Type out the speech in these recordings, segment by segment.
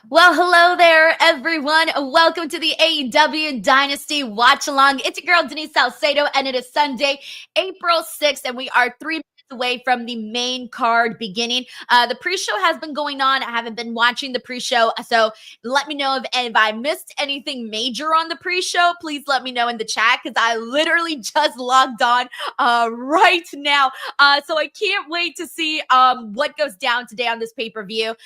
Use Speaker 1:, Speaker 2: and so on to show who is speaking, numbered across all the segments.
Speaker 1: Well, hello there, everyone. Welcome to the AEW Dynasty Watchalong. It's your girl, Denise Salcedo, and it is Sunday, April 6th, and we are 3 minutes away from the main card beginning. The pre-show has been going on. I haven't been watching the pre-show, so let me know if I missed anything major on the pre-show. Please let me know in the chat, because I literally just logged on right now. So I can't wait to see what goes down today on this pay-per-view.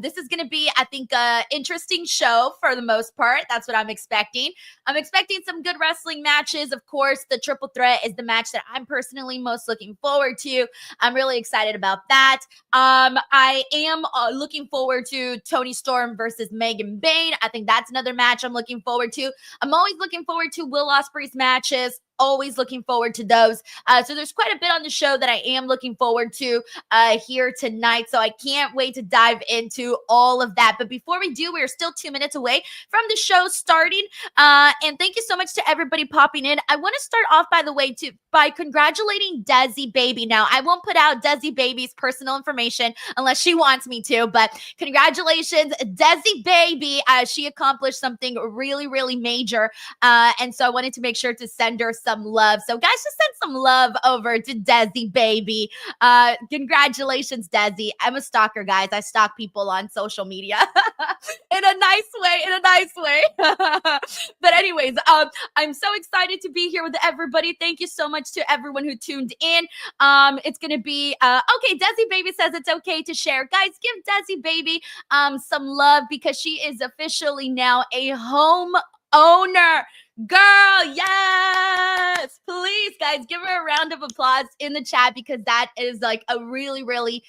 Speaker 1: This is going to be, I think, an interesting show for the most part. That's what I'm expecting. I'm expecting some good wrestling matches. Of course, the triple threat is the match that I'm personally most looking forward to. I'm really excited about that. I am looking forward to Toni Storm versus Megan Bayne. I think that's another match I'm looking forward to. I'm always looking forward to Will Ospreay's matches. Always looking forward to those. So there's quite a bit on the show that I am looking forward to here tonight. So I can't wait to dive into all of that. But before we do, we're still 2 minutes away from the show starting. And thank you so much to everybody popping in. I want to start off, by the way, by congratulating Desi Baby. Now, I won't put out Desi Baby's personal information unless she wants me to, but congratulations, Desi Baby. She accomplished something really, really major. And so I wanted to make sure to send her some love. So guys, just send some love over to Desi Baby. Congratulations, Desi. I'm a stalker, guys. I stalk people on social media in a nice way. But anyways, I'm so excited to be here with everybody. Thank you so much to everyone who tuned in. It's going to be, okay, Desi Baby says it's okay to share. Guys, give Desi Baby some love because she is officially now a home owner. Girl, yes! Please, guys, give her a round of applause in the chat because that is like a really, really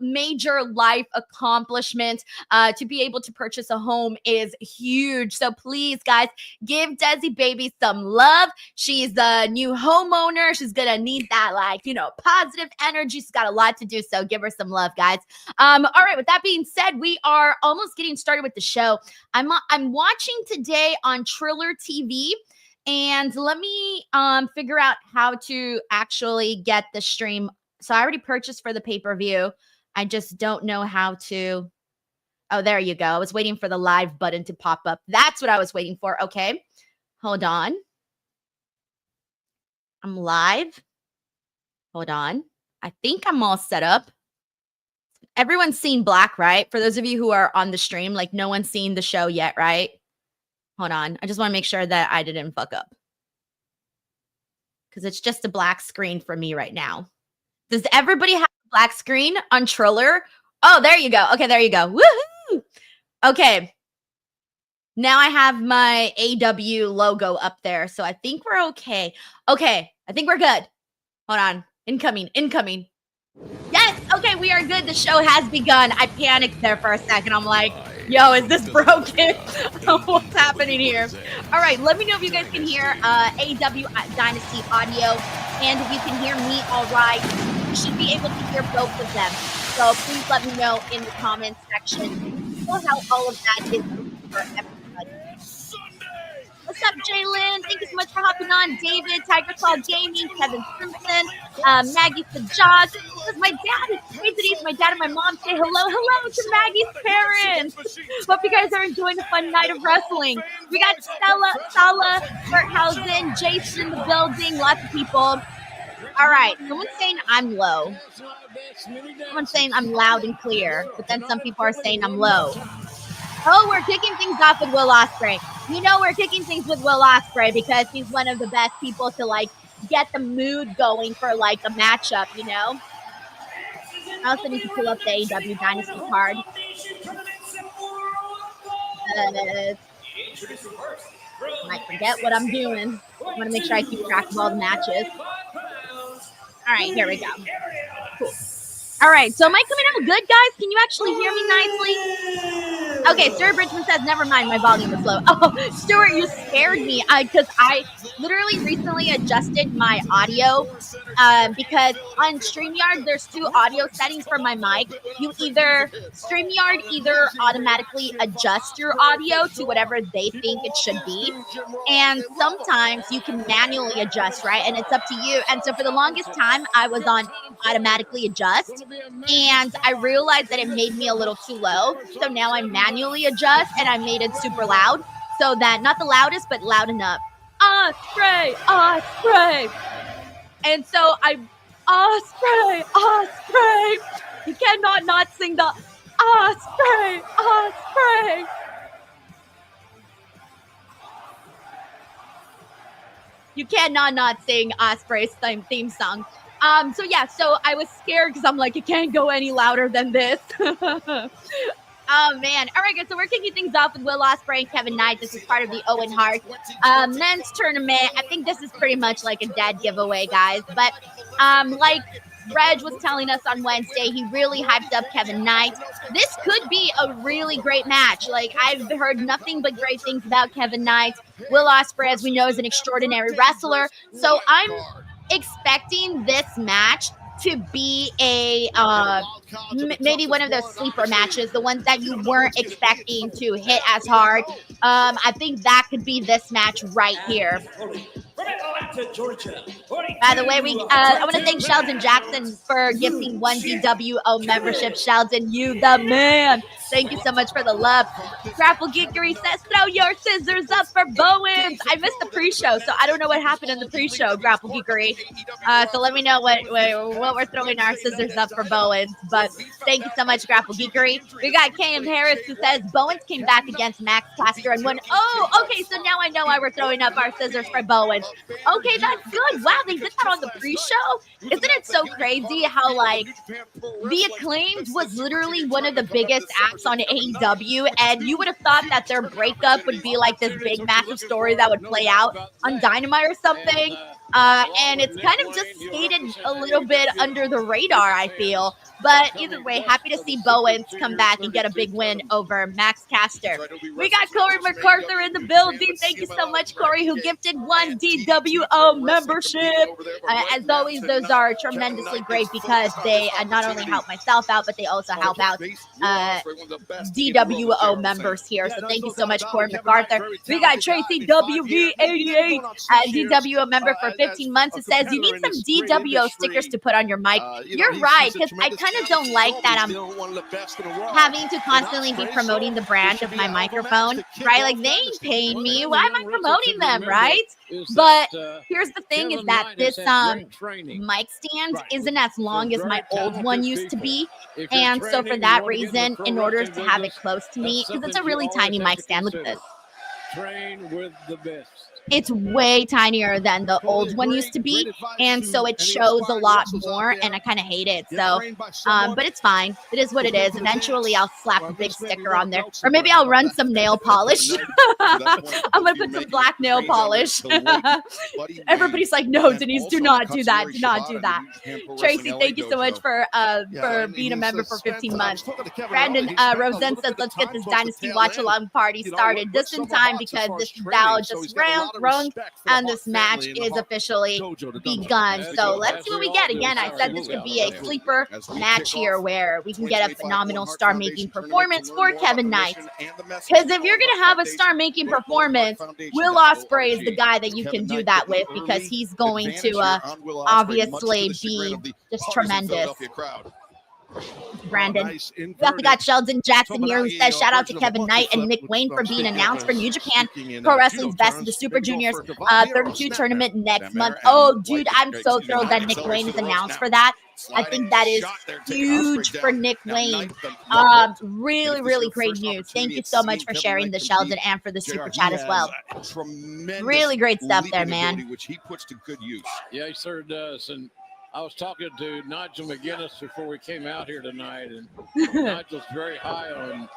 Speaker 1: major life accomplishment. To be able to purchase a home is huge. So please, guys, give Desi Baby some love. She's a new homeowner. She's gonna need that, like, positive energy. She's got a lot to do, so give her some love, guys. All right, with that being said, we are almost getting started with the show. I'm watching today on Triller TV. And let me figure out how to actually get the stream. So I already purchased for the pay-per-view. I just don't know how to. Oh, there you go. I was waiting for the live button to pop up. That's what I was waiting for. Okay. Hold on. I'm live. Hold on. I think I'm all set up. Everyone's seen Black, right? For those of you who are on the stream, like no one's seen the show yet, right? Hold on. I just want to make sure that I didn't fuck up. Because it's just a black screen for me right now. Does everybody have a black screen on Triller? Oh, there you go. Okay, there you go. Woohoo! Okay. Now I have my AEW logo up there. So I think we're okay. Okay. I think we're good. Hold on. Incoming. Yes. Okay, we are good. The show has begun. I panicked there for a second. I'm like, yo, is this broken? What's happening here? All right, let me know if you guys can hear AEW Dynasty audio and if you can hear me all right. You should be able to hear both of them. So please let me know in the comments section how all of that is for everybody. What's up, Jalen? Thank you so much for hopping on. David, Tiger Claw Gaming, Kevin Simpson, Maggie Sajaz. This is my dad. Hey, Denise, my dad and my mom say hello to Maggie's parents. Hope you guys are enjoying a fun night of wrestling. We got Sala, Berthausen, Jason in the building, lots of people. All right, someone's saying I'm low. Someone's saying I'm loud and clear, but then some people are saying I'm low. Oh, we're kicking things off with Will Ospreay. We're kicking things with Will Ospreay because he's one of the best people to, like, get the mood going for, like, a matchup, I also need to pull up the AEW Dynasty card. Might forget what I'm doing. I want to make sure I keep track of all the matches. All right, here we go. Cool. All right, so am I coming out good, guys? Can you actually hear me nicely? Okay, Stuart Bridgman says, never mind, my volume is low. Oh, Stuart, you scared me because I literally recently adjusted my audio because on StreamYard, there's two audio settings for my mic. StreamYard either automatically adjusts your audio to whatever they think it should be. And sometimes you can manually adjust, right? And it's up to you. And so for the longest time, I was on automatically adjust. And I realized that it made me a little too low. So now I manually adjust and I made it super loud. So that, not the loudest, but loud enough. Ospreay, Ospreay. And so Ospreay, Ospreay. You cannot not sing the Ospreay, Ospreay. You cannot not sing Ospreay's theme song. So I was scared because I'm like, it can't go any louder than this. Oh, man. All right, guys. So we're kicking things off with Will Ospreay and Kevin Knight. This is part of the Owen Hart men's tournament. I think this is pretty much like a dead giveaway, guys. But like Reg was telling us on Wednesday, he really hyped up Kevin Knight. This could be a really great match. Like, I've heard nothing but great things about Kevin Knight. Will Ospreay, as we know, is an extraordinary wrestler. So I'm expecting this match to be a maybe one of those sleeper matches, the ones that you weren't expecting to hit as hard. I think that could be this match right here. By the way, I want to thank Sheldon Jackson for gifting 1 DWO membership. Sheldon, you the man. Thank you so much for the love. Grapple Geekery says, throw your scissors up for Bowens. I missed the pre-show, so I don't know what happened in the pre-show, Grapple Geekery. So let me know what we're throwing our scissors up for Bowens. But thank you so much, Grapple Geekery. We got KM Harris who says, Bowens came back against Max Caster and won. Oh, okay, so now I know why we're throwing up our scissors for Bowens. Okay, that's good. Wow, they did that on the pre-show? Isn't it so crazy how, like, The Acclaimed was literally one of the biggest acts on AEW, and you would have thought that their breakup would be like this big, massive story that would play out on Dynamite or something. And it's kind of just skated a little bit under the radar, I feel. But either way, happy to see Bowens come back and get a big win over Max Caster. We got Corey MacArthur in the building. Thank you so much, Corey, who gifted 1 DWO membership. As always, those are tremendously great because they not only help myself out, but they also help out DWO members here. So thank you so much, Corey MacArthur. We got Tracy WV88, DWO member for 15 months. It says, you need some DWO stickers to put on your mic. You're right, because I kind of don't like that I'm having to constantly be promoting the brand of my microphone, right? Like, they ain't paying me. Why am I promoting them, right? But here's the thing is that this mic stand isn't as long as my old one used to be. And so for that reason, in order to have it close to me, because it's a really tiny mic stand, look at this.
Speaker 2: Train with the best.
Speaker 1: It's way tinier than the old one used to be, and so it shows a lot more, and I kind of hate it. So, but it's fine. It is what it is. Eventually, I'll slap a big sticker on there, or maybe I'll run some nail polish. I'm gonna put some black nail polish. Everybody's like, "No, Denise, do not do that. Do not do that." Tracy, thank you so much for being a member for 15 months. Brandon Rosen says, "Let's get this Dynasty Watchalong party started just in time because this bell just rung and this match is officially begun." So let's see what we get. Again, I said this could be a sleeper match here where we can get a phenomenal star-making performance for Kevin Knight. Because if you're going to have a star-making performance, Will Ospreay is the guy that you can do that with because he's going to obviously be just tremendous. Brandon. We also got Sheldon Jackson here who says, shout out to Kevin Knight and Nick Wayne for being announced for New Japan Pro Wrestling's Best of the Super Juniors 32 tournament next month. Oh, dude, I'm so thrilled that Nick Wayne is announced for that. I think that is huge for Nick Wayne. Really, really great news. Thank you so much for sharing the Sheldon and for the super chat as well. Really great stuff there, man.
Speaker 2: Yeah, he sure does. And I was talking to Nigel McGuinness before we came out here tonight, and Nigel's very high on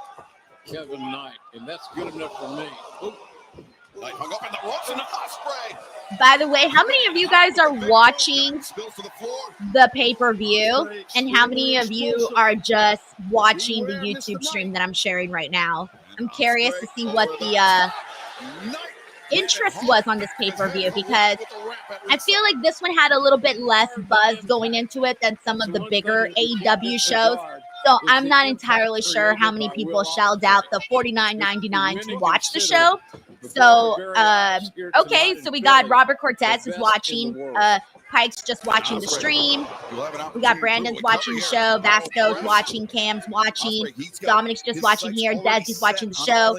Speaker 2: Kevin Knight, and that's good enough for me.
Speaker 3: Hung up in the ropes and the Ospreay.
Speaker 1: By the way, how many of you guys are watching the pay-per-view, and how many of you are just watching the YouTube stream that I'm sharing right now? I'm curious to see what the interest was on this pay-per-view because I feel like this one had a little bit less buzz going into it than some of the bigger AEW shows. So I'm not entirely sure how many people shelled out the $49.99 to watch the show. So, okay, so we got Robert Cortez who's watching. Pike's just watching the stream. We got Brandon's watching the show. Vasco's watching. Cam's watching. Dominic's just watching here. Desi's watching the show.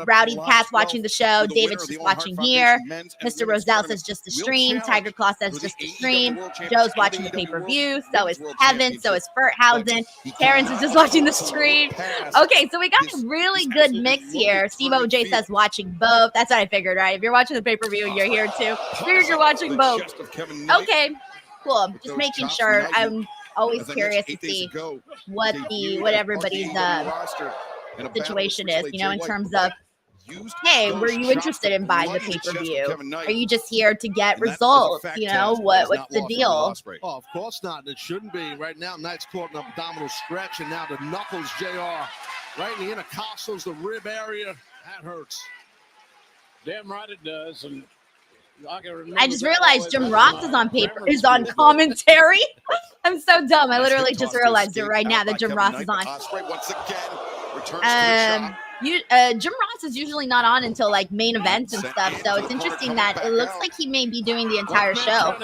Speaker 1: Rowdy Cat's watching the show. David's just watching here. Mr. Roselle says just the stream. Tiger Claw says just the stream. Joe's watching the pay-per-view. So is Kevin. So is Furthausen. Terrence is just watching the stream. Okay, so we got a really good mix here. Steve OJ says watching both. That's what I figured, right? If you're watching the pay-per-view, you're here too. Figured you're watching both. Okay, cool. Just making sure. I'm always curious to see what everybody's situation is, you know, in terms of, hey, were you interested in buying the pay-per-view? Are you just here to get results? You know, what's the deal?
Speaker 4: Oh, of course not. It shouldn't be. Right now, Knight's caught an abdominal stretch, and now the knuckles, JR, right in the intercostals, the rib area. That hurts.
Speaker 2: Damn right it does. And
Speaker 1: I just realized Jim Ross is on commentary. I'm so dumb. I literally just realized it right now that Jim Ross is on. Jim Ross is usually not on until like main events and stuff, so it's interesting that it looks like he may be doing the entire show,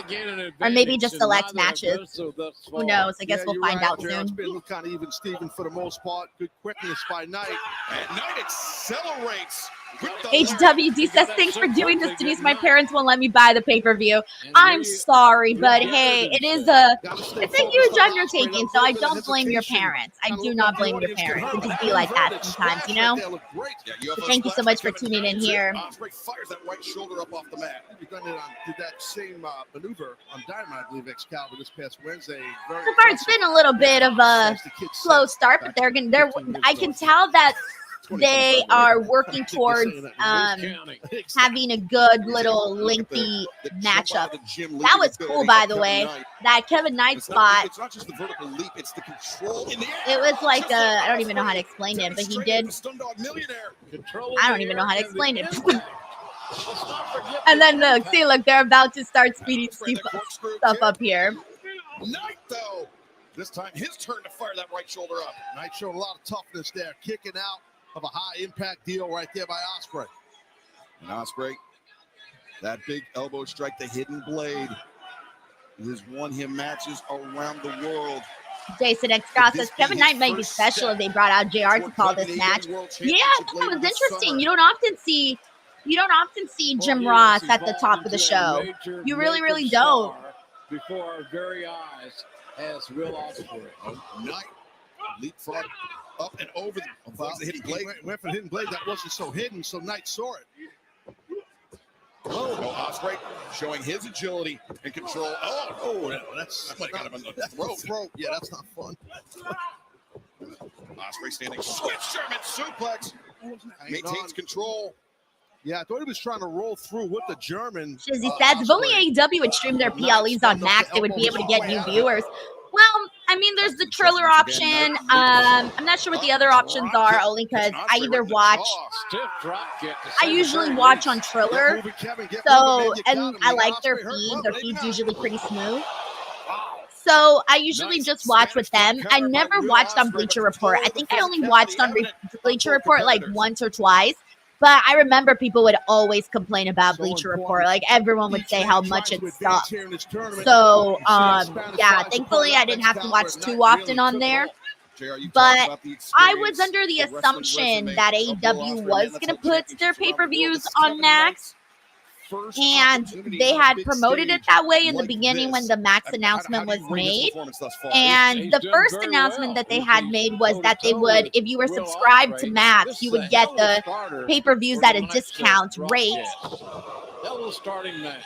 Speaker 1: or maybe just select matches. Who knows? I guess we'll find out soon.
Speaker 4: It's been kind of even Steven for the most part. Good quickness by Knight.
Speaker 3: And Knight accelerates.
Speaker 1: HWD says, thanks for doing this, Denise. My parents won't let me buy the pay-per-view. I'm sorry, but hey, it's a huge undertaking, so I don't blame your parents. I do not blame your parents. It just be like that sometimes, you know? So thank you so much for tuning in here.
Speaker 3: Ospreay fires that right shoulder up off the mat.
Speaker 4: Did that same maneuver on Dynamite, I believe, Excalibur this past Wednesday.
Speaker 1: So far, it's been a little bit of a slow start, but I can tell that they are working towards having a good little lengthy matchup. That was cool, by the way. That Kevin Knight spot.
Speaker 3: It's not just the vertical leap, it's the control in the air.
Speaker 1: It was like I don't even know how to explain it, but he did. I don't even know how to explain it. And then look, they're about to start speeding stuff up here.
Speaker 3: Knight, though, this time his turn to fire that right shoulder up.
Speaker 4: Knight showed a lot of toughness there, kicking out of a high impact deal right there by Ospreay.
Speaker 3: And Ospreay, that big elbow strike, the hidden blade, has won him matches around the world.
Speaker 1: Jason X Cross says Kevin Knight might be special if they brought out JR to call this match. Yeah, I thought that was interesting. You don't often see Jim Ross at the top of the show. You really, really don't.
Speaker 2: Before our very eyes, as Will Ospreay.
Speaker 3: Knight leapfrog up and over the hidden blade.
Speaker 4: Went for the hidden blade. That wasn't so hidden, so Knight saw it.
Speaker 3: Ospreay showing his agility and control. That might have got him in the throat.
Speaker 4: Yeah, that's not fun.
Speaker 3: Ospreay standing Swiss German suplex. Maintains control.
Speaker 4: Yeah, I thought he was trying to roll through with the German.
Speaker 1: Shizzy says, if only AEW would stream their PLEs on Max, they would be able to get new viewers. Well, I mean, there's the Triller option. I'm not sure what the other options are, only because I usually watch on Triller. So, and I like their feed. Their feed's usually pretty smooth. So I usually just watch with them. I never watched on Bleacher Report. I think I only watched on Bleacher Report like once or twice. But I remember people would always complain about Bleacher Report. Like, everyone would say how much it sucks. So, yeah, thankfully I didn't have to watch too often on there. But I was under the assumption that AEW was going to put their pay-per-views on Max. And they had promoted it that way in the beginning when the Max announcement was made. And the first announcement that they had made was that they would, if you were subscribed to Max, you would get the pay-per-views at a discount rate.
Speaker 2: That was starting match.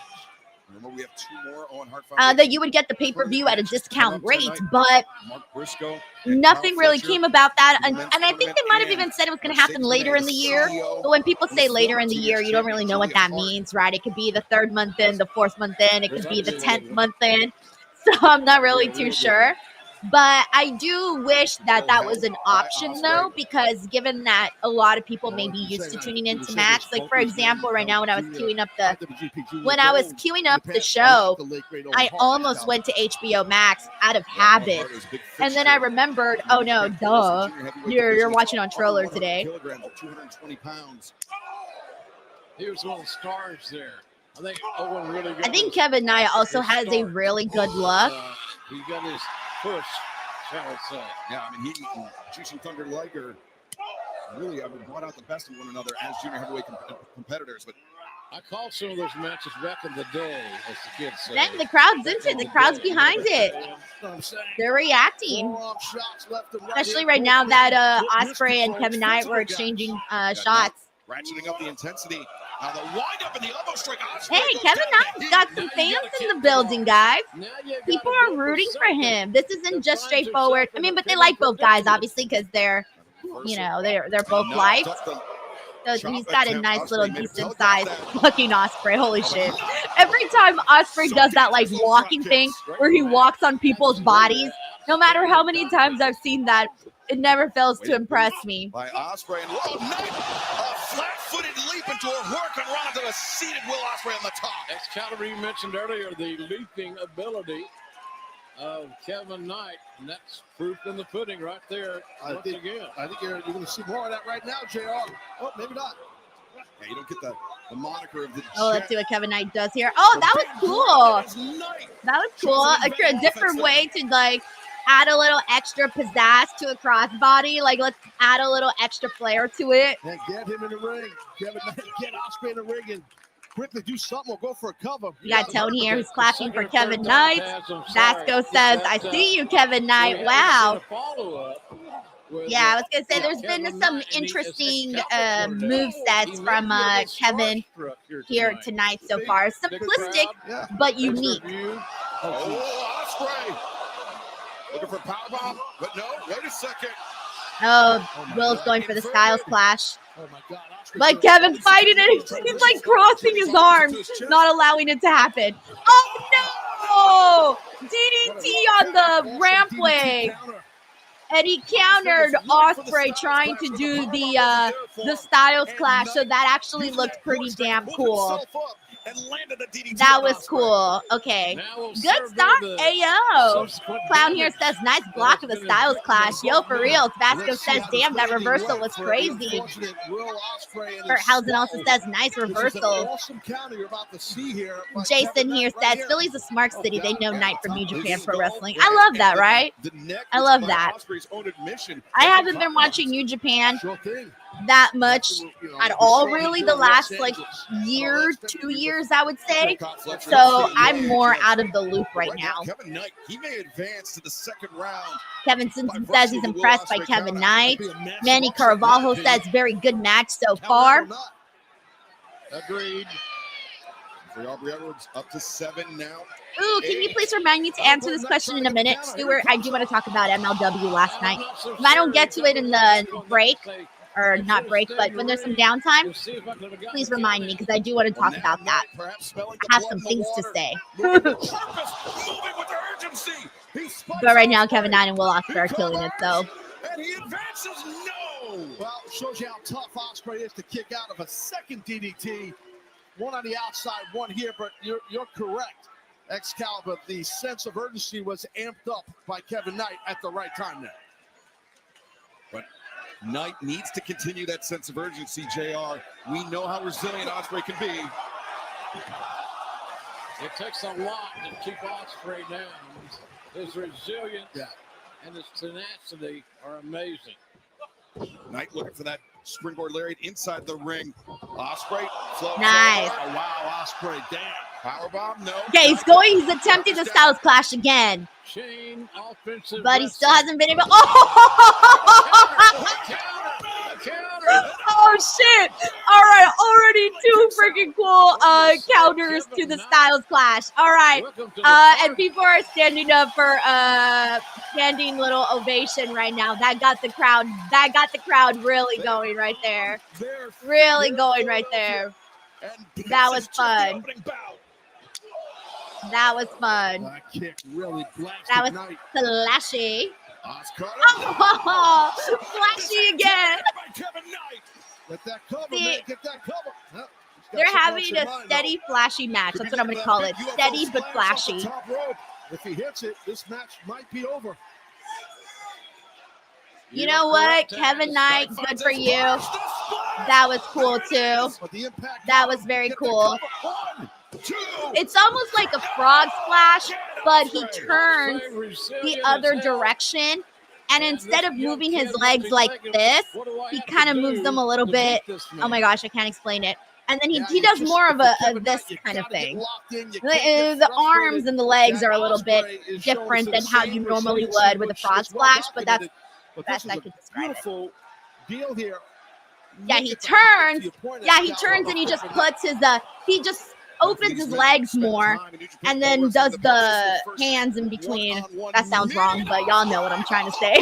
Speaker 3: Remember, we have two more on Hard
Speaker 1: that you would get the pay-per-view at a discount rate, but nothing really came about that. And I think they might have even said it was going to happen later in the year. But when people say later in the year, you don't really know what that means, right? It could be the 3rd month in, the 4th month in. It could be the 10th month in. So I'm not really too sure. But I do wish that that was an option, though, because given that a lot of people may be used to tuning into match, like for example, right now when I was queuing up the show, I almost went to HBO Max out of habit, and then I remembered, oh no, duh, you're watching on Troller today.
Speaker 2: He was one of the stars there. I think Owen really got
Speaker 1: I think
Speaker 2: his,
Speaker 1: Kevin Knight also
Speaker 2: his
Speaker 1: has a
Speaker 2: start.
Speaker 1: really good look.
Speaker 2: He got his push, shall we say.
Speaker 3: Yeah, I mean, he and Jushin Thunder Liger really brought out the best in one another as junior heavyweight competitors. But
Speaker 2: I called some of those matches back in the day, as the kids say.
Speaker 1: Then the crowd's into it. The crowd's behind it. They're reacting. Especially right now that Ospreay and Kevin Knight were exchanging shots.
Speaker 3: Ratcheting up the intensity. The wind up in the elbow strike.
Speaker 1: Hey, Kevin Knight's got some fans in the building, guys. People are rooting for him. This isn't just straightforward. I mean, but they like both guys, obviously, because they're both liked. So he's got a nice little decent size fucking Ospreay. Holy shit. Every time Ospreay does that like walking thing where he walks on people's bodies, no matter how many times I've seen that, it never fails to impress me.
Speaker 3: By Ospreay and a flat-footed leap into a hurricane run into the seated Will Ospreay on the top.
Speaker 2: Excalibur, you mentioned earlier the leaping ability of Kevin Knight, and that's proof in the pudding right there.
Speaker 4: I think you're going to see more of that right now, JR. Oh, maybe not.
Speaker 3: Yeah, you don't get the moniker of the
Speaker 1: let's see what Kevin Knight does here. Oh, that was cool. That was cool. A different way to like add a little extra pizzazz to a crossbody. Like, let's add a little extra flair to it.
Speaker 4: And get him in the ring. Kevin Knight, get Ospreay in the ring and quickly do something or go for a cover.
Speaker 1: We got Toni here who's clapping for Kevin Knight. Vasco says, I see you, Kevin Knight. Wow. Yeah, I was going to say there's been some interesting movesets from Kevin here tonight so far. Simplistic, but unique.
Speaker 3: Oh, Ospreay. Looking for powerbomb, but no, wait a second.
Speaker 1: Oh, Will's going for the Styles Clash.
Speaker 4: Oh my God,
Speaker 1: But Kevin's fighting it. He's like crossing his arms, not allowing it to happen. Oh no! DDT on the rampway. And he countered Ospreay trying to do the Styles Clash, so that actually looked pretty damn cool. That was cool. Okay. Good start, Ayo. Clown here says, nice block of the Styles Clash. Yo, for real. Vasco says, damn, that reversal was crazy. Housen also says, nice reversal. Jason here says, Philly's a smart city. They know Knight from New Japan Pro Wrestling. I love that, right? I love that. I haven't been watching New Japan that much at all, really, the last like year, 2 years, I would say. So I'm more out of the loop right now.
Speaker 3: Kevin Knight, he may advance to the second round.
Speaker 1: Kevin Simpson says he's impressed by Kevin Knight. Manny Carvalho says very good match so far.
Speaker 2: Agreed.
Speaker 3: For Aubrey Edwards, up to 7 now.
Speaker 1: Ooh, can you please remind me to answer this question in a minute, Stuart? I do want to talk about MLW last night. If I don't get to it in the break, or not break, but when there's some downtime, please remind me, because I do want to talk about that. I have some things to say. But right now, Kevin Knight and Will Ospreay are killing it, though.
Speaker 3: And he advances, no!
Speaker 4: Well, shows you how tough Ospreay is to kick out of a second DDT. One on the outside, one here, but you're correct, Excalibur. The sense of urgency was amped up by Kevin Knight at the right time there.
Speaker 3: But Knight needs to continue that sense of urgency, JR. We know how resilient Ospreay can be.
Speaker 2: It takes a lot to keep Ospreay down. His resilience and his tenacity are amazing.
Speaker 3: Knight looking for that springboard lariat inside the ring. Ospreay.
Speaker 1: Nice.
Speaker 4: Oh, wow, Ospreay, damn.
Speaker 3: Powerbomb, no.
Speaker 1: Okay, he's attempting the Styles Clash again.
Speaker 2: Chain offensive.
Speaker 1: But he still hasn't been able. Oh! Oh shit! All right, already 2 freaking cool counters to the Styles Clash. All right, and people are standing up for standing little ovation right now. That got the crowd really going right there. Really going right there. That was fun. That was fun.
Speaker 4: That kick really blasted
Speaker 1: That was
Speaker 4: Knight.
Speaker 1: flashy.
Speaker 4: Oscar.
Speaker 1: Oh, flashy again.
Speaker 4: By Kevin Knight. Get that cover,
Speaker 1: See,
Speaker 4: man. Get that cover. Well, he's got
Speaker 1: they're
Speaker 4: something
Speaker 1: having
Speaker 4: else in
Speaker 1: a
Speaker 4: mind,
Speaker 1: steady,
Speaker 4: though.
Speaker 1: flashy match.
Speaker 4: Could
Speaker 1: That's
Speaker 4: be
Speaker 1: what I'm going to call it.
Speaker 4: UFO
Speaker 1: Steady but
Speaker 4: splash off the
Speaker 1: flashy.
Speaker 4: top rope. If he hits it, this match might be over.
Speaker 1: You know what? Kevin Knight, good for you. That was cool too.
Speaker 4: But the impact
Speaker 1: That
Speaker 4: cover,
Speaker 1: was very
Speaker 4: get that
Speaker 1: cool.
Speaker 4: cover. 1, 2.
Speaker 1: It's almost like a frog splash, but he turns the other direction. And instead of moving his legs like this, he kind of moves them a little bit. Oh my gosh, I can't explain it. And then he does more of a this kind of thing. The arms and the legs are a little bit different than how you normally would with a frog splash, but that's best I could describe it.
Speaker 4: Deal here.
Speaker 1: Yeah, he turns. Yeah, he turns and he just puts his he just opens his legs more and then does the hands in between. That sounds wrong, but y'all know what I'm trying to say.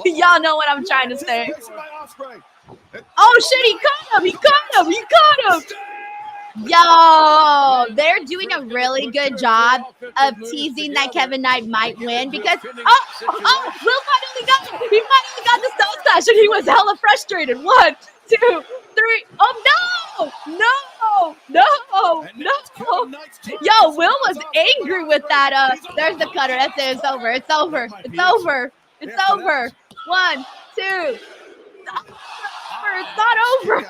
Speaker 1: Y'all know what I'm trying to say. Oh shit, he caught him! He caught him! He caught him! Yo, they're doing a really good job of teasing that Kevin Knight might win because Will finally got it. He finally got the Stone Splash and he was hella frustrated. 1, 2, 3. Oh no! Yo, Will was angry with that. There's the cutter. That's it. It's over. It's over. It's over. It's over. 1, 2. It's not over.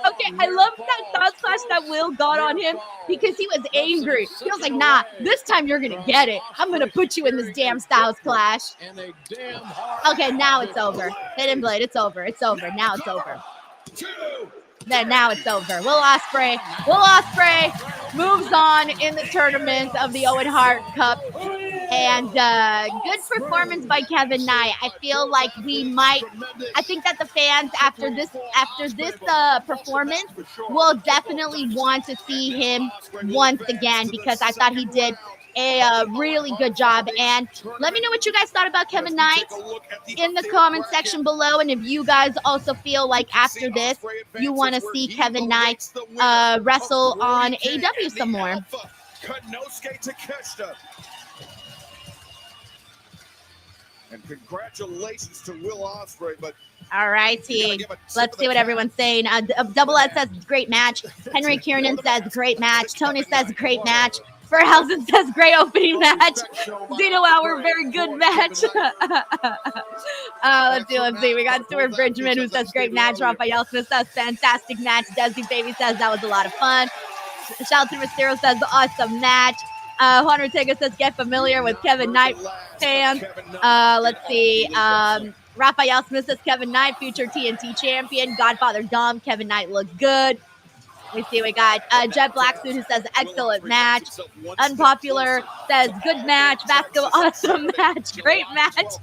Speaker 1: Okay, I love that thought splash that Will got on him because he was angry. He was like, nah, this time you're going to get it. I'm going to put you in this damn Styles Clash. Okay, now it's over. Hidden Blade, it's over. It's over. Now it's over. Then now it's over. Will Ospreay moves on in the tournament of the Owen Hart Cup. And good performance by Kevin Knight. I feel like I think that the fans after this performance will definitely want to see him once again because I thought he did a really good job. And let me know what you guys thought about Kevin Knight in the comment section below. And if you guys also feel like after this you want to see Kevin Knight wrestle on AEW some more.
Speaker 3: And congratulations to Will Ospreay, but
Speaker 1: all righty, let's see what everyone's saying. Double Ed says great match. Henry Kiernan says great match. Tony says great match. Verhausen says great opening match. Zeno Hour, very good match. Let's see. We got Stuart Bridgman who says great match. Raphael Smith says fantastic match. Desi Baby says that was a lot of fun. Shelton Mysterio says awesome match. Juan Ortega says get familiar with Kevin Knight fans. Let's see. Raphael Smith says Kevin Knight, future TNT champion. Godfather Dom, Kevin Knight looked good. We see we got Jet Blacksuit who says excellent match. Unpopular says good match. Vasco, awesome match. Great match.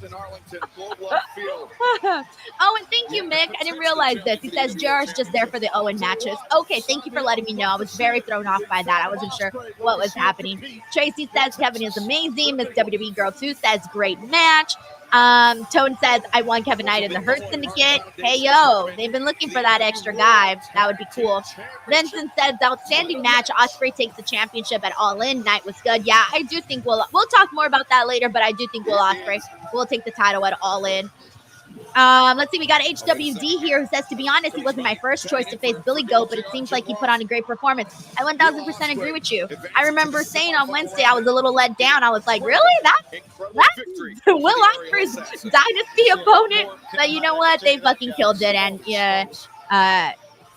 Speaker 1: Oh, and thank you, Mick. I didn't realize this. He says JR's just there for the Owen matches. Okay, thank you for letting me know. I was very thrown off by that. I wasn't sure what was happening. Tracy says Kevin is amazing. Miss WWE Girl 2 says great match. Tone says I want Kevin Knight in the Hurt Syndicate. Hey yo, they've been looking for that extra guy. That would be cool. Vincent says outstanding match. Ospreay takes the championship at All In. Knight was good. Yeah, I do think we'll talk more about that later, but I do think Will Ospreay will take the title at All In. Let's see, we got HWD here who says, to be honest, he wasn't my first choice to face Billy Goat, but it seems like he put on a great performance. I 1000% agree with you. I remember saying on Wednesday I was a little let down. I was like, really? That's Will Ospreay's Dynasty opponent? But you know what? They fucking killed it, and yeah,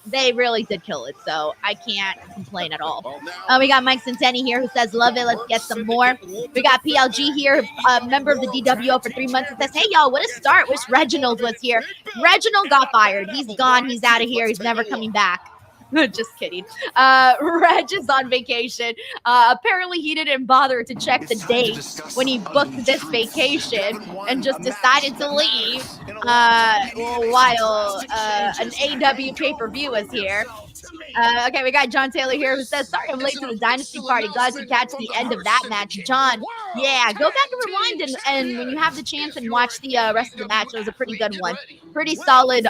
Speaker 1: they really did kill it, so I can't complain at all. We got Mike Centeni here who says, love it, let's get some more. We got PLG here, a member of the DWO for 3 months, and says, hey, y'all, what a start. Wish Reginald was here. Reginald got fired. He's gone. He's out of here. He's never coming back. Just kidding. Reg is on vacation. Apparently, he didn't bother to check the date when he booked this vacation and just decided to leave while an AEW pay-per-view was here. Okay, we got John Taylor here who says, sorry I'm late to the Dynasty party. Glad to catch the end of that match. John, yeah, go back and rewind and when you have the chance and watch the rest of the match. It was a pretty good one. Pretty solid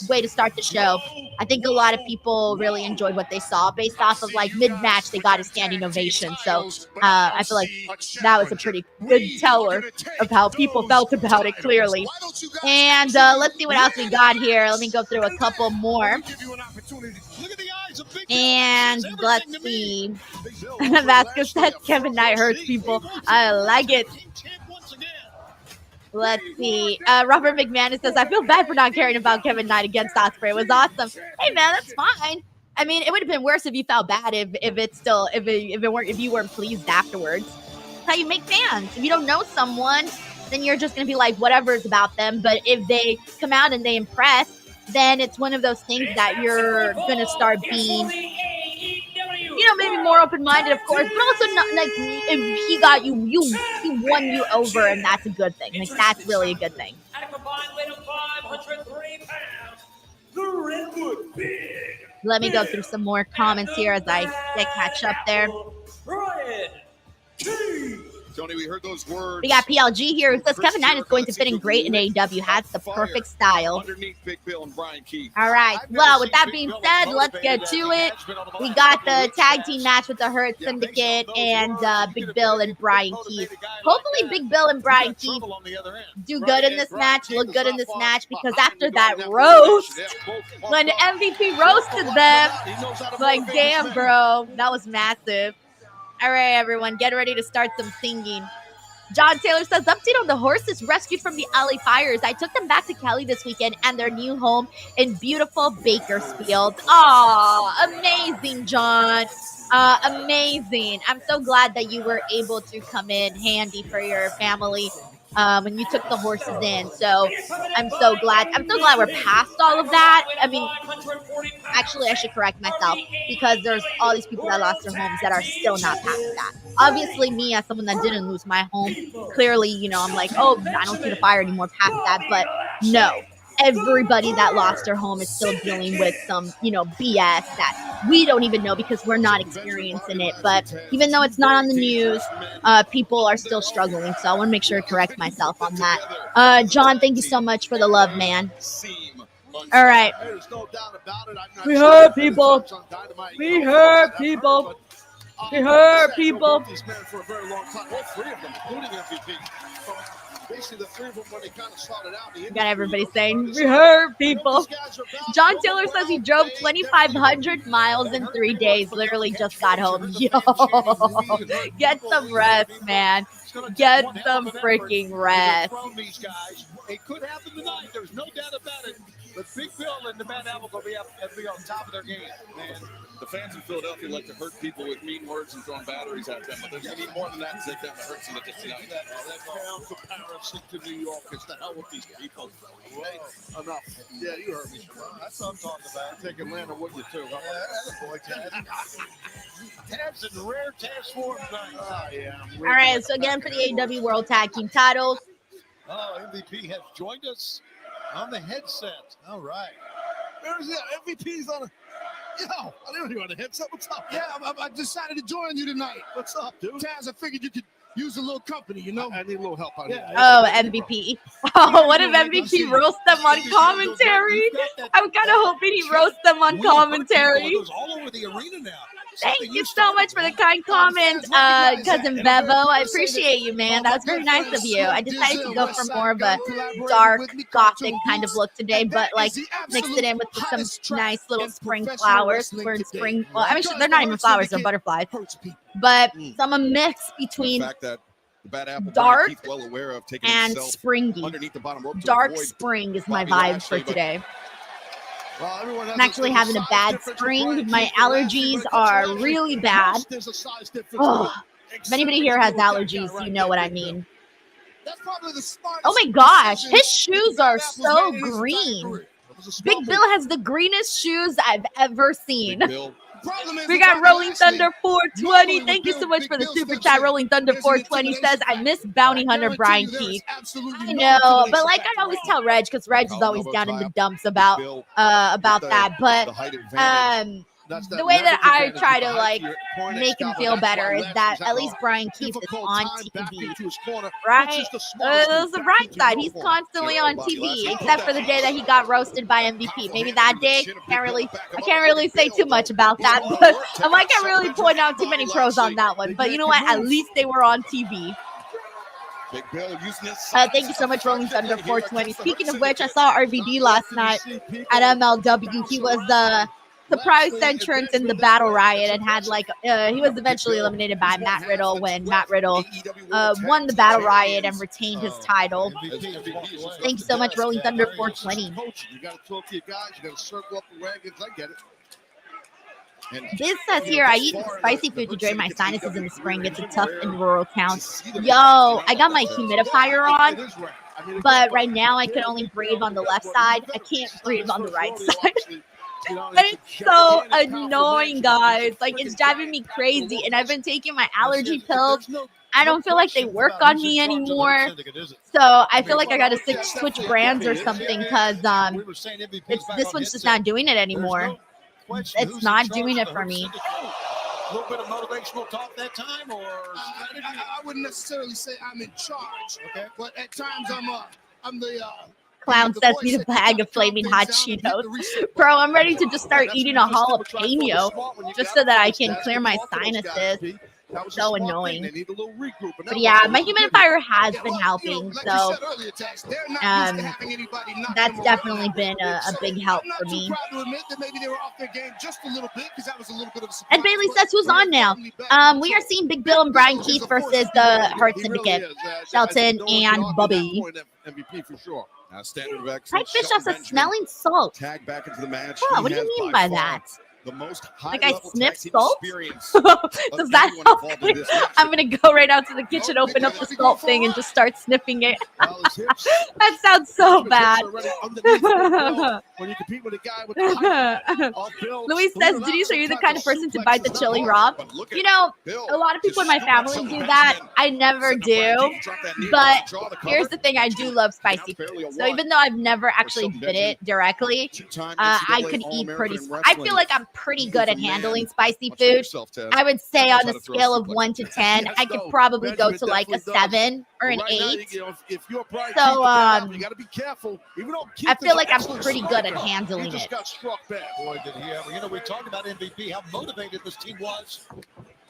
Speaker 1: way to start the show. I think a lot of people people really enjoyed what they saw based off of like mid-match. They got a standing ovation. So I feel like that was a pretty good teller of how people felt about it clearly. And let's see what else we got here. Let me go through a couple more. And let's see. Vasquez said Kevin Knight hurts people. I like it. Let's see. Robert McManus says, I feel bad for not caring about Kevin Knight against Ospreay. It was awesome. Hey man, that's fine. I mean, it would have been worse if you felt bad if you weren't pleased afterwards. That's how you make fans. If you don't know someone, then you're just gonna be like, whatever is about them. But if they come out and they impress, then it's one of those things that you're gonna start being, maybe more open-minded, of course, but also not like if he got you, he won you over, and that's a good thing. Like that's really a good thing. Let me go through some more comments here as I catch up there.
Speaker 3: Tony, we heard those words.
Speaker 1: We got PLG here who says Kevin Knight is going to fit in great in AEW. Has the perfect style.
Speaker 3: Underneath Big Bill and Brian Keith.
Speaker 1: All right. Well, with that being said, let's get to it. We got the tag team match with the Hurt Syndicate and Big Bill and Brian Keith. Hopefully, Big Bill and Brian Keith do good in this match, look good in this match, because after that roast, when MVP roasted them, like, damn, bro, that was massive. All right, everyone, get ready to start some singing. John Taylor says, update on the horses rescued from the alley fires. I took them back to Cali this weekend and their new home in beautiful Bakersfield. Oh, amazing, John. Amazing. I'm so glad that you were able to come in handy for your family when you took the horses in. So I'm so glad we're past all of that. I mean, actually, I should correct myself because there's all these people that lost their homes that are still not past that. Obviously, me as someone that didn't lose my home, clearly, I'm like, oh, I don't see the fire anymore past that. But no, everybody that lost their home is still dealing with some, BS that we don't even know because we're not experiencing it. But even though it's not on the news, people are still struggling. So I want to make sure to correct myself on that. John, thank you so much for the love, man. All right. We heard people. We heard people. We heard people.
Speaker 4: Basically, the three of them, when they kind of started out,
Speaker 1: got everybody saying, we heard people. John Taylor says he drove 2,500 miles in 3 days. Literally just got home. Yo, get some rest, man. Get some freaking rest.
Speaker 4: It could happen tonight. There's no doubt about it. But Big Bill and the Bad Apple will be on top of their game.
Speaker 3: Man, the fans in Philadelphia like to hurt people with mean words and throwing batteries at them, but there's going to be more than that to take down the hurt syndicate tonight.
Speaker 4: That pale comparison to New York is the hell with these people. Whoa, enough. Yeah, you heard me. That's what I'm talking about. Take Atlanta with you, too. Boy, Tabs in rare Tabs form tonight. Oh, yeah.
Speaker 1: All right, so again for the AEW World Tag Team titles.
Speaker 4: Oh, MVP has joined us on the headset. All right. There's the MVP's on a... Yo, I didn't know you on the headset. What's up? Yeah, I decided to join you tonight. What's up, dude? Taz, I figured you could use a little company, I need a little help out here.
Speaker 1: Oh, MVP. Oh, what if MVP roast them on commentary? I'm kind of hoping he roasts them on commentary.
Speaker 4: All over the arena now.
Speaker 1: Thank you so much for the kind comment, Cousin Bevo. I appreciate you, man. That was very nice of you. I decided to go for more of a dark, gothic kind of look today, but mixed it in with some nice little spring flowers. We're in spring. Well, I mean, they're not even flowers; they're butterflies. But some a mix between dark and springy. Dark spring is my vibe for today. I'm actually having a bad spring. My allergies are really bad. Oh, if anybody here has allergies, you know what I mean. Oh my gosh, his shoes are so green. Big Bill has the greenest shoes I've ever seen. We got Rolling Thunder 420. Thank you so much for the super chat. Rolling Thunder 420 says, I miss Bounty Hunter Brian Keith. I know, but I always tell Reg, because Reg is always down in the dumps about that. But the way that I try to like make him feel better is that at least Brian Keith is on TV, right? It's the bright side. He's constantly on TV, except for the day that he got roasted by MVP. Maybe that day, I can't really say too much about that, but I might can't really point out too many pros on that one. But you know what? At least they were on TV. Thank you so much, Rolling Thunder 420. Speaking of which, I saw RVD last night at MLW. He was the surprise entrance in the Battle Riot and had like he was eventually eliminated by Matt Riddle when Matt Riddle won the Battle Riot and retained his title. Thank you so much, Rolling Thunder 420.
Speaker 4: You got to talk to your guys. You got to circle up the wagons. I get it.
Speaker 1: This says here, I eat spicy food to drain my sinuses in the spring. It's a tough in rural towns. Yo, I got my humidifier on, but right now I can only breathe on the left side. I can't breathe on the right side. But it's so annoying, guys. Like, it's driving me crazy. And I've been taking my allergy pills. I don't feel like they work on me anymore. So I feel like I got to switch brands or something because this one's just not doing it anymore. It's not doing it for me.
Speaker 5: A little bit of motivational talk that time, or
Speaker 4: I wouldn't necessarily say I'm in charge, okay? But at times I'm the
Speaker 1: Clown says need a bag of flaming hot Cheetos. Bro, I'm ready to just start eating a jalapeno just so that I can clear my sinuses. So annoying. But yeah, my humidifier has been helping, so that's definitely been a big help for me. And Bailey says, who's on now? We are seeing Big Bill and Brian Keith versus the Hurt Syndicate, Shelton and Bubby. Type Fish says smelling salt.
Speaker 3: Tag back into the match.
Speaker 1: Oh, what do you mean by that?
Speaker 3: The most
Speaker 1: like I sniff salt? Does that help? I'm going to go right out to the kitchen, open up the salt thing, and just start sniffing it. That sounds so bad. Luis says, Denise, are you the kind of person to bite the chili raw? You know, a lot of people in my family do that. I never do. But here's the thing. I do love spicy food. So even though I've never actually bit it directly, I could eat pretty. I feel like I'm pretty good at handling spicy food. I would say on a scale of 1 to 10, I could probably go to like a 7 or an 8. So I feel like I'm pretty good at handling it.
Speaker 5: Boy, did he ever. You know, we talked about MVP, how motivated this team was.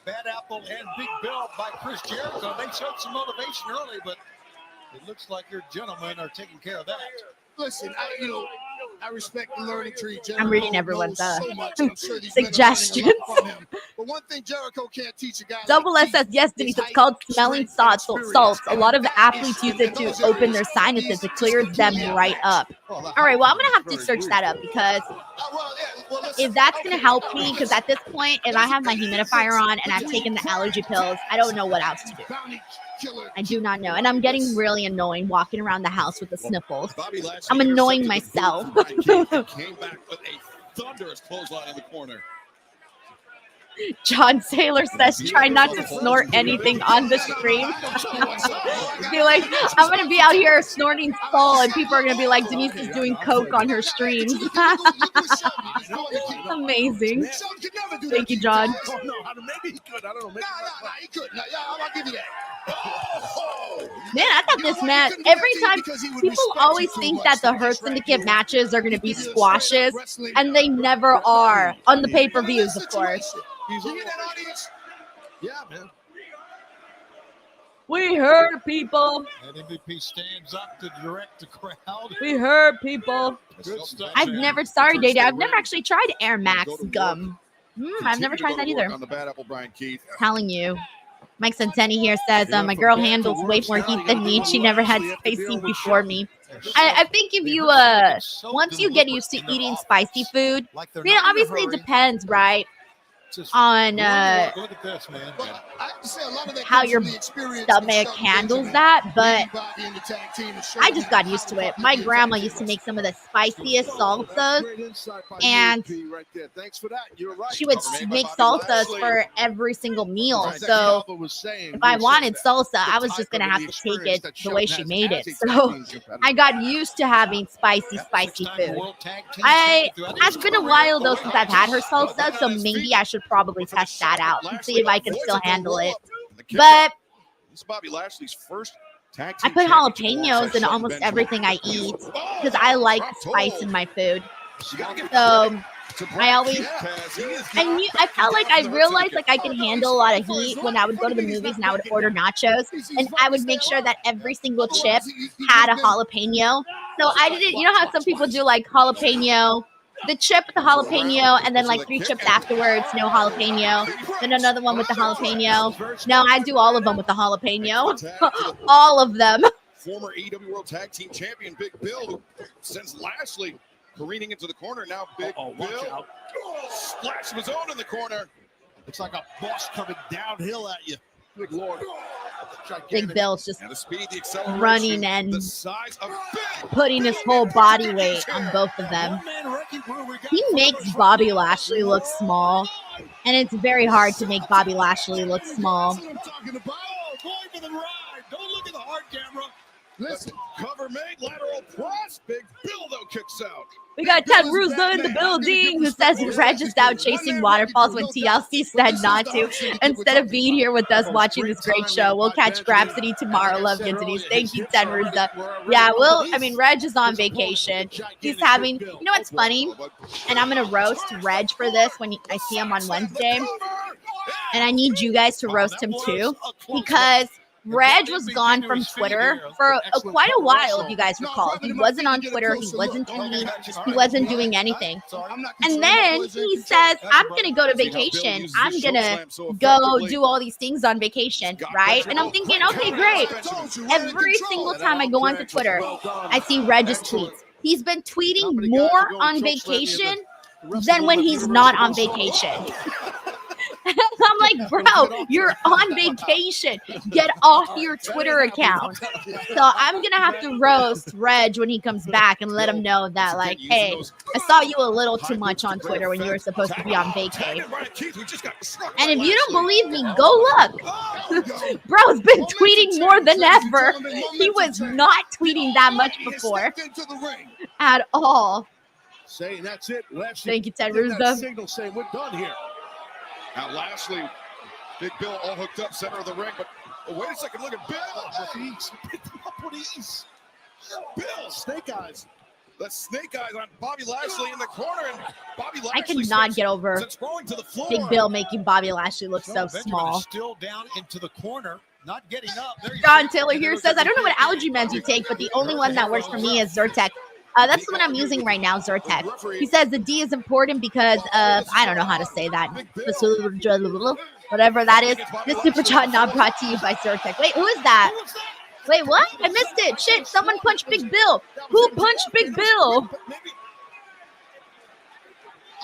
Speaker 5: Bad Apple and Big Bill by Chris Jericho. They showed some motivation early, but it looks like your gentlemen are taking care of that.
Speaker 4: Listen, I respect the learning tree. Jericho
Speaker 1: I'm reading everyone's
Speaker 4: sure
Speaker 1: suggestions.
Speaker 4: But one thing Jericho can't teach a guy.
Speaker 1: Double S says, yes, Denise, it's called smelling salts. A lot of the athletes use it to open their sinuses. It clears them right up. All right, well, I'm going to have to search that up because if that's going to help me, because at this point, if I have my humidifier on and I've taken the allergy pills, I don't know what else to do. I do not know. And I'm getting really annoying walking around the house with the sniffles. I'm annoying myself.
Speaker 3: Came back with a thunderous clothesline in the corner.
Speaker 1: John Saylor says, try not to snort anything on the stream. Be like, I'm going to be out here snorting Skull, and people are going to be like, Denise is doing coke on her streams. Amazing. Thank you, John.
Speaker 4: Maybe he could. I don't know. Maybe he could. I'll give you that.
Speaker 1: Man, I thought this match, every time, people always think that the Hurt Syndicate matches are going to be squashes, and they never are. On the pay-per-views, of course.
Speaker 4: Yeah, man.
Speaker 1: We heard people.
Speaker 5: And MVP stands up to direct the crowd.
Speaker 1: We heard people.
Speaker 5: Good stuff.
Speaker 1: I've never actually tried Air Max gum. I've never tried that either.
Speaker 3: On the Bad Apple, Brian Keith.
Speaker 1: Telling you. Mike Santeni here says, my girl handles way more heat than me. She never had spicy before me. I think if you, once you get used to eating spicy food, you know, obviously it depends, right? on
Speaker 5: Look at this, man.
Speaker 4: But I have to say, a lot of that
Speaker 1: how
Speaker 4: comes
Speaker 1: your
Speaker 4: from the experience
Speaker 1: stomach
Speaker 4: of
Speaker 1: handles that, but
Speaker 4: anybody in the tag team and
Speaker 1: I
Speaker 4: showing
Speaker 1: just got
Speaker 4: how
Speaker 1: used to
Speaker 4: the
Speaker 1: it.
Speaker 4: fucking
Speaker 1: My
Speaker 4: tag
Speaker 1: grandma
Speaker 4: team
Speaker 1: used to
Speaker 4: was.
Speaker 1: make some of the spiciest salsas,
Speaker 4: Great insight by
Speaker 1: and
Speaker 4: you, right there. Thanks for that. You're right.
Speaker 1: she would make salsas for every single meal. So if I wanted salsa, I was just gonna have to take it the way she made it. So I got used to having spicy food. It's been a while though since I've had her salsa, so maybe I should probably test that out and see if I can still handle it. But
Speaker 3: This is Bobby Lashley's first tag
Speaker 1: I
Speaker 3: team
Speaker 1: put
Speaker 3: championship
Speaker 1: jalapenos
Speaker 3: alongside
Speaker 1: in
Speaker 3: Shelton
Speaker 1: almost
Speaker 3: Benjamin.
Speaker 1: everything I eat
Speaker 3: Oh,
Speaker 1: because I like
Speaker 3: drop
Speaker 1: spice
Speaker 3: toe.
Speaker 1: in my food.
Speaker 3: You gotta give
Speaker 1: So
Speaker 3: credit to
Speaker 1: I
Speaker 3: Brian
Speaker 1: always,
Speaker 3: Keith, 'cause he is
Speaker 1: I
Speaker 3: not
Speaker 1: knew, I felt like I
Speaker 3: backing down
Speaker 1: realized
Speaker 3: from
Speaker 1: like
Speaker 3: the
Speaker 1: I can handle a lot of heat when I would go to the movies and I would order nachos, and I would make sure that every single chip had a jalapeno. So I didn't, you know how some people do like jalapeno, the chip with the jalapeno, and then like 3 chips afterwards, no jalapeno, then another one with the jalapeno. No, I do all of them with the jalapeno, all of them.
Speaker 3: former AEW World Tag Team Champion Big Bill, who sends Lashley careening into the corner. Now Big Bill, splash of his own in the corner.
Speaker 4: It's like a boss coming downhill at you. Good Lord.
Speaker 1: Big Bill's just
Speaker 3: And the speed, the acceleration,
Speaker 1: running and
Speaker 3: the size of Big
Speaker 1: putting his whole body weight on both of them. He makes Bobby Lashley look small, and it's very hard to make Bobby Lashley look small.
Speaker 4: That's what I'm talking about. Oh, going for the ride. Don't look at the hard camera.
Speaker 3: Listen, cover made, lateral press. Big Bill, though, kicks out.
Speaker 1: We got Ted Russo in the building who says Reg is out chasing waterfalls when TLC said not to. Instead of being here with us watching this great show, we'll catch Grapsity tomorrow. Love you, Denise. Thank you, Ted Russo. Yeah, Reg is on vacation. He's having, you know what's funny? And I'm going to roast Reg for this when I see him on Wednesday. And I need you guys to roast him too, because Reg was gone from Twitter for quite a while, if you guys recall. He wasn't on Twitter. He wasn't tweeting. He wasn't doing anything. And then he says, I'm going to go to vacation. I'm going to go do all these things on vacation, right? And I'm thinking, okay, great. Every single time I go onto Twitter, I see Reg's tweets. He's been tweeting more on vacation than when he's not on vacation. I'm like, bro, you're on vacation. Get off your Twitter account. So I'm going to have to roast Reg when he comes back and let him know that, like, hey, I saw you a little too much on Twitter when you were supposed to be on vacay. And if you don't believe me, go look. Bro's been tweeting more than ever. He was not tweeting that much before at all.
Speaker 4: Saying that's it.
Speaker 1: Thank you, Ted Russo.
Speaker 4: Signal saying we're done here.
Speaker 3: Now Lashley, Big Bill all hooked up, center of the ring, but wait a second, look at Bill.
Speaker 4: Picked him up with ease.
Speaker 3: Bill,
Speaker 4: Snake eyes.
Speaker 3: the snake eyes on Bobby Lashley in the corner, and Bobby Lashley
Speaker 1: I cannot get over
Speaker 3: to the floor.
Speaker 1: Big Bill making Bobby Lashley look so small.
Speaker 5: Still down into the corner, not getting up.
Speaker 1: John Taylor here says, I don't know what allergy meds you take, but the only one that works for me is Zyrtec. That's the one I'm using right now, Zyrtec. He says the D is important because of, I don't know how to say that, whatever that is. This super chat not brought to you by Zyrtec. Wait, who is that? Wait, what? I missed it. Shit, someone punched Big Bill. Who punched Big Bill?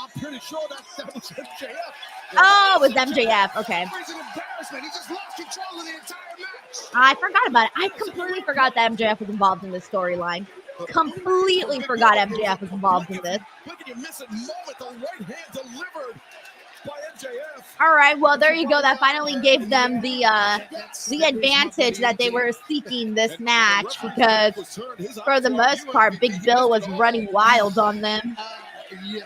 Speaker 4: I'm pretty sure that was MJF.
Speaker 1: Oh, it was MJF. Okay. I forgot about it. I completely forgot that MJF was involved in this storyline. Completely forgot MJF was involved in this. All right, well, there you go. That finally gave them the advantage that they were seeking this match, because for the most part, Big Bill was running wild on them.
Speaker 4: Yeah.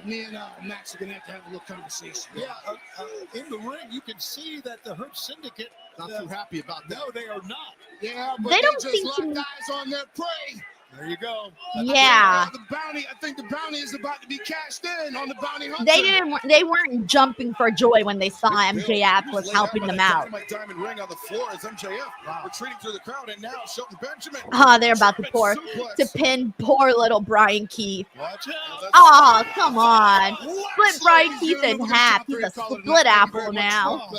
Speaker 4: Me and Max are going to have a little conversation.
Speaker 5: Yeah, in the ring, you can see that the Hurt Syndicate
Speaker 4: not too happy about that.
Speaker 5: No, they are not.
Speaker 4: Yeah, but
Speaker 1: they don't
Speaker 4: just
Speaker 1: seem
Speaker 4: locked
Speaker 1: to.
Speaker 4: Eyes on their prey.
Speaker 5: There you go.
Speaker 1: Yeah.
Speaker 4: The bounty. I think the bounty is about to be cashed in on the bounty hunter.
Speaker 1: They weren't jumping for joy when they saw MJF was helping them out.
Speaker 3: Diamond ring on the floor as MJF retreating through the crowd, and now Shelton Benjamin.
Speaker 1: Oh, they're about to pin poor little Brian Keith.
Speaker 5: Watch out.
Speaker 1: Oh, come on. Split Brian Keith in half. He's a split apple now.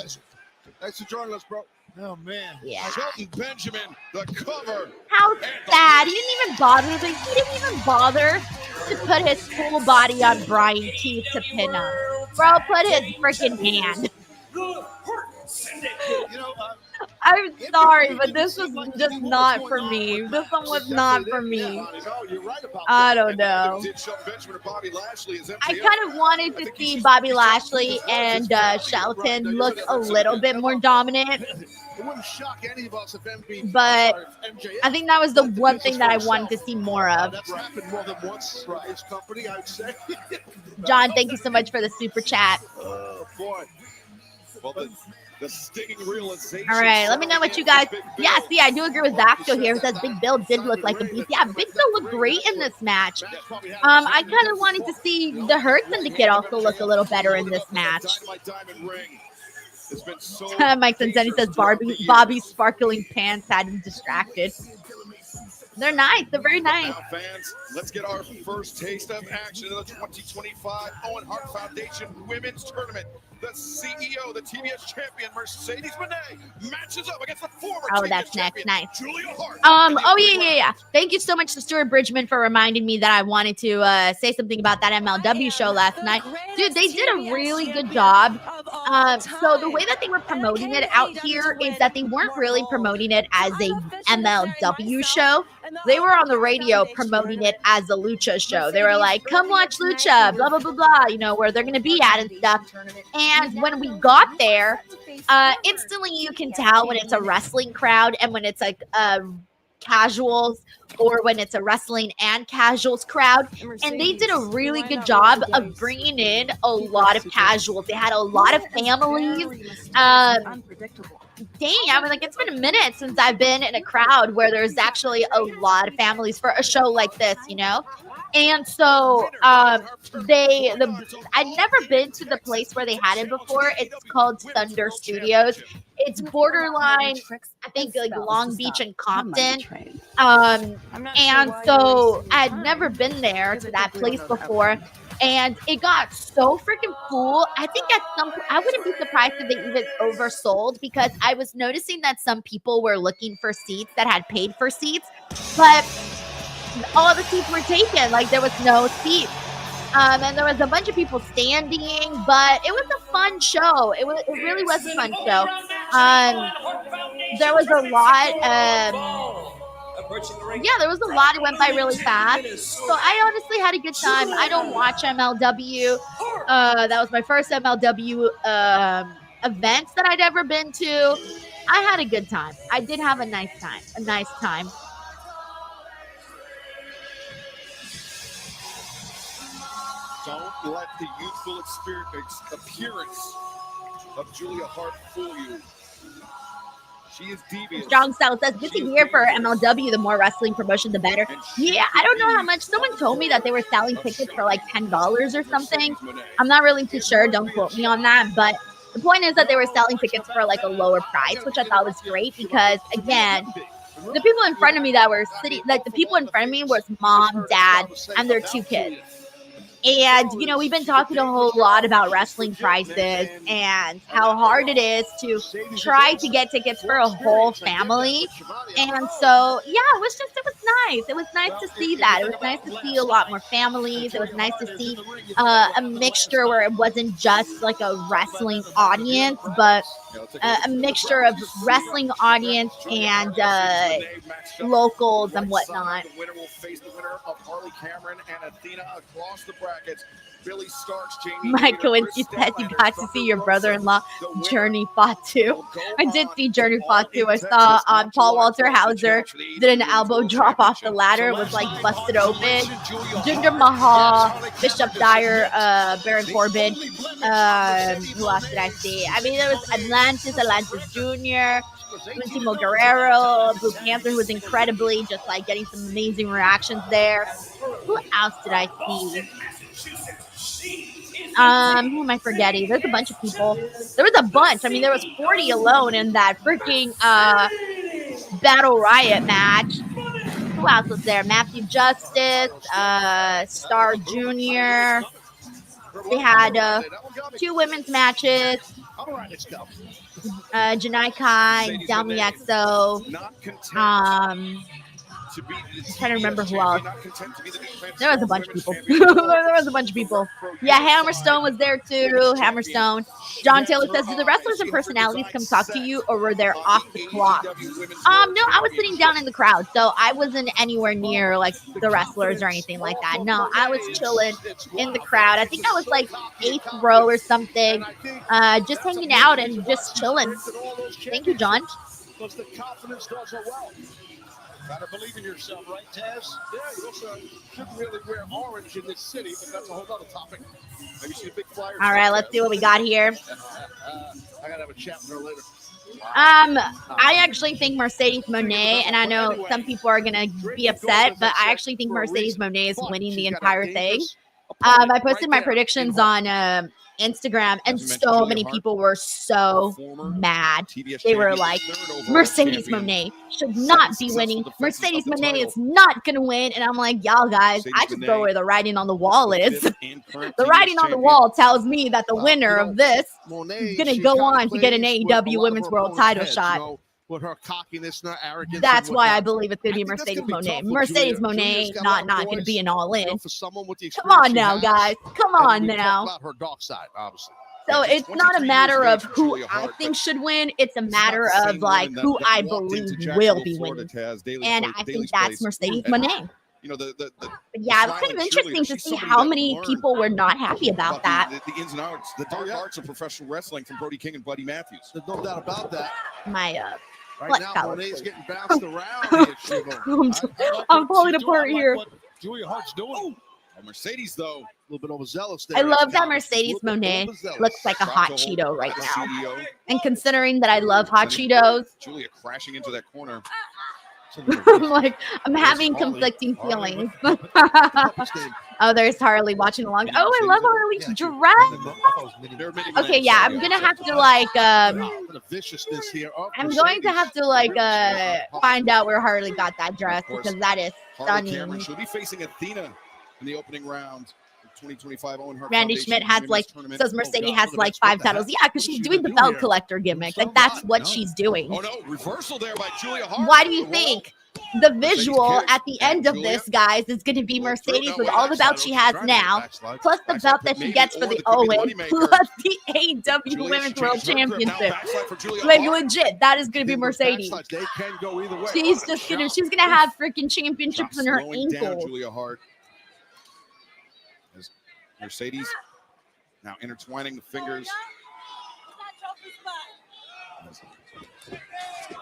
Speaker 4: Thanks for joining us, bro.
Speaker 5: Oh, man.
Speaker 1: Yeah.
Speaker 3: Shelton Benjamin, the cover.
Speaker 1: How sad. He didn't even bother. He didn't even bother to put his full body on Brian Keith to pin up. Bro, put his freaking hand.
Speaker 5: You know,
Speaker 1: I'm sorry, but this was just not for me. This one was not for me.
Speaker 4: No, you're right about
Speaker 1: I
Speaker 4: that.
Speaker 1: don't know.
Speaker 3: Did show Benjamin or Bobby Lashley as
Speaker 1: I
Speaker 3: MJF.
Speaker 1: kind of wanted to see Bobby Lashley and Shelton look a little bit more dominant,
Speaker 4: It wouldn't shock any of us if MJF.
Speaker 1: but I think that was the one thing that I wanted to see more of.
Speaker 4: That's happened more than once in his company, I'd say.
Speaker 1: John, thank you so much for the super chat.
Speaker 3: Oh, boy. Well, the stinging realization.
Speaker 1: All right, let me know what you guys. Yeah, see, I do agree with Zaxo here. It says Big Bill did look like a beast. Yeah, Big Bill looked great in this match. I kind of wanted to see the Hurt Syndicate also look a little better in this match. Mike Cincinnati says Bobby's sparkling pants had him distracted. They're nice. They're very nice.
Speaker 3: Now, fans, let's get our first taste of action in the 2025 Owen Hart Foundation Women's Tournament. The CEO, the TBS champion, Mercedes Moné, matches up against the former
Speaker 1: Oh,
Speaker 3: TBS
Speaker 1: that's next.
Speaker 3: champion,
Speaker 1: Nice.
Speaker 3: Julia Hart.
Speaker 1: Oh, yeah. Thank you so much to Stuart Bridgman for reminding me that I wanted to say something about that MLW show last night. Dude, they did a really good job. So the way that they were promoting it out here is that they weren't really promoting it as a MLW show. They were on the radio promoting it as a Lucha show. They were like, come watch Lucha, blah, blah, blah, blah, you know, where they're going to be at and stuff. And when we got there, instantly you can tell when it's a wrestling crowd and when it's like casuals, or when it's a wrestling and casuals crowd. And they did a really good job of bringing in a lot of casuals. They had a lot of families. Dang, I mean, like, it's been a minute since I've been in a crowd where there's actually a lot of families for a show like this, you know? And so I'd never been to the place where they had it before. It's called Thunder Studios. It's borderline, I think, like Long Beach and Compton. And so I'd never been there to that place before. And it got so freaking full. I think I wouldn't be surprised if they even oversold, because I was noticing that some people were looking for seats that had paid for seats, but all the seats were taken. Like, there was no seats. And there was a bunch of people standing, but it was a fun show. It really was a fun show. There was a lot. There was a lot. It went by really fast. So I honestly had a good time. I don't watch MLW. That was my first MLW events that I'd ever been to. I had a good time. I did have a nice time.
Speaker 3: Don't let the youthful appearance of Julia Hart fool you. She is devious.
Speaker 1: Strong South says, good to hear for MLW. The more wrestling promotion, the better. Yeah, I don't know how much. Someone told me that they were selling tickets for like $10 or something. I'm not really too sure. Don't quote me on that. But the point is that they were selling tickets for like a lower price, which I thought was great because, again, the people in front of me that were sitting, like the people in front of me was mom, dad, and their 2 kids. And, you know, we've been talking a whole lot about wrestling prices and how hard it is to try to get tickets for a whole family. And so, yeah, it was nice. It was nice to see that. It was nice to see a lot more families. It was nice to see a mixture where it wasn't just like a wrestling audience, but a mixture of wrestling audience and locals and whatnot.
Speaker 3: The winner will face the winner of Harley Cameron and Athena across the brackets. Billy Starks, Jamie
Speaker 1: Mike Kowinski said you got to see your brother-in-law Journey Fatu. I did see Journey Fatu. I saw Paul Walter Hauser did an elbow drop off the ladder. It was like busted open. Jinder Mahal, Bishop Dyer, Baron Corbin. Who else did I see? I mean, there was Atlantis Jr., Ultimo Guerrero, Blue Panther, who was incredibly just like getting some amazing reactions there. Who else did I see? Who am I forgetting? There's a bunch of people. There was a bunch. I mean, there was 40 alone in that freaking Battle Riot match. Who else was there? Matthew Justice, Star Jr. They had 2 women's matches. Janai Kai, Delmi XO.
Speaker 3: to be the
Speaker 1: I'm trying to remember
Speaker 3: TBS
Speaker 1: who else.
Speaker 3: champion, not content to be the defense
Speaker 1: There was a
Speaker 3: of
Speaker 1: bunch of
Speaker 3: women's
Speaker 1: people.
Speaker 3: champion.
Speaker 1: There was a bunch of people. Yeah, Hammerstone was there too. Hammerstone. John Taylor says, do the wrestlers and personalities come talk to you, or were they off the clock? No, I was sitting down in the crowd, so I wasn't anywhere near like the wrestlers or anything like that. No, I was chilling in the crowd. I think I was like 8th row or something, just hanging out and just chilling. Thank you, John.
Speaker 4: Because the confidence does her well.
Speaker 5: Gotta believe in yourself, right, Taz?
Speaker 4: Yeah, you also shouldn't really wear orange in this city, but that's a whole other topic. Have you seen big flyers?
Speaker 1: All right, let's see what we got here.
Speaker 4: I gotta have a chat with her later.
Speaker 1: I actually think Mercedes Moné, and I know some people are gonna be upset, but I actually think Mercedes Moné is winning the entire thing. I posted my predictions on Instagram, and so many people were so mad. They were like, Mercedes Moné should not be winning. Mercedes Moné is not going to win. And I'm like, y'all guys, I just go where the writing on the wall is. The writing on the wall tells me that the winner of this is going to go on to get an AEW Women's World title shot.
Speaker 4: With her cockiness and her arrogance.
Speaker 1: That's why I believe it's going to be Mercedes Moné. Mercedes Moné not going to be an all-in. Come on now, guys. Come on now.
Speaker 4: About her dark side, obviously.
Speaker 1: So it's not a matter of who I think should win. It's a matter of like who I believe will be winning. And I think that's Mercedes Moné.
Speaker 3: You know,
Speaker 1: But yeah, it was kind of interesting to see how many people were not happy about that.
Speaker 3: The ins and outs, the dark arts of professional wrestling from Brody King and Buddy Matthews.
Speaker 4: There's no doubt about that.
Speaker 1: My
Speaker 4: Right now, Moné's getting bounced around here,
Speaker 1: I'm falling apart here.
Speaker 5: What Julia Hart's doing.
Speaker 3: Mercedes, though,
Speaker 4: a little bit overzealous there.
Speaker 1: I love that Mercedes Moné looks like a hot Cheeto right now. And considering that I love hot Cheetos,
Speaker 3: Julia crashing into that corner.
Speaker 1: I'm like, I'm having conflicting feelings. Oh, there's Harley watching along. Oh, I love Harley's dress. Okay, yeah, I'm gonna have to like I'm going to have to like find out where Harley got that dress, because that is stunning.
Speaker 3: She'll be facing Athena in the opening round. 2025 Owen Hart
Speaker 1: Randy
Speaker 3: Foundation
Speaker 1: Schmidt has like says Mercedes has like 5 titles. Yeah, because she's doing the belt collector gimmick. Like that's what she's doing.
Speaker 3: Oh no, reversal there by Julia Hart.
Speaker 1: Why do you think the visual at the end of this, guys, is going to be Mercedes with all the belts she has now, plus the belt that she gets for the Owen, plus the AEW Women's World Championship? Like legit, that is going to be Mercedes. She's just gonna have freaking championships in her ankle.
Speaker 3: Julia Hart. Mercedes now intertwining the fingers.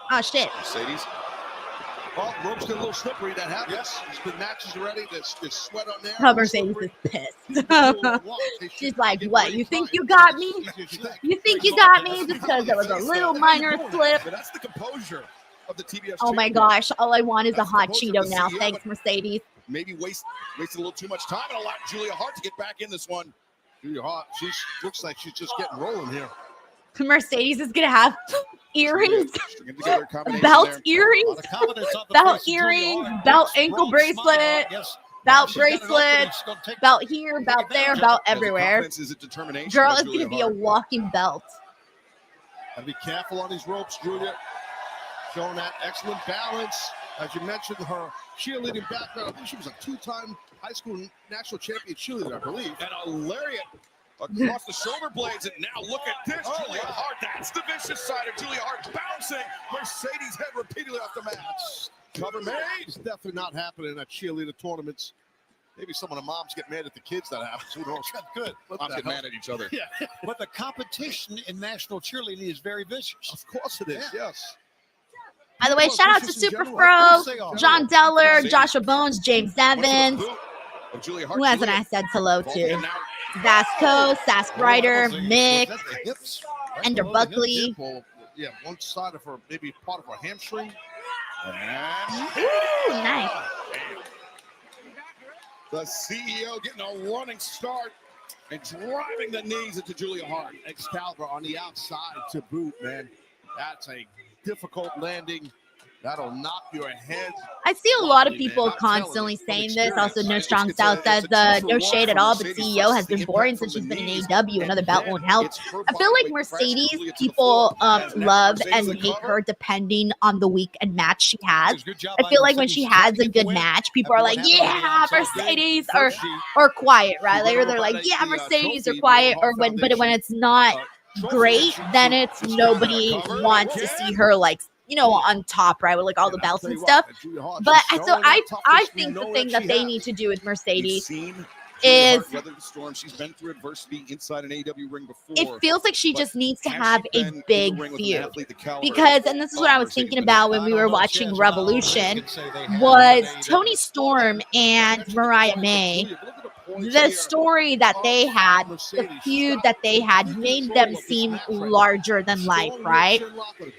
Speaker 1: Oh shit.
Speaker 3: Mercedes.
Speaker 4: Well, ropes get a little slippery. That happens. Yes. There's been matches already. There's sweat on there.
Speaker 1: Oh, Mercedes is pissed. She's like, what? You think you got me? You think you got me just because there was a little minor slip?
Speaker 3: That's the composure of the TBS.
Speaker 1: Oh my gosh. All I want is a hot Cheeto now. Thanks, Mercedes.
Speaker 3: Maybe wasted a little too much time and allowed Julia Hart to get back in this one.
Speaker 4: Julia Hart, she looks like she's just getting rolling here.
Speaker 1: Mercedes is gonna have earrings, belt earrings, belt ankle bracelet, belt bracelet, belt here, belt there, belt everywhere. Girl is gonna be a walking belt.
Speaker 4: Gotta be careful on these ropes, Julia. Showing that excellent balance. As you mentioned, her cheerleading background. I think she was a 2-time high school national champion cheerleader, I believe.
Speaker 3: And a lariat across the shoulder blades. And now look at this, Julia Hart. That's the vicious side of Julia Hart bouncing. Mercedes head repeatedly off the mat. Cover made.
Speaker 4: It's definitely not happening at cheerleader tournaments. Maybe some of the moms get mad at the kids that happens. Who knows?
Speaker 5: That's good.
Speaker 3: Moms get mad at each other.
Speaker 4: Yeah.
Speaker 5: But the competition in national cheerleading is very vicious.
Speaker 4: Of course it is, yes.
Speaker 1: By the way, shout out to Super Pro, John Deller, Joshua Bones, James Evans. Who hasn't I said hello to? Vasco, Sask Ryder, Mick, Ender Buckley.
Speaker 4: Yeah, one side of her, maybe part of her hamstring.
Speaker 1: Ooh, nice.
Speaker 3: The CEO getting a running start and driving the knees into Julia Hart.
Speaker 4: Excalibur on the outside to boot, man. That's a difficult landing That'll knock your head.
Speaker 1: I see a lot of people constantly saying this. Also, No Strong Style says, no shade at all, but CEO has been boring since she's been in AEW. Another belt won't help. I feel like Mercedes, people love and hate her depending on the week and match she has. I feel like when she has a good match, people are like, yeah, Mercedes, or quiet, right? They're like, yeah, Mercedes, or quiet, or when it's not great, then it's nobody wants to see her like, on top, right, with like all the belts and stuff. But so I think the thing that they need to do with Mercedes is
Speaker 3: she's been through adversity inside an AEW ring before.
Speaker 1: It feels like she just needs to have a big feud because, and this is what I was thinking about when we were watching Revolution, was Toni Storm and Mariah May. The story that they had, the feud that they had, made them seem larger than life, right?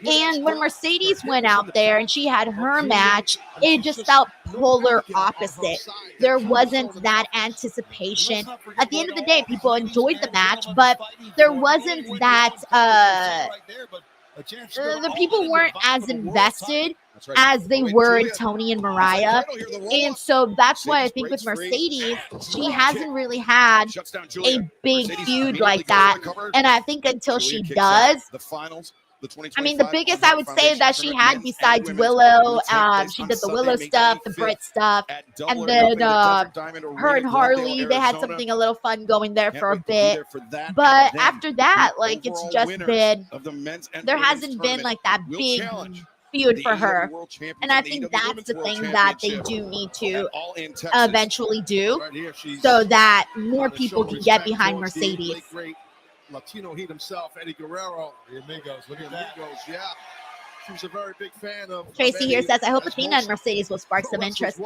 Speaker 1: And when Mercedes went out there and she had her match, it just felt polar opposite. There wasn't that anticipation. At the end of the day, people enjoyed the match, but there wasn't that, the people weren't as invested as they were in Toni and Mariah. And so that's why I think with Mercedes, she hasn't really had a big feud like that. And I think until she does, I mean, the biggest I would say that she had besides Willow, she did the Willow stuff, the Brit stuff, and then her and Harley, they had something a little fun going there for a bit. But after that, like, it's just been, there hasn't been like that big feud for her. And I think that's the thing that they do need to eventually do so that more people can get behind Mercedes.
Speaker 4: Latino Heat himself, Eddie Guerrero. The Amigos, look at that. Yeah. She's a very big fan of
Speaker 1: Tracy here says, I hope Athena and Mercedes will spark some interest.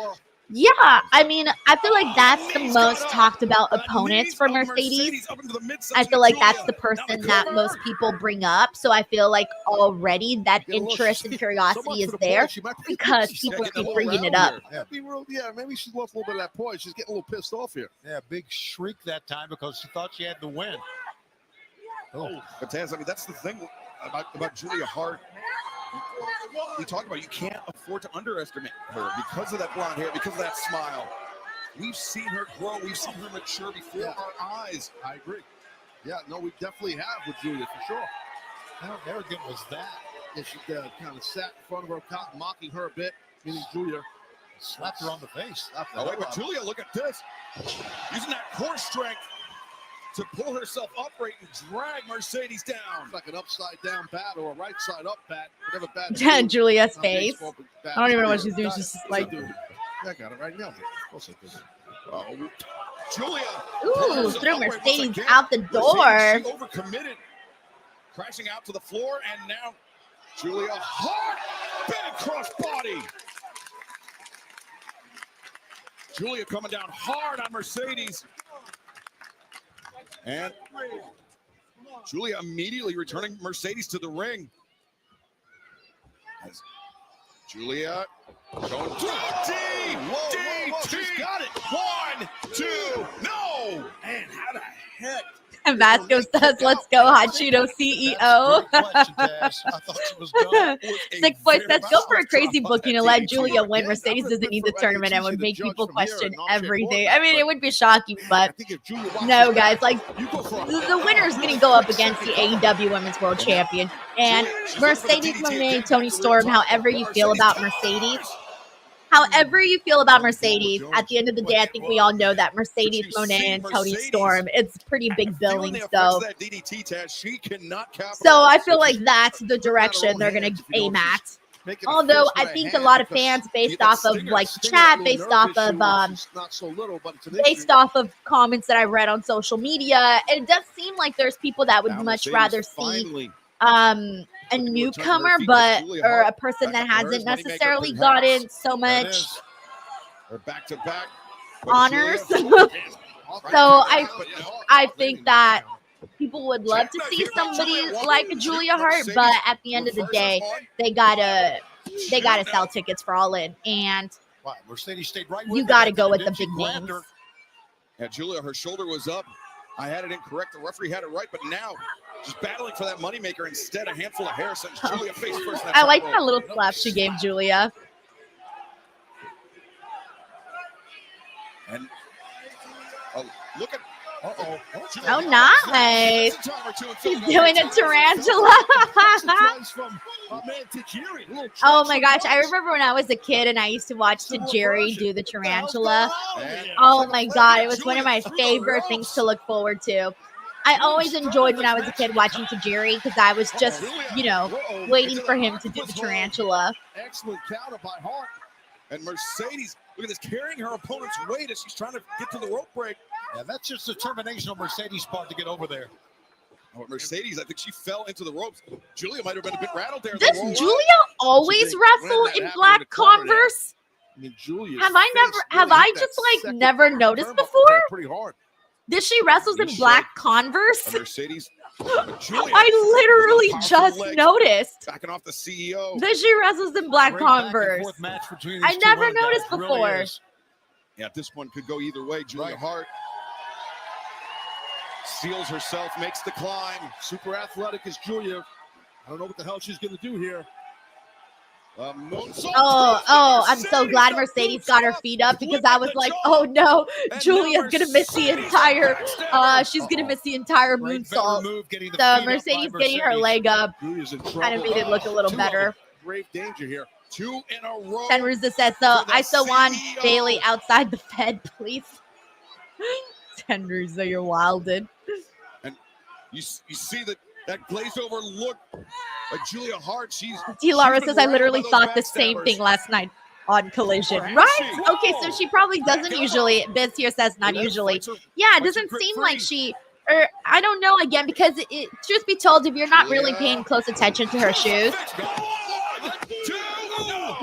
Speaker 1: Yeah, I mean, I feel like that's the most talked about opponents for Mercedes. I feel like that's the person that most people bring up. So I feel like already that interest and curiosity is there because people keep bringing it up.
Speaker 4: Yeah, maybe she's lost a little bit of that poise. She's getting a little pissed off here.
Speaker 5: Yeah, big shriek that time because she thought she had the win.
Speaker 3: Oh, but Taz, I mean, that's the thing about Julia Hart. We talk about you can't afford to underestimate her because of that blonde hair, because of that smile. We've seen her grow. We've seen her mature before our eyes.
Speaker 4: I agree. Yeah, no, we definitely have with Julia for sure.
Speaker 5: How arrogant was that?
Speaker 4: Yeah, she kind of sat in front of her, mocking her a bit, meaning Julia.
Speaker 5: Slapped her on the face.
Speaker 3: Oh, wait, but Julia, look at this. Using that core strength to pull herself upright and drag Mercedes down.
Speaker 4: It's like an upside down bat or a right side up bat. Whatever bat.
Speaker 1: Yeah, Julia's face. I don't even know what she's doing. She's just like.
Speaker 4: I got it right now.
Speaker 3: Oh, Julia.
Speaker 1: Ooh, threw Mercedes out the door.
Speaker 3: She overcommitted. Crashing out to the floor, and now Julia Hart. Big cross body. Julia coming down hard on Mercedes. And Julia immediately returning Mercedes to the ring. As Julia going DDT. She's got it. 1, 2, no. Man, how the heck?
Speaker 1: And Vasco says, let's go, Hot Cheeto CEO. Sick Boy says, go for a crazy booking and let Julia win. Mercedes doesn't need the tournament and would make people question everything. I mean, it would be shocking, but no, guys, like, the winner's going to go up against the AEW Women's World Champion. And Mercedes Moné, Toni Storm, however you feel about Mercedes, however you feel about Mercedes, at the end of the day, I think we all know that Mercedes Moné and Toni Storm, it's pretty big billing. So I feel like that's the direction they're going to aim at. Although I think a lot of fans, based off of like chat, based off of comments that I read on social media, it does seem like there's people that would much rather see a newcomer, or a person that hasn't necessarily gotten so much honors. So I think that people would love to see somebody like Julia Hart, but at the end of the day, they gotta sell tickets for All In, and
Speaker 5: Mercedes stayed right
Speaker 1: you gotta go with the big names.
Speaker 3: Yeah, Julia, her shoulder was up. I had it incorrect. The referee had it right, but now just battling for that moneymaker. Instead, a handful of hair sends Julia face first.
Speaker 1: I like that little slap she gave Julia.
Speaker 3: And look at.
Speaker 1: Oh, nice. She's doing a tarantula. Oh my gosh. I remember when I was a kid and I used to watch Tajiri do the tarantula. Oh my God. It was one of my favorite things to look forward to. I always enjoyed when I was a kid watching Tajiri because I was just, waiting for him to do the tarantula.
Speaker 4: Excellent counter by Hart.
Speaker 3: And Mercedes, look at this, carrying her opponent's weight as she's trying to get to the rope break.
Speaker 5: Yeah, that's just determination on Mercedes' part to get over there.
Speaker 3: Oh, Mercedes, I think she fell into the ropes. Julia might have been a bit rattled there.
Speaker 1: Does Julia always wrestle in black Converse?
Speaker 4: I mean, Julia.
Speaker 1: Have I just never noticed before?
Speaker 4: Pretty hard.
Speaker 1: Does she wrestles in black Converse?
Speaker 3: Mercedes.
Speaker 1: I literally just noticed.
Speaker 3: Backing off the CEO.
Speaker 1: That she wrestles in black Converse. I never noticed before.
Speaker 5: Really
Speaker 3: yeah, this one could go either way. Julia Hart seals herself, makes the climb.
Speaker 4: Super athletic is Julia. I don't know what the hell she's going to do here.
Speaker 1: I'm so glad Mercedes got her feet up because I was like, oh no, Julia's gonna miss the entire moonsault. So Mercedes getting her leg up kind of made it look a little better.
Speaker 4: Grave danger here.
Speaker 3: 2 in a row.
Speaker 1: Tenruza says, so I still want Bailey outside the Fed, please. Tenruza, you're wilded.
Speaker 3: And you see that glazed over look. Like Julia Hart,
Speaker 1: T. Laura says, I literally thought the same thing last night on Collision. Right? Okay, so she probably doesn't usually. Biz here says not usually. Yeah, it doesn't seem like she, or I don't know again, because truth be told, if you're not really paying close attention to her shoes,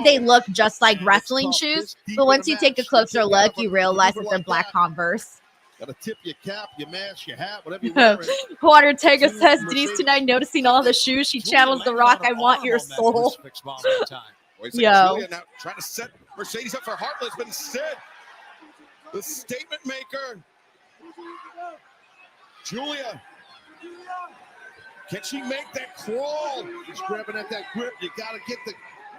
Speaker 1: they look just like wrestling shoes. But once you take a closer look, you realize that they're black Converse.
Speaker 4: Got to tip your cap, your mask, your hat, whatever you wear.
Speaker 1: Juan Ortega says, Denise tonight noticing all the shoes. She channels The Rock. I want your soul. Yo.
Speaker 3: Now trying to set Mercedes up for Heartless, but instead, the statement maker, Julia. Can she make that crawl?
Speaker 4: She's grabbing at that grip. You got to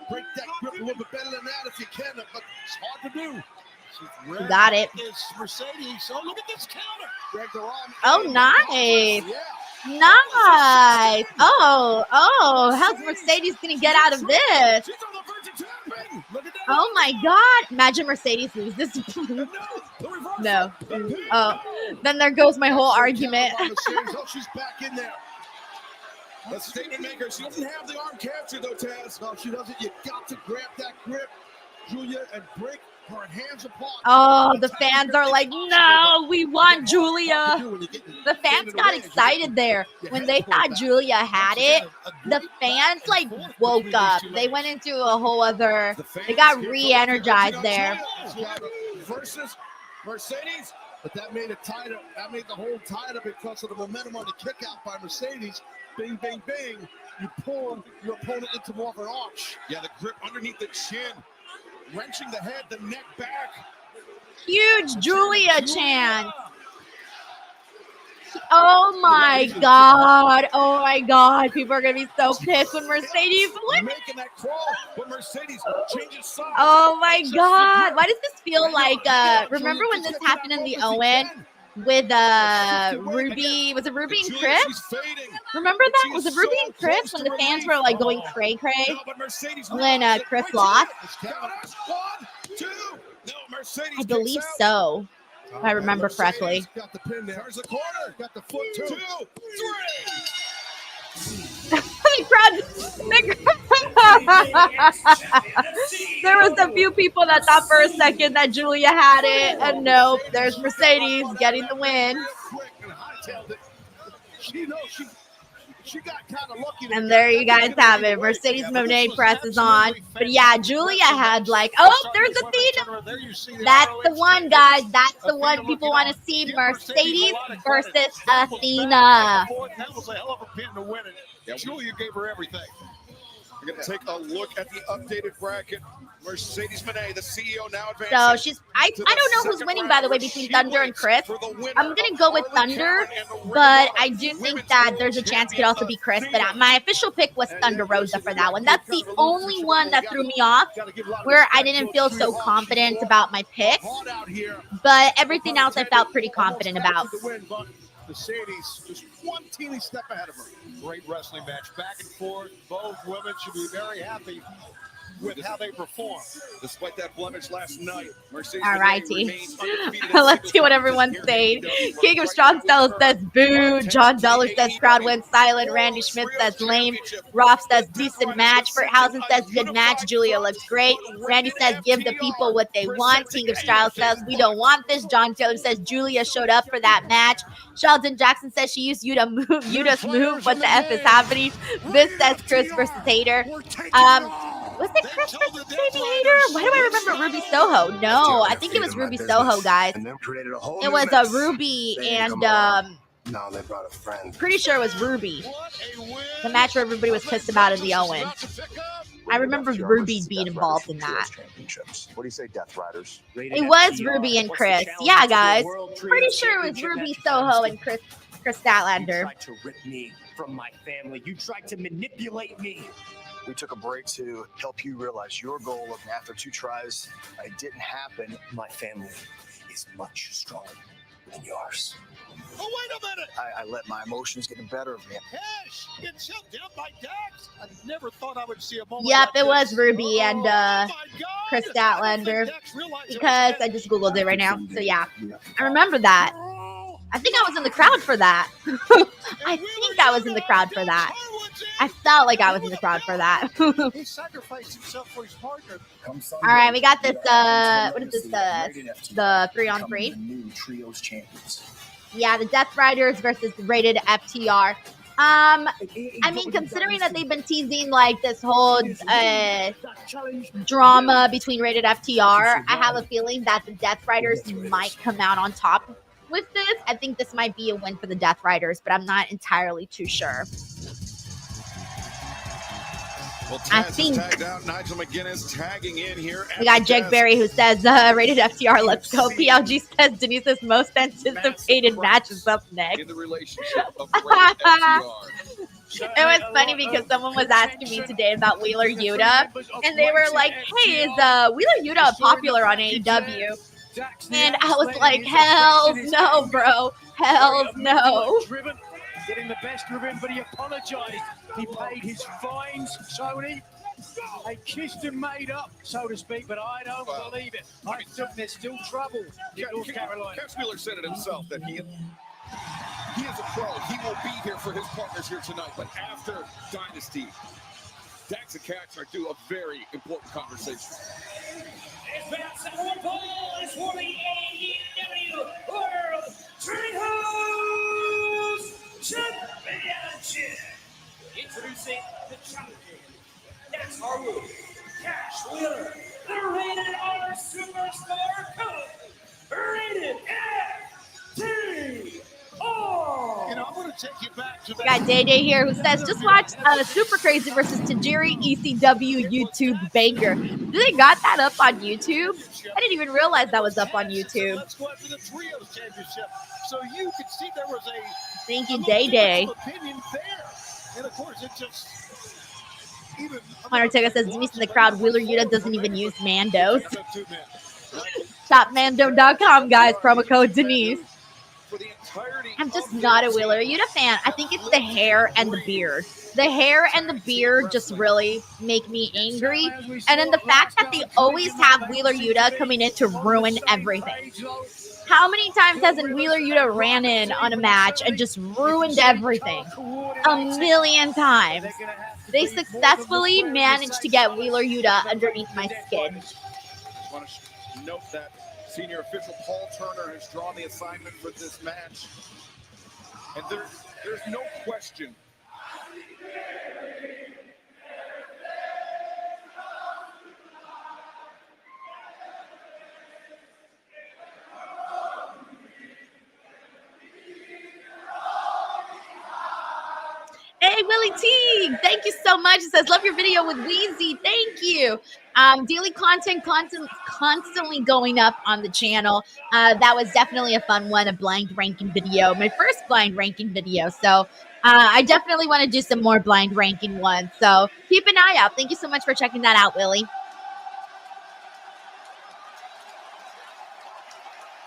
Speaker 4: break that grip a little bit better than that if you can, but it's hard to do.
Speaker 1: You got it.
Speaker 5: Mercedes. Oh, look at this counter.
Speaker 1: Oh, nice. Nice. Oh, how's Mercedes going to get out of this? Oh, my God. Imagine Mercedes loses. No. Oh, then there goes my whole argument.
Speaker 4: She's back in there.
Speaker 3: The statement maker, she doesn't have the arm captured, though, Taz.
Speaker 4: No, she doesn't. You got to grab that grip, Julia, and break her hands apart.
Speaker 1: Oh, the fans are like, no, we want Julia. The fans got excited there. When they thought Julia had it, the fans like woke up. They went into a whole other, they got re-energized there.
Speaker 3: Versus Mercedes.
Speaker 4: But that made it tighter. That made the hold tighter because of the momentum on the kick out by Mercedes. Bing, bing, bing. You pull your opponent into more of an arch.
Speaker 3: Yeah, the grip underneath the chin. Wrenching the head, the neck back.
Speaker 1: Huge Julia chant. Oh my God. Oh my God. People are going to be so pissed when Mercedes wins.
Speaker 3: Making that crawl, but Mercedes changes sides.
Speaker 1: Oh my God. Why does this feel like, remember when this happened in the Owen with Ruby? Was it Ruby and Chris? Remember that? Was it Ruby and Chris when the fans were like going cray-cray when Chris lost? I believe so, if I remember correctly.
Speaker 3: Got the pin there. There's the corner. Got the foot. 2, 3.
Speaker 1: There was a few people that thought for a second that Julia had it, and nope, there's Mercedes getting the win.
Speaker 4: She got kind of lucky.
Speaker 1: And there you guys have it. Mercedes Monet presses on. But yeah, Julia had like, oh, there's Athena. That's the one, guys. That's the one people want to see. Mercedes versus Athena.
Speaker 5: That was a hell of a pin to win it. Julia gave her everything.
Speaker 3: We're going to take a look at the updated bracket. Mercedes Moné, the CEO, now advancing.
Speaker 1: So she's I
Speaker 3: to the
Speaker 1: don't know who's
Speaker 3: second
Speaker 1: winning,
Speaker 3: round,
Speaker 1: by the way,
Speaker 3: where
Speaker 1: between
Speaker 3: she
Speaker 1: Thunder and
Speaker 3: waits
Speaker 1: Chris.
Speaker 3: for the winner
Speaker 1: I'm gonna
Speaker 3: of
Speaker 1: go with
Speaker 3: Harley
Speaker 1: Thunder,
Speaker 3: Cowan and the Ring of
Speaker 1: but
Speaker 3: Honor
Speaker 1: I do think
Speaker 3: Women's
Speaker 1: that
Speaker 3: World
Speaker 1: there's a chance it could
Speaker 3: Champion
Speaker 1: also be Chris. But
Speaker 3: Athena.
Speaker 1: my official pick was Thunder Rosa for that one. That's the only one that threw me off, where I didn't feel so confident about my pick. But everything else I felt pretty confident about.
Speaker 4: Mercedes just one teeny step ahead of her.
Speaker 5: Great wrestling match, back and forth. Both women should be very happy with how they perform.
Speaker 3: Despite that blemish last night, Mercedes
Speaker 1: All
Speaker 3: Moné
Speaker 1: righty.
Speaker 3: remains undefeated in
Speaker 1: Let's see what
Speaker 3: singles
Speaker 1: everyone's
Speaker 3: competition
Speaker 1: saying.
Speaker 3: here in AEW.
Speaker 1: King of
Speaker 3: Right
Speaker 1: Strong
Speaker 3: now,
Speaker 1: Style
Speaker 3: with
Speaker 1: says
Speaker 3: her
Speaker 1: boo. John Dollar says crowd went silent.
Speaker 3: World
Speaker 1: Randy Schmidt
Speaker 3: Trios
Speaker 1: says lame.
Speaker 3: Championship.
Speaker 1: Roth says
Speaker 3: The Death
Speaker 1: decent
Speaker 3: Riders
Speaker 1: match.
Speaker 3: have
Speaker 1: Furthausen
Speaker 3: cemented
Speaker 1: says
Speaker 3: a
Speaker 1: good match.
Speaker 3: unified
Speaker 1: Julia
Speaker 3: front,
Speaker 1: looks great.
Speaker 3: but
Speaker 1: Randy
Speaker 3: rated
Speaker 1: says give the
Speaker 3: FTR
Speaker 1: people what they want.
Speaker 3: presenting
Speaker 1: King of Style
Speaker 3: anything
Speaker 1: says we don't want this. John Taylor says Julia showed up for that match. Sheldon Jackson says she used Yuta's move. What the F is happening? This says Chris versus Hater. Was it Chris versus Baby Hater? Why do I remember Ruby Soho? No, I think it was Ruby Soho, guys. It was a Ruby and
Speaker 6: No, they brought a friend.
Speaker 1: pretty sure it was Ruby. The match where everybody was pissed about in the Owen. I remember Ruby being involved in that.
Speaker 6: What do you say, Death Riders?
Speaker 1: It was Ruby and Chris. Yeah, guys. Pretty sure it was Ruby Soho and Chris Statlander.
Speaker 7: You tried to rip me from my family. You tried to manipulate me.
Speaker 6: We took a break to help you realize your goal of after 2 tries, it didn't happen.
Speaker 7: My family is much stronger than yours.
Speaker 5: Oh, wait a minute!
Speaker 6: I let my emotions get the better of me.
Speaker 5: Cash gets shut down by Dax. I never thought I would see a moment.
Speaker 1: Yep,
Speaker 5: like
Speaker 1: it was
Speaker 5: this.
Speaker 1: Ruby and
Speaker 5: Oh, my God.
Speaker 1: Chris
Speaker 5: I don't
Speaker 1: Statlander,
Speaker 5: think Dax realized it was
Speaker 1: because I
Speaker 5: happening.
Speaker 1: just Googled it right now. So yeah, I remember that. I think I was in the crowd for that. I think I was in the crowd for that. I felt like I was in the crowd for that.
Speaker 5: He sacrificed himself for his partner.
Speaker 1: All right, we got this, what is this, the 3-on-3?
Speaker 6: New trios champions.
Speaker 1: Yeah, the Death Riders versus Rated FTR. I mean, considering that they've been teasing like this whole drama between Rated FTR, I have a feeling that the Death Riders might come out on top with this. I think this might be a win for the Death Riders, but I'm not entirely too sure.
Speaker 3: Well,
Speaker 1: I
Speaker 3: Taz is
Speaker 1: think-
Speaker 3: tagged out. Nigel McGuinness tagging in here.
Speaker 1: We got Jake Berry who says, Rated FTR, let's go. PLG says Denise's most anticipated match is up next.
Speaker 3: in the relationship of Rated FTR.
Speaker 1: It was funny because someone was asking me today about Wheeler Yuta, and they were like, hey, is Wheeler Yuta popular on AEW? And I was like, hell no, bro. Hell no.
Speaker 7: Getting the best of him, but he apologized. He paid his fines, Tony. They kissed and made up, so to speak, but I don't believe it. I think there's still trouble in North Carolina.
Speaker 3: Cass Wheeler said it himself that he is a pro. He will be here for his partners here tonight. But after Dynasty, Dax and Cax are due a very important conversation.
Speaker 8: It's been a ball is for the AEW World Trios Championship. Introducing the champion, Dax Harwood, Cash Wheeler, the Rated R Superstar Code, Rated FTR.
Speaker 5: You know, I'm going to take you back to
Speaker 1: We got Day Day here who says, just watch Super Crazy versus Tajiri ECW YouTube banger. Do they got that up on YouTube? I didn't even realize that was up on YouTube.
Speaker 5: Let's go after the Trios Championship. So you could see there was a
Speaker 1: Thank you,
Speaker 5: little
Speaker 1: Day Day.
Speaker 5: difference of opinion there. And of course, it just even
Speaker 1: Hunter Tega says, Denise in the crowd, Wheeler Yuta doesn't even use Mandos.
Speaker 5: Two men.
Speaker 1: Shopmando.com, guys, promo code Denise.
Speaker 3: For the entirety
Speaker 1: I'm just
Speaker 3: of
Speaker 1: not a
Speaker 3: their
Speaker 1: Wheeler
Speaker 3: team.
Speaker 1: Yuta fan. I think it's the hair and the beard. The hair and the beard just really make me angry. And then the fact that they always have Wheeler Yuta coming in to ruin everything. How many times hasn't Wheeler Yuta ran in on a match and just ruined everything? A million times. They successfully managed to get Wheeler Yuta underneath my skin.
Speaker 3: Just want to note that senior official Paul Turner has drawn the assignment for this match. And there's no question.
Speaker 1: Hey, Willie T. Thank you so much. It says, love your video with Wheezy. Thank you. Daily content constantly going up on the channel. That was definitely a fun one, a blind ranking video. My first blind ranking video. So I definitely want to do some more blind ranking ones. So keep an eye out. Thank you so much for checking that out, Willie.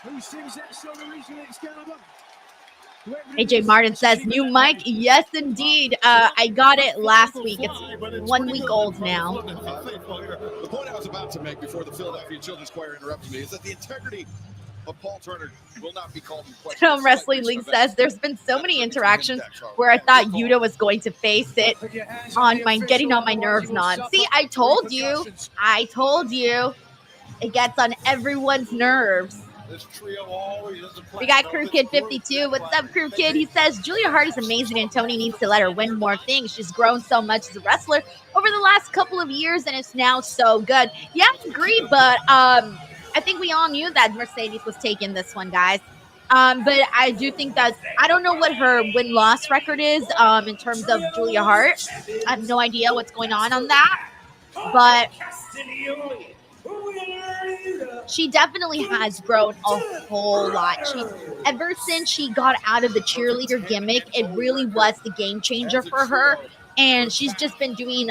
Speaker 7: Who sings that song originally, Excalibur?
Speaker 1: AJ Martin says, new mic. Yes, indeed. I got it last week. It's 1 week old now.
Speaker 3: The point I was about to make before the Philadelphia Children's Choir interrupted me is that the integrity of Paul Turner will not be called in question.
Speaker 1: Film Wrestling League says, there's been so many interactions where I thought Yuta was going to face it on my getting on my nerves non. See, I told you. It gets on everyone's nerves.
Speaker 5: This trio always doesn't play.
Speaker 1: We got Crew Kid 52. What's up, Crew Kid? He says, Julia Hart is amazing and Toni needs to let her win more things. She's grown so much as a wrestler over the last couple of years and it's now so good. Yeah, I agree, but I think we all knew that Mercedes was taking this one, guys. But I do think that I don't know what her win-loss record is in terms of Julia Hart. I have no idea what's going on that. But she definitely has grown a whole lot. Ever since she got out of the cheerleader gimmick, it really was the game changer for her. And she's just been doing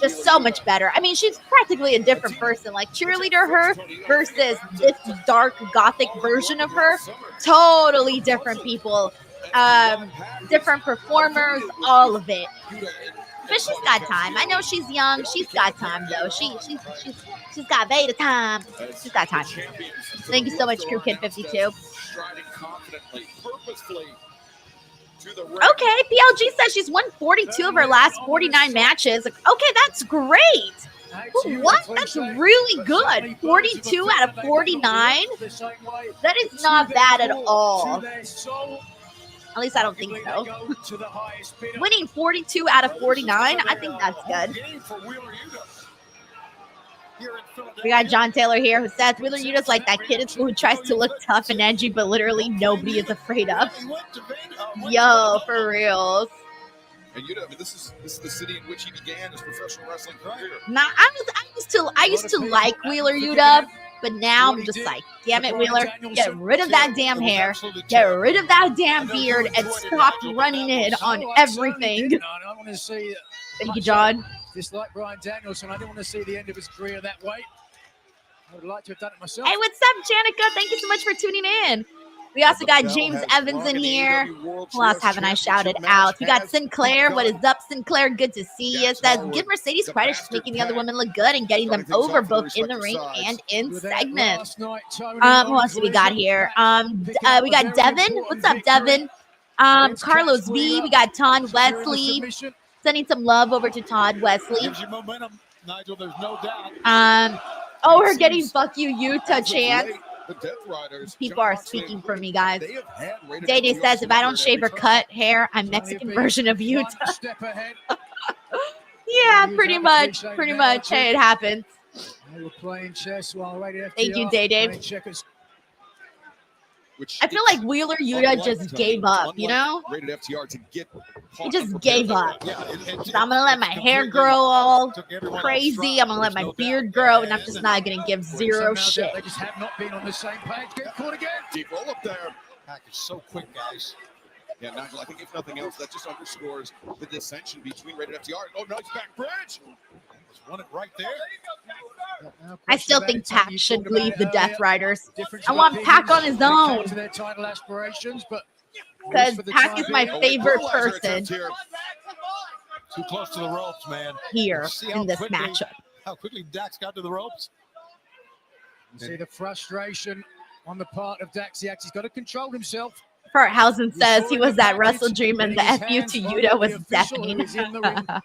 Speaker 1: just so much better. I mean, she's practically a different person. Like cheerleader her versus this dark gothic version of her, totally different people, different performers, all of it. But she's got time. I know she's young. She's got time though. She's got beta time. She's got time. Thank you so much, Crew Kid 52. Okay, PLG says she's won 42 of her last 49 matches. Okay, that's great. What? That's really good. 42 out of 49? That is not bad at all. At least I don't think so. Winning 42 out of 49, I think that's good. We got John Taylor here who says Wheeler Yuta's like that kid in school who tries to look tough and edgy, but literally nobody is afraid of. Yo, for real.
Speaker 3: And Yuta, I mean, this is the city in which he began his professional wrestling career.
Speaker 1: Nah, I used to like Wheeler Yuta, but now I'm just like, damn it, Wheeler, get rid of that damn hair, get rid of that damn beard, and stop running it on everything.
Speaker 7: I want to see.
Speaker 1: Thank you, John.
Speaker 7: Just like Bryan Danielson, I don't want to see the end of his career that way. I would like to have done it myself.
Speaker 1: Hey, what's up, Janica? Thank you so much for tuning in. We also got James Evans in here. Who else haven't I shouted out? We got Sinclair. What is up, Sinclair? Good to see you. It says, give Mercedes credit. She's making the other women look good and getting them over both in the ring and in segments. Who else do we got here? We got Devin. What's up, Devin? Carlos V. We got Todd Wesley. Sending some love over to Todd Wesley.
Speaker 5: Gives you momentum, Nigel, there's no doubt.
Speaker 1: We're getting fuck you, Utah chance. People are speaking for me, guys. Day says, if I don't shave or cut hair, I'm Mexican version of Utah. Yeah, pretty much. Hey, it happens. Thank you, Day. I feel like Wheeler Yuta just gave up, you know? He just gave up. I'm going to let my hair grow all crazy. I'm going to let my beard grow, and I'm just not going to give zero shit.
Speaker 7: They just have not been on the same page. Get caught again.
Speaker 3: Deep roll up there.
Speaker 5: Pack is so quick, guys.
Speaker 3: Yeah, Nigel, I think if nothing else, that just underscores the dissension between Rated FTR. Oh, nice back bridge.
Speaker 5: Won it right there.
Speaker 1: I still think Pac should leave the Death Riders. I want Pac on his own. Because Pac is my favorite person
Speaker 5: Too close to the ropes, man.
Speaker 1: here in this matchup.
Speaker 5: How quickly Dax got to the ropes.
Speaker 7: See the frustration on the part of Daxiax. He's got to control himself.
Speaker 1: Hausen says he was at Wrestle Dream and the FU to Yuta was deafening. The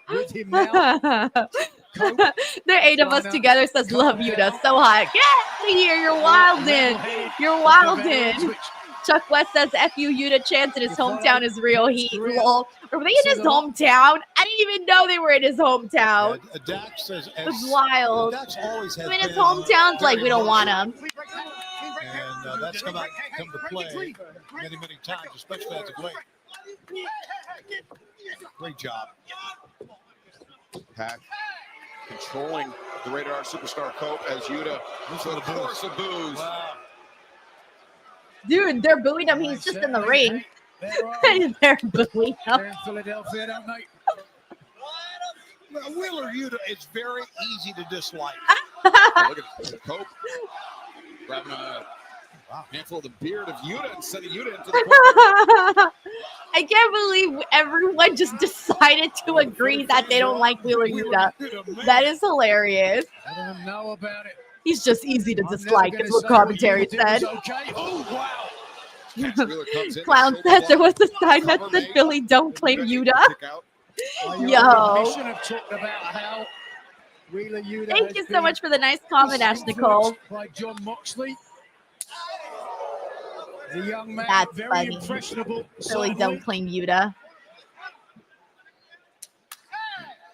Speaker 1: 8 of us together says love Yuta. So hot. Get out of here. You're wildin'. You're wildin'. Chuck West says FU Yuta chants in his hometown is real heat. Lol. Are they in his hometown? I didn't even know they were in his hometown.
Speaker 5: Dax says
Speaker 1: it's wild.
Speaker 5: Dax always has
Speaker 1: in his hometown's like we don't want him.
Speaker 5: And that's come to play many times, especially as a great. Great job.
Speaker 3: Pack controlling the Rated R Superstar Cope as Yuta. So the chorus of boos.
Speaker 5: Wow.
Speaker 1: Dude, they're booing him. He's just in the ring. They're booing him.
Speaker 7: They're in Philadelphia, don't they?
Speaker 5: Well, Wheeler Yuta is very easy to dislike.
Speaker 3: Look at Cope grabbing a handful of the beard of Yuta and sending Yuta into the corner.
Speaker 1: I can't believe everyone just decided to agree that they don't like Wheeler Yuta. That is hilarious.
Speaker 7: I don't know about it.
Speaker 1: He's just easy to
Speaker 7: I'm never
Speaker 1: dislike,
Speaker 7: gonna
Speaker 1: is what
Speaker 7: say what
Speaker 1: commentary
Speaker 7: you did was
Speaker 1: said.
Speaker 7: Okay. Oh, wow.
Speaker 3: Cash Wheeler comes in,
Speaker 1: Clown
Speaker 3: shoulder
Speaker 1: says there was
Speaker 3: block,
Speaker 1: a sign that
Speaker 3: cover
Speaker 1: said
Speaker 3: made.
Speaker 1: Philly don't claim Yuta.
Speaker 3: Kick out.
Speaker 1: Yo.
Speaker 7: We should have talked about how Wheeler Yuta
Speaker 1: Thank
Speaker 7: has
Speaker 1: you so
Speaker 7: been
Speaker 1: much for the nice comment, Ash Nicole.
Speaker 7: influenced by John Moxley. The young man,
Speaker 1: That's
Speaker 7: very
Speaker 1: funny.
Speaker 7: impressionable.
Speaker 1: Philly
Speaker 7: sideways.
Speaker 1: don't claim Yuta.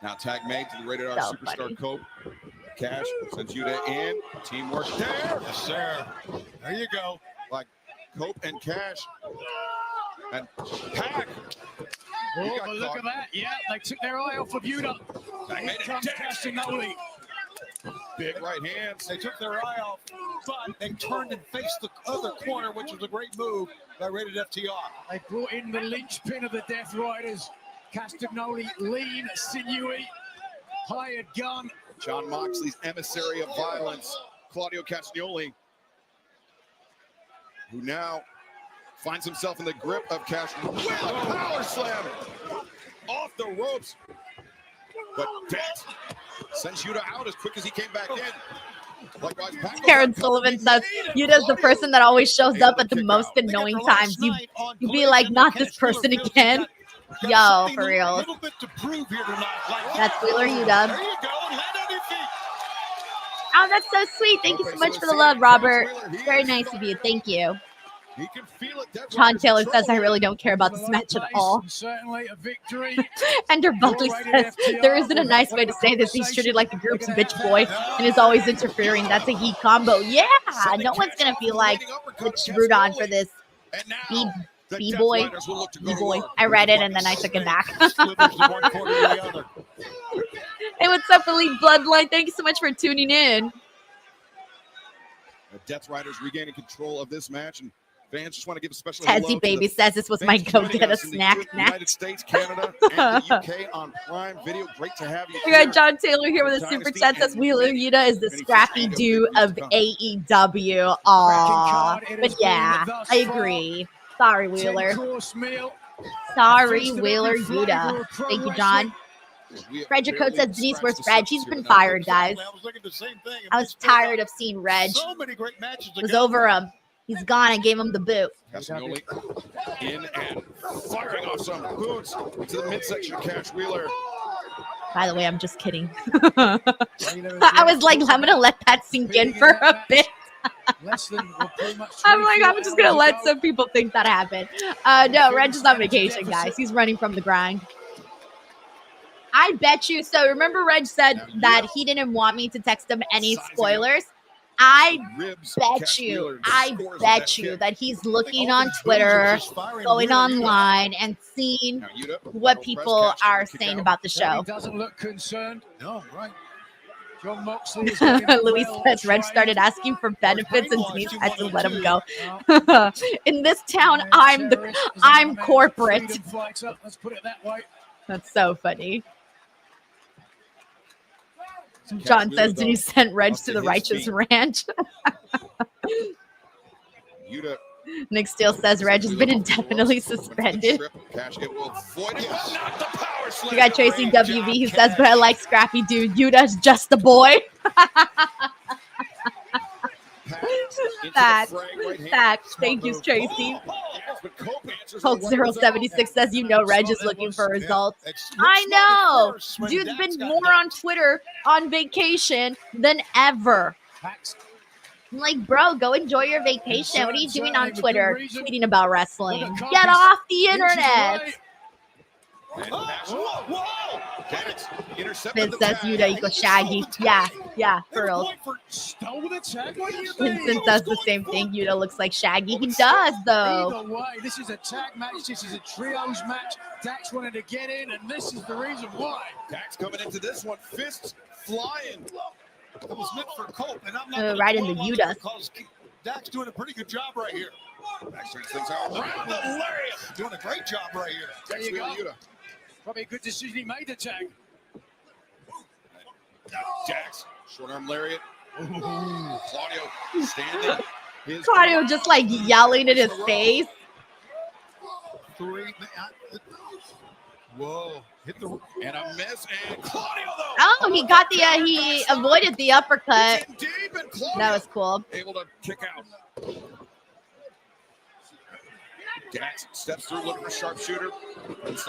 Speaker 3: Now tag made to the Rated R
Speaker 1: So
Speaker 3: Superstar
Speaker 1: funny.
Speaker 3: Cope. Cash sends Yuta in. Teamwork there.
Speaker 5: Yes, sir. There you go.
Speaker 3: Like Cope and Cash. And Pack.
Speaker 7: Oh,
Speaker 3: He got
Speaker 7: but look
Speaker 3: caught.
Speaker 7: at that. Yeah, they took their eye off of Yuta.
Speaker 3: They
Speaker 7: Here
Speaker 3: made it
Speaker 7: comes
Speaker 3: dash.
Speaker 7: Castagnoli.
Speaker 3: Big right hands.
Speaker 5: They took their eye off, but they turned and faced the other corner, which was a great move by Rated FTR.
Speaker 7: They brought in the linchpin of the Death Riders. Castagnoli, lean, sinewy, hired gun.
Speaker 3: John Moxley's emissary of violence, Claudio Castagnoli, who now finds himself in the grip of Cash with a power slam off the ropes. But Death sends Yuta out as quick as he came back in. Likewise, Pac goes
Speaker 1: Karen
Speaker 3: out,
Speaker 1: Sullivan
Speaker 3: cover,
Speaker 1: says
Speaker 3: he
Speaker 1: Yuta's the person that always shows
Speaker 3: Able
Speaker 1: up
Speaker 3: to
Speaker 1: at the
Speaker 3: kick
Speaker 1: most
Speaker 3: out.
Speaker 5: They got
Speaker 1: annoying
Speaker 5: the last
Speaker 1: times. You
Speaker 5: night on
Speaker 1: be
Speaker 5: Collision
Speaker 1: like,
Speaker 5: that
Speaker 1: not this
Speaker 5: Cash Wheeler
Speaker 1: person
Speaker 5: feels he's
Speaker 1: again.
Speaker 5: got
Speaker 1: Yo,
Speaker 5: something
Speaker 1: for real.
Speaker 5: A little bit to prove here tonight. Like,
Speaker 1: That's Wheeler Yuta.
Speaker 5: There you go. Land on your feet.
Speaker 1: Oh, that's so sweet. Thank you so much for the love, Robert. It's very nice of you. Thank you.
Speaker 3: He can feel it. Death
Speaker 1: John
Speaker 3: Rider's in
Speaker 1: Taylor
Speaker 3: trouble
Speaker 1: says, I
Speaker 3: here.
Speaker 1: really don't care about this match at all.
Speaker 7: Certainly a victory.
Speaker 1: Ender Buckley says, there isn't a nice way to say this. He's treated like the group's bitch boy and is always interfering. That's a heat combo. Yeah, no one's going to feel like it's root on for this.
Speaker 3: And now,
Speaker 1: B-
Speaker 3: the
Speaker 1: B-boy.
Speaker 3: Death Riders will look to go to
Speaker 1: B-boy.
Speaker 3: work.
Speaker 1: I read it and then I took it back.
Speaker 5: Slithers to one corner to the other.
Speaker 1: Hey, what's up, Elite Bloodline? Thank you so much for tuning in.
Speaker 3: The Death Riders regaining control of this match, and fans just want to give a special hello
Speaker 1: Tezzy
Speaker 3: to
Speaker 1: Baby
Speaker 3: the
Speaker 1: says this was my
Speaker 3: fans
Speaker 1: go
Speaker 3: joining
Speaker 1: get a
Speaker 3: us in the
Speaker 1: snack match.
Speaker 3: United States, Canada, and the UK on Prime Video. Great to have you
Speaker 1: We
Speaker 3: here.
Speaker 1: got John Taylor here with a super chat. Says Wheeler Yuta is the scrappy dude of AEW. Aww. But yeah, I agree. Sorry, Wheeler.
Speaker 7: 10-course meal.
Speaker 1: Sorry, Wheeler Yuta. Thank you, John. Frederick Coates says Denise, where's Reg? He's been fired, guys.
Speaker 5: I was looking the same thing.
Speaker 1: I was tired of seeing Reg.
Speaker 5: So many great matches.
Speaker 1: It was over him. He's gone. I gave him the boot.
Speaker 3: Castagnoli in and firing off some boots into the midsection of Cash Wheeler.
Speaker 1: By the way, I'm just kidding. I was like, I'm going to let that sink in for a bit. I'm like, I'm just going to let some people think that happened. No, Reg is on vacation, guys. He's running from the grind. I bet you. So remember Reg said that he didn't want me to text him any spoilers. I bet you that he's looking on Twitter, going online, and seeing what people are saying about the show.
Speaker 7: He doesn't look concerned.
Speaker 5: No, right.
Speaker 7: John Moxley is
Speaker 1: Luis says Reg started asking for benefits and Denise had to let him go. In this town, I'm corporate.
Speaker 7: Let's put it that way.
Speaker 1: That's so funny. John says, did you send Reg to the Righteous Ranch? Nick Steele says Reg has been indefinitely suspended. We got Tracy WV who says, but I like Scrappy Dude. Yuta's just a boy. Facts. Thank you, Tracy. Hulk 076 says, you know Reg is looking for results. I know. Dude's been more on Twitter on vacation than ever. I'm like, bro, go enjoy your vacation. What are you doing on Twitter? Tweeting about wrestling. Get off the internet.
Speaker 3: Dax intercepted the
Speaker 1: Princess
Speaker 3: tag.
Speaker 1: Yuta equals Shaggy. Yeah, for real.
Speaker 7: Stole the tag. What do you
Speaker 1: Vincent
Speaker 7: think?
Speaker 1: does the same thing. Yuta looks like Shaggy. He does, though.
Speaker 7: Either way, this is a tag match. This is a trios match. Dax wanted to get in, and this is the reason why.
Speaker 3: Dax coming into this one, fists flying.
Speaker 5: It was meant for Colt, and I'm not gonna
Speaker 1: Right in the
Speaker 5: dwell on
Speaker 1: Yuta.
Speaker 5: it because Dax doing a pretty good job right here.
Speaker 3: Dax turns things out. Around the lariat.
Speaker 5: Doing a great job right here.
Speaker 7: There
Speaker 3: Dax
Speaker 7: you go.
Speaker 3: Yuta.
Speaker 7: Probably a good decision he made the tag.
Speaker 3: Dax, short arm lariat. Claudio standing.
Speaker 1: Claudio just like yelling in his face.
Speaker 5: Whoa. Hit the
Speaker 3: And a miss. And Claudio, though.
Speaker 1: Oh, he got the, he avoided the uppercut.
Speaker 3: It's in deep, and Claudio
Speaker 1: That was cool.
Speaker 3: able to kick out. Dax steps through, looking for sharpshooter.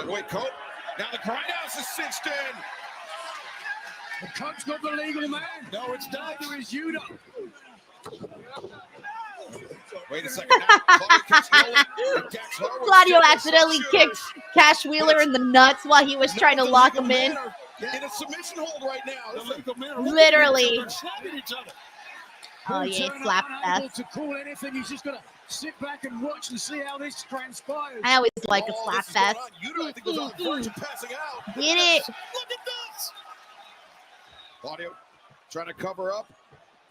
Speaker 3: Wait, Cope. Now the grindhouse is cinched in.
Speaker 7: The Cope's not the legal man.
Speaker 5: No, it's Dax.
Speaker 7: Neither is Yuta.
Speaker 3: Wait a second. Now, Claudio kicks Nolan, and Dax Harwood
Speaker 1: Claudio
Speaker 3: sends
Speaker 1: accidentally
Speaker 3: sharpshooters.
Speaker 1: kicked Cash Wheeler in the nuts while he was trying to
Speaker 3: The
Speaker 1: lock
Speaker 3: legal
Speaker 1: him in.
Speaker 3: men are in a submission hold right now.
Speaker 5: The legal men are
Speaker 1: Literally.
Speaker 5: they're slapping each other.
Speaker 1: Oh, yeah,
Speaker 7: Turner
Speaker 1: slap
Speaker 7: unable
Speaker 1: fest.
Speaker 7: to call anything. He's just going to sit back and watch and see how this transpires.
Speaker 1: I always like a
Speaker 3: Oh,
Speaker 1: slap
Speaker 3: this is going
Speaker 1: fest.
Speaker 3: on. Yuta, I think, was on the verge of passing out.
Speaker 1: Get it?
Speaker 3: Look at this. Claudio trying to cover up.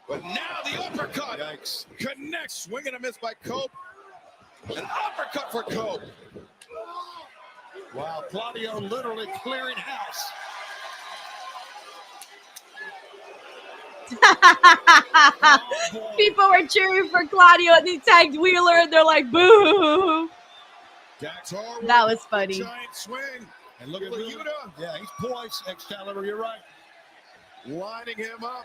Speaker 3: But now the uppercut
Speaker 5: Yikes.
Speaker 3: connects. Swing and a miss by Cope. An uppercut for Cope.
Speaker 5: Wow, Claudio literally clearing house.
Speaker 1: People were cheering for Claudio and he tagged Wheeler and they're like, boo.
Speaker 3: Dax Harwood.
Speaker 1: That was funny.
Speaker 3: Giant swing.
Speaker 5: And look at
Speaker 3: Yuta
Speaker 5: Yuta. Yeah, he's poised. Excalibur, you're right.
Speaker 3: lining him up.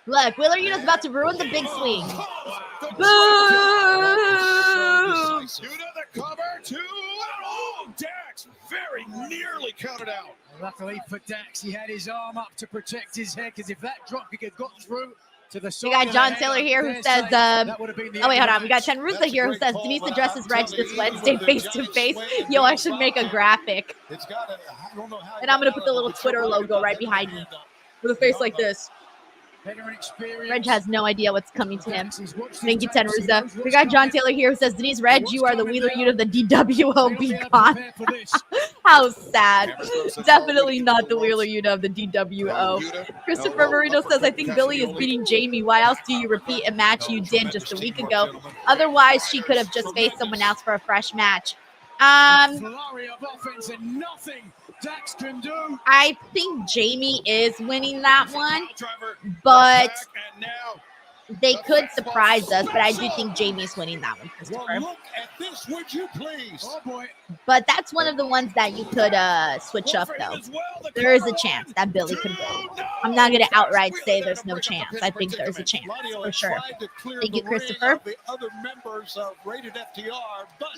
Speaker 1: Look, Wheeler Yuta's about to ruin the big swing.
Speaker 3: The
Speaker 1: Boo!
Speaker 3: Yuta the cover, 2. Oh, Dax very nearly counted out.
Speaker 7: Luckily for Dax, he had his arm up to protect his head, because if that drop kick had got through to the side
Speaker 1: We got
Speaker 7: of
Speaker 1: John
Speaker 7: the
Speaker 1: Taylor
Speaker 7: head,
Speaker 1: here who
Speaker 7: dare
Speaker 1: says,
Speaker 7: say, that would have been the
Speaker 1: oh wait, hold
Speaker 7: end
Speaker 1: on.
Speaker 7: of
Speaker 1: We
Speaker 7: the
Speaker 1: got
Speaker 7: match.
Speaker 1: Tenruza
Speaker 5: That's a
Speaker 1: here who
Speaker 5: great
Speaker 1: says
Speaker 5: call,
Speaker 1: Denise
Speaker 5: but
Speaker 1: addresses
Speaker 5: I'm
Speaker 1: Reg
Speaker 5: telling
Speaker 1: this
Speaker 5: you,
Speaker 1: Wednesday
Speaker 5: with the
Speaker 1: face to
Speaker 5: giant
Speaker 1: face.
Speaker 5: swing and
Speaker 1: Yo, I
Speaker 5: big
Speaker 1: should make a
Speaker 5: bomb,
Speaker 1: graphic.
Speaker 5: It's got a, I don't know how.
Speaker 1: And I'm gonna put the little Twitter logo right behind me with a face like this.
Speaker 7: Veteran experience.
Speaker 1: Reg has no idea what's coming to him.
Speaker 7: Dax, he's watched
Speaker 1: Thank you,
Speaker 7: his tapes, he knows
Speaker 1: Tenruza. We
Speaker 7: what's
Speaker 1: got John
Speaker 7: coming.
Speaker 1: Taylor here who says, Denise Reg, you are the Wheeler Yuta of the DWO
Speaker 7: He'll be
Speaker 1: Beacon.
Speaker 7: prepared for this.
Speaker 1: How sad. Definitely not the Wheeler Yuta of the DWO. Christopher Marino says, I think Billy is beating Jamie. Why else do you repeat a match you did just a week ago? Otherwise, she could have just faced someone else for a fresh match.
Speaker 7: Flurry of offense and nothing Dax can do.
Speaker 1: I think Jamie is winning that one, but they could surprise us. But I do think Jamie's winning that one,
Speaker 5: Well,
Speaker 1: Christopher.
Speaker 5: look at this, would you please?
Speaker 7: Oh boy.
Speaker 1: But that's one of the ones that you could switch up, though. There is a chance that Billy could win. I'm not going to outright say there's no chance. I think there's a chance,
Speaker 5: Claudio
Speaker 1: for
Speaker 5: had
Speaker 1: sure.
Speaker 5: tried to clear
Speaker 1: Thank you,
Speaker 5: the ring
Speaker 1: Christopher.
Speaker 5: of the other members of Rated FTR, but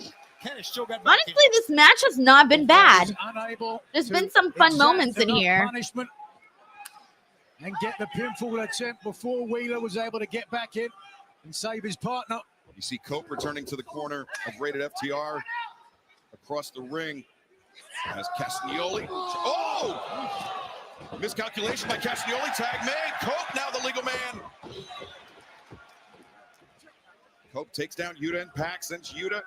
Speaker 5: Kenny still got back
Speaker 1: Honestly, this match has not been bad.
Speaker 7: Unable
Speaker 1: There's
Speaker 7: to
Speaker 1: been some fun
Speaker 7: exact
Speaker 1: moments in
Speaker 7: enough
Speaker 1: here.
Speaker 7: Punishment and get the pinfall attempt before Wheeler was able to get back in and save his partner.
Speaker 3: You see Cope returning to the corner of Rated FTR across the ring as Castagnoli. Oh! Miscalculation by Castagnoli. Tag made. Cope now the legal man. Cope takes down Yuta and Pac, sends Yuta.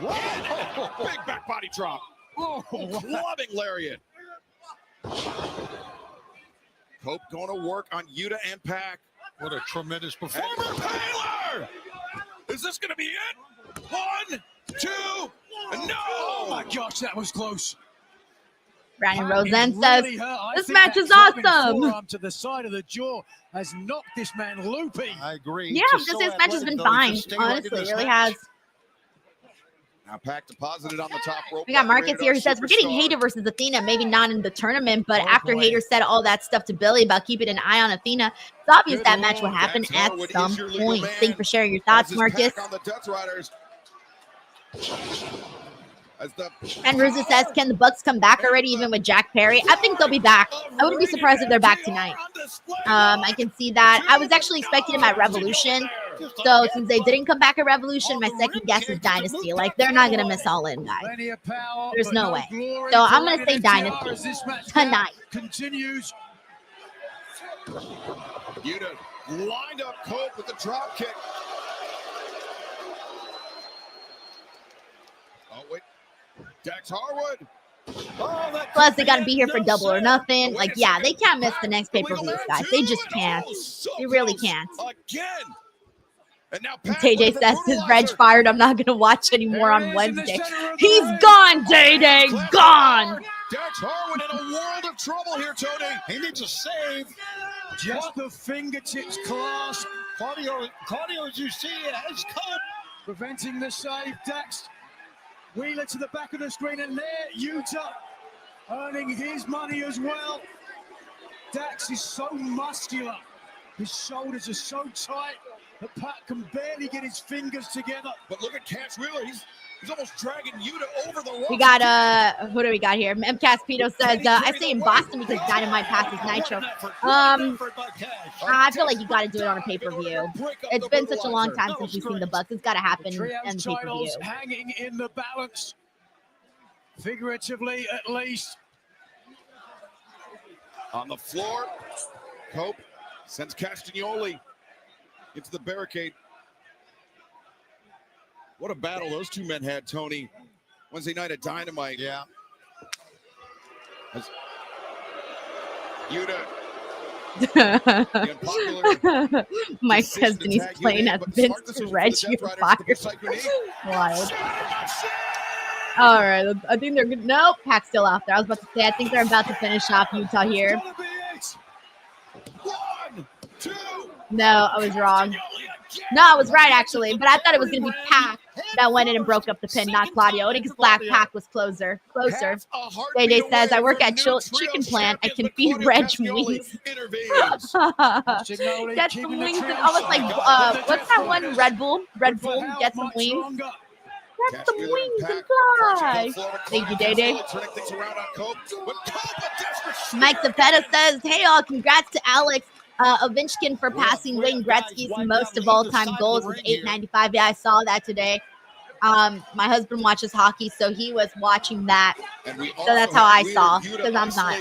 Speaker 3: Whoa! Big back body drop. Oh, clubbing lariat. Cope going to work on Yuta and Pac.
Speaker 5: What a tremendous
Speaker 3: And
Speaker 5: performance.
Speaker 3: Taylor! Is this going to be it? 1, 2, no!
Speaker 7: Oh my gosh, that was close.
Speaker 1: Brandon
Speaker 7: It
Speaker 1: Rosen
Speaker 7: really
Speaker 1: says,
Speaker 7: hurt. I
Speaker 1: this
Speaker 7: think
Speaker 1: match
Speaker 7: that
Speaker 1: is
Speaker 7: clubbing
Speaker 1: awesome.
Speaker 7: forearm to the side of the jaw has knocked this man loopy.
Speaker 5: I agree.
Speaker 1: yeah,
Speaker 5: Just
Speaker 1: this
Speaker 5: so
Speaker 1: his match has
Speaker 5: athletic,
Speaker 1: been
Speaker 5: though, he
Speaker 1: fine.
Speaker 5: can stay right in
Speaker 1: Honestly, it
Speaker 5: this
Speaker 1: really
Speaker 5: match.
Speaker 1: has.
Speaker 3: Now Pac deposited on the top rope.
Speaker 1: We got
Speaker 3: by
Speaker 1: Marcus
Speaker 3: Rated
Speaker 1: here
Speaker 3: R
Speaker 1: who says, we're getting
Speaker 3: Superstar.
Speaker 1: Hayter versus Athena, maybe not in the tournament, but
Speaker 5: Oh,
Speaker 1: after
Speaker 5: boy.
Speaker 1: Hayter said all that stuff to Billy about keeping an eye on Athena, it's obvious
Speaker 7: Good
Speaker 1: that match will
Speaker 7: Lord,
Speaker 1: happen
Speaker 3: Dax
Speaker 1: at
Speaker 3: Harwood
Speaker 1: some
Speaker 3: is your legal
Speaker 1: point.
Speaker 3: man.
Speaker 1: Thank you for sharing your
Speaker 3: As
Speaker 1: thoughts,
Speaker 3: is
Speaker 1: Marcus.
Speaker 3: Pac on the Death Riders. As the
Speaker 1: And Ruza says, can the Bucks come back already, even with Jack Perry? I think they'll be back. I wouldn't be surprised if they're back tonight. I can see that. I was actually expecting him at Revolution, So since they didn't come back at Revolution, my second guess is Dynasty. Like, they're not going to miss All In, guys.
Speaker 7: Plenty of power,
Speaker 1: There's
Speaker 7: but
Speaker 1: no way.
Speaker 7: glory
Speaker 1: So
Speaker 7: to
Speaker 1: I'm going to
Speaker 7: Lady
Speaker 1: say
Speaker 7: FTR
Speaker 1: Dynasty
Speaker 7: as this match
Speaker 1: tonight.
Speaker 7: continues.
Speaker 3: Yuta lined up Cope with the drop kick. Oh, wait. Dax Harwood.
Speaker 5: Oh, that
Speaker 1: Plus, they got to be here for
Speaker 5: no
Speaker 1: Double or
Speaker 5: sir.
Speaker 1: Nothing. Like, yeah, they can't miss the next pay-per-view, guys. They just can't. They really can't.
Speaker 3: Again. And now
Speaker 1: And
Speaker 3: Pat
Speaker 1: TJ
Speaker 3: with the
Speaker 1: says his Reg
Speaker 3: brutalizer.
Speaker 1: fired. I'm not going to watch anymore
Speaker 7: There it
Speaker 1: on
Speaker 7: is in the
Speaker 1: Wednesday.
Speaker 7: center of the
Speaker 1: He's
Speaker 7: ring.
Speaker 1: gone, Day-Day. Gone.
Speaker 3: Dax Harwood in a world of trouble here, Tony.
Speaker 5: He needs a save.
Speaker 7: Just the fingertips clasp,
Speaker 5: Claudio, as you see, has come.
Speaker 7: preventing the save. Dax, Wheeler to the back of the screen, and there, Yuta earning his money as well. Dax is so muscular. His shoulders are so tight that Pat can barely get his fingers together.
Speaker 3: But look at Cash Wheeler. He's almost dragging Yuta over the rope.
Speaker 1: We got, who do we got here? MCAS Pito says, I say in Boston because Dynamite passes Nitro. I feel like you got to do it on a pay-per-view. It's been such a long time since we've seen the Bucks. It's got to happen in
Speaker 7: Trios
Speaker 1: the pay-per-view.
Speaker 7: titles hanging in the balance, figuratively at least.
Speaker 3: On the floor, Cope sends Castagnoli into the barricade. What a battle those two men had, Tony. Wednesday night at Dynamite.
Speaker 5: Yeah.
Speaker 3: Yuta. The unpopular
Speaker 1: Mike says Denise playing as Vince Reg. You're fired. Wild. All right, I think they're good. Nope, Pac's still out there. I was about to say, I think they're about to finish off Utah here.
Speaker 3: One, two.
Speaker 1: No, I was wrong. No, I was right, actually. But I thought it was going to be Pac that went in and broke up the pin, not Claudio. Because Black Pac was closer. Day says, I work at Chicken Plant. I can feed Reg wings. Get some wings. And almost like, what's that one? Red Bull? Red Bull, get some wings. Get some wings and fly. Thank you, Day. Mike Zapeta says, hey, all, congrats to Alex Ovechkin for passing Wayne Gretzky's most of all-time goals with 895. Yeah, I saw that today. My husband watches hockey, so he was watching that. So that's how I saw, because I'm not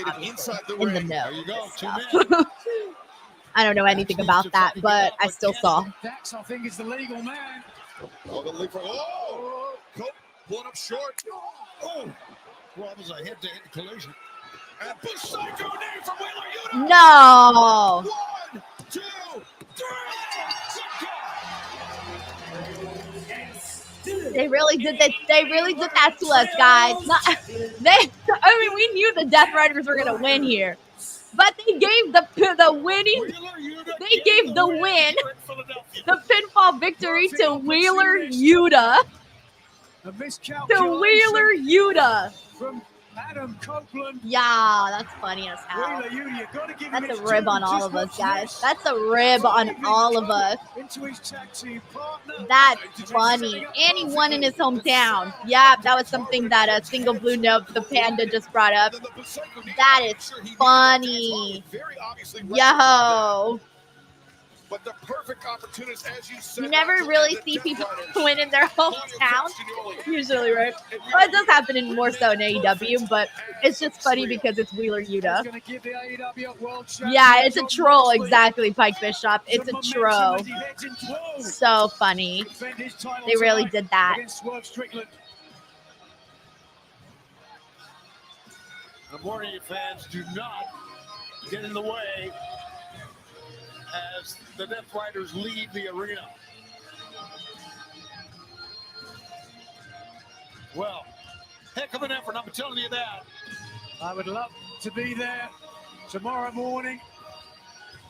Speaker 1: in the know. I don't know anything about that, but I still saw.
Speaker 7: Dax, I think, is the legal man.
Speaker 3: Oh, Cope pulling up short.
Speaker 5: Oh, well, it was a head-to-head collision.
Speaker 3: And Psycho knee from Wheeler Yuta.
Speaker 1: No.
Speaker 3: 1, 2, 3.
Speaker 1: They really did that. They really did that to us, guys. I mean, we knew the Death Riders were gonna win here, but they gave the winning. They gave the win, the pinfall victory to Wheeler Yuta. To Wheeler Yuta.
Speaker 7: From Adam Copeland.
Speaker 1: Yeah, that's funny as hell. That's a rib on all of us, guys. That's a rib on all of us. That's funny. And he won in his hometown. Yeah, that was something that a single blue note, the Panda, just brought up. That is funny. Yo.
Speaker 3: But the perfect opportunist, as you said,
Speaker 1: You never really see people win in their hometown. Usually, right? Well, it does happen in more so in AEW, but it's just funny because it's Wheeler Yuta. Yeah, it's a troll, exactly, Pike Bishop. It's a troll. So funny. They really did that.
Speaker 5: I'm warning you, fans, do not get in the way as the Death Riders leave the arena. Well, heck of an effort, I'm telling you that.
Speaker 7: I would love to be there tomorrow morning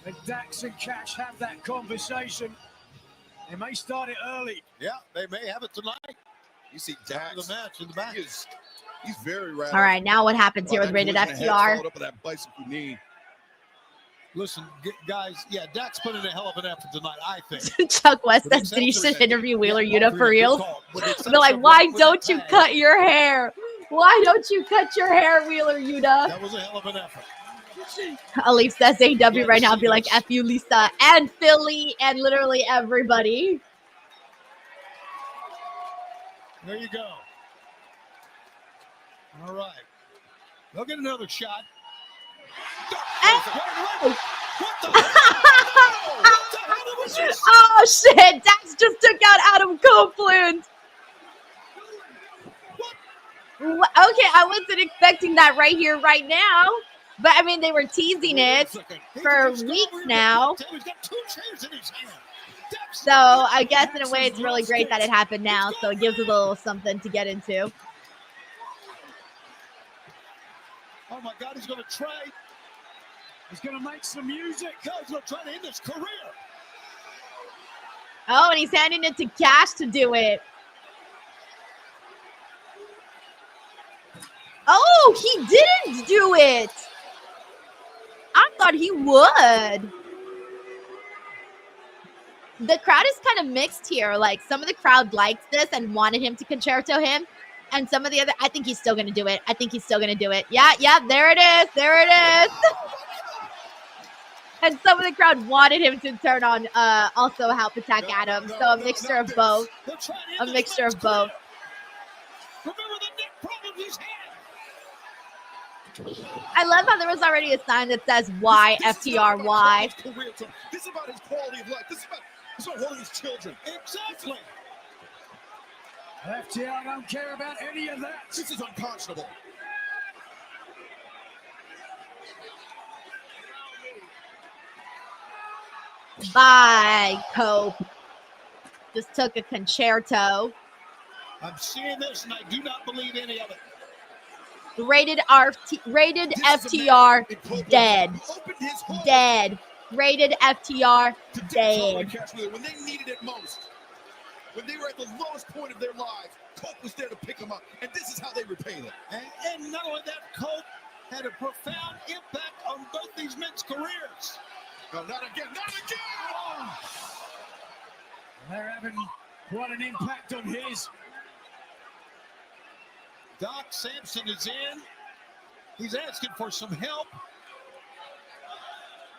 Speaker 7: when Dax and Cash have that conversation. They may start it early.
Speaker 5: Yeah, they may have it tonight.
Speaker 3: You see Dax
Speaker 5: the match in the back.
Speaker 3: He's very radical.
Speaker 1: All right, now what happens here with Rated FTR?
Speaker 3: Up with that bicycle knee.
Speaker 5: Listen, guys, yeah, Dax put in a hell of an effort tonight, I think.
Speaker 1: Chuck West says that you should interview Wheeler Yuta for real. They're like, why don't you cut your hair? Why don't you cut your hair, Wheeler Yuta?
Speaker 5: That was a hell of an effort.
Speaker 1: Alif says AEW right now be like F you, Lisa, and Philly, and literally everybody.
Speaker 5: There you go. All right. They'll get another shot.
Speaker 1: And-
Speaker 5: What the hell? What the hell was this?
Speaker 1: Oh shit! Dax just took out Adam Copeland. Okay, I wasn't expecting that right here, right now. But I mean, they were teasing it for weeks now. So I guess in a way, it's really great that it happened now. So it gives a little something to get into.
Speaker 5: Oh my God, he's going to try.
Speaker 7: He's going to make some music.
Speaker 5: He's going to try to end his career.
Speaker 1: Oh, and he's handing it to Cash to do it. Oh, he didn't do it. I thought he would. The crowd is kind of mixed here. Like, some of the crowd likes this and wanted him to concerto him. And some of the other, I think he's still going to do it. I think he's still going to do it. Yeah, there it is. There it is. And some of the crowd wanted him to turn on also help attack Adam. So a mixture of both. A mixture of both.
Speaker 5: Remember the neck problems he's had.
Speaker 1: I love how there was already a sign that says Y, FTR, Y.
Speaker 3: This is about his quality of life. This is about holding his children.
Speaker 5: Exactly.
Speaker 7: FTR don't care about any of that.
Speaker 3: This is unconscionable.
Speaker 1: Bye, Cope. Just took a concerto.
Speaker 5: I'm seeing this and I do not believe any of it.
Speaker 1: Rated FTR, dead. Dead. Rated FTR, dead.
Speaker 3: When they needed it most, when they were at the lowest point of their lives, Cope was there to pick them up, and this is how they repaid it.
Speaker 5: And not only that, Cope had a profound impact on both these men's careers.
Speaker 3: No, not again, not again!
Speaker 7: Oh. They're having quite an impact on his.
Speaker 5: Doc Sampson is in. He's asking for some help.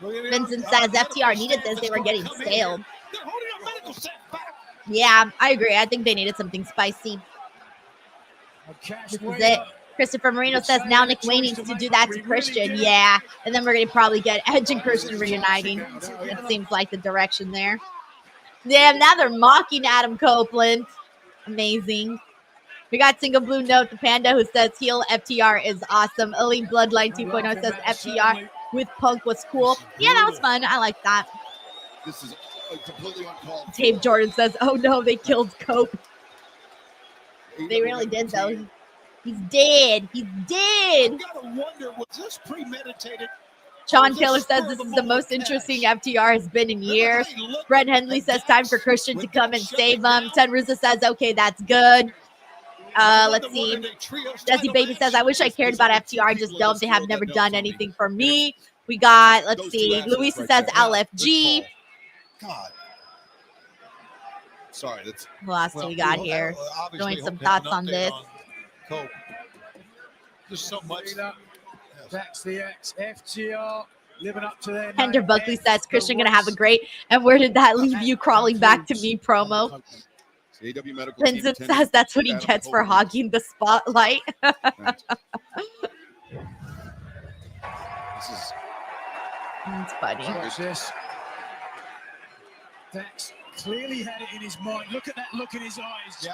Speaker 1: Vincent says FTR needed this. They were getting stale.
Speaker 5: They're holding our medical staff back.
Speaker 1: Yeah, I agree. I think they needed something spicy. This is it. Christopher Marino says now Nick Wayne needs to do that to Christian. Yeah, and then we're going to probably get Edge and Christian reuniting. It seems like the direction there. Damn, now they're mocking Adam Copeland. Amazing. We got Single Blue Note, the Panda, who says heel FTR is awesome. Elite Bloodline 2.0 says FTR with Punk was cool. Yeah, that was fun. I like that.
Speaker 3: This is completely uncalled for.
Speaker 1: Dave Jordan says, oh no, they killed Cope. They really did, though. He's dead. He's dead.
Speaker 5: I gotta wonder, was this premeditated?
Speaker 1: Sean Taylor says this is the most interesting FTR has been in years. Brett Henley says time for Christian to come and save him. Ted Russo says, okay, that's good. Let's see. Desi Baby says, I wish I cared about FTR. I just don't. They have never done anything for me. We got, let's see. Luisa says LFG.
Speaker 3: God. Sorry, that's
Speaker 1: Who else do we got here? Doing some thoughts on this.
Speaker 5: Cope. There's so much.
Speaker 7: That's the X. FTR living up to their
Speaker 1: Hender
Speaker 7: name.
Speaker 1: Buckley says, Christian gonna have a great, and where did that leave you crawling back to me promo?
Speaker 3: AEW medical
Speaker 1: Vincent says that's what he gets for hogging the spotlight.
Speaker 3: This is
Speaker 1: It's funny.
Speaker 7: Watch this. Dax clearly had it in his mind. Look at that look in his eyes.
Speaker 5: Yeah.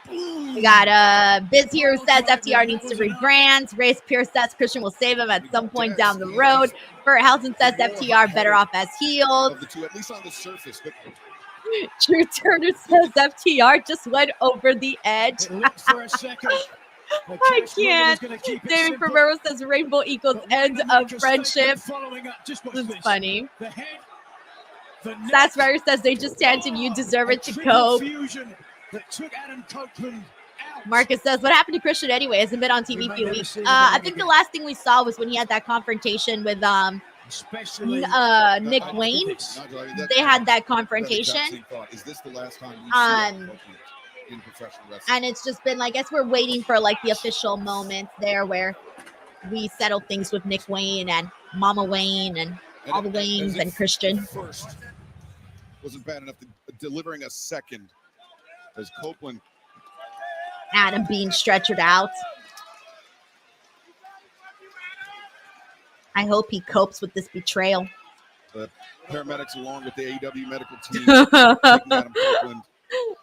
Speaker 1: We got Biz here who says FTR needs to rebrand. Race Pierce says Christian will save him at some point down the road. Bert Helton says FTR better off as heels.
Speaker 3: of the two, at least on the surface. But
Speaker 1: Drew Turner says FTR just went over the edge.
Speaker 7: It looked for a second. but
Speaker 1: I
Speaker 7: Cash Wheeler was
Speaker 1: can't.
Speaker 7: gonna keep it
Speaker 1: David
Speaker 7: simple.
Speaker 1: Romero says rainbow equals
Speaker 7: But
Speaker 1: end
Speaker 7: when they
Speaker 1: of
Speaker 7: make a
Speaker 1: friendship.
Speaker 7: statement following up, just watch
Speaker 1: This is
Speaker 7: this.
Speaker 1: funny.
Speaker 7: The head, the neck,
Speaker 1: Sassfire says they just chanted you deserve
Speaker 7: a
Speaker 1: it to
Speaker 7: triple
Speaker 1: Cope.
Speaker 7: fusion that took Adam Copeland out.
Speaker 1: Marcus says, what happened to Christian anyway? Hasn't been on TV
Speaker 7: We
Speaker 1: a
Speaker 7: may
Speaker 1: few
Speaker 7: never
Speaker 1: weeks.
Speaker 7: see him
Speaker 1: I
Speaker 7: again.
Speaker 1: think the last thing we saw was when he had that confrontation with
Speaker 7: Especially
Speaker 1: Nick
Speaker 7: after
Speaker 1: Wayne.
Speaker 7: this.
Speaker 3: Nigel, I mean, that-
Speaker 1: They had that
Speaker 3: that exact
Speaker 1: confrontation.
Speaker 3: same thought. Is this the last time we see
Speaker 1: Um,
Speaker 3: Copeland in professional wrestling?
Speaker 1: And it's just been like, I guess we're waiting for like the official moment there where we settled things with Nick Wayne and Mama Wayne and all the Waynes and Christian.
Speaker 3: First wasn't bad enough, delivering a second as Copeland.
Speaker 1: Adam being stretchered out. I hope he copes with this betrayal.
Speaker 3: The paramedics, along with the AEW medical team, taking Adam Copeland.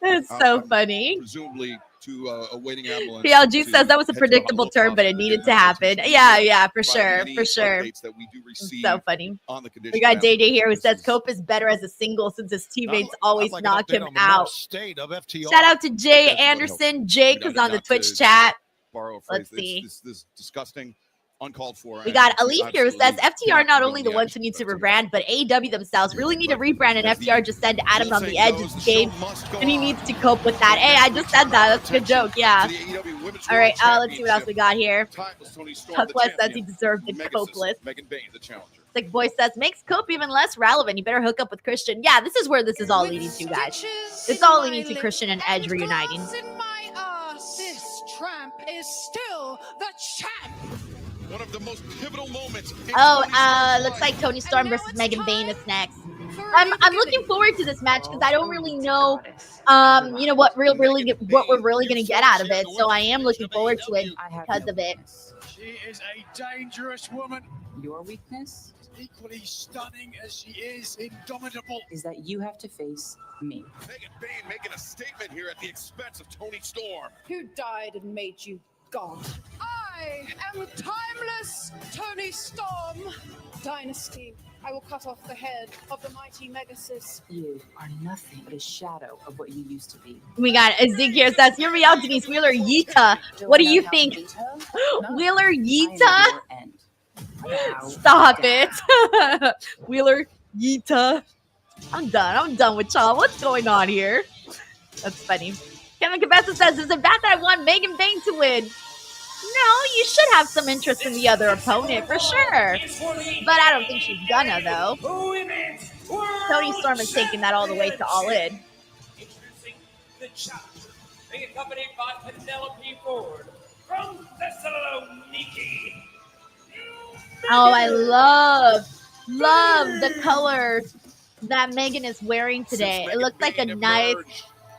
Speaker 1: It's so funny.
Speaker 3: Presumably to a waiting ambulance.
Speaker 1: PLG says that was a predictable turn, but it needed to happen. Yeah, for sure.
Speaker 3: That we do receive
Speaker 1: It's so funny.
Speaker 3: on the condition.
Speaker 1: We got Day here who says Cope is better as a single since his teammates always knock him out. Shout out to Jay Anderson. Jake is on the Twitch chat. Let's see.
Speaker 3: This is disgusting. Uncalled for.
Speaker 1: We got Alif here who says FTR not only the ones who need to rebrand, but AEW themselves really need to rebrand, and FTR just send Adam on the edge of the game, and he needs to cope with that. Hey, I just said that. That's a good joke. Yeah. All right. Let's see what else we got here. Tuckless says he deserved it. Copeless. Sick Boy says makes Cope even less relevant. You better hook up with Christian. Yeah, this is where this is all leading to, guys. It's all leading to Christian and Edge reuniting.
Speaker 9: This tramp is still the champ.
Speaker 3: One of the most pivotal moments.
Speaker 1: Looks like Toni Storm versus Megan Bayne is next. I'm looking forward to this match because I don't really know, what we're really gonna get out of it. So I am looking forward to it because of it.
Speaker 7: She is a dangerous woman.
Speaker 10: Your weakness
Speaker 7: Equally stunning as she is indomitable.
Speaker 10: is that you have to face me.
Speaker 3: Megan Bayne making a statement here at the expense of Toni Storm.
Speaker 9: Who died and made you God? I am timeless Toni Storm. Dynasty. I will cut off the head of the mighty Megasis.
Speaker 10: You are nothing but a shadow of what you used to be.
Speaker 1: We got Ezekiel says, hear me out, Denise Wheeler Yita. What do you think? Wheeler Yita? Stop it. Wheeler Yita. I'm done with y'all. What's going on here? That's funny. Kevin Cabeza says, is it bad that I want Megan Bayne to win? No, you should have some interest in the other opponent for sure. But I don't think she's gonna, though. Toni Storm is taking that all the way to All In.
Speaker 8: Introducing the challenge, being accompanied by Penelope Ford from Thessaloniki.
Speaker 1: Oh, I love the color that Megan is wearing today. It looks like a nice...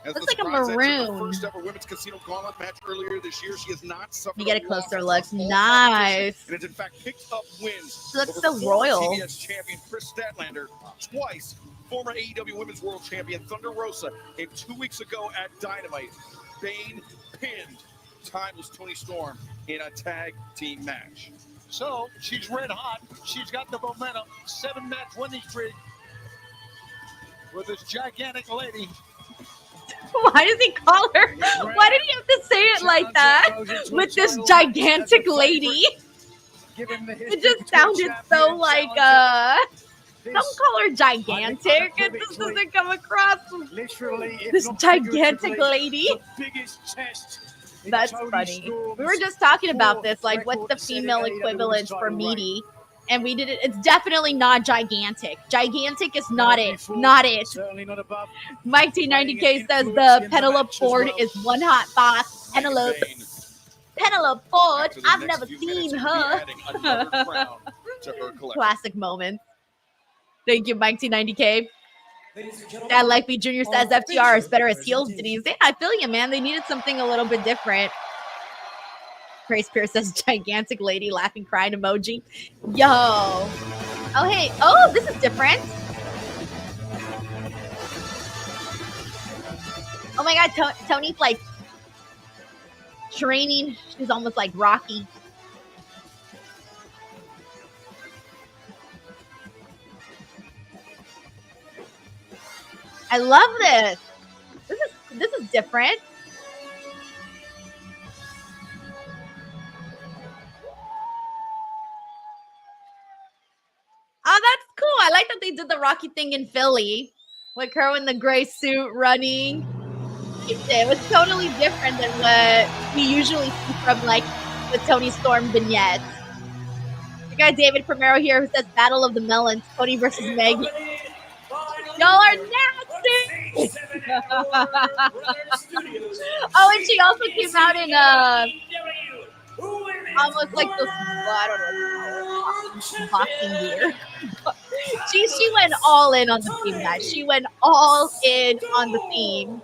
Speaker 1: Looks like a maroon.
Speaker 3: First ever women's casino gauntlet match earlier this year. She has not suffered.
Speaker 1: You get a closer look. Nice.
Speaker 3: And has in fact picked up wins.
Speaker 1: She looks
Speaker 3: over
Speaker 1: so
Speaker 3: former
Speaker 1: royal.
Speaker 3: TBS champion Chris Statlander, twice former AEW Women's World Champion Thunder Rosa, and 2 weeks ago at Dynamite, Bane pinned timeless Toni Storm in a tag team match.
Speaker 5: So she's red hot. She's got the momentum. 7-match winning streak with this gigantic lady.
Speaker 1: Why does he call her? Why did he have to say it like that? With this gigantic lady. It just sounded so like, don't call her gigantic. It just doesn't come across. This gigantic lady. That's funny. We were just talking about this, like what's the female equivalent for meaty? And we did it. It's definitely not gigantic. Gigantic is not it. Not it. Mike T90K says the Penelope Ford is one hot boss. Penelope Ford. I've never seen her. Classic moment. Thank you, Mike T90K. Dad Like Me Jr. says FTR is better as heels, Denise. Yeah, I feel you, man. They needed something a little bit different. Grace Pierce says gigantic lady laughing crying emoji. Yo. Oh, hey. Oh, this is different. Oh my God. Tony's like training. She's almost like Rocky. I love this. This is different. Oh, that's cool. I like that they did the Rocky thing in Philly with her in the gray suit running. It was totally different than what we usually see from like the Toni Storm vignettes. We got David Primero here who says Battle of the Melons, Toni versus Meg. Y'all are nasty. Oh, and she also came out in almost like those, well, I don't know, what to call it, boxing gear. She went all in on the theme, guys. She went all in on the theme.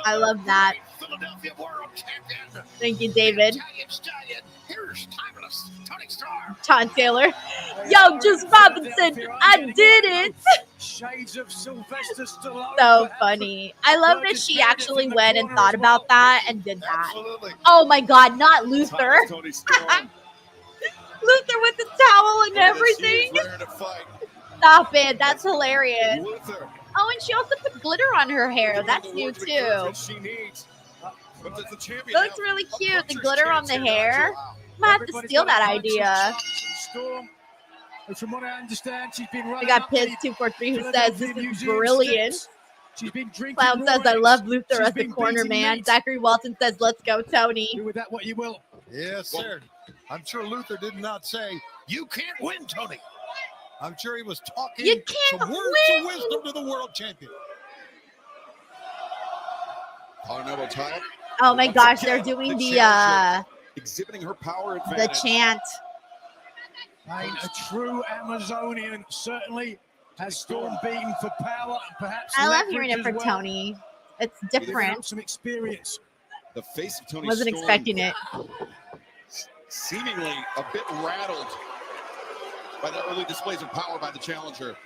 Speaker 1: I love that.
Speaker 5: Philadelphia World Champion.
Speaker 1: Thank you, David.
Speaker 5: Italian Stallion. Here's timeless Toni Storm.
Speaker 1: John Taylor. Yo, Juice Robinson, I did it.
Speaker 7: Shades of Sylvester Stallone.
Speaker 1: So funny. I love that she actually went and thought about that and did that.
Speaker 5: Absolutely.
Speaker 1: Oh my God, not Luther.
Speaker 3: Toni Storm.
Speaker 1: Luther with the towel and everything.
Speaker 3: She's rare to fight.
Speaker 1: Stop it. That's hilarious.
Speaker 3: Luther.
Speaker 1: Oh, and she also put glitter on her hair. That's new too.
Speaker 3: That she needs. But the champion
Speaker 1: That looks really cute. The glitter on the hair. I might have to steal that idea.
Speaker 7: Storm. From what I understand, she's been
Speaker 1: I got Piz243 who says this is brilliant.
Speaker 7: She's been drinking.
Speaker 1: Clown says I love Luther as the corner man. Zachary Walton says let's go, Tony.
Speaker 7: Do with that what you will.
Speaker 5: Yes, sir. I'm sure Luther did not say, you can't win, Tony. I'm sure he was talking
Speaker 1: You can't
Speaker 5: some words
Speaker 1: win.
Speaker 5: of wisdom to the world champion.
Speaker 3: Elbow tie.
Speaker 1: Oh my gosh, they're doing the
Speaker 3: exhibiting her power advantage.
Speaker 1: chant.
Speaker 7: Bayne, a true Amazonian, certainly has Storm beaten for power and perhaps.
Speaker 1: I love hearing it
Speaker 7: leverage
Speaker 1: from
Speaker 7: as well.
Speaker 1: Tony. It's
Speaker 7: He develops
Speaker 1: different.
Speaker 7: some experience.
Speaker 3: The face of Toni
Speaker 1: Wasn't
Speaker 3: Storm
Speaker 1: expecting it.
Speaker 3: seemingly a bit rattled by the early displays of power by the challenger.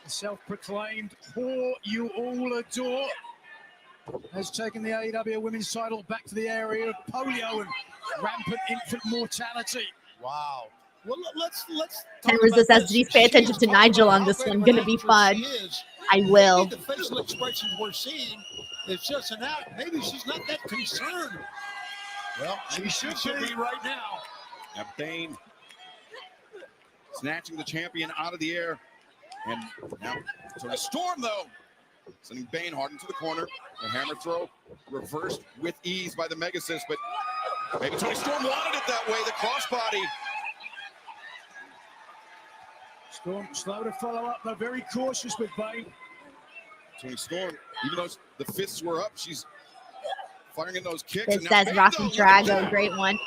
Speaker 7: The self-proclaimed whore you all adore has taken the AEW women's title back to the area of polio and rampant infant mortality.
Speaker 5: Wow. Well, let's
Speaker 1: Henry says, please pay attention to Nigel on this one. Gonna be fun. I will.
Speaker 5: The facial expressions we're seeing is just an act. Maybe she's not that concerned. Well, she should be right now.
Speaker 3: Now Bane snatching the champion out of the air. And now Toni Storm, though, sending Bane hard into the corner. The hammer throw reversed with ease by the Megasis, but maybe Toni Storm wanted it that way. The crossbody.
Speaker 7: Storm slow to follow up, though very cautious with Bayne.
Speaker 3: Toni Storm, even though the fists were up, she's firing in those kicks.
Speaker 1: It
Speaker 3: And now
Speaker 1: says
Speaker 3: Bane,
Speaker 1: Rocky
Speaker 3: though,
Speaker 1: Drago, great one.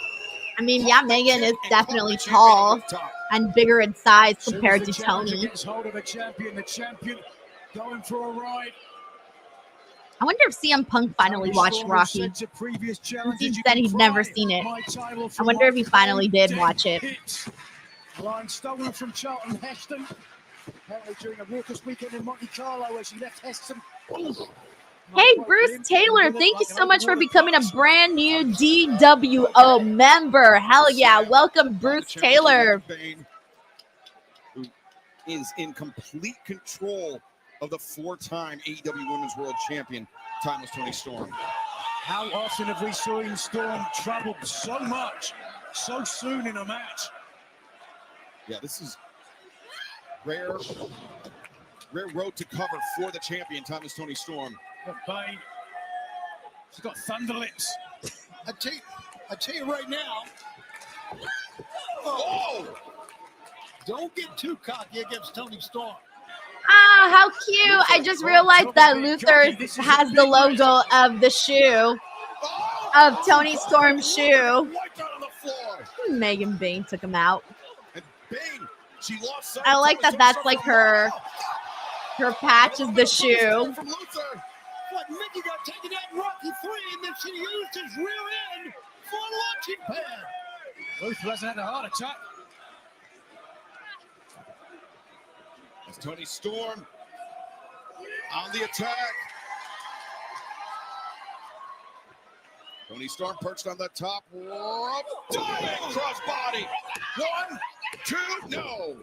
Speaker 1: I mean, yeah, Megan is definitely tall and bigger in size compared to Toni.
Speaker 7: Gets hold of the champion going for a ride.
Speaker 1: I wonder if CM Punk finally watched Rocky. He said he'd never seen it. I wonder if he finally did watch it.
Speaker 7: Line stolen from Charlton Heston. Apparently during a raucous weekend in Monte Carlo where she left Heston.
Speaker 1: Hey, Bruce Taylor, thank you so much for becoming a brand new DWO member. Hell yeah. Welcome, Bruce Taylor.
Speaker 3: Bane, who is in complete control of the four-time AEW Women's World Champion, timeless Toni Storm.
Speaker 7: How often have we seen Storm troubled so much, so soon in a match?
Speaker 3: Yeah, this is rare road to cover for the champion, timeless Toni Storm.
Speaker 7: But Bayne, she's got thunder lips.
Speaker 5: I tell you right now.
Speaker 3: Oh!
Speaker 5: Don't get too cocky against Toni Storm.
Speaker 1: Ah, how cute. I just realized that Luther has the logo of the shoe, of Toni Storm's shoe.
Speaker 3: Right down on the floor.
Speaker 1: Megan Bane took him out.
Speaker 3: And Bane, she lost sight
Speaker 1: I
Speaker 3: of
Speaker 1: like
Speaker 3: Toni
Speaker 1: that
Speaker 3: Storm
Speaker 1: that's like
Speaker 3: from
Speaker 1: her
Speaker 3: below.
Speaker 1: patch is the shoe.
Speaker 3: From Luther.
Speaker 5: But Mickey got taken out in Rocky 3, and then she used his rear end for a launching pad.
Speaker 7: Luther hasn't had a heart attack.
Speaker 3: As Toni Storm on the attack. Toni Storm perched on the top rope. Crossbody. 1, 2, no.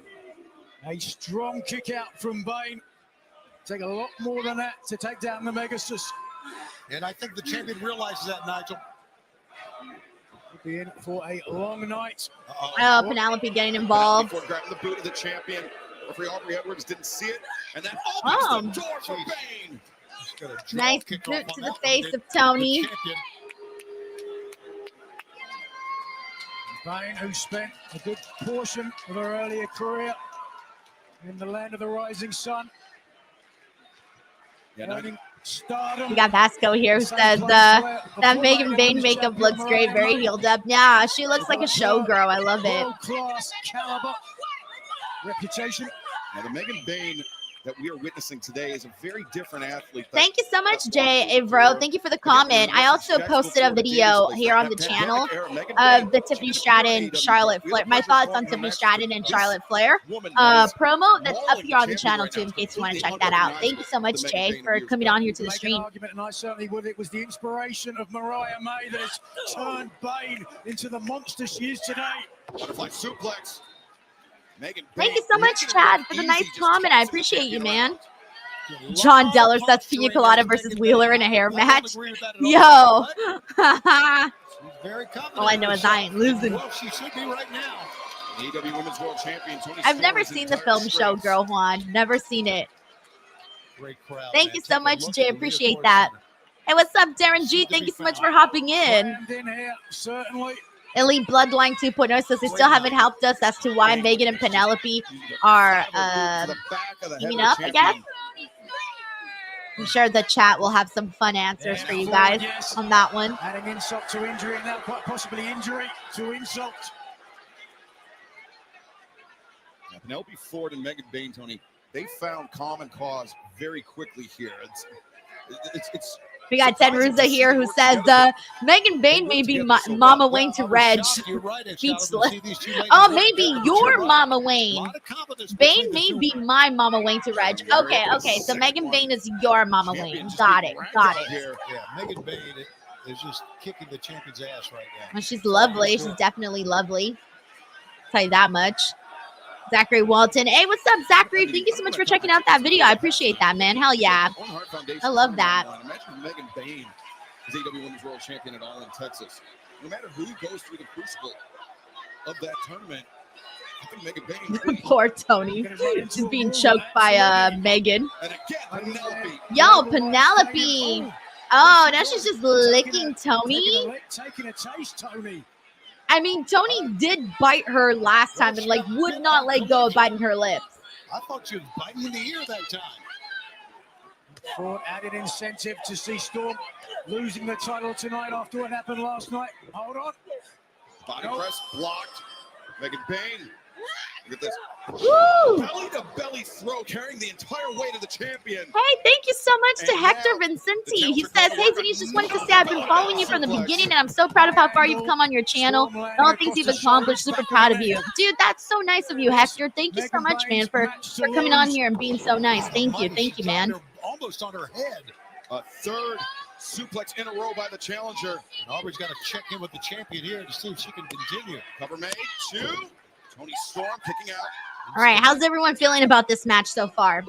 Speaker 7: A strong kick out from Bayne. Take a lot more than that to take down the Megasis.
Speaker 5: And I think the champion realizes that, Nigel.
Speaker 7: Could be in for a long night.
Speaker 1: Oh, Penelope getting involved.
Speaker 3: Before grabbing the boot of the champion. Referee Aubrey Edwards didn't see it. And that opens the door for Bane.
Speaker 1: Nice boot to the face of Toni.
Speaker 7: Bayne, who spent a good portion of her earlier career in the land of the rising sun.
Speaker 3: Yeah,
Speaker 7: earning Stardom.
Speaker 1: We got Vasco here who says that Megan Bayne makeup looks great, very healed up. Yeah, she looks like a showgirl. I love it.
Speaker 7: World-class caliber. Reputation.
Speaker 3: Now, the Megan Bayne that we are witnessing today is a very different athlete.
Speaker 1: Thank you so much, Jay Avro. Thank you for the comment. I also posted a video here on the channel of the Tiffany Stratton, Charlotte Flair. My thoughts on Tiffany Stratton and Charlotte Flair promo that's up here on the channel too, in case you want to check that out. Thank you so much, Jay, for coming on here to the stream.
Speaker 7: And I certainly would. It was the inspiration of Mariah May that has turned Bayne into the monster she is today.
Speaker 3: Butterfly suplex.
Speaker 1: Thank you so much, Chad, for the nice comment. I appreciate you, man. John Deller says Pina Colada versus Wheeler in a hair match. Yo. All I know is I ain't losing.
Speaker 5: Well, she should be right now.
Speaker 3: AEW Women's World Champion Toni
Speaker 1: I've never seen the film show, Girl Juan. Never seen it.
Speaker 5: Great crowd.
Speaker 1: Thank you so much, Jay. Appreciate that. Hey, what's up, Darren G? Thank you so much for hopping in.
Speaker 7: Certainly.
Speaker 1: Elite Bloodline 2.0 says they still haven't helped us as to why Megan and Penelope are teaming up, I guess. I'm sure the chat will have some fun answers for you guys on that one.
Speaker 7: Adding insult to injury and now quite possibly injury to insult.
Speaker 3: Now, Penelope Ford and Megan Bayne, Tony, they found common cause very quickly here. It's
Speaker 1: We got Ted Ruza here who says Megan Bayne may be Mama Wayne to Reg. Speechless. Oh, maybe your Mama Wayne. Bayne may be my Mama Wayne to Reg. Okay. So Megan Bayne is your Mama Wayne. Got it.
Speaker 5: Yeah, Megan Bayne is just kicking the champion's ass right now.
Speaker 1: Well, she's lovely. She's definitely lovely. I'll tell you that much. Zachary Walton. Hey, what's up, Zachary? Thank you so much for checking out that video. I appreciate that, man. Hell yeah. I love that.
Speaker 3: Imagine Megan Bayne is AEW Women's World Champion at all in Texas. No matter who goes through the crucible of that tournament, I think Megan Bayne.
Speaker 1: Poor Toni. She's being choked by Megan.
Speaker 3: And again, Penelope.
Speaker 1: Yo, Penelope. Oh, now she's just licking Toni.
Speaker 7: Taking a taste, Toni.
Speaker 1: I mean, Toni did bite her last time and would not let go of biting her lips.
Speaker 5: I thought she was biting in the ear that time.
Speaker 7: For added incentive to see Storm losing the title tonight after what happened last night. Hold on.
Speaker 3: Body press blocked. Megan Bayne. Look at this.
Speaker 1: Woo!
Speaker 3: Belly to belly throw, carrying the entire weight of the champion.
Speaker 1: Hey, thank you so much to Hector Vincenti. He says, hey, Denise, just wanted to say I've been following you from the beginning, and I'm so proud of how far you've come on your channel. All the things you've accomplished, super proud of you. Dude, that's so nice of you, Hector. Thank you so much, man, for coming on here and being so nice. Thank you, man.
Speaker 5: Almost on her head.
Speaker 3: A third suplex in a row by the challenger.
Speaker 5: And Aubrey's got to check in with the champion here to see if she can continue.
Speaker 3: Cover made. 2. Toni Storm kicking out.
Speaker 1: All right, how's everyone feeling about this match so far?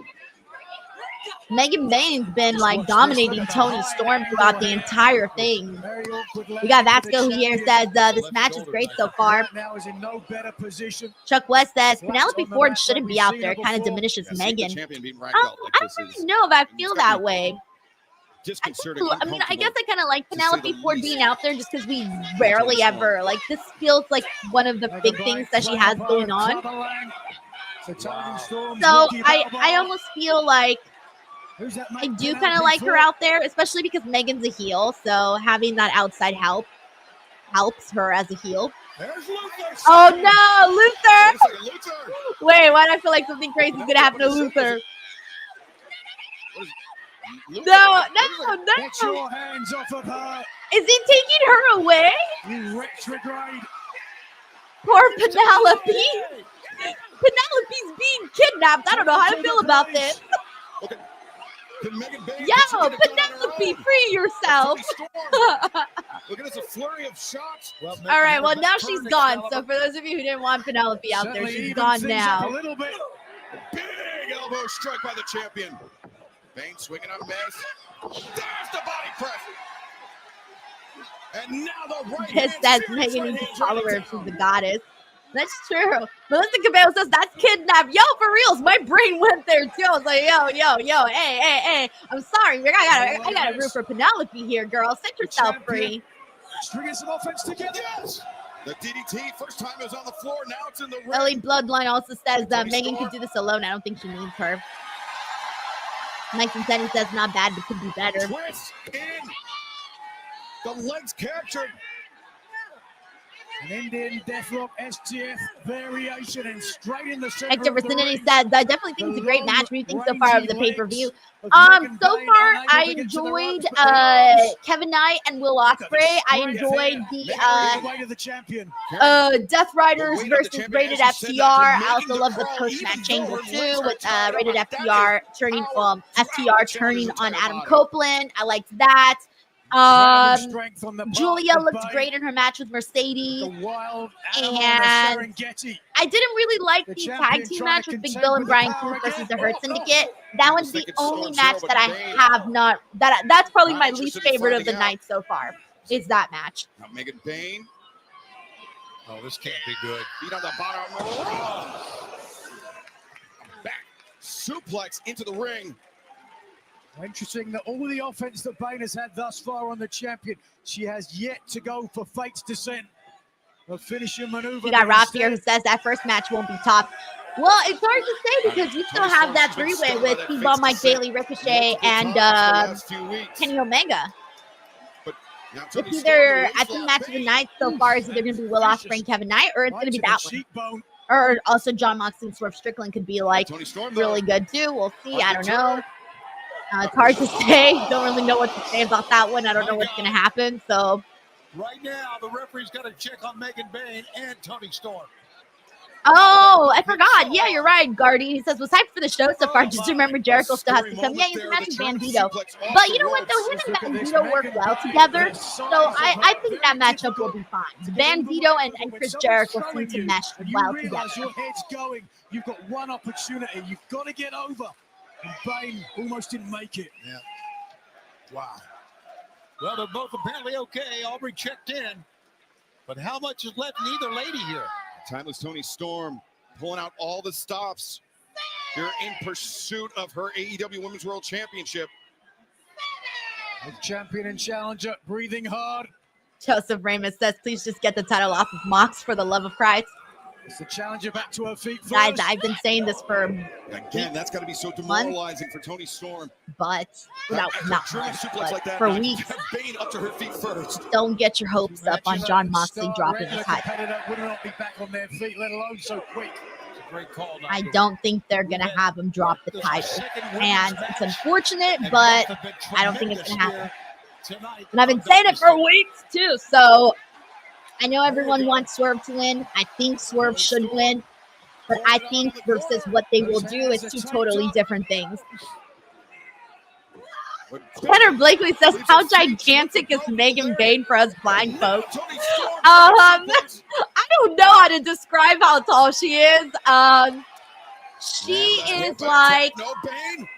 Speaker 1: Megan Bayne's been dominating Toni Storm throughout the entire thing. We got Vasco who here says this match is great so far. Chuck West says Penelope Ford shouldn't be out there. It kind of diminishes Megan. I don't really know if I feel that way. I guess I kind of like Penelope Ford being out there just because we rarely ever this feels like one of the big things that she has going on. So I almost feel like I do kind of like her out there, especially because Megan's a heel. So having that outside help helps her as a heel. Oh no, Luther! Wait, why do I feel like something crazy is gonna happen to Luther? No.
Speaker 7: Get your hands off of her.
Speaker 1: Is he taking her away?
Speaker 7: You retrograde.
Speaker 1: Poor Penelope. Penelope's being kidnapped. I don't know how to feel about this. Yo, Penelope, free yourself.
Speaker 3: Look at this, a flurry of shots.
Speaker 1: All right, well, now she's gone. So for those of you who didn't want Penelope out there, she's gone now.
Speaker 3: Big elbow strike by the champion. Bayne swinging on a miss. There's the body press. And now the right hand.
Speaker 1: Says Megan needs to follow her if she's the goddess. That's true. Melissa Cabello says that's kidnapped. Yo, for reals, my brain went there too. I was like, yo, hey. I'm sorry, I gotta root for Penelope here, girl. Set yourself free.
Speaker 7: Stringing some offense together.
Speaker 3: Yes. The DDT, first time it was on the floor, now it's in the ring.
Speaker 1: Ellie Bloodline also says that Megan could do this alone. I don't think she needs her. Mike Centeni says not bad, but could be better.
Speaker 3: Twist in. The legs captured.
Speaker 7: An Indian Deathlock STF variation and straight in the center.
Speaker 1: Hector Vicinity says, I definitely think it's a great match. What do you think so far of the pay-per-view? So
Speaker 7: Megan
Speaker 1: far,
Speaker 7: Bayne
Speaker 1: I
Speaker 7: unable to get to the
Speaker 1: enjoyed
Speaker 7: ropes, but there it is.
Speaker 1: Kevin Knight and Will Ospreay. I enjoyed the
Speaker 7: Way to the champion.
Speaker 1: Death Riders
Speaker 3: The weight of the
Speaker 1: versus
Speaker 3: champion,
Speaker 1: Rated
Speaker 3: as you said,
Speaker 1: FTR.
Speaker 3: that
Speaker 1: I also
Speaker 3: was
Speaker 1: love the
Speaker 3: making the
Speaker 1: post-match
Speaker 3: crawl,
Speaker 1: angle
Speaker 3: even
Speaker 1: too,
Speaker 3: though her
Speaker 1: with
Speaker 3: legs are
Speaker 1: Rated
Speaker 3: tied.
Speaker 1: FTR turning FTR turning on
Speaker 3: entire
Speaker 1: Adam
Speaker 3: body.
Speaker 1: Copeland. I liked that.
Speaker 7: Incredible strength on the part
Speaker 1: Julia
Speaker 7: of
Speaker 1: looked
Speaker 7: Bayne.
Speaker 1: great in her match with Mercedes.
Speaker 7: The wild animal
Speaker 1: And
Speaker 7: on the Serengeti.
Speaker 1: I didn't really like
Speaker 7: The
Speaker 1: the
Speaker 7: champion
Speaker 1: tag team
Speaker 7: trying
Speaker 1: match
Speaker 7: to
Speaker 1: with Big
Speaker 7: contend
Speaker 1: Bill and
Speaker 7: with the
Speaker 1: Brian
Speaker 7: power
Speaker 1: Keith versus
Speaker 7: again.
Speaker 1: the Hurt
Speaker 7: Oh, no.
Speaker 1: Syndicate. That was the
Speaker 3: thinking
Speaker 1: only
Speaker 3: Storm
Speaker 1: match
Speaker 3: Zero,
Speaker 1: that I
Speaker 3: but Bayne
Speaker 1: have not. That's probably my
Speaker 3: not
Speaker 1: least
Speaker 3: interested in
Speaker 1: favorite of the
Speaker 3: finding out.
Speaker 1: night so far. Is that match?
Speaker 3: Now Megan Bayne.
Speaker 5: Oh, this can't be good.
Speaker 3: Feet on the bottom. Oh. Back suplex into the ring.
Speaker 7: Interesting that all the offense that Bayne has had thus far on the champion, she has yet to go for Fate's Descent. A finishing maneuver.
Speaker 1: We got
Speaker 7: but
Speaker 1: Rob here who
Speaker 7: instead-
Speaker 1: says that first match won't be top. Well, it's hard to say because you still have that three-way with Speedball, Mike Bailey, Ricochet, and Kenny Omega. It's either, I think, match of the night so far is either going to be Will Ospreay and Kevin Knight, or it's going to be that one.
Speaker 7: Cheekbone.
Speaker 1: Or also John Moxley and Swerve Strickland could be like
Speaker 3: Toni Storm,
Speaker 1: really good too. We'll see. I don't know. It's hard to say. Don't really know what to say about that one. I don't know what's going to happen. So,
Speaker 5: Right now, the referee's got to check on Megan Bayne and Toni Storm.
Speaker 1: oh, I forgot. Yeah, you're right, Guardy. He says, was hyped for the show so far. Just remember Jericho still has to come. Yeah, he's a match with Bandito. But you know what, though? Him and Bandito work well together. So I think that matchup will be fine. Bandito and Chris Jericho seem to mesh
Speaker 7: And you
Speaker 1: well
Speaker 7: realize
Speaker 1: together.
Speaker 7: your head's going. You've got one opportunity. You've got to get over. And Bayne almost didn't make it.
Speaker 5: Yeah. Wow. Well, they're both apparently okay. Aubrey checked in. But how much is left in either lady here?
Speaker 3: Timeless Toni Storm pulling out all the stops. They're in pursuit of her AEW Women's World Championship.
Speaker 7: The champion and challenger breathing hard.
Speaker 1: Joseph Ramos says, please just get the title off of Mox for the love of Christ.
Speaker 7: It's the challenger back to her feet first.
Speaker 1: Guys, I've been saying this for
Speaker 3: Again, that's got to be so demoralizing for Toni Storm.
Speaker 1: not
Speaker 3: German
Speaker 1: months,
Speaker 3: suplex
Speaker 1: but
Speaker 3: like that.
Speaker 1: for weeks.
Speaker 3: Bayne up to her feet first.
Speaker 1: Don't get your hopes up on John Moxley dropping the title.
Speaker 7: Competitor would not be back on their feet, let alone so quick.
Speaker 5: It's a great call.
Speaker 1: I don't think they're going to have him drop the title. And it's unfortunate, but I don't think it's going to happen. And I've been saying it for weeks, too. So I know everyone wants Swerve to win. I think Swerve should win. But I think versus what they will do is two totally different things. Tanner Blakely says, how gigantic is Megan Bayne for us blind folks? I don't know how to describe how tall she is. She is like,
Speaker 3: No Bayne.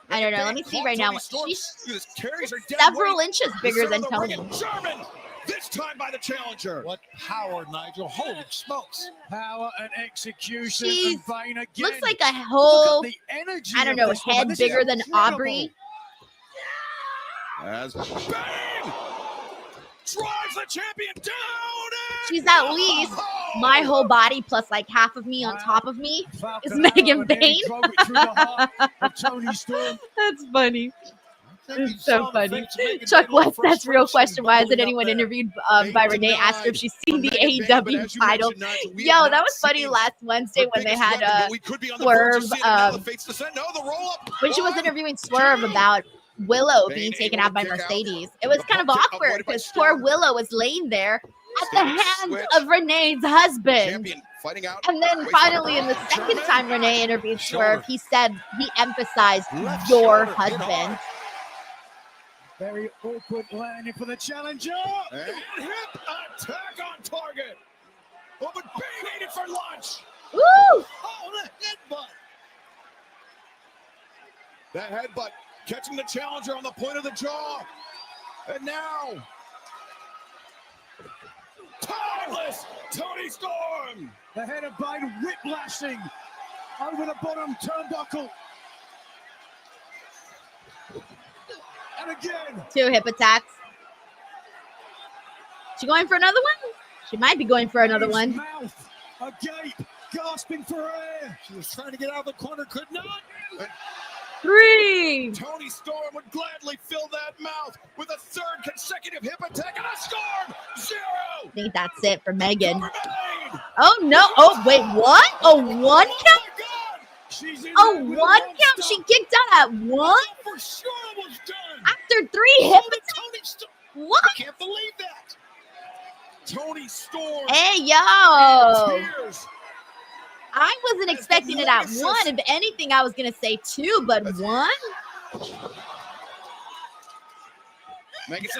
Speaker 1: I don't know. Let me see right now. She's
Speaker 3: Carries her dead
Speaker 1: several
Speaker 3: weight.
Speaker 1: inches bigger than
Speaker 3: The
Speaker 1: Toni.
Speaker 3: ring, German, this time by the challenger.
Speaker 5: What power, Nigel. Holy smokes.
Speaker 7: Power and execution.
Speaker 1: She's
Speaker 7: and Bayne again.
Speaker 1: looks like a
Speaker 7: Look
Speaker 1: whole,
Speaker 7: at the energy
Speaker 1: I don't
Speaker 7: of
Speaker 1: know,
Speaker 7: this woman.
Speaker 1: head
Speaker 7: This is
Speaker 1: bigger than
Speaker 7: incredible.
Speaker 1: Aubrey.
Speaker 3: As Bayne drives the champion down.
Speaker 1: She's at least my whole body plus like half of me on top of me is Megan Bayne.
Speaker 7: Toni Storm.
Speaker 1: That's funny. It's so funny. Chuck West, that's a real question. Why isn't anyone interviewed by Renee? Asked her if she's seen the AEW title. Yo, that was funny last Wednesday when they had Swerve. When she was interviewing Swerve about Willow being taken out by Mercedes. It was kind of awkward because poor Willow was laying there at the hands of Renee's husband. And then finally, in the second time Renee interviewed Swerve, he said he emphasized your husband.
Speaker 7: Very awkward landing for the challenger.
Speaker 3: And hip attack on target. Oh, but Bayne ate it for lunch.
Speaker 1: Woo!
Speaker 3: Oh, the headbutt. That headbutt catching the challenger on the point of the jaw. And now, timeless Toni Storm.
Speaker 7: The head of Bayne whiplashing over the bottom turnbuckle. And again.
Speaker 1: 2 hip attacks. She going for another one? She might be going for another one.
Speaker 7: Mouth agape, gasping for air.
Speaker 5: She was trying to get out of the corner, could not.
Speaker 1: 3.
Speaker 3: Toni Storm would gladly fill that mouth with a third consecutive hip attack and a storm. 0.
Speaker 1: I think that's it for Megan.
Speaker 3: Cover Bane.
Speaker 1: Oh no! Oh wait, what? A 1
Speaker 3: Oh
Speaker 1: count?
Speaker 3: my God. She's in
Speaker 1: A
Speaker 3: there
Speaker 1: 1
Speaker 3: with
Speaker 1: count? She kicked out at 1
Speaker 3: For sure it was done.
Speaker 1: after 3 hip attacks?
Speaker 3: Toni Storm.
Speaker 1: What?
Speaker 3: I can't believe that. Toni Storm.
Speaker 1: Hey yo!
Speaker 3: Tears.
Speaker 1: I wasn't expecting it at 1. If anything, I was gonna say 2, but 1.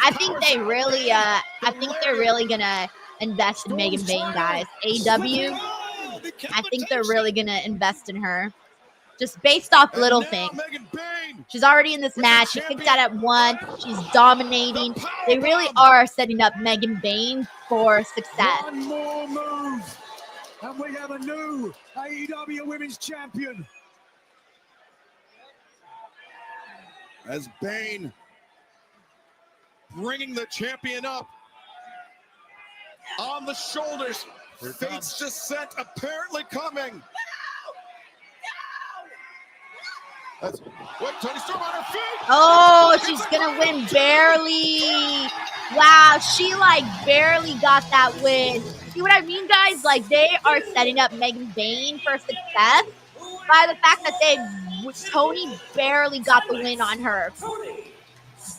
Speaker 1: I think they really, I think they're really gonna invest in Megan Bayne, guys. AEW, I think they're really gonna invest in her, just based off little things. She's already in this match. She kicked out at 1. She's dominating. They really are setting up Megan Bayne for success.
Speaker 7: One more move, and we have a new AEW Women's Champion.
Speaker 3: As Bane bringing the champion up on the shoulders. Fate's descent apparently coming. That's what Toni Storm on her feet.
Speaker 1: Oh, she's gonna win barely. Wow, she like barely got that win. See what I mean, guys? Like they are setting up Megan Bayne for success by the fact that Toni barely got the win on her.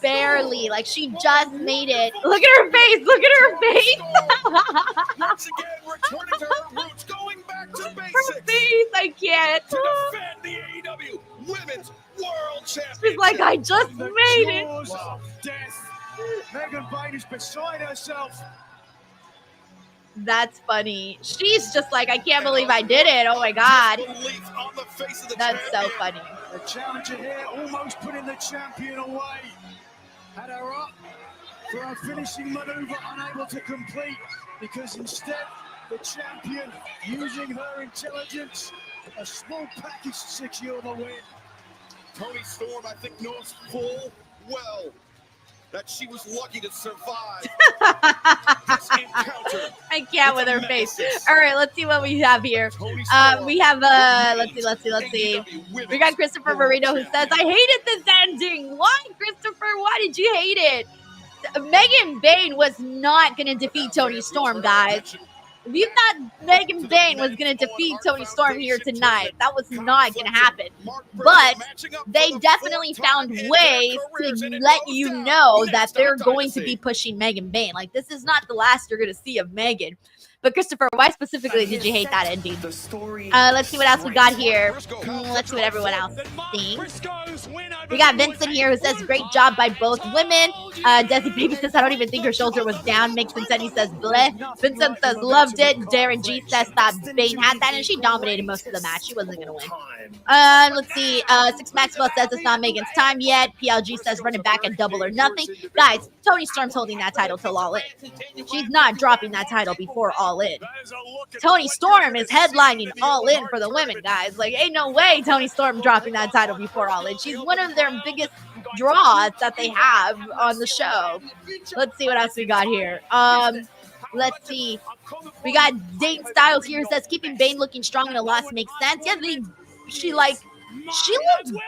Speaker 1: Barely, like she just made it. Look at her face. Look at her face.
Speaker 3: Once again, returning to her roots, going back to basics.
Speaker 1: Her face, I can't.
Speaker 3: To defend the AEW Women's World Championship.
Speaker 1: She's like, I just
Speaker 7: The
Speaker 1: made it.
Speaker 7: jaws of death. Megan Bayne is beside herself.
Speaker 1: That's funny. She's just like, I can't believe I did it. Oh my God.
Speaker 3: Disbelief on the face of the
Speaker 1: That's so
Speaker 3: champion.
Speaker 1: funny.
Speaker 7: The challenger here almost putting the champion away. Had her up for a finishing maneuver, unable to complete because instead the champion using her intelligence, a small package to secure the win.
Speaker 3: Toni Storm, I think, knows full well that she was lucky to survive this encounter.
Speaker 1: I can't with her face. All right, let's see what we have here.
Speaker 3: Toni Storm,
Speaker 1: We have let's see. We got Christopher Marino who says, I hated this ending. Why, Christopher? Why did you hate it? Megan Bayne was not going to defeat Toni Storm, guys. If you thought Megan Bayne was going to defeat Toni Storm here tonight, that was not going to happen. But they definitely found ways to let you know that they're going to be pushing Megan Bayne. Like, this is not the last you're going to see of Megan. But Christopher, why specifically did you hate that ending? Let's see what else we got here. Let's see what everyone else thinks. We got Vincent here who says, great job by both women. Desi Baby says, I don't even think her shoulder was down. Mick Vincent says, bleh. Vincent says, loved it. Darren G says, thought Bane had that, and she dominated most of the match. She wasn't going to win. Let's see. Six Maxwell says, it's not Megan's time yet. PLG says, run it back at Double or Nothing. Guys, Toni Storm's holding that title till All In. She's not dropping that title before All In. Toni Storm is headlining All In for the women, guys. Like, ain't no way Toni Storm dropping that title before All In. She's one of their biggest draws that they have on the show. Let's see what else we got here. Let's see. We got Dane Styles here who says, keeping Bane looking strong in a loss makes sense. Yeah, she looked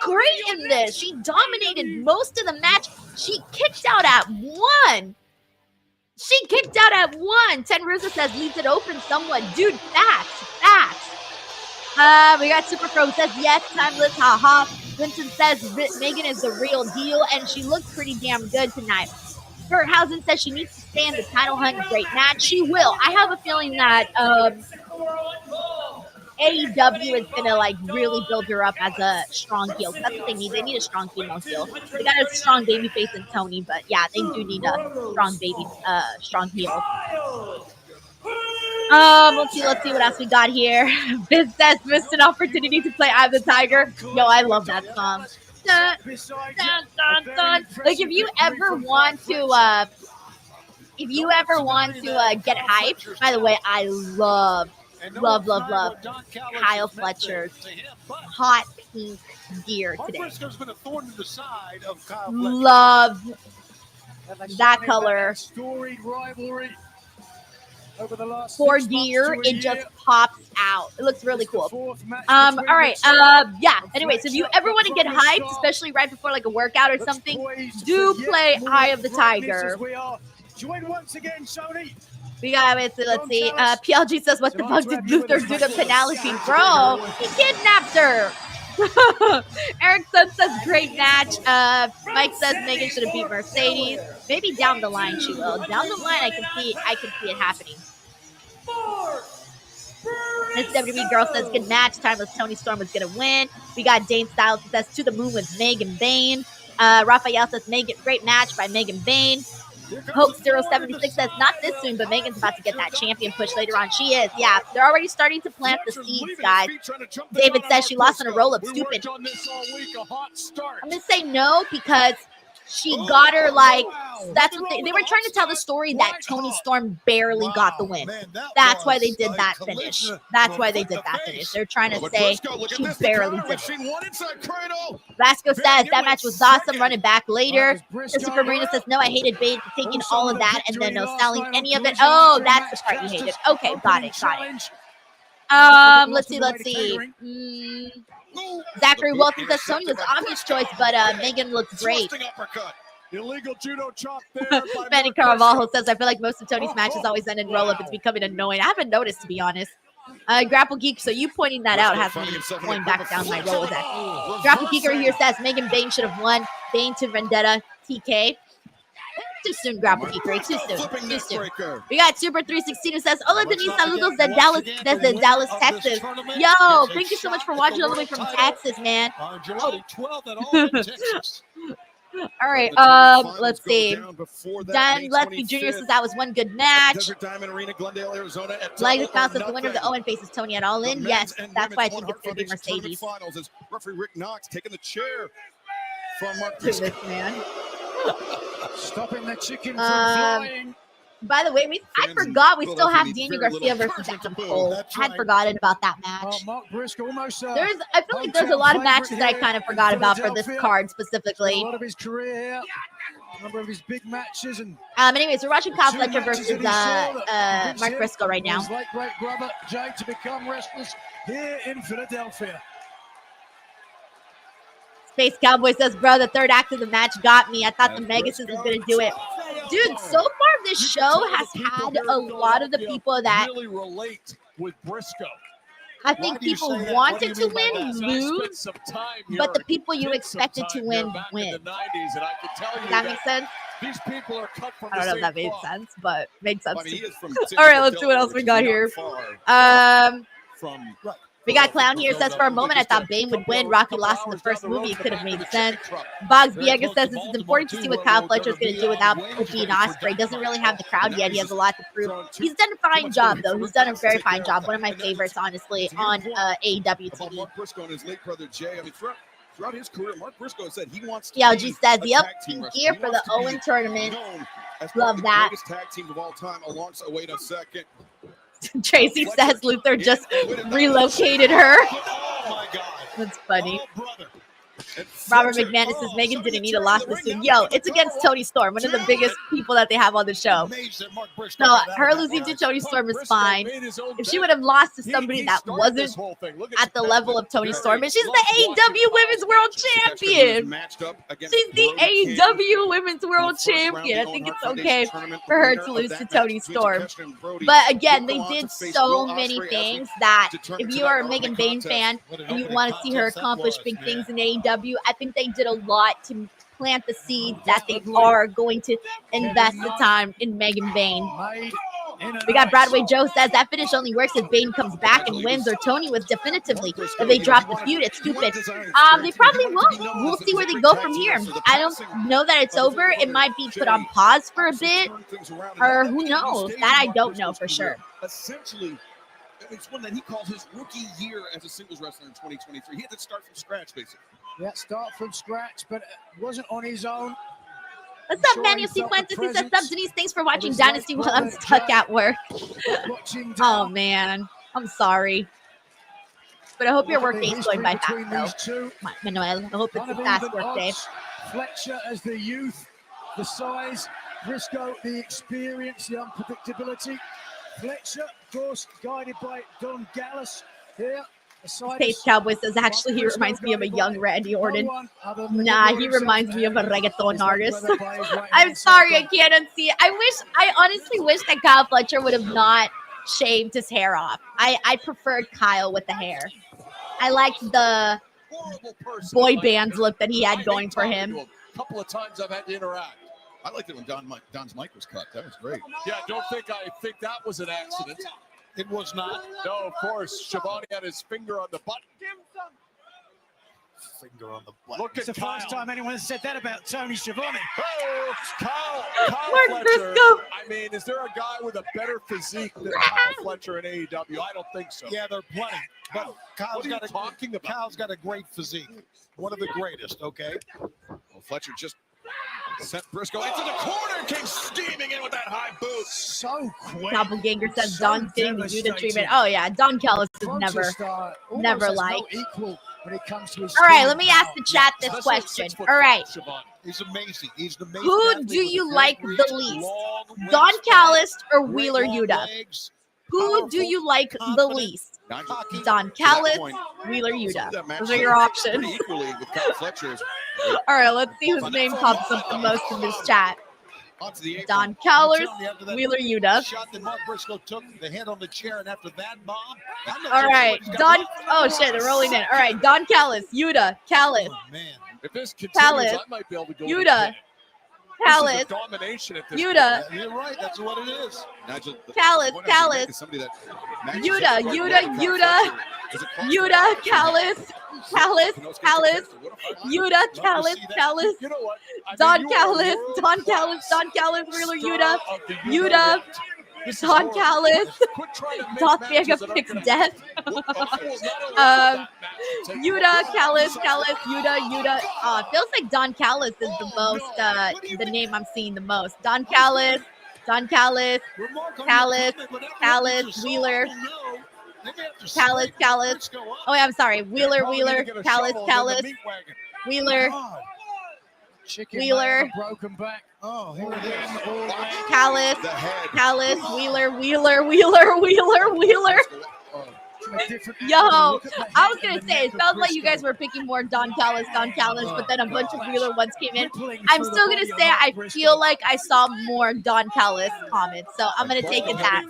Speaker 1: great in this. She dominated most of the match. She kicked out at 1. She kicked out at 1. Ten Rizzo says, leaves it open somewhat. Dude, facts. We got Super Pro who says, yes, timeless, haha. Vincent says, Megan is the real deal, and she looked pretty damn good tonight. Berghausen says she needs to stay in the title hunt. Great match. She will. I have a feeling that AEW is going to, like, really build her up as a strong heel. That's what they need. They need a strong female heel. They got a strong baby face in Toni, but, yeah, they do need a strong heel. Let's see what else we got here. Biz says, missed an opportunity to play I'm the Tiger. Yo, I love that song. Dun, dun, dun, dun. Like, if you ever want to get hyped, by the way, I love Kyle Fletcher's hot pink gear today. Love that color.
Speaker 7: Storied rivalry. over the last
Speaker 1: 4
Speaker 7: 6 months
Speaker 1: gear,
Speaker 7: to a
Speaker 1: it
Speaker 7: year.
Speaker 1: just pops out. It looks really
Speaker 7: It's the
Speaker 1: cool.
Speaker 7: fourth match
Speaker 1: All
Speaker 7: between
Speaker 1: right.
Speaker 7: Ricochet
Speaker 1: Yeah.
Speaker 7: and
Speaker 1: Anyways, if you
Speaker 7: Fletcher,
Speaker 1: ever want to get
Speaker 7: but from the
Speaker 1: hyped,
Speaker 7: start,
Speaker 1: especially right before like a workout or
Speaker 7: looks
Speaker 1: something,
Speaker 7: poised
Speaker 1: do
Speaker 7: for yet
Speaker 1: play
Speaker 7: more
Speaker 1: Eye of the
Speaker 7: greatness
Speaker 1: Tiger.
Speaker 7: as we are joined once again, Toni.
Speaker 1: We got let's see. PLG says, "What the fuck did Luther do to Penelope, bro? He kidnapped her." Eric Sun says, "Great match." Mike says Megan should have beat Mercedes. Maybe down the line she will. Down the line, I can see it happening. Miss WWE girl says, "Good match. Timeless Toni Storm was gonna win." We got Dane Styles that says, "To the moon with Megan Bayne." Raphael says, "Megan, great match by Megan Bayne." Hope 076 says, "Not this soon, but Megan's about to get that champion push later on." She is, yeah. They're already starting to plant the seeds, guys. David says she lost on a roll-up. Stupid. I'm gonna say no because she got her like. That's what they were trying to tell the story that Toni Storm barely got the win. That's why they did that finish. That's why they did that finish. They're trying to say she barely did it. Vasco says that match was awesome. Run it back later. Christopher Marina says, "No, I hated Bane for taking all of that and then no selling any of it." Oh, that's the part you hated. Okay, got it. Let's see. Zachary Wilson says Toni was obvious choice, but Megan looks great.
Speaker 4: Illegal judo chop there.
Speaker 1: Manny Carvalho says, "I feel like most of Toni's matches always end in roll-up. It's becoming annoying." I haven't noticed, to be honest. Grapple Geek, so you pointing that out has me going back down my Rolodex. Grapple Geeker here says Megan Bayne should have won. Bayne to Vendetta TK. Too soon, Grapple Geeker. Too soon. We got Super 316 who says, "Hola, Denise, saludos desde Dallas, Texas." Yo, thank you so much for watching all the way from Texas, man. All right, let's see. Dan Lefty Jr. says that was one good match. Like says the winner of the Owen faces Toni at All In. Yes, that's why I think it's going to be Mercedes.
Speaker 3: Referee Rick Knox taking the chair from Mark
Speaker 1: This man.
Speaker 7: Stopping the chicken from flying.
Speaker 1: By the way, I forgot we still have Daniel Garcia versus Adam Cole. I had forgotten about that match.
Speaker 7: Mark Briscoe almost,
Speaker 1: I feel like there's a lot of matches that I kind of forgot about for this card specifically.
Speaker 7: A lot of his career here, a number of his big matches, and
Speaker 1: anyways, we're watching Kyle Fletcher versus Mark Briscoe right now.
Speaker 7: His late great brother Jay to become wrestlers here in Philadelphia.
Speaker 1: Space Cowboy says, "Bro, the third act of the match got me. I thought the Megasis was going to do it." Dude, so far this show has had a lot of the people that
Speaker 4: really relate with Briscoe.
Speaker 1: I think people wanted to win lose, but the people you expected to win win. Does that make sense?
Speaker 4: These people are cut from
Speaker 1: I don't know if that made sense, but made sense.
Speaker 3: He is from
Speaker 1: All right, let's see what else we got here. We got Clown here says, "For a moment, I thought Bane would win. Rocky lost in the first movie. It could have made sense." Boggs Viegas says, "This is important to see what Kyle Fletcher is going to do without Opie and Ospreay. Doesn't really have the crowd yet. He has a lot to prove." He's done a fine job, though. He's done a very fine job. One of my favorites, honestly, on AEW TV.
Speaker 3: Mark Briscoe and his late brother Jay. I mean, throughout his career, Mark Briscoe said he wants to
Speaker 1: PLG says, "Yep, here for the Owen tournament." Love that.
Speaker 3: Greatest tag team of all time. Alongside, wait a second.
Speaker 1: Tracy says Luther just relocated her.
Speaker 4: Oh my God.
Speaker 1: That's funny. Robert McManus says Megan didn't need a loss this soon. Yo, it's against Toni Storm, one of the biggest people that they have on the show. No, her losing to Toni Storm is fine. If she would have lost to somebody that wasn't at the level of Toni Storm, and she's the AEW Women's World Champion. She's the AEW Women's World Champion. I think it's okay for her to lose to Toni Storm. But again, they did so many things that if you are a Megan Bayne fan and you want to see her accomplish big things in AEW, I think they did a lot to plant the seeds that they are going to invest the time in Megan Bayne. We got Broadway Joe says that finish only works if Bane comes back and wins, or Toni was definitively. If they drop the feud, it's stupid. They probably won't. We'll see where they go from here. I don't know that it's over. It might be put on pause for a bit, or who knows? That I don't know for sure.
Speaker 3: Essentially, it's one that he calls his rookie year as a singles wrestler in 2023. He had to start from scratch, basically.
Speaker 7: Yeah, start from scratch, but it wasn't on his own.
Speaker 1: What's up, Manuel Sequences? He says, "Sup, Denise, thanks for watching Dynasty while I'm stuck at work." Oh, man. I'm sorry. But I hope your work day is going by fast, though. Manuel, I hope it's a fast work day.
Speaker 7: Fletcher as the youth, the size, Briscoe, the experience, the unpredictability. Fletcher, of course, guided by Don Gallus here.
Speaker 1: Space Cowboy says, actually, he reminds me of a young Randy Orton. Nah, he reminds me of a reggaeton artist. I'm sorry, I can't unsee it. I honestly wish that Kyle Fletcher would have not shaved his hair off. I preferred Kyle with the hair. I liked the boy band look that he had going for him.
Speaker 11: A couple of times I've had to interact.
Speaker 3: I liked it when Don's mic was cut. That was great.
Speaker 11: Yeah, I think that was an accident.
Speaker 5: It was not.
Speaker 11: No, of course. Schiavone had his finger on the button.
Speaker 5: Finger on the button.
Speaker 11: Look
Speaker 7: It's
Speaker 11: at
Speaker 7: the
Speaker 11: Kyle.
Speaker 7: first time anyone has said that about Tony Schiavone.
Speaker 11: Oh, Kyle
Speaker 1: Mark
Speaker 11: Fletcher.
Speaker 1: Briscoe.
Speaker 11: I mean, is there a guy with a better physique than Kyle Fletcher in AEW? I don't think so.
Speaker 5: Yeah, there are plenty. But
Speaker 11: What are you talking about?
Speaker 5: Kyle's got a great physique. One of the greatest, okay?
Speaker 3: Well, Fletcher just sent Briscoe into the corner, came steaming in with that high boot.
Speaker 7: So quick.
Speaker 1: Doppelganger says
Speaker 7: So
Speaker 1: Don's getting the Yuta
Speaker 7: devastating.
Speaker 1: treatment. Oh yeah, Don Callis is never.
Speaker 7: Never
Speaker 1: never
Speaker 7: like.
Speaker 1: liked.
Speaker 7: Equal when it comes to his
Speaker 1: All right,
Speaker 7: speed
Speaker 1: let me
Speaker 7: and
Speaker 1: ask the chat this
Speaker 11: Especially
Speaker 1: question.
Speaker 11: 6'5"
Speaker 1: All right,
Speaker 11: Schiavone.
Speaker 5: He's amazing. He's an amazing
Speaker 1: who
Speaker 5: athlete
Speaker 1: do
Speaker 5: with
Speaker 1: you
Speaker 5: great
Speaker 1: like
Speaker 5: reach,
Speaker 1: the least?
Speaker 5: long
Speaker 1: Don
Speaker 5: wingspan,
Speaker 1: Callis or
Speaker 5: great
Speaker 1: Wheeler
Speaker 5: long
Speaker 1: Yuta?
Speaker 5: legs,
Speaker 1: Who do you like the
Speaker 5: confident,
Speaker 1: least?
Speaker 3: Nigel,
Speaker 1: Don
Speaker 3: to that
Speaker 1: Callis,
Speaker 3: point,
Speaker 1: Wheeler
Speaker 3: some
Speaker 1: Yuta.
Speaker 3: of that match
Speaker 1: Those are your options.
Speaker 3: pretty equally with Kyle Fletcher.
Speaker 1: All right, let's see whose name pops up the most in this chat.
Speaker 3: Onto the apron.
Speaker 1: Don Callis,
Speaker 5: I'm telling you, after that
Speaker 1: Wheeler Yuta.
Speaker 5: shot that Mark Briscoe took, the hit on the chair, and after that bomb, I'm not
Speaker 1: All
Speaker 5: sure
Speaker 1: right,
Speaker 5: what he's got
Speaker 1: Don.
Speaker 5: left.
Speaker 1: Oh shit, they're rolling in. All right, Don Callis, Yuta, Callis,
Speaker 5: Oh, man.
Speaker 11: If this continues,
Speaker 1: Callis,
Speaker 11: I might be able to go.
Speaker 1: Yuta,
Speaker 11: This
Speaker 1: Callis,
Speaker 11: is a domination at this
Speaker 1: Yuta,
Speaker 11: point.
Speaker 5: You're right. That's what it is.
Speaker 3: Nigel,
Speaker 1: Callis,
Speaker 3: what I was gonna make
Speaker 1: Callis,
Speaker 3: is somebody that
Speaker 1: Yuta,
Speaker 3: matches up
Speaker 1: Yuta,
Speaker 3: right with
Speaker 1: Yuta,
Speaker 3: Kyle Fletcher. Is it close?
Speaker 1: Yuta, Callis, Callis, Callis, Yuta, Callis, Callis,
Speaker 11: You know what? I mean,
Speaker 1: Don
Speaker 11: you are
Speaker 1: Callis,
Speaker 11: world
Speaker 1: Don Callis,
Speaker 11: class
Speaker 1: Don Callis, Wheeler Yuta,
Speaker 11: star of the
Speaker 1: Yuta,
Speaker 11: world. This is
Speaker 1: Don
Speaker 11: horrible.
Speaker 1: Callis,
Speaker 11: Quit trying to make
Speaker 1: Darth
Speaker 11: matches
Speaker 1: Vader
Speaker 11: that aren't
Speaker 1: picks
Speaker 11: gonna
Speaker 1: death.
Speaker 11: happen. I will not allow that match to take
Speaker 1: Yuta,
Speaker 11: place.
Speaker 1: Callis, Callis, Yuta. Feels like Don Callis is the most, the name I'm seeing the most. Don Callis,
Speaker 5: Remark on
Speaker 1: Callis,
Speaker 5: your comment, but after
Speaker 1: Callis,
Speaker 5: what you saw,
Speaker 1: Wheeler,
Speaker 5: I don't know. They may have to
Speaker 1: Callis,
Speaker 5: straighten
Speaker 1: Callis.
Speaker 5: Briscoe up.
Speaker 1: Oh, yeah, I'm sorry. Wheeler,
Speaker 11: Probably need to get a
Speaker 1: Callis,
Speaker 11: shovel and then the
Speaker 1: Callis,
Speaker 11: meat wagon.
Speaker 1: Wheeler,
Speaker 5: God.
Speaker 7: Chicken
Speaker 1: Wheeler.
Speaker 7: man, a broken back.
Speaker 5: Oh, here it
Speaker 7: Win,
Speaker 5: is.
Speaker 7: all leg.
Speaker 1: Callis,
Speaker 3: The head.
Speaker 1: Callis, Wheeler.
Speaker 7: From a different
Speaker 1: Yo,
Speaker 7: angle. Look at the
Speaker 1: I
Speaker 7: head
Speaker 1: was gonna
Speaker 7: and the
Speaker 1: say,
Speaker 7: neck
Speaker 1: it
Speaker 7: of
Speaker 1: felt like you
Speaker 7: Briscoe.
Speaker 1: guys were picking more Don Callis, but then a bunch of Wheeler ones came in.
Speaker 7: Rippling
Speaker 1: I'm
Speaker 7: through
Speaker 1: still
Speaker 7: the
Speaker 1: gonna
Speaker 7: body of
Speaker 1: say
Speaker 7: Mark
Speaker 1: I
Speaker 7: Briscoe.
Speaker 1: feel like I saw more Don Callis comments, so I'm gonna take it that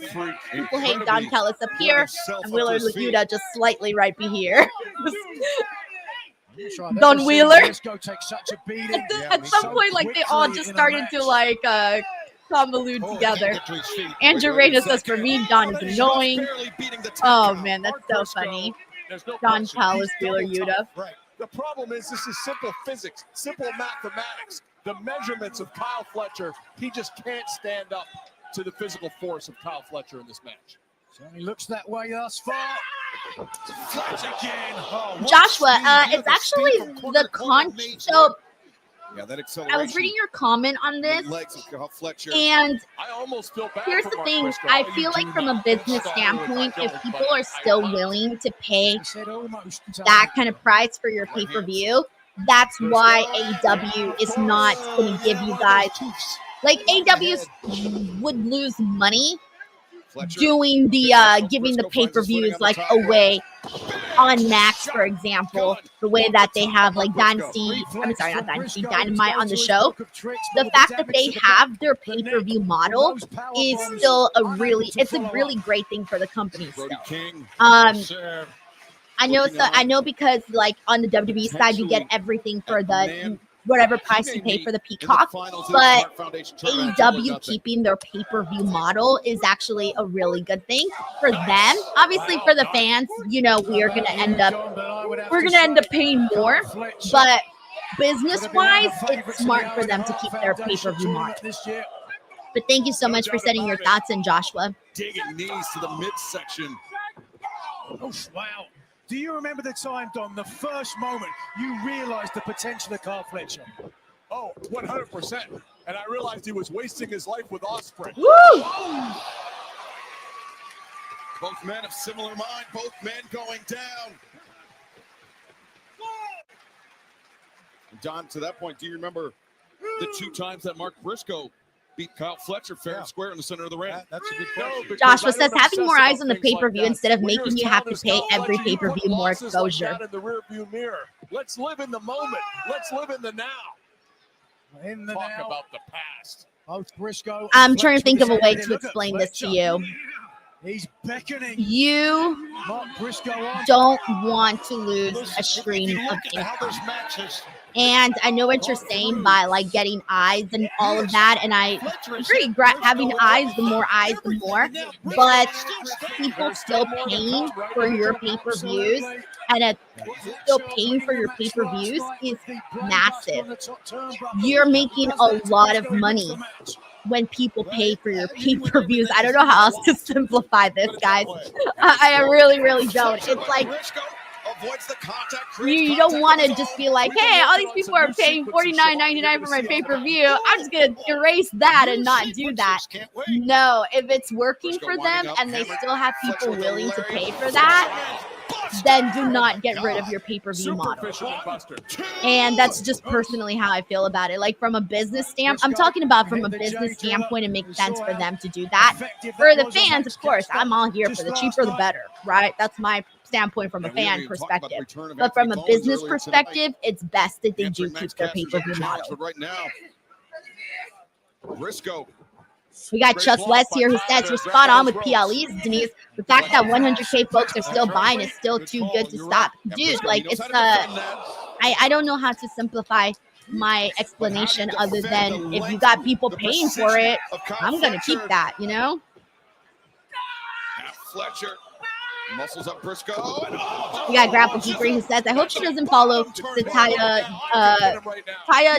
Speaker 1: people hate Don Callis up here and Wheeler Yuta just slightly right be here.
Speaker 7: That's right,
Speaker 1: Don
Speaker 7: never seen
Speaker 1: Wheeler.
Speaker 7: Briscoe take such a beating.
Speaker 1: At some point, like they all just started to like convolute
Speaker 5: Oh,
Speaker 1: together.
Speaker 5: get to his feet.
Speaker 1: Andrew Reyna says for me, Don is annoying.
Speaker 3: Barely beating the
Speaker 1: Oh
Speaker 3: tap.
Speaker 1: man, that's
Speaker 11: Mark
Speaker 1: so
Speaker 11: Briscoe,
Speaker 1: funny.
Speaker 11: there's no
Speaker 1: Don
Speaker 11: question.
Speaker 1: Callis,
Speaker 11: He's
Speaker 1: Wheeler
Speaker 11: double
Speaker 1: Yuta.
Speaker 11: tough. Right. The problem is this is simple physics, simple mathematics. The measurements of Kyle Fletcher, he just can't stand up to the physical force of Kyle Fletcher in this match.
Speaker 7: Certainly looks that way thus far. Flash again.
Speaker 5: Oh, what
Speaker 1: Joshua,
Speaker 5: speed. Look
Speaker 1: it's
Speaker 5: at the
Speaker 1: actually
Speaker 5: speed from corner
Speaker 1: the
Speaker 5: to corner
Speaker 1: con.
Speaker 5: amazing.
Speaker 1: So
Speaker 3: Yeah, that acceleration.
Speaker 1: I was reading your comment on this,
Speaker 3: Legs of Kyle Fletcher.
Speaker 1: and
Speaker 11: I almost feel bad
Speaker 1: here's
Speaker 11: for
Speaker 1: the
Speaker 11: Mark
Speaker 1: thing.
Speaker 11: Briscoe.
Speaker 1: I
Speaker 11: Oh,
Speaker 1: feel
Speaker 11: you
Speaker 1: like
Speaker 11: do
Speaker 1: from a
Speaker 11: not.
Speaker 1: business
Speaker 11: Sorry
Speaker 1: standpoint,
Speaker 11: if I
Speaker 1: if
Speaker 11: don't,
Speaker 1: people
Speaker 11: but
Speaker 1: are
Speaker 11: I
Speaker 1: still
Speaker 11: love it.
Speaker 1: willing to pay
Speaker 7: He said almost.
Speaker 1: that kind of price for your pay-per-view, that's why AEW is not going to give you guys, like AEW would lose money
Speaker 3: Fletcher.
Speaker 1: doing the giving the pay-per-views like away on Max, for example, the way that they have like Dynasty, I'm sorry, not Dynasty, Dynamite on the show. The fact that they have their pay-per-view model is still a really great thing for the company still.
Speaker 3: Brody King.
Speaker 5: Sir.
Speaker 1: I know because like on the WWE side you get everything for the whatever price you pay for the Peacock, but AEW keeping their pay-per-view model is actually a really good thing for them. Obviously for the fans, you know, we're gonna end up paying more, but business-wise, it's smart for them to keep their pay-per-view model. But thank you so much for setting your thoughts in, Joshua.
Speaker 3: Digging knees to the midsection.
Speaker 7: Oh, wow. Do you remember the time, Don, the first moment you realized the potential of Kyle Fletcher?
Speaker 11: Oh, 100%. And I realized he was wasting his life with Ospreay.
Speaker 1: Woo!
Speaker 3: Both men of similar mind, both men going down. Don, to that point, do you remember the two times that Mark Briscoe beat Kyle Fletcher fair and square in the center of the ring?
Speaker 5: That's a good question.
Speaker 1: Joshua says having more eyes on the pay-per-view instead of making you have to pay every pay-per-view more exposure.
Speaker 11: Like in the rearview mirror. Let's live in the moment. Let's live in the now. Talk about the past.
Speaker 7: Both Briscoe.
Speaker 1: I'm trying to think of a way to explain this to you.
Speaker 7: He's beckoning.
Speaker 1: You
Speaker 7: Mark Briscoe on.
Speaker 1: don't want to lose a stream of
Speaker 5: How
Speaker 1: income.
Speaker 5: this match is.
Speaker 1: And I know what you're saying by like getting eyes and all of that. And I agree, having eyes, the more eyes, the more. But people still paying for your pay-per-views and still paying for your pay-per-views is massive. You're making a lot of money when people pay for your pay-per-views. I don't know how else to simplify this, guys. I really, really don't. It's like you don't want to just be like, hey, all these people are paying $49.99 for my pay-per-view. I'm just going to erase that and not do that. No, if it's working for them and they still have people willing to pay for that, then do not get rid of your pay-per-view model. And that's just personally how I feel about it. Like from a business standpoint, I'm talking about from a business standpoint, it makes sense for them to do that. For the fans, of course, I'm all here for the cheaper the better, right? That's my standpoint from a fan perspective. But from a business perspective, it's best that they do keep their pay-per-view model.
Speaker 3: Right now, Briscoe.
Speaker 1: We got Chuck West here who says you're spot on with PLEs, Denise. The fact that 100K folks are still buying is still too good to stop. Dude, like it's I don't know how to simplify my explanation other than if you got people paying for it, I'm going to keep that, you know?
Speaker 3: Fletcher. Muscles up Briscoe.
Speaker 1: We got Grapple G3 who says, I hope she doesn't follow the Taya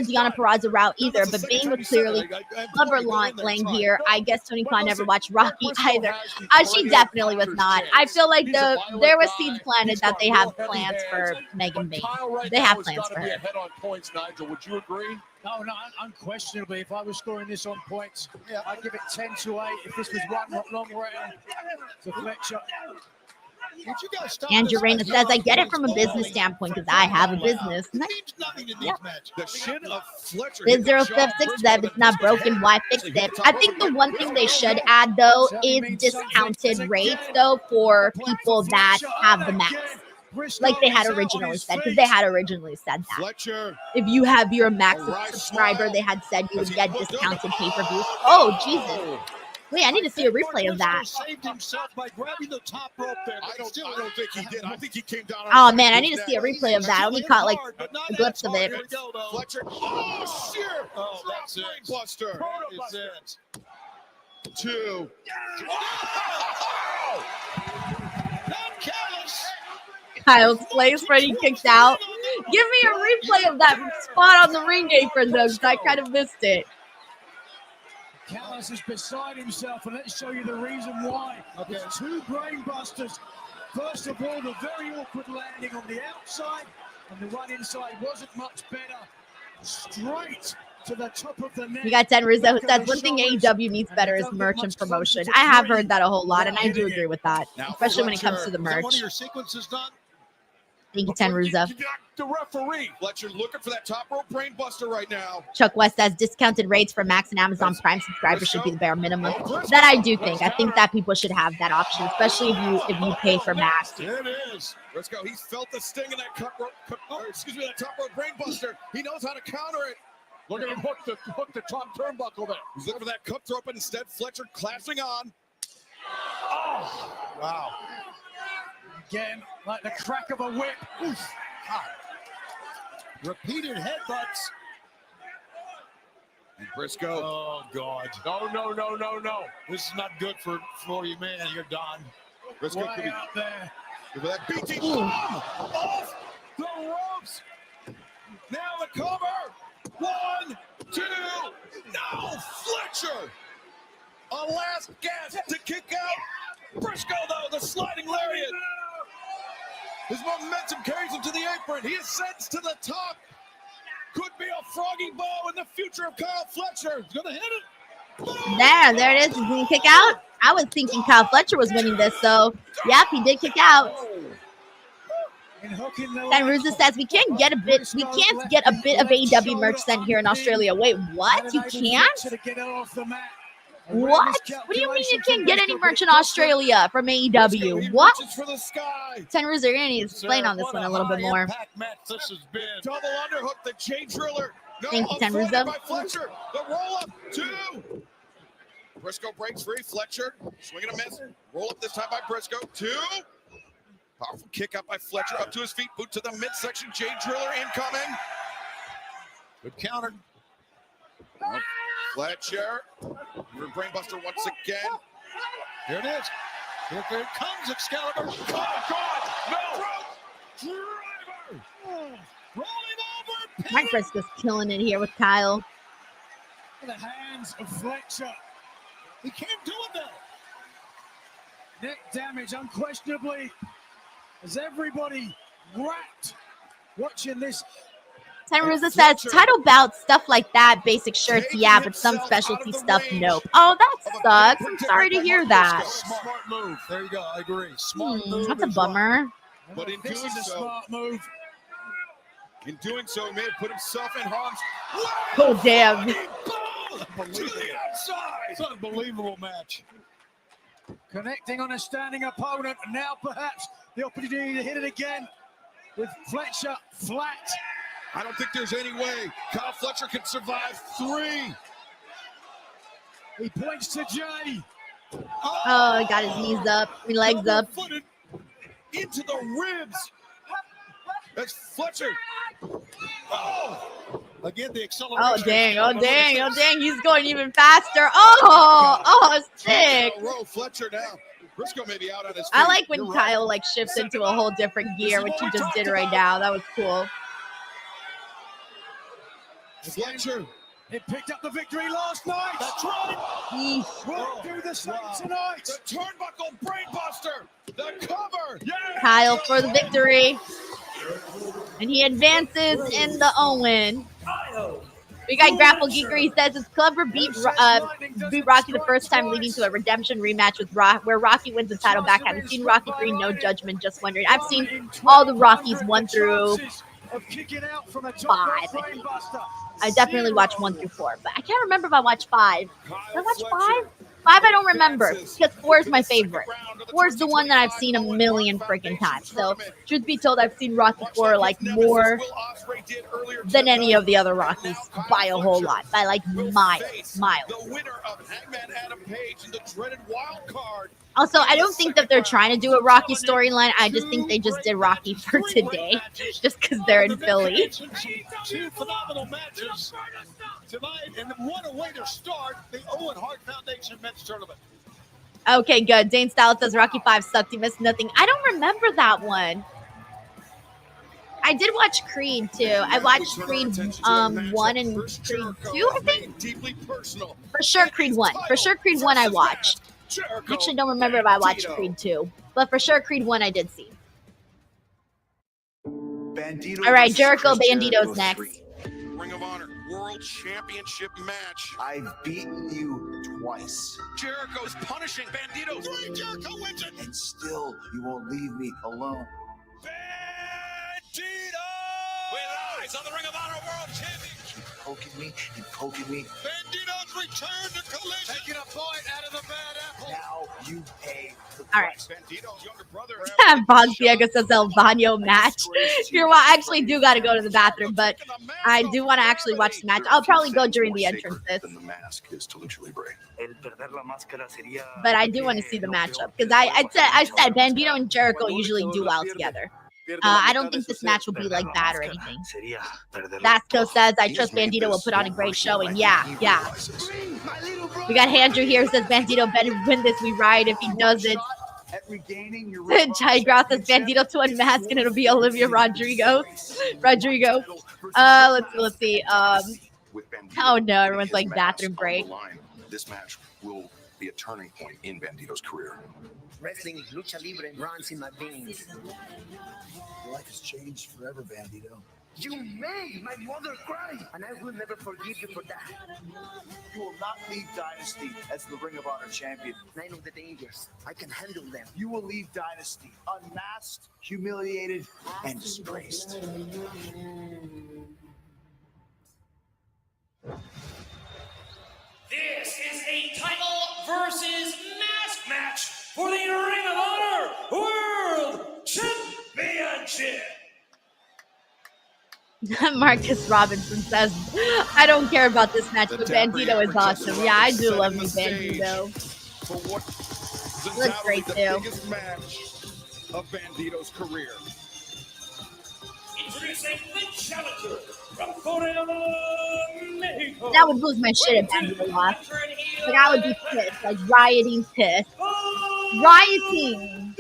Speaker 1: Deonna Purrazzo route either, but Bane would clearly love her Lang here. I guess Toni Khan never watched Rocky either. She definitely was not. I feel like there was seeds planted that they have plans for Megan Bane. They have plans for her.
Speaker 11: Would you agree?
Speaker 7: No, unquestionably. If I was scoring this on points, I'd give it 10-8. If this was one long round to Fletcher.
Speaker 1: Andrew Reyna says, I get it from a business standpoint because I have a business. Biz 056 said, if it's not broken, why fix it? I think the one thing they should add, though, is discounted rates, though, for people that have the max. Like they had originally said, because they had originally said that. If you have your max subscriber, they had said you would get discounted pay-per-views. Oh, Jesus. Wait, I need to see a replay of that.
Speaker 5: Saved himself by grabbing the top rope there.
Speaker 3: I don't think he did. I think he came down.
Speaker 1: Oh man, I need to see a replay of that. I only caught like a glimpse of it.
Speaker 3: Fletcher. Oh, shit.
Speaker 5: Oh, that's it.
Speaker 3: Buster.
Speaker 5: It's it.
Speaker 3: 2.
Speaker 1: Kyle's place when he kicked out. Give me a replay of that spot on the ring apron, though, because I kind of missed it.
Speaker 7: Callis is beside himself, and let's show you the reason why. It's 2 brain busters. First of all, the very awkward landing on the outside, and the one inside wasn't much better. Straight to the top of the neck.
Speaker 1: We got Den Rizzo who says, one thing AEW needs better is merch and promotion. I have heard that a whole lot, and I do agree with that, especially when it comes to the merch.
Speaker 5: One of your sequences done?
Speaker 1: Thank you, Ten Russo.
Speaker 3: The referee. Fletcher looking for that top rope brain buster right now.
Speaker 1: Chuck West says discounted rates for Max and Amazon Prime subscribers should be the bare minimum. That I do think. I think that people should have that option, especially if you pay for Max.
Speaker 3: It is. Let's go. He's felt the sting in that that top rope brain buster. He knows how to counter it.
Speaker 11: Look at him hook the top turnbuckle there.
Speaker 3: He's looking for that cutthroat, but instead Fletcher clashing on.
Speaker 5: Oh, wow.
Speaker 7: Again, like the crack of a whip. Oof.
Speaker 5: Repeated headbutts.
Speaker 3: And Briscoe.
Speaker 5: Oh, God.
Speaker 11: No.
Speaker 5: This is not good for you, man. You're done.
Speaker 3: Briscoe could be
Speaker 7: out there.
Speaker 3: Look at that BT bomb off the ropes. Now the cover. 1, 2. No, Fletcher. A last gasp to kick out. Briscoe, though, the sliding lariat. His momentum carries him to the apron. He ascends to the top. Could be a froggy bow in the future of Kyle Fletcher. He's going to hit it.
Speaker 1: There it is. Did he kick out? I was thinking Kyle Fletcher was winning this, so yep, he did kick out. And Ruza says we can't get a bit of AEW merch sent here in Australia. Wait, what? You can't? What? What do you mean you can't get any merch in Australia from AEW? What? Tenruz, you're gonna need to explain on this one a little bit more.
Speaker 3: Double underhook, the J Driller.
Speaker 1: Thank you, Tenruza.
Speaker 3: By Fletcher. The roll up, 2. Briscoe breaks free. Fletcher swing and a miss. Roll up this time by Briscoe. 2. Powerful kick up by Fletcher. Up to his feet. Boot to the midsection. J Driller incoming.
Speaker 5: Good counter.
Speaker 3: Fletcher. Brainbuster once again.
Speaker 5: Here it is. Here comes Excalibur.
Speaker 3: Oh, God. No. Driver.
Speaker 5: Rolling over.
Speaker 1: Mike Briscoe's killing it here with Kyle.
Speaker 7: The hands of Fletcher.
Speaker 5: He can't do it though.
Speaker 7: Neck damage, unquestionably. As everybody wrapped watching this.
Speaker 1: Tenruza says title bouts, stuff like that, basic shirts, yeah, but some specialty stuff, nope. Oh, that sucks. I'm sorry to hear that.
Speaker 5: Smart move. There you go. I agree. Smart move.
Speaker 1: That's a bummer.
Speaker 3: But in
Speaker 7: This
Speaker 3: doing
Speaker 7: is a
Speaker 3: so,
Speaker 7: smart move.
Speaker 3: he may have put himself in harm's way.
Speaker 1: Oh, damn.
Speaker 3: To the outside.
Speaker 5: It's an unbelievable match.
Speaker 7: Connecting on a standing opponent. And now perhaps the opportunity to hit it again with Fletcher flat.
Speaker 3: I don't think there's any way Kyle Fletcher can survive 3.
Speaker 7: He points to Jay.
Speaker 1: Oh, he got his knees up, his legs up.
Speaker 3: Into the ribs. That's Fletcher. Oh.
Speaker 5: Again, the acceleration.
Speaker 1: Oh, dang. Oh, dang. Oh, dang. He's going even faster. Oh, sick.
Speaker 3: Fletcher now. Briscoe may be out on his feet.
Speaker 1: I like when Kyle like shifts into a whole different gear, which he just did right now. That was cool.
Speaker 3: Fletcher.
Speaker 7: It picked up the victory last night.
Speaker 3: That's right.
Speaker 7: We'll do the same tonight.
Speaker 3: The turnbuckle brainbuster. The cover. Yeah.
Speaker 1: Kyle for the victory. And he advances in the Owen. We got Grapple Geeker. He says it's clever beat Rocky the first time, leading to a redemption rematch with where Rocky wins the title back. Haven't seen Rocky 3, no judgment, just wondering. I've seen all the Rockies 1 through 5. I definitely watched 1 through 4, but I can't remember if I watched 5. Did I watch 5? 5 I don't remember, because 4 is my favorite. 4 is the one that I've seen a million freaking times. So, truth be told, I've seen Rocky 4 like more than any of the other Rockies by a whole lot, by like miles.
Speaker 3: The winner of Hangman Adam Page in the dreaded wild card.
Speaker 1: Also, I don't think that they're trying to do a Rocky storyline. I just think they just did Rocky for today, just because they're in Philly.
Speaker 5: 2 phenomenal matches tonight, and what a way to start the Owen Hart Foundation Men's Tournament.
Speaker 1: Okay, good. Dane Styles says Rocky 5 sucked. He missed nothing. I don't remember that one. I did watch Creed too. I watched Creed 1 and Creed 2, I think. For sure Creed 1. For sure Creed 1 I watched. Actually don't remember if I watched Creed 2. But for sure Creed 1 I did see. All right, Jericho Bandito's next.
Speaker 3: Ring of Honor World Championship match.
Speaker 6: I've beaten you twice.
Speaker 3: Jericho's punishing Bandito.
Speaker 6: Jericho wins it. And still, you won't leave me alone.
Speaker 3: Bandito! With eyes on the Ring of Honor World Champion.
Speaker 6: Keep poking me.
Speaker 3: Bandito's return to Collision. Taking a bite out of the bad apple.
Speaker 6: Now you pay the
Speaker 1: All right.
Speaker 3: Bandito's younger brother.
Speaker 1: Bob Diego says El Baño match. I actually do got to go to the bathroom, but I do want to actually watch the match. I'll probably go during the entrances.
Speaker 6: The mask is to Lucha Libre.
Speaker 1: But I do want to see the matchup because I said Bandito and Jericho usually do well together. I don't think this match will be like bad or anything. Vasco says, I trust Bandito will put on a great showing. Yeah. We got Andrew here who says, Bandito better win this. We ride if he doesn't. Jai Grouse says, Bandito to unmask and it'll be Olivia Rodrigo. Let's see. Oh no, everyone's like bathroom break.
Speaker 6: This match will be a turning point in Bandito's career.
Speaker 12: Wrestling Lucha Libre runs in my veins.
Speaker 6: Your life has changed forever, Bandito.
Speaker 12: You made my mother cry, and I will never forgive you for that.
Speaker 6: You will not leave Dynasty as the Ring of Honor champion.
Speaker 12: I know the dangers. I can handle them.
Speaker 6: You will leave Dynasty unmasked, humiliated, and disgraced.
Speaker 8: This is a title versus mask match for the Ring of Honor World Championship.
Speaker 1: Marcus Robinson says, I don't care about this match, but Bandito is awesome. Yeah, I do love me Bandito. Looks great too.
Speaker 3: The biggest match of Bandito's career.
Speaker 8: Introducing the challenger from Korea, Mexico.
Speaker 1: That would lose my shit if Bandito lost. Like, I would be pissed, like rioting pissed. Rioting!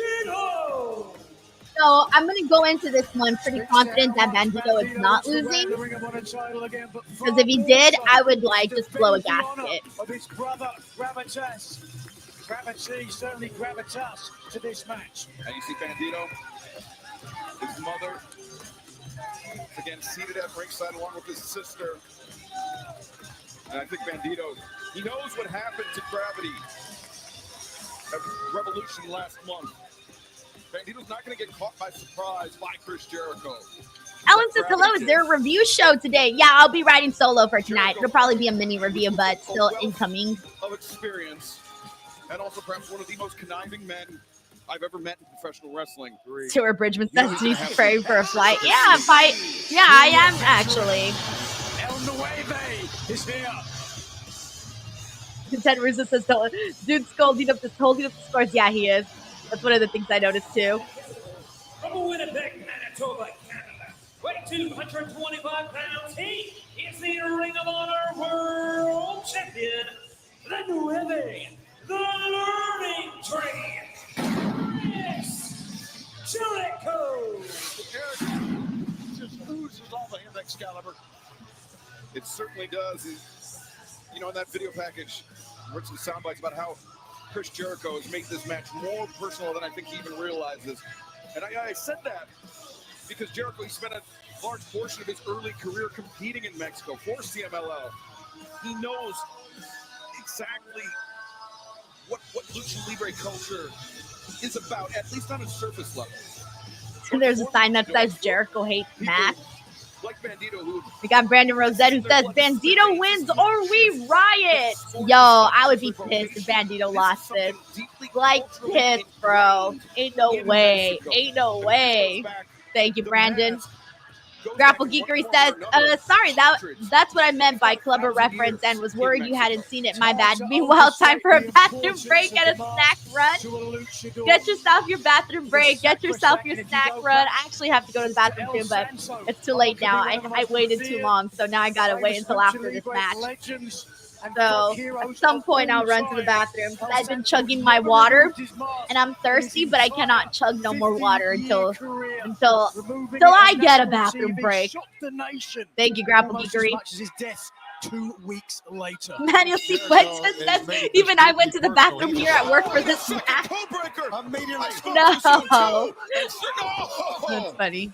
Speaker 1: So I'm going to go into this one pretty confident that Bandito is not losing. Because if he did, I would like just blow a gasket.
Speaker 7: Of his brother, Gravitas. Gravitas, certainly Gravitas to this match.
Speaker 3: And you see Bandito, his mother, again seated at ringside along with his sister. And I think Bandito, he knows what happened to Gravity at Revolution last month. Bandito's not going to get caught by surprise by Chris Jericho.
Speaker 1: Ellen says, hello, is there a review show today? Yeah, I'll be riding solo for tonight. It'll probably be a mini review, but still incoming.
Speaker 3: Of experience, and also perhaps one of the most conniving men I've ever met in professional wrestling.
Speaker 1: Stuart Bridgman says, Denise praying for a flight. Yeah, fight. Yeah, I am actually.
Speaker 7: On the way, Bayne is here.
Speaker 1: Ted Russo says, dude's holding up the scores. Yeah, he is. That's one of the things I noticed too.
Speaker 8: From Winnipeg, Manitoba, Canada, weighing 225 pounds, he is the Ring of Honor World Champion, the Nueve, the Learning Tree, Chris Jericho.
Speaker 5: Just oozes off of him, Excalibur.
Speaker 3: It certainly does. You know, in that video package, heard some sound bites about how Chris Jericho has made this match more personal than I think he even realizes. And I said that because Jericho, he spent a large portion of his early career competing in Mexico for CMLL. He knows exactly what Lucha Libre culture is about, at least on a surface level.
Speaker 1: There's a sign that says Jericho hates Mac.
Speaker 3: Like Bandito, who
Speaker 1: We got Brandon Rosette who says, Bandito wins or we riot. Yo, I would be pissed if Bandito lost this. Like, pissed, bro. Ain't no way. Ain't no way. Thank you, Brandon. Grapple Geekery says, sorry, that's what I meant by Clubber reference and was worried you hadn't seen it. My bad. Meanwhile, time for a bathroom break and a snack run. Get yourself your bathroom break. Get yourself your snack run. I actually have to go to the bathroom too, but it's too late now. I waited too long, so now I gotta wait until after this match. So at some point I'll run to the bathroom because I've been chugging my water and I'm thirsty, but I cannot chug no more water until I get a bathroom break. Thank you, Grapple Geekery.
Speaker 7: 2 weeks later.
Speaker 1: Manuel C. Fuentes says, even I went to the bathroom here at work for this match. No. That's funny.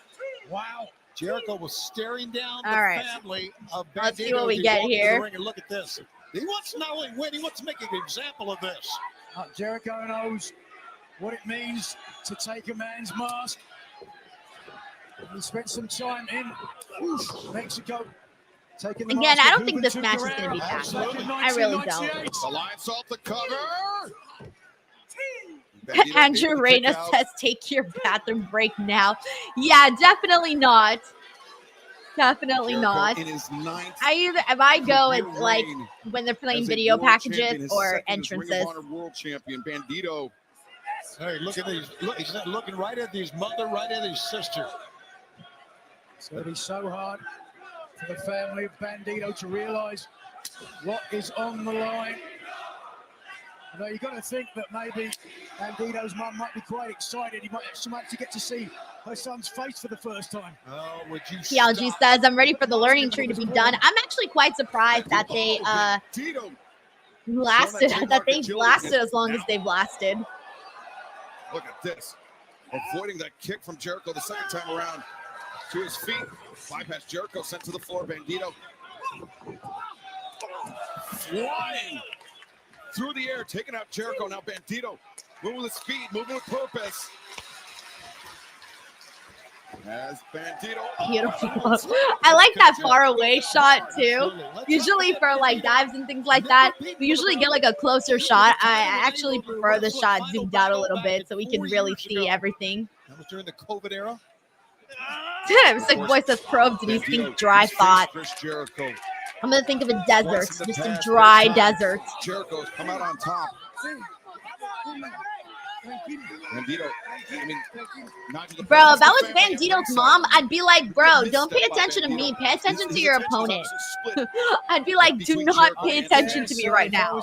Speaker 5: Wow. Jericho was staring down the
Speaker 1: All right.
Speaker 5: family of Bandito.
Speaker 1: Let's see what we get here.
Speaker 5: And look at this. He wants to not only win, he wants to make an example of this.
Speaker 7: Jericho knows what it means to take a man's mask. He spent some time in Mexico.
Speaker 1: Again, I don't think this match is going to be fast. I really don't.
Speaker 3: Alliance off the cover.
Speaker 1: Andrew Reyna says, take your bathroom break now. Yeah, definitely not. Definitely not. If I go, it's like when they're playing video packages or entrances.
Speaker 3: World champion Bandito.
Speaker 5: Hey, look at these. Look, he's looking right at his mother, right at his sister.
Speaker 7: It's going to be so hard for the family of Bandito to realize what is on the line. You know, you've got to think that maybe Bandito's mum might be quite excited. She might actually get to see her son's face for the first time.
Speaker 5: Oh, would you
Speaker 1: TLG says, I'm ready for the learning tree to be done. I'm actually quite surprised that they lasted as long as they've lasted.
Speaker 3: Look at this. Avoiding that kick from Jericho the second time around. to his feet. Bypass Jericho, sent to the floor. Bandito flying through the air, taking out Jericho. Now Bandito moving with speed, moving with purpose. As Bandito.
Speaker 1: Beautiful. I like that far away shot too. Usually for like dives and things like that, we usually get like a closer shot. I actually prefer the shot zoomed out a little bit so we can really see everything.
Speaker 5: That was during the COVID era.
Speaker 1: It's like voice of pro Denise think dry thought.
Speaker 3: Chris Jericho.
Speaker 1: I'm gonna think of a desert, just a dry desert.
Speaker 3: Jericho's come out on top. Bandito, I mean,
Speaker 1: bro, if I was Bandito's mom, I'd be like, bro, don't pay attention to me. Pay attention to your opponent. I'd be like, do not pay attention to me right now.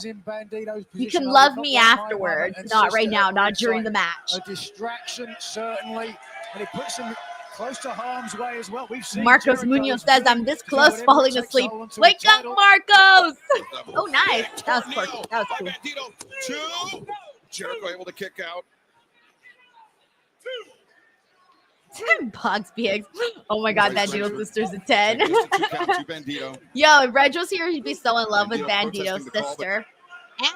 Speaker 1: You can love me afterwards, not right now, not during the match.
Speaker 7: A distraction, certainly, and it puts him close to harm's way as well. We've seen
Speaker 1: Marcos Munoz says, I'm this close falling asleep. Wake up, Marcos! Oh, nice. That was quirky. That was cool.
Speaker 3: Bandito, 2. Jericho able to kick out.
Speaker 1: 10 bucks, BX. Oh my God, Bandito's sister's a 10.
Speaker 3: Bandito.
Speaker 1: Yo, if Reg was here, he'd be so in love with Bandito's sister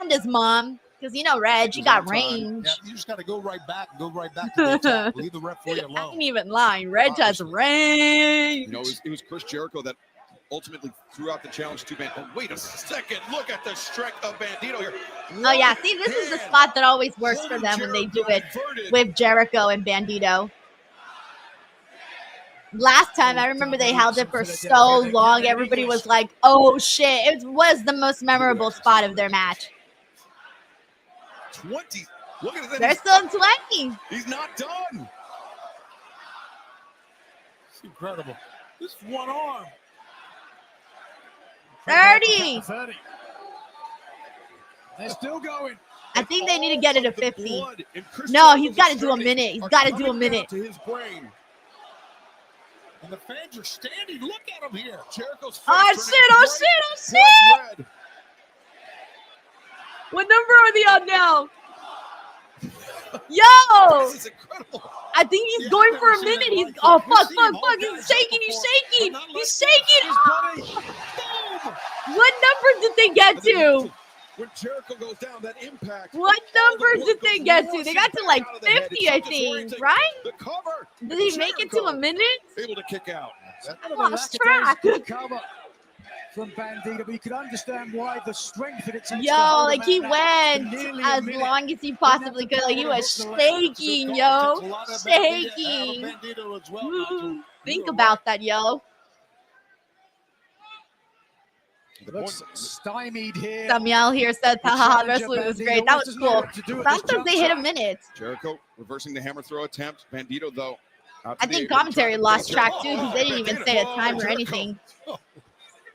Speaker 1: and his mom. Because you know, Reg, he got range.
Speaker 5: Yeah, you just got to go right back to the attack. Leave the referee
Speaker 1: I
Speaker 5: alone.
Speaker 1: ain't even lying. Reg has range.
Speaker 3: You know, it was Chris Jericho that ultimately threw out the challenge to Bandito. Oh, wait a second. Look at the strength of Bandito here.
Speaker 1: Oh, yeah. See, this is the spot that always works for them when they do it with Jericho and Bandito. Last time, I remember they held it for so long. Everybody was like, oh, shit. It was the most memorable spot of their match.
Speaker 3: 20. Look at that.
Speaker 1: They're still in 20.
Speaker 3: He's not done.
Speaker 5: It's incredible. This one arm.
Speaker 1: 30.
Speaker 7: They're still going.
Speaker 1: I think they need to get it to 50. No, he's got to do a minute. He's got to do a minute.
Speaker 3: To his brain.
Speaker 5: And the fans are standing. Look at him here.
Speaker 3: Jericho's
Speaker 1: Oh, shit. What number are they on now? Yo!
Speaker 3: This is incredible.
Speaker 1: I think he's going for a minute. He's fuck. He's shaking. Oh. What number did they get to?
Speaker 3: When Jericho goes down, that impact.
Speaker 1: What number did they get to? They got to like 50, I think, right?
Speaker 3: The cover.
Speaker 1: Did he make it to a minute?
Speaker 3: Able to kick out.
Speaker 1: I lost track.
Speaker 7: Cover from Bandito, but you could understand why the strength that it takes.
Speaker 1: Yo, like he went as long as he possibly could. Like he was shaking, yo. Shaking. Think about that, yo.
Speaker 7: Looks stymied here.
Speaker 1: Samuel here said, haha, wrestling was great. That was cool. Sometimes they hit a minute.
Speaker 3: Jericho reversing the hammer throw attempt. Bandito, though.
Speaker 1: I think commentary lost track too because they didn't even say a time or anything.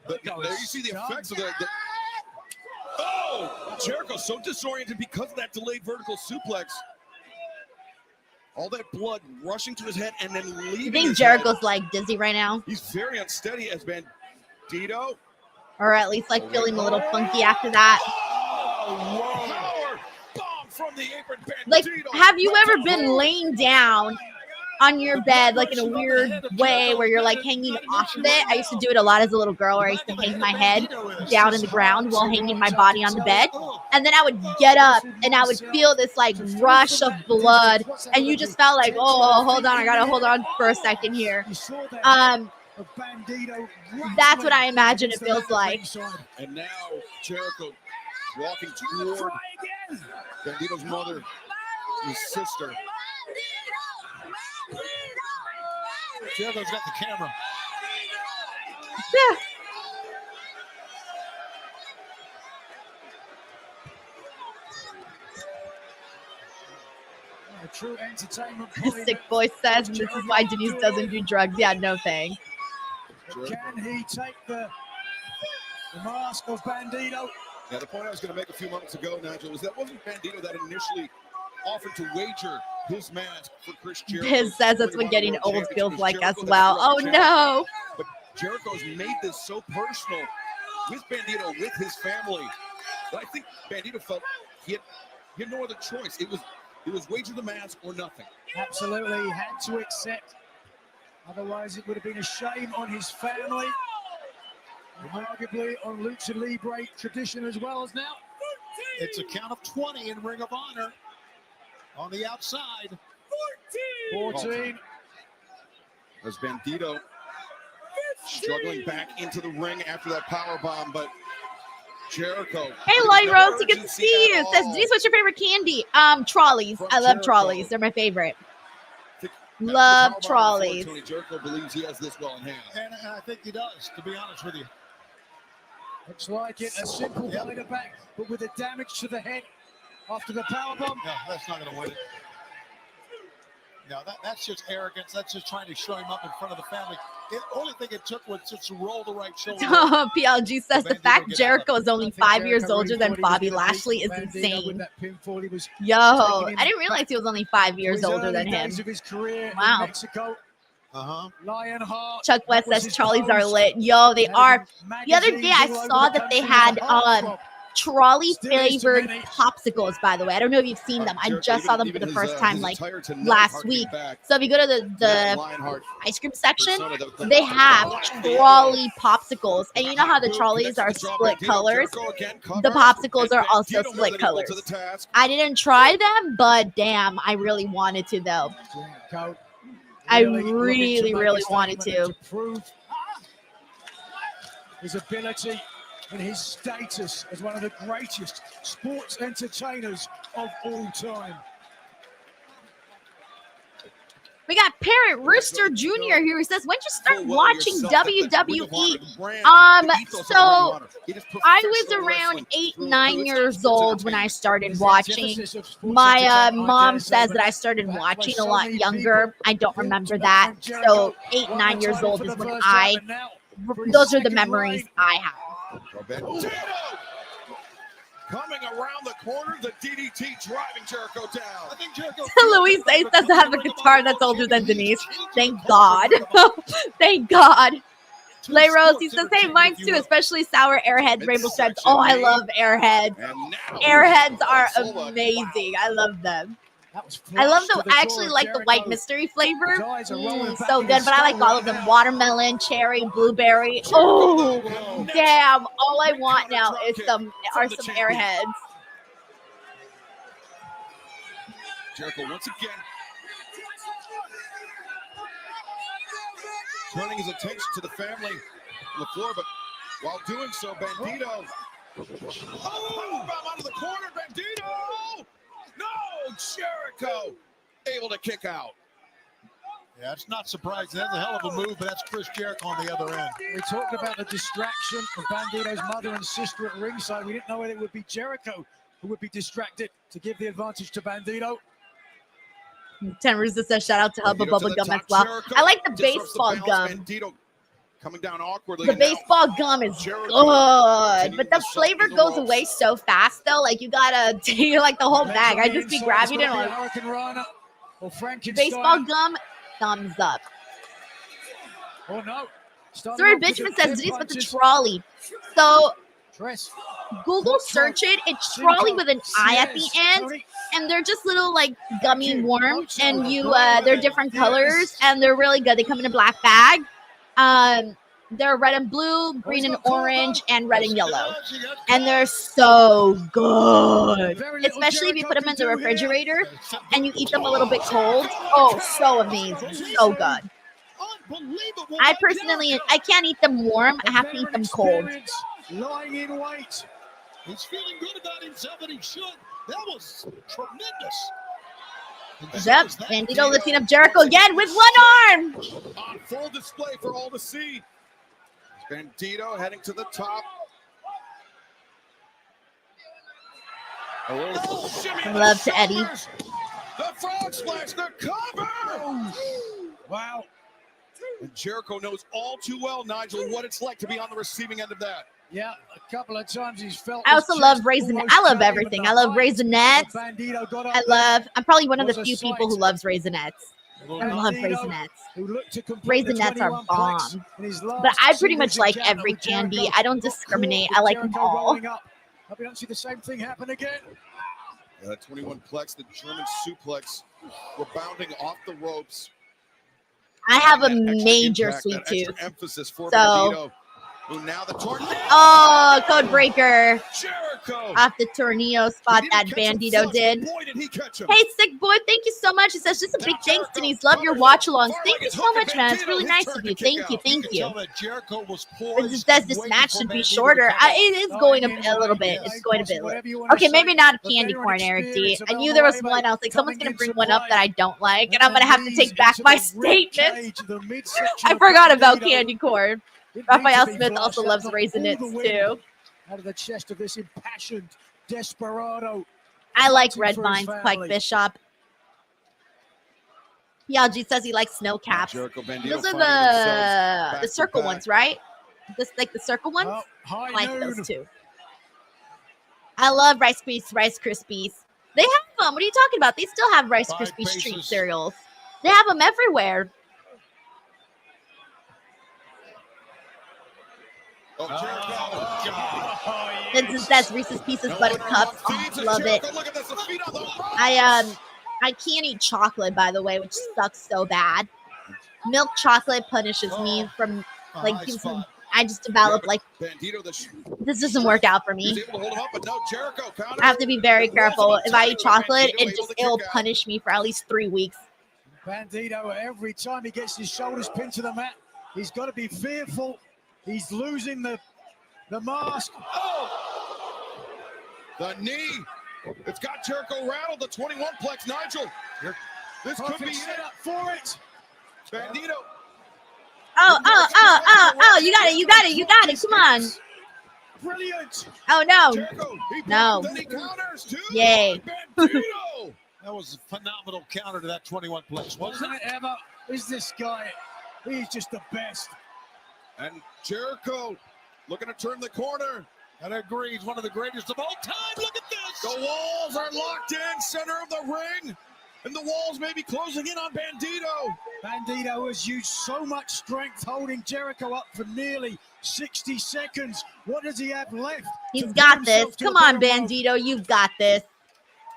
Speaker 3: There you see the effects of the oh! Jericho so disoriented because of that delayed vertical suplex. All that blood rushing to his head and then leaving.
Speaker 1: You think Jericho's like dizzy right now?
Speaker 3: He's very unsteady as Bandito.
Speaker 1: Or at least like feeling a little funky after that.
Speaker 3: Oh, power bomb from the apron.
Speaker 1: Like, have you ever been laying down on your bed like in a weird way where you're like hanging off of it? I used to do it a lot as a little girl where I used to hang my head down in the ground while hanging my body on the bed. And then I would get up and I would feel this like rush of blood. And you just felt like, oh, hold on. I got to hold on for a second here. That's what I imagine it feels like.
Speaker 3: And now Jericho walking toward Bandito's mother, his sister.
Speaker 5: Jericho's got the camera.
Speaker 1: Yeah.
Speaker 7: True entertainment.
Speaker 1: Sick boy says, and this is why Denise doesn't do drugs. Yeah, no thanks.
Speaker 7: Can he take the mask of Bandito?
Speaker 3: Yeah, the point I was going to make a few moments ago, Nigel, was that wasn't Bandito that initially offered to wager his mask for Chris Jericho.
Speaker 1: Biz says that's what getting old feels like as well. Oh no!
Speaker 3: But Jericho's made this so personal with Bandito, with his family, that I think Bandito felt he had no other choice. It was wager the mask or nothing.
Speaker 7: Absolutely, he had to accept Otherwise, it would have been a shame on his family. And arguably on Lucha Libre tradition as well as now.
Speaker 5: It's a count of 20 in Ring of Honor on the outside.
Speaker 7: 14.
Speaker 3: As Bandito struggling back into the ring after that power bomb, but Jericho.
Speaker 1: Hey, Lloyd Rose, good to see you. Says, Denise, what's your favorite candy? Trolleys. I love trolleys. They're my favorite. Love trolleys.
Speaker 3: Tony Jericho believes he has this well in hand.
Speaker 5: And I think he does, to be honest with you.
Speaker 7: Looks like it, a simple belly to back, but with the damage to the head after the powerbomb.
Speaker 5: No, that's not going to win it. No, that's just arrogance. That's just trying to show him up in front of the family. The only thing it took was just to roll the right shoulder.
Speaker 1: PLG says the fact Jericho is only 5 years older than Bobby Lashley is insane. Yo, I didn't realize he was only 5 years older than him. Wow. Chuck West says trolleys are lit. Yo, they are. The other day I saw that they had trolley flavored popsicles, by the way. I don't know if you've seen them. I just saw them for the first time like last week. So if you go to the ice cream section, they have trolley popsicles. And you know how the trolleys are split colors? The popsicles are also split colors. I didn't try them, but damn, I really wanted to though. I really wanted to.
Speaker 7: His ability and his status as one of the greatest sports entertainers of all time.
Speaker 1: We got Parrot Rooster Jr. here who says, when did you start watching WWE? So I was around 8, 9 years old when I started watching. My mom says that I started watching a lot younger. I don't remember that. So 8, 9 years old is when those are the memories I have.
Speaker 3: Coming around the corner, the DDT driving Jericho down. I think Jericho.
Speaker 1: Luis Ace does have a guitar that's older than Denise. Thank God. Thank God. Lay Rose, he says, hey, mine too, especially sour airheads, rainbow stripes. Oh, I love airheads. Airheads are amazing. I love them. I love the, I actually like the white mystery flavor. So good, but I like all of them. Watermelon, cherry, blueberry. Oh, damn. All I want now is some airheads.
Speaker 3: Jericho once again turning his attention to the family on the floor, but while doing so, Bandito. Oh, out of the corner, Bandito! No, Jericho able to kick out.
Speaker 5: Yeah, it's not surprising. That's a hell of a move, but that's Chris Jericho on the other end.
Speaker 7: We talked about the distraction of Bandito's mother and sister at ringside. We didn't know whether it would be Jericho who would be distracted to give the advantage to Bandito.
Speaker 1: Ten Rooster says, shout out to Hubba Bubba Gum as well.
Speaker 3: Jericho
Speaker 1: I like the baseball gum.
Speaker 3: Bandito coming down awkwardly.
Speaker 1: The baseball gum is good, but the flavor goes away so fast though. Like you gotta take like the whole bag. I just be grabbing it and like baseball gum, thumbs up.
Speaker 7: Oh no.
Speaker 1: Sorry, Bitchman says Denise with the trolley. So Google search it. It's trolley with an I at the end, and they're just little like gummy worms, and they're different colors, and they're really good. They come in a black bag. They're red and blue, green and orange, and red and yellow. And they're so good. Especially if you put them in the refrigerator and you eat them a little bit cold. Oh, so amazing. So good. I personally, I can't eat them warm. I have to eat them cold.
Speaker 7: Lying in wait.
Speaker 5: He's feeling good about himself, and he should. That was tremendous.
Speaker 1: Yep, Bandito lifting up Jericho again with one arm.
Speaker 3: On full display for all to see. Bandito heading to the top.
Speaker 1: Love to Eddie.
Speaker 3: The frog splash, the cover.
Speaker 7: Wow.
Speaker 3: And Jericho knows all too well, Nigel, what it's like to be on the receiving end of that.
Speaker 7: Yeah, a couple of times he's felt.
Speaker 1: I also love raisinets. I love everything. I love raisinets. I'm probably one of the few people who loves raisinets. I love raisinets. Raisinets are bomb. But I pretty much like every candy. I don't discriminate. I like them all.
Speaker 7: Hope we don't see the same thing happen again.
Speaker 3: 21 plex, the German suplex, rebounding off the ropes.
Speaker 1: I have a
Speaker 3: That extra
Speaker 1: major
Speaker 3: impact,
Speaker 1: sweet
Speaker 3: that extra
Speaker 1: tooth.
Speaker 3: emphasis for
Speaker 1: So-
Speaker 3: Bandito, who now the tornado.
Speaker 1: Oh, code breaker
Speaker 3: Jericho.
Speaker 1: off the tornado spot
Speaker 3: He
Speaker 1: that
Speaker 3: didn't catch him
Speaker 1: Bandito
Speaker 3: flush,
Speaker 1: did.
Speaker 3: but boy, did he catch him.
Speaker 1: Hey, sick boy, thank you so much. It says just a big thanks, Denise. Love your watch-alongs. Thank you so much, man. It's really nice of you. Thank you, thank you.
Speaker 5: Tell that Jericho was
Speaker 1: It
Speaker 5: poised
Speaker 1: just says this
Speaker 5: and
Speaker 1: match
Speaker 5: waiting
Speaker 1: should
Speaker 5: for
Speaker 1: be
Speaker 5: Bandito to
Speaker 1: shorter.
Speaker 5: come out.
Speaker 1: It is going a little bit. It's going a bit. Okay, maybe not a candy corn, Eric D. I knew there was one. I was like, someone's going to bring one up that I don't like, and I'm going to have to take back my statement. I forgot about candy corn. Raphael Smith also loves Raisinets, too.
Speaker 7: Out of the chest of this impassioned desperado.
Speaker 1: I like Red
Speaker 7: For his
Speaker 1: Vines,
Speaker 7: family.
Speaker 1: Pike Bishop. PLG says he likes snow caps.
Speaker 3: Jericho Bandito
Speaker 1: Those are
Speaker 3: finding themselves
Speaker 1: the
Speaker 3: back
Speaker 1: circle
Speaker 3: to back.
Speaker 1: ones, right? This like the circle ones.
Speaker 7: Well, high
Speaker 1: I like
Speaker 7: noon.
Speaker 1: those too. I love Rice Krispies. They have them. What are you talking about? They still have Rice
Speaker 5: 5
Speaker 1: Krispies treat
Speaker 5: paces.
Speaker 1: cereals. They have them everywhere.
Speaker 3: Oh, Jericho.
Speaker 1: This is that's Reese's Pieces
Speaker 3: No
Speaker 1: Buttercup.
Speaker 3: one-on-one feeds
Speaker 1: Oh,
Speaker 3: it.
Speaker 1: love it.
Speaker 3: Jericho, look at this, the feet on the ropes.
Speaker 1: I can't eat chocolate, by the way, which sucks so bad. Milk chocolate punishes me from like
Speaker 5: high
Speaker 1: gives me-
Speaker 5: spot.
Speaker 1: I just develop like
Speaker 3: Bandito,
Speaker 1: this doesn't work out for
Speaker 3: he's
Speaker 1: me.
Speaker 3: able to hold him up, but no, Jericho counter.
Speaker 1: I have to be very careful. If I eat chocolate,
Speaker 3: Bandito
Speaker 1: it
Speaker 3: able to
Speaker 1: it'll
Speaker 3: kick out.
Speaker 1: punish me for at least 3 weeks.
Speaker 7: Bandito, every time he gets his shoulders pinned to the mat, he's got to be fearful. He's losing the mask.
Speaker 3: The knee. It's got Jericho rattled. The 21 plex, Nigel. This could be
Speaker 7: Perfect
Speaker 3: it.
Speaker 7: setup for it.
Speaker 3: Bandito.
Speaker 1: Oh, you got it. Come on.
Speaker 7: Brilliant.
Speaker 1: Oh no.
Speaker 3: Jericho. He
Speaker 1: No.
Speaker 3: blocked, then he counters too.
Speaker 1: Yay.
Speaker 3: Bandito.
Speaker 5: That was a phenomenal counter to that 21 place, wasn't
Speaker 7: Wasn't
Speaker 5: it?
Speaker 7: it ever? Is this guy? He's just the best.
Speaker 3: And Jericho looking to turn the corner.
Speaker 5: And I agree, he's one of the greatest of all time. Look at this.
Speaker 3: The walls are locked in, center of the ring. And the walls may be closing in on Bandito.
Speaker 7: Bandito has used so much strength holding Jericho up for nearly 60 seconds. What does he have left?
Speaker 1: He's
Speaker 7: to
Speaker 1: got
Speaker 7: put
Speaker 1: this.
Speaker 7: himself to
Speaker 1: Come
Speaker 7: the
Speaker 1: on,
Speaker 7: bottom rope?
Speaker 1: Bandito. You've got this.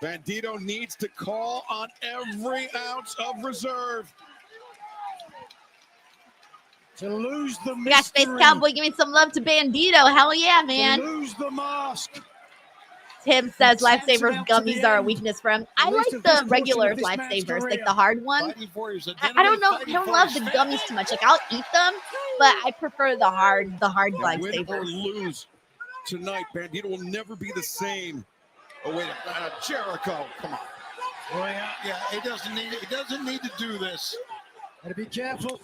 Speaker 3: Bandito needs to call on every ounce of reserve.
Speaker 7: To lose the
Speaker 1: We got Space
Speaker 7: mystery,
Speaker 1: Cowboy giving some love to Bandito. Hell yeah,
Speaker 7: to
Speaker 1: man.
Speaker 7: lose the mask.
Speaker 1: Tim says
Speaker 7: Attempts
Speaker 1: lifesaver
Speaker 7: it out to
Speaker 1: gummies
Speaker 7: the
Speaker 1: are a
Speaker 7: end.
Speaker 1: weakness for him. I
Speaker 7: At
Speaker 1: like
Speaker 7: least of this
Speaker 1: the
Speaker 7: portion
Speaker 1: regular
Speaker 7: of this man's
Speaker 1: lifesavers, like
Speaker 7: career.
Speaker 1: the hard ones.
Speaker 5: Fighting for his
Speaker 1: I
Speaker 5: identity,
Speaker 1: don't know. I
Speaker 5: fighting
Speaker 1: don't
Speaker 5: for
Speaker 1: love
Speaker 5: his
Speaker 1: the
Speaker 5: family.
Speaker 1: gummies too much. Like I'll eat them, but I prefer the hard
Speaker 3: Now, win or
Speaker 1: lifesavers.
Speaker 3: lose tonight, Bandito will never be the same. Oh, wait, Jericho, come on.
Speaker 7: Oh, yeah.
Speaker 5: Yeah, he doesn't need to do this.
Speaker 7: Gotta be careful.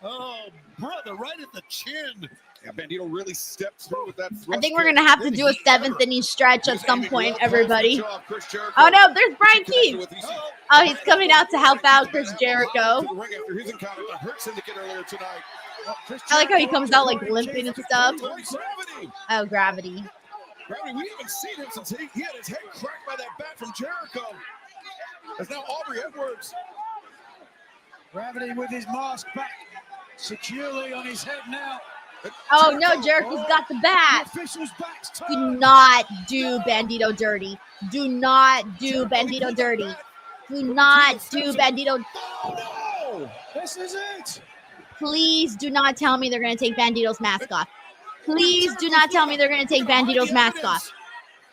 Speaker 5: Oh, brother, right at the chin.
Speaker 3: Yeah, Bandito really stepped through with that
Speaker 1: I
Speaker 3: thrust
Speaker 1: think we're
Speaker 3: kick.
Speaker 1: gonna have to do a seventh inning stretch at
Speaker 3: He's
Speaker 1: some
Speaker 3: aiming
Speaker 1: point,
Speaker 3: well past the
Speaker 1: everybody.
Speaker 3: jaw of Chris Jericho.
Speaker 1: Oh no, there's Brian
Speaker 3: Connected
Speaker 1: Keith.
Speaker 3: with EC.
Speaker 1: Oh, he's coming out to help out Chris Jericho.
Speaker 3: To the ring after his encounter with the Hurt Syndicate earlier tonight.
Speaker 1: I like how he comes out like limping and stuff.
Speaker 3: Boy, Gravity.
Speaker 1: Oh, gravity.
Speaker 3: Gravity, we haven't seen him since he had his head cracked by that bat from Jericho. That's now Aubrey Edwards.
Speaker 7: Gravity with his mask back securely on his head now.
Speaker 1: Oh no, Jericho's got the
Speaker 7: The
Speaker 1: bat.
Speaker 7: official's back's
Speaker 1: Do
Speaker 7: turned.
Speaker 1: not do Bandito dirty. Do not do Bandito dirty. Do not do Bandito.
Speaker 3: Oh no!
Speaker 7: This is it.
Speaker 1: Please do not tell me they're going to take Bandito's mask off. Please do not tell me they're going to take Bandito's mask off.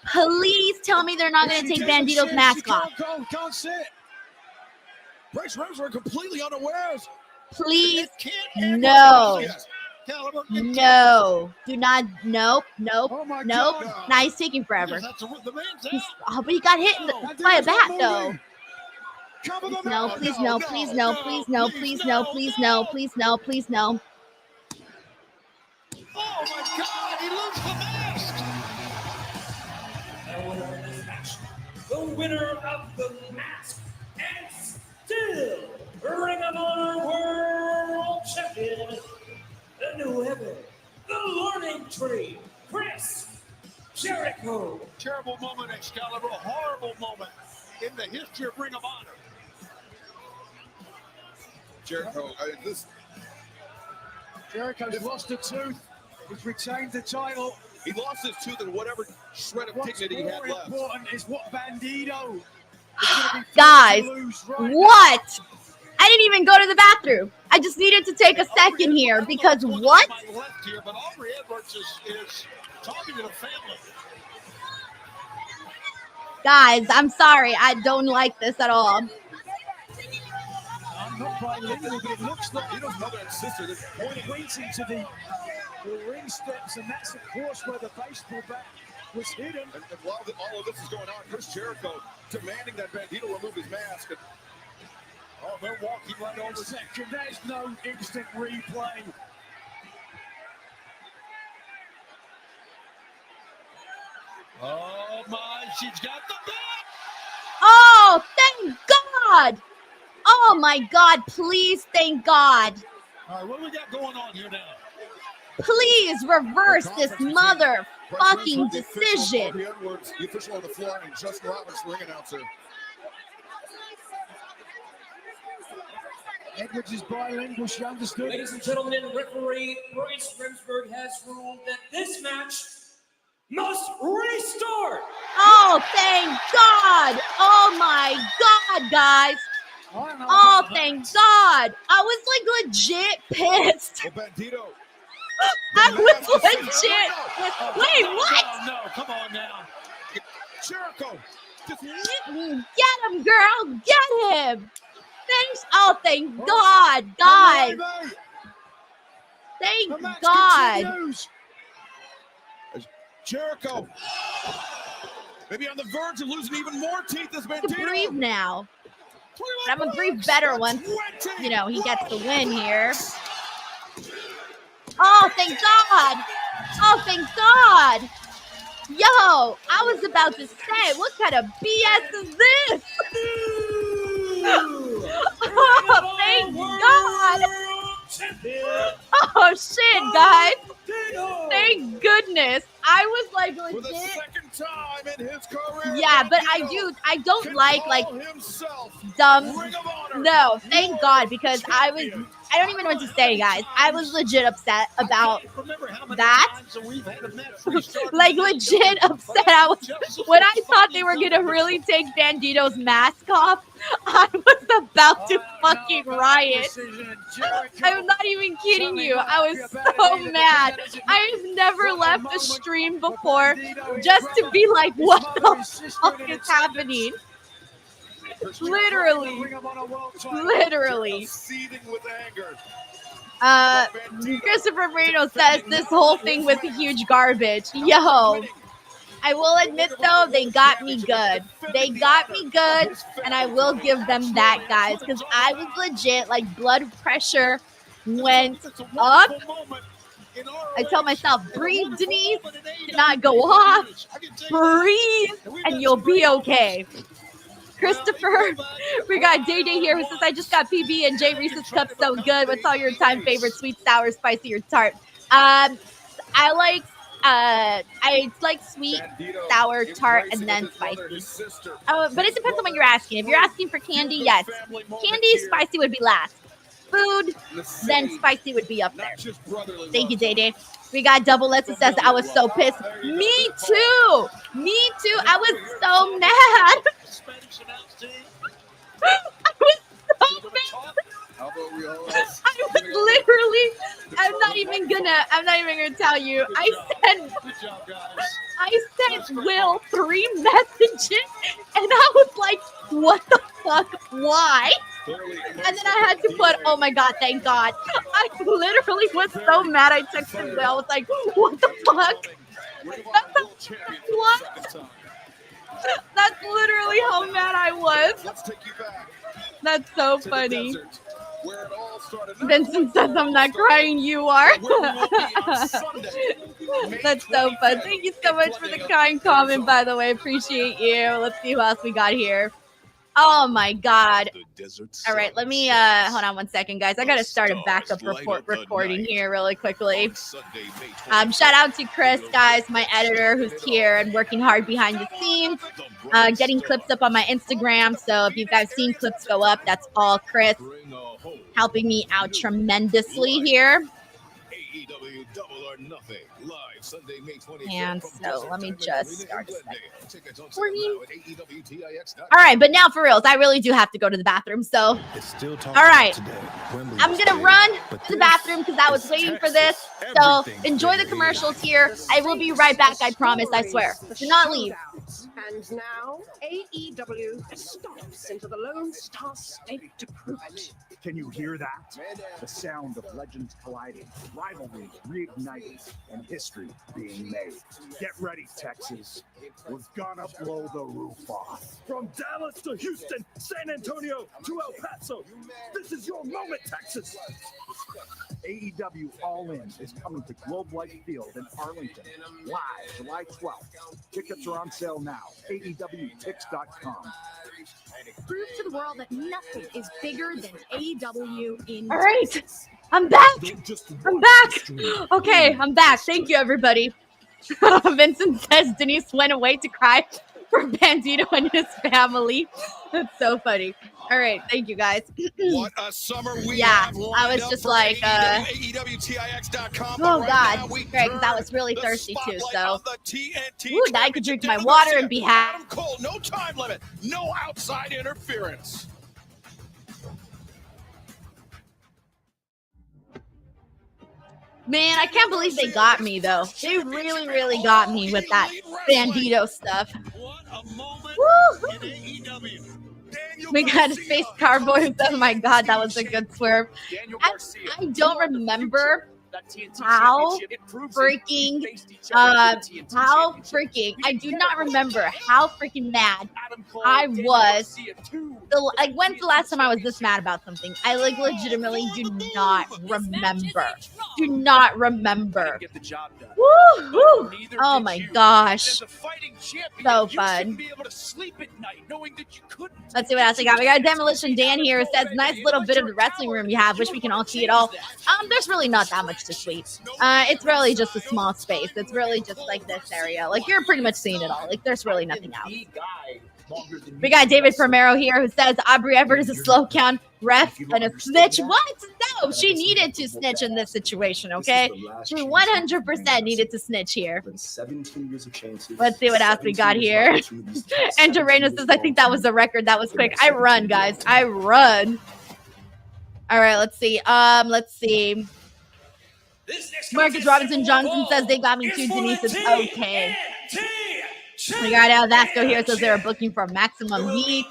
Speaker 1: Please tell me they're not going to take Bandito's mask off.
Speaker 7: Can't see it.
Speaker 3: Bryce Rose were completely unawares.
Speaker 1: Please,
Speaker 5: Can't
Speaker 1: no.
Speaker 3: Yes.
Speaker 5: Caliber.
Speaker 1: No. Do not. Nope. Nope.
Speaker 7: Oh my
Speaker 1: Nope.
Speaker 7: God.
Speaker 1: Nah, he's taking forever.
Speaker 5: Yes, that's the man's
Speaker 1: He's,
Speaker 5: out.
Speaker 1: but he got hit in the, by a bat, though.
Speaker 7: Cover the
Speaker 1: No,
Speaker 7: mouth.
Speaker 1: please, no, please, no, please, no, please, no, please, no, please, no, please, no.
Speaker 5: Oh my God, he loses the mask.
Speaker 8: The winner of the mask and still Ring of Honor World Champion, the new heaven, the learning tree, Chris Jericho.
Speaker 5: Terrible moment, Excalibur. A horrible moment in the history of Ring of Honor.
Speaker 3: Jericho,
Speaker 7: Jericho's lost a tooth. He's retained the title.
Speaker 3: he lost his tooth and whatever shred of
Speaker 7: What's
Speaker 3: dignity he
Speaker 7: more
Speaker 3: had left.
Speaker 7: important is what Bandito is gonna be forced
Speaker 1: Guys,
Speaker 7: to lose right
Speaker 1: what I didn't even go to the bathroom. I just needed to take a second here because what?
Speaker 5: Left here, but Aubrey Edwards is talking to the family.
Speaker 1: Guys, I'm sorry. I don't like this at all.
Speaker 7: I'm not bilingual, but it looks like
Speaker 3: Bandito's mother and sister. This
Speaker 7: pointing to the ring steps, and that's, of course, where the baseball bat was hidden.
Speaker 3: And while all of this is going on, Chris Jericho demanding that Bandito remove his mask. And,
Speaker 5: oh, they're walking right over.
Speaker 7: Second, there's no instant replay.
Speaker 5: Oh, my. She's got the bat.
Speaker 1: Oh, thank God. Oh, my God. Please, thank God.
Speaker 5: All right, what do we got going on here now?
Speaker 1: Please reverse this motherfucking decision.
Speaker 3: Aubrey Edwards, the official on the floor, and Justin Roberts, the ring announcer.
Speaker 7: Edwards is bilingual, she understood.
Speaker 8: Ladies and gentlemen, referee Bryce Remsburg has ruled that this match must restart.
Speaker 1: Oh, thank God. Oh, my God, guys. Oh, thank God. I was like legit pissed.
Speaker 3: Well, Bandito.
Speaker 1: I was legit pissed. Wait, what?
Speaker 5: No, come on now.
Speaker 3: Jericho. Just
Speaker 1: Get him, girl. Get him. Thanks. Oh, thank God, guys. Thank God.
Speaker 3: continues. Jericho. Maybe on the verge of losing even more teeth as
Speaker 1: I can
Speaker 3: Bandito.
Speaker 1: breathe now. But I'm gonna breathe better once, you know, he gets the win here. Oh, thank God. Oh, thank God. Yo, I was about to say, what kind of BS is this? Oh, thank God. Oh, shit, guys. Thank goodness. I was like
Speaker 3: For the
Speaker 1: legit.
Speaker 3: second time in his career.
Speaker 1: Yeah, but I don't like dumb. No, thank God, because I don't even know what to say, guys. I was legit upset about that. Like legit upset. I was when I thought they were gonna really take Bandito's mask off. I was about to fucking riot. I'm not even kidding you. I was so mad. I've never left a stream before just to be like, what the fuck is happening? Literally.
Speaker 3: Seething with anger.
Speaker 1: Christopher Moreno says this whole thing was huge garbage. Yo, I will admit though, they got me good. They got me good, and I will give them that, guys, because I was legit like blood pressure went up. I tell myself, breathe, Denise, do not go off. Breathe, and you'll be okay. Christopher, we got Day Day here who says, I just got PB and J Reese's Cup so good. What's all your time favorite? Sweet, sour, spicy, or tart? I like sweet, sour, tart, and then spicy. Oh, but it depends on what you're asking. If you're asking for candy, yes. Candy, spicy would be last. Food, then spicy would be up there. Thank you, Day Day. We got Double Lesson says, I was so pissed. Me too. Me too. I was so mad. I was so mad. I was literally, I'm not even gonna tell you. I sent Will 3 messages and I was like, what the fuck? Why? And then I had to put, oh my God, thank God. I literally was so mad. I texted Will. I was like, what the fuck? What? That's literally how mad I was. That's so funny. Vincent says, I'm not crying, you are. That's so fun. Thank you so much for the kind comment, by the way. Appreciate you. Let's see who else we got here. Oh my God. All right, let me hold on one second, guys. I gotta start a backup recording here really quickly. Shout out to Chris, guys, my editor, who's here and working hard behind the scenes, getting clips up on my Instagram. So if you guys seen clips go up, that's all Chris, helping me out tremendously here.
Speaker 13: AEW Double or Nothing live
Speaker 1: And so let me just start a second. All right, but now for reals, I really do have to go to the bathroom. So, all right, I'm going to run to the bathroom because I was waiting for this. So enjoy the commercials here. I will be right back. I promise. I swear. Do not leave.
Speaker 9: And now, AEW stops into the Lone Star State to prove it.
Speaker 13: Can you hear that? The sound of legends colliding, rivalries reignited, and history being made. Get ready, Texas. We're gonna blow the roof off.
Speaker 12: From Dallas to Houston, San Antonio to El Paso, this is your moment, Texas.
Speaker 13: AEW All In is coming to Globe Life Field in Arlington, live July 12th. Tickets are on sale now. AEWTix.com.
Speaker 9: Prove to the world that nothing is bigger than AEW in
Speaker 1: All right, I'm back. I'm back. Okay, I'm back. Thank you, everybody. Vincent says Denise went away to cry for Bandito and his family. That's so funny. All right, thank you guys.
Speaker 3: What a summer we
Speaker 1: have
Speaker 3: I
Speaker 1: was just like,
Speaker 3: AEWTIX.com.
Speaker 1: oh God, great, because I was really thirsty too. So, ooh, now I could drink my water and be happy.
Speaker 3: Adam Cole, no time limit, no outside interference.
Speaker 1: Man, I can't believe they got me though. They really, really got me with that Bandito stuff. Woo! We got a space cowboy. Oh my God, that was a good swerve. I don't remember how freaking, I do not remember how freaking mad I was. When's the last time I was this mad about something? I legitimately do not remember. Do not remember. Woo, woo. Oh my gosh. So fun. Let's see what else I got. We got Demolition Dan here who says, nice little bit of the wrestling room you have. Wish we can all see it all. There's really not that much to see. It's really just a small space. It's really just like this area. Like, you're pretty much seeing it all. Like, there's really nothing else. We got David Primero here who says Aubrey Everett is a slow count ref and a snitch. What? No, she needed to snitch in this situation, okay? She 100% needed to snitch here. Let's see what else we got here. And Dorena says, I think that was a record. That was quick. I run, guys. I run. All right, let's see. Let's see. Marcus Robinson Johnson says they got me too. Denise is okay. We got Al Vasco here, says they're booking for Maximum Heat.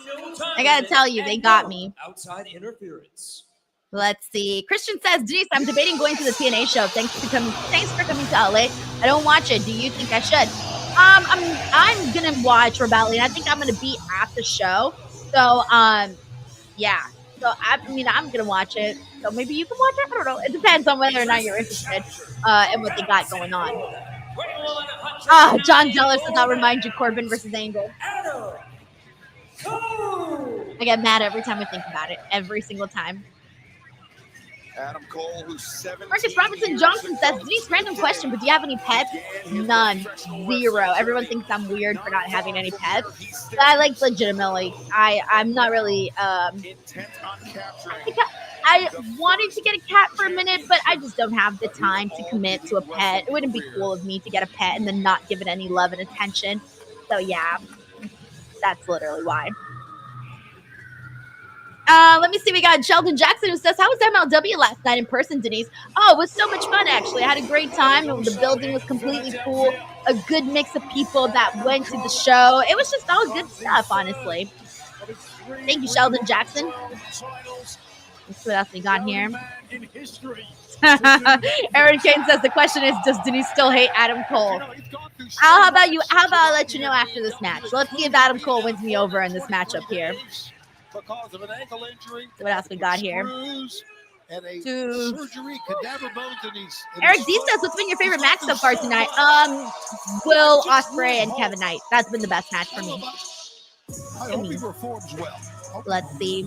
Speaker 1: I gotta tell you, they got me.
Speaker 8: Outside interference.
Speaker 1: Let's see. Christian says, Denise, I'm debating going to the TNA show. Thanks for coming to LA. I don't watch it. Do you think I should? I'm gonna watch Rebellion. I think I'm gonna be at the show. So yeah. So I'm gonna watch it. So maybe you can watch it. I don't know. It depends on whether or not you're interested in what they got going on. John Jealous says, I'll remind you, Corbin versus Angle. I get mad every time I think about it. Every single time.
Speaker 3: Adam Cole, who's 7.
Speaker 1: Marcus Robinson Johnson says, Denise, random question, but do you have any pets? None. 0. Everyone thinks I'm weird for not having any pets. But I legitimately, I'm not really, I wanted to get a cat for a minute, but I just don't have the time to commit to a pet. It wouldn't be cool of me to get a pet and then not give it any love and attention. So yeah, that's literally why. Let me see. We got Sheldon Jackson who says, how was MLW last night in person, Denise? Oh, it was so much fun, actually. I had a great time. The building was completely cool. A good mix of people that went to the show. It was just all good stuff, honestly. Thank you, Sheldon Jackson. Let's see what else we got here. Aaron Kane says, the question is, does Denise still hate Adam Cole? How about I let you know after this match? Let's see if Adam Cole wins me over in this matchup here.
Speaker 5: Because of an ankle injury.
Speaker 1: What else we got here?
Speaker 5: And a surgery, cadaver bones in his
Speaker 1: Eric D says, what's been your favorite match so far tonight? Will Ospreay and Kevin Knight. That's been the best match for me.
Speaker 5: I hope he performs well.
Speaker 1: Let's see.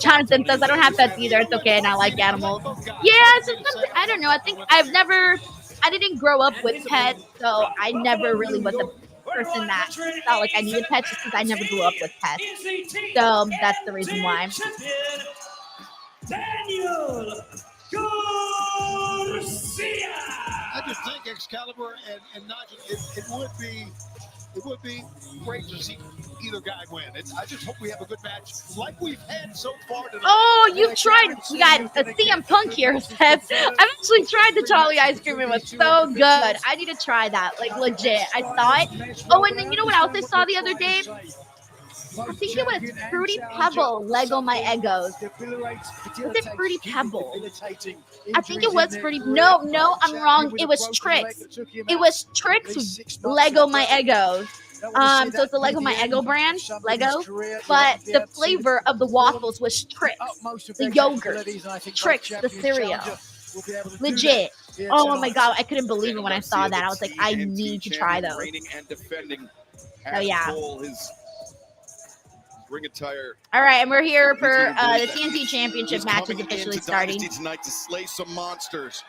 Speaker 1: Jonathan says, I don't have pets either. It's okay. And I like animals. Yeah, it's just something, I don't know. I think I didn't grow up with pets. So I never really was a person that felt like I needed pets just because I never grew up with pets. So that's the reason why.
Speaker 8: Daniel Garcia.
Speaker 5: I just think Excalibur and Nigel, it would be great to see either guy win. I just hope we have a good match like we've had so far tonight.
Speaker 1: Oh, you've tried. We got a CM Punk here says, I've actually tried the Charlie ice cream. It was so good. I need to try that. Like, legit. I saw it. Oh, and then you know what else I saw the other day? I think it was Fruity Pebble, Lego My Egos. Was it Fruity Pebble? I think it was Fruity. No, I'm wrong. It was Trix. It was Trix Lego My Egos. So it's the Lego My Eggo brand, Lego, but the flavor of the waffles was Trix, the yogurt, Trix, the cereal. Legit. Oh my God, I couldn't believe it when I saw that. I was like, I need to try those. Oh yeah.
Speaker 3: Ring attire.
Speaker 1: All right, and we're here for the TNT Championship match is officially starting
Speaker 3: tonight to slay some monsters,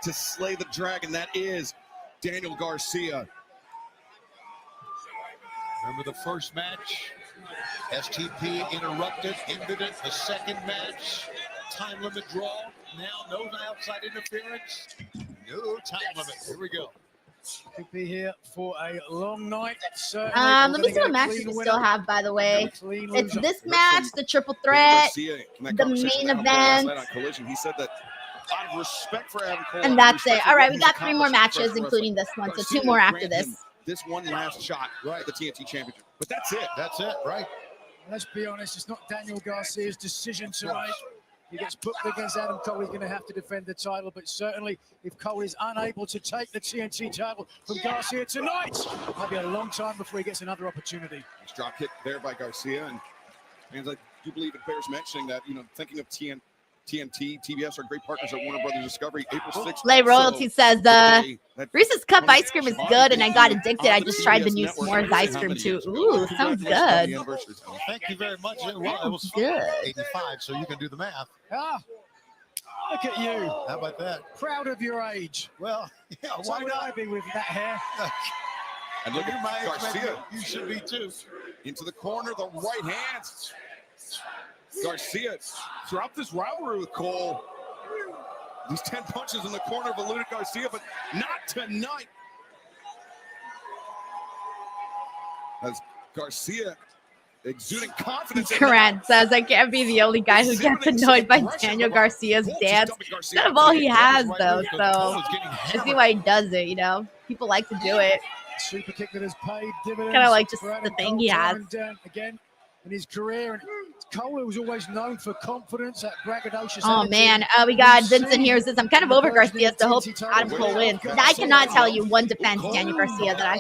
Speaker 3: to slay the dragon that is Daniel Garcia.
Speaker 5: Remember the first match? STP interrupted, ended it. The second match, time limit draw. Now no outside interference. No time limit. Here we go.
Speaker 7: Could be here for a long night.
Speaker 1: Let me see what matches we still have, by the way. It's this match, the triple threat, the main event.
Speaker 3: He said that out of respect for Adam Cole,
Speaker 1: and that's it. All right, we got 3 more matches, including this one, so 2 more after this.
Speaker 3: This one last shot at the TNT Championship. But that's it.
Speaker 5: That's it, right?
Speaker 7: Let's be honest, it's not Daniel Garcia's decision tonight. He gets booked against Adam Cole, he's going to have to defend the title, but certainly if Cole is unable to take the TNT title from Garcia tonight, it might be a long time before he gets another opportunity.
Speaker 3: Nice drop kick there by Garcia, and I do believe it bears mentioning that, thinking of TNT, TBS are great partners at Warner Brothers Discovery. April 6th.
Speaker 1: Lay Royalty says, Reese's Cup ice cream is good, and I got addicted. I just tried the new S'mores ice cream, too. Ooh, sounds good.
Speaker 5: Thank you very much. Well, it was
Speaker 1: good.
Speaker 5: 85, so you can do the math.
Speaker 7: Ah, look at you.
Speaker 5: How about that?
Speaker 7: Proud of your age.
Speaker 5: Well, yeah, why
Speaker 7: would I be with that hair?
Speaker 3: And look at Garcia.
Speaker 5: You should be, too.
Speaker 3: Into the corner, the right hand. Garcia, throughout this rivalry with Cole, these 10 punches in the corner have eluded Garcia, but not tonight. As Garcia exuding confidence.
Speaker 1: Grant says, I can't be the only guy who gets annoyed by Daniel Garcia's dance. It's kind of all he has, though, so I see why he does it, People like to do it.
Speaker 7: Super kick that has paid dividends.
Speaker 1: Kind of like just the thing he has.
Speaker 7: Again, in his career, and Cole was always known for confidence, that braggadocious.
Speaker 1: Oh man, we got Vincent here. Says I'm kind of over Garcia, so hope Adam Cole wins. I cannot tell you one defense Daniel Garcia that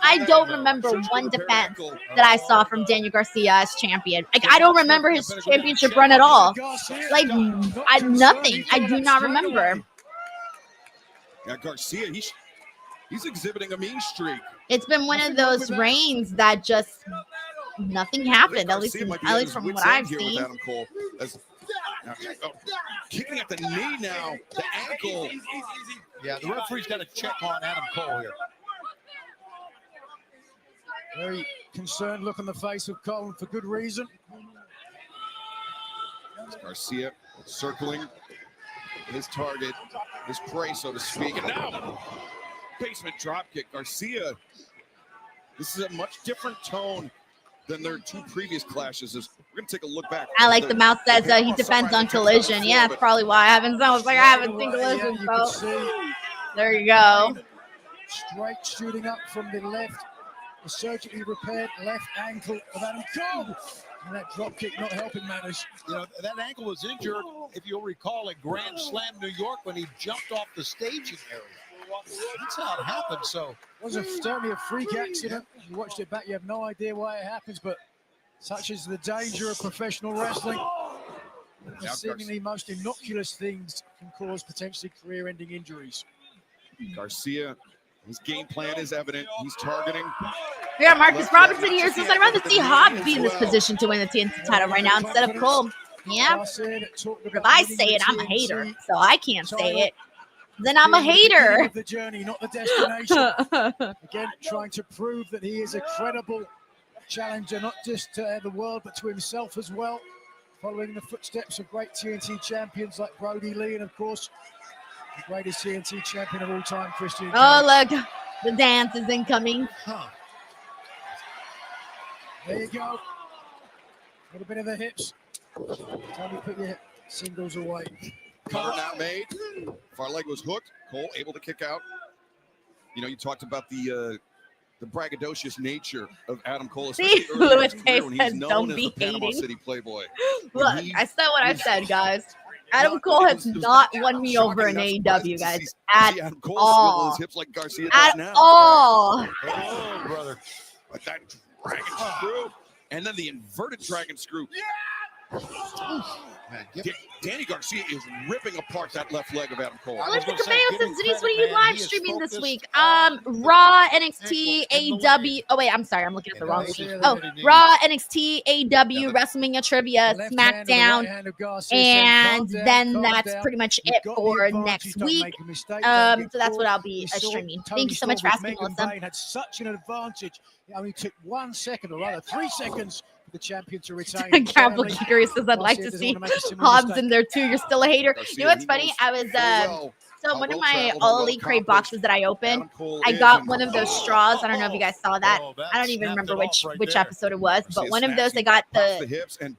Speaker 1: I don't remember one defense that I saw from Daniel Garcia as champion. Like I don't remember his championship run at all. Like nothing. I do not remember.
Speaker 3: Yeah, Garcia, he's exhibiting a mean streak.
Speaker 1: It's been one of those reigns that just nothing happened, at least from what I've seen.
Speaker 3: Adam Cole kicking at the knee now, the ankle.
Speaker 5: Yeah, the referee's got to check on Adam Cole here.
Speaker 7: Very concerned look on the face of Cole, and for good reason.
Speaker 3: Garcia circling his target, his prey, so to speak. And now, basement dropkick. Garcia, this is a much different tone than their 2 previous clashes. We're going to take a look back.
Speaker 1: I like the mouth says he defends on Collision. Yeah, that's probably why I haven't seen Collision. So there you go.
Speaker 7: Straight shooting up from the left. The surgically repaired left ankle of Adam Cole. And that drop kick not helping matters.
Speaker 5: That ankle was injured, if you'll recall, at Grand Slam New York when he jumped off the staging area. That's how it happened. So
Speaker 7: it was certainly a freak accident. You watched it back, you have no idea why it happens, but such is the danger of professional wrestling. The seemingly most innocuous things can cause potentially career-ending injuries.
Speaker 3: Garcia, his game plan is evident. He's targeting.
Speaker 1: We got Marcus Robinson here. Says I'd rather see Hobbs be in this position to win the TNT title right now instead of Cole. Yeah. If I say it, I'm a hater, so I can't say it. Then I'm a hater.
Speaker 7: The journey, not the destination. Again, trying to prove that he is a credible challenger, not just to the world, but to himself as well. Following the footsteps of great TNT champions like Brody Lee and, of course, The greatest TNT champion of all time, Christian.
Speaker 1: Oh, look. The dance is incoming.
Speaker 7: Huh. There you go. A little bit of the hips. Time to put your singles away.
Speaker 3: Cover now made. Far leg was hooked. Cole able to kick out. You know, you talked about the braggadocious nature of Adam Cole.
Speaker 1: See,
Speaker 3: early in
Speaker 1: Louis
Speaker 3: his career
Speaker 1: Hayes
Speaker 3: when he's
Speaker 1: says,
Speaker 3: known
Speaker 1: "Don't
Speaker 3: as
Speaker 1: be
Speaker 3: the Panama
Speaker 1: hating."
Speaker 3: City Playboy.
Speaker 1: Look, I said what I said, guys. Adam Cole has not won me over in AEW, guys, at
Speaker 3: Adam Cole
Speaker 1: all.
Speaker 3: swivel his hips like Garcia does
Speaker 1: At
Speaker 3: now.
Speaker 1: all.
Speaker 3: Oh, brother. But that dragon screw, and then the inverted dragon screw. Danny Garcia is ripping apart that left leg of Adam Cole.
Speaker 1: Alexa Cabello says, Denise, what are you live streaming this week? Raw, NXT, AEW. Oh, wait, I'm sorry. I'm looking at the wrong week. Oh, Raw, NXT, AEW, WrestleMania Trivia, SmackDown. And then that's pretty much it for next week. So that's what I'll be streaming. Thank you so much for asking, Melissa.
Speaker 7: Bane had such an advantage. It only took 1 second, or rather 3 seconds, for the champion to retain.
Speaker 1: Campbell Curious says, I'd like to see Hobbs in there too. You're still a hater. You know what's funny? I was so one of my All Elite Crate boxes that I opened, I got one of those straws. I don't know if you guys saw that. I don't even remember which episode it was, but one of those I got the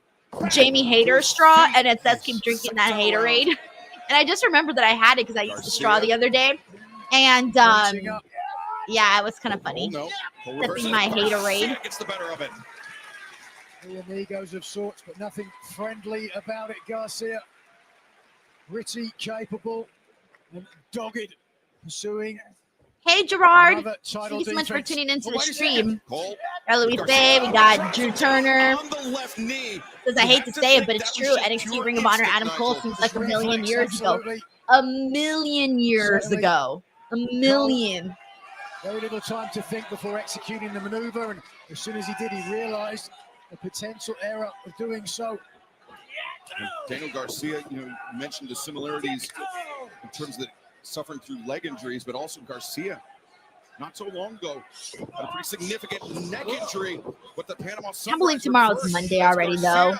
Speaker 1: Jamie Hater straw, and it says keep drinking that Haterade. And I just remembered that I had it because I used the straw the other day, and yeah, it was kind of funny. Sipping my Haterade.
Speaker 3: Gets the better of it.
Speaker 7: The amigos of sorts, but nothing friendly about it. Garcia, gritty, capable, and dogged, pursuing.
Speaker 1: Hey, Gerard.
Speaker 7: Another
Speaker 1: Thank
Speaker 7: title
Speaker 1: you so much for
Speaker 7: defense.
Speaker 1: tuning into the stream.
Speaker 3: Cole.
Speaker 1: Louis Day, we got Drew Turner.
Speaker 3: On the left knee.
Speaker 1: Says, I hate to say it, but it's true. NXT Ring of Honor Adam Cole seems like a million years ago. A million years ago. A million.
Speaker 7: Very little time to think before executing the maneuver, and as soon as he did, he realized the potential error of doing so.
Speaker 3: And Daniel Garcia, you mentioned the similarities in terms of suffering through leg injuries, but also Garcia, not so long ago, had a pretty significant neck injury with the Panama.
Speaker 1: I can't believe tomorrow's Monday already, though.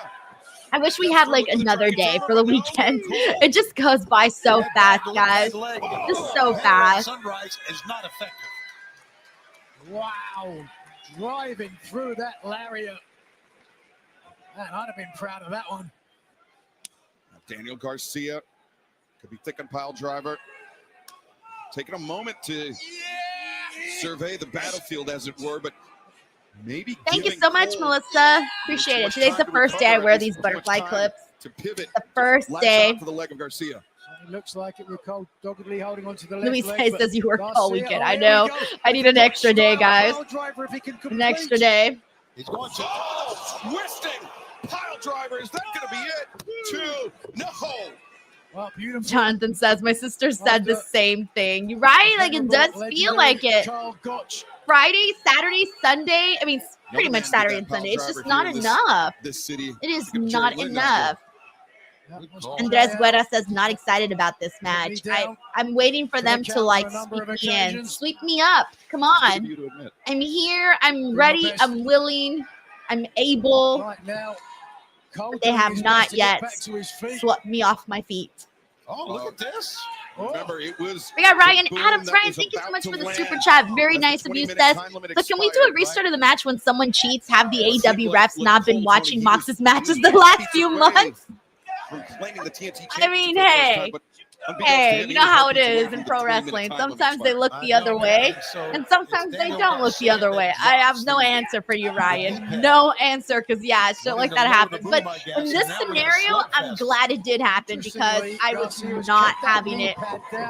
Speaker 1: I wish we had like another day for the weekend. It just goes by so fast, guys. Just so fast.
Speaker 5: Sunrise is not effective.
Speaker 7: Wow, driving through that lariat. Man, I'd have been proud of that one.
Speaker 3: Daniel Garcia could be thick and pile driver. Taking a moment to survey the battlefield, as it were, but maybe.
Speaker 1: Thank you so much, Melissa. Appreciate it. Today's the first day I wear these butterfly clips.
Speaker 3: To pivot.
Speaker 1: The first day.
Speaker 3: For the leg of Garcia.
Speaker 7: It looks like it. We're doggedly holding onto the left
Speaker 1: Louis
Speaker 7: leg,
Speaker 1: says you work all weekend. I
Speaker 7: here
Speaker 1: know.
Speaker 7: we go.
Speaker 1: I need an extra day, guys. An extra day.
Speaker 5: He's going to.
Speaker 3: Oh, twisting pile driver. Is that going to be it? 2. No.
Speaker 7: Well, beautiful.
Speaker 1: Jonathan says, my sister said the same thing. You're right. Like, it does feel like it. Friday, Saturday, Sunday. I mean, pretty much Saturday and Sunday. It's just not enough.
Speaker 3: This city.
Speaker 1: It is not enough. Andres Guerra says, not excited about this match. I'm waiting for them to, like, sweep me in. Sweep me up. Come on. I'm here. I'm ready. I'm willing. I'm able.
Speaker 7: Right now,
Speaker 1: but they have not yet swept me off my feet.
Speaker 5: Oh, look at this.
Speaker 3: Remember, it was.
Speaker 1: We got Ryan Adams. Ryan, thank you so much for the super chat. Very nice of you, Seth. So can we do a restart of the match when someone cheats? Have the AEW refs not been watching Mox's matches the last few months? I mean, hey, you know how it is in pro wrestling. Sometimes they look the other way, and sometimes they don't look the other way. I have no answer for you, Ryan. No answer, because, yeah, shit like that happens. But in this scenario, I'm glad it did happen because I was not having it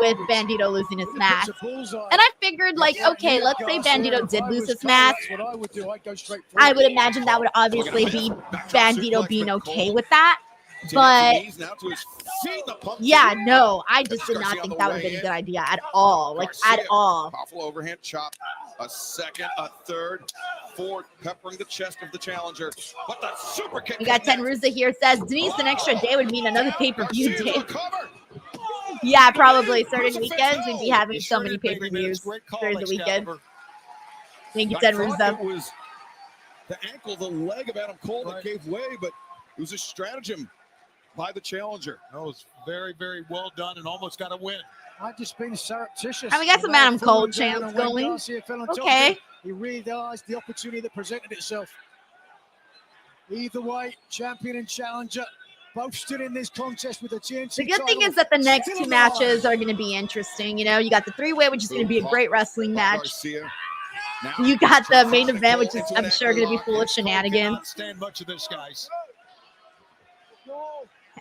Speaker 1: with Bandito losing his match. And I figured, like, okay, let's say Bandito did lose his match. I would imagine that would obviously be Bandito being okay with that. But yeah, no, I just did not think that would have been a good idea at all. Like, at all.
Speaker 3: Powerful overhand chop. A second, a third, 4, peppering the chest of the challenger. But the super kick.
Speaker 1: We got Ten Ruza here says, Denise, an extra day would mean another pay-per-view day. Yeah, probably. Certain weekends we'd be having so many pay-per-views during the weekend. Thank you, Ten Ruza.
Speaker 3: It was the ankle, the leg of Adam Cole that gave way, but it was a stratagem. by the challenger.
Speaker 5: That was very, very well done and almost got a win.
Speaker 7: I've just been surreptitious.
Speaker 1: And we got some Adam Cole chants going. Okay.
Speaker 7: He realized the opportunity that presented itself. Either way, champion and challenger both stood in this contest with a TNT
Speaker 1: The good thing
Speaker 7: title
Speaker 1: is that the next
Speaker 7: still
Speaker 1: two
Speaker 7: alive.
Speaker 1: matches are going to be interesting. You know, you got the three-way, which is going to be a great wrestling match.
Speaker 3: Garcia. Now,
Speaker 1: You got the main event, which is, I'm sure, going to be full of shenanigans.
Speaker 5: Cannot stand much of this, guys.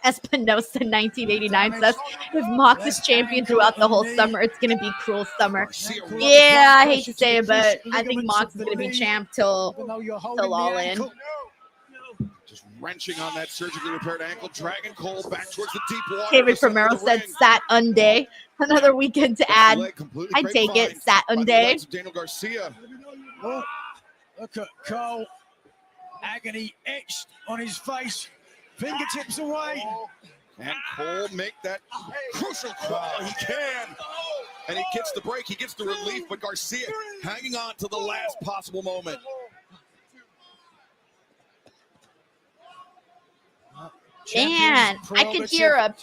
Speaker 1: Espinosa 1989 says, if Mox is champion throughout the whole summer, it's going to be cruel summer. Yeah, I hate to say it, but I think Mox is going to be champ till all in.
Speaker 3: Just wrenching on that surgically repaired ankle, dragging Cole back towards the deep water.
Speaker 1: David Romero said Saturday. Another weekend to add. I take it, Saturday.
Speaker 3: Daniel Garcia.
Speaker 7: Oh, look at Cole. Agony etched on his face. Fingertips away.
Speaker 3: And Cole make that crucial call. He can. And he gets the break. He gets the relief. But Garcia hanging on to the last possible moment.
Speaker 1: Man, I could hear a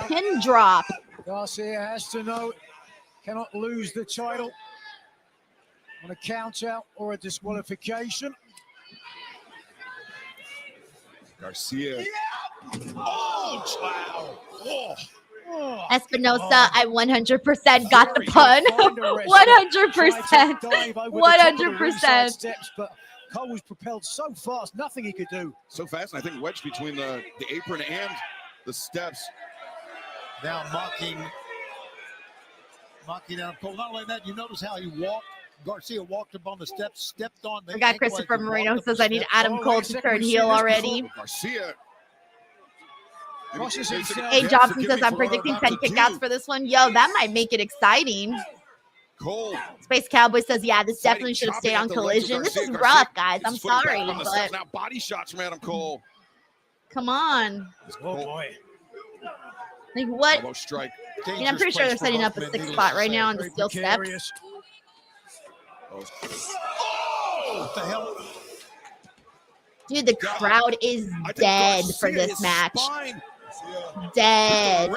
Speaker 1: pin drop.
Speaker 7: Garcia has to know, cannot lose the title on a count out or a disqualification.
Speaker 3: Garcia. Oh, wow. Oh.
Speaker 1: Espinosa, I 100% got the pun. 100%. 100%.
Speaker 7: But Cole was propelled so fast, nothing he could do.
Speaker 3: So fast, and I think wedged between the apron and the steps.
Speaker 5: Now mocking Adam Cole. Not only that, you notice how he walked. Garcia walked up on the steps, stepped on the.
Speaker 1: I got Christopher Marino says I need Adam Cole to turn heel already.
Speaker 3: Garcia.
Speaker 1: A Jobson says I'm predicting 10 kickouts for this one. Yo, that might make it exciting.
Speaker 3: Cole.
Speaker 1: Space Cowboy says, yeah, this definitely should have stayed on Collision. This is rough, guys. I'm sorry, but
Speaker 3: now body shots from Adam Cole.
Speaker 1: Come on.
Speaker 7: Oh boy.
Speaker 1: Like what?
Speaker 3: Almost strike.
Speaker 1: I mean, I'm pretty sure they're setting up a 6 spot right now on the steel steps.
Speaker 5: Oh, what the hell?
Speaker 1: Dude, the crowd is dead for this match. Dead.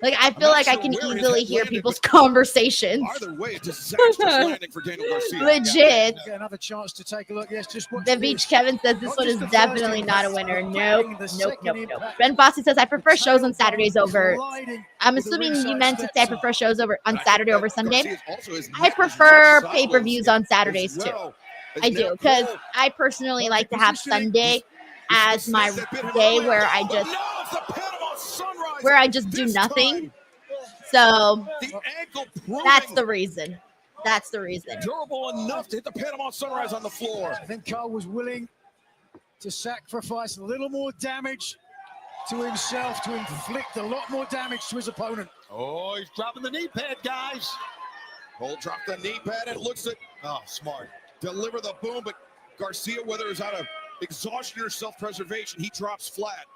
Speaker 1: Like, I feel like I can easily hear people's conversations.
Speaker 3: Either way, it's a disastrous landing for Daniel Garcia.
Speaker 1: Legit.
Speaker 7: Get another chance to take a look. Yes, just watch
Speaker 1: The
Speaker 7: this.
Speaker 1: Beach Kevin says this one is definitely not a winner. Nope. Ben Fossey says I prefer shows on Saturdays over. I'm assuming you meant to say I prefer shows over on Saturday over Sunday. I prefer pay-per-views on Saturdays too. I do, because I personally like to have Sunday as my day where I just do nothing. So that's the reason. That's the reason.
Speaker 3: Durable enough to hit the Panama Sunrise on the floor.
Speaker 7: I think Cole was willing to sacrifice a little more damage to himself to inflict a lot more damage to his opponent.
Speaker 5: Oh, he's dropping the knee pad, guys.
Speaker 3: Cole dropped the knee pad and looks at
Speaker 5: smart.
Speaker 3: Deliver the boom, but Garcia, whether it's out of exhaustion or self-preservation, he drops flat.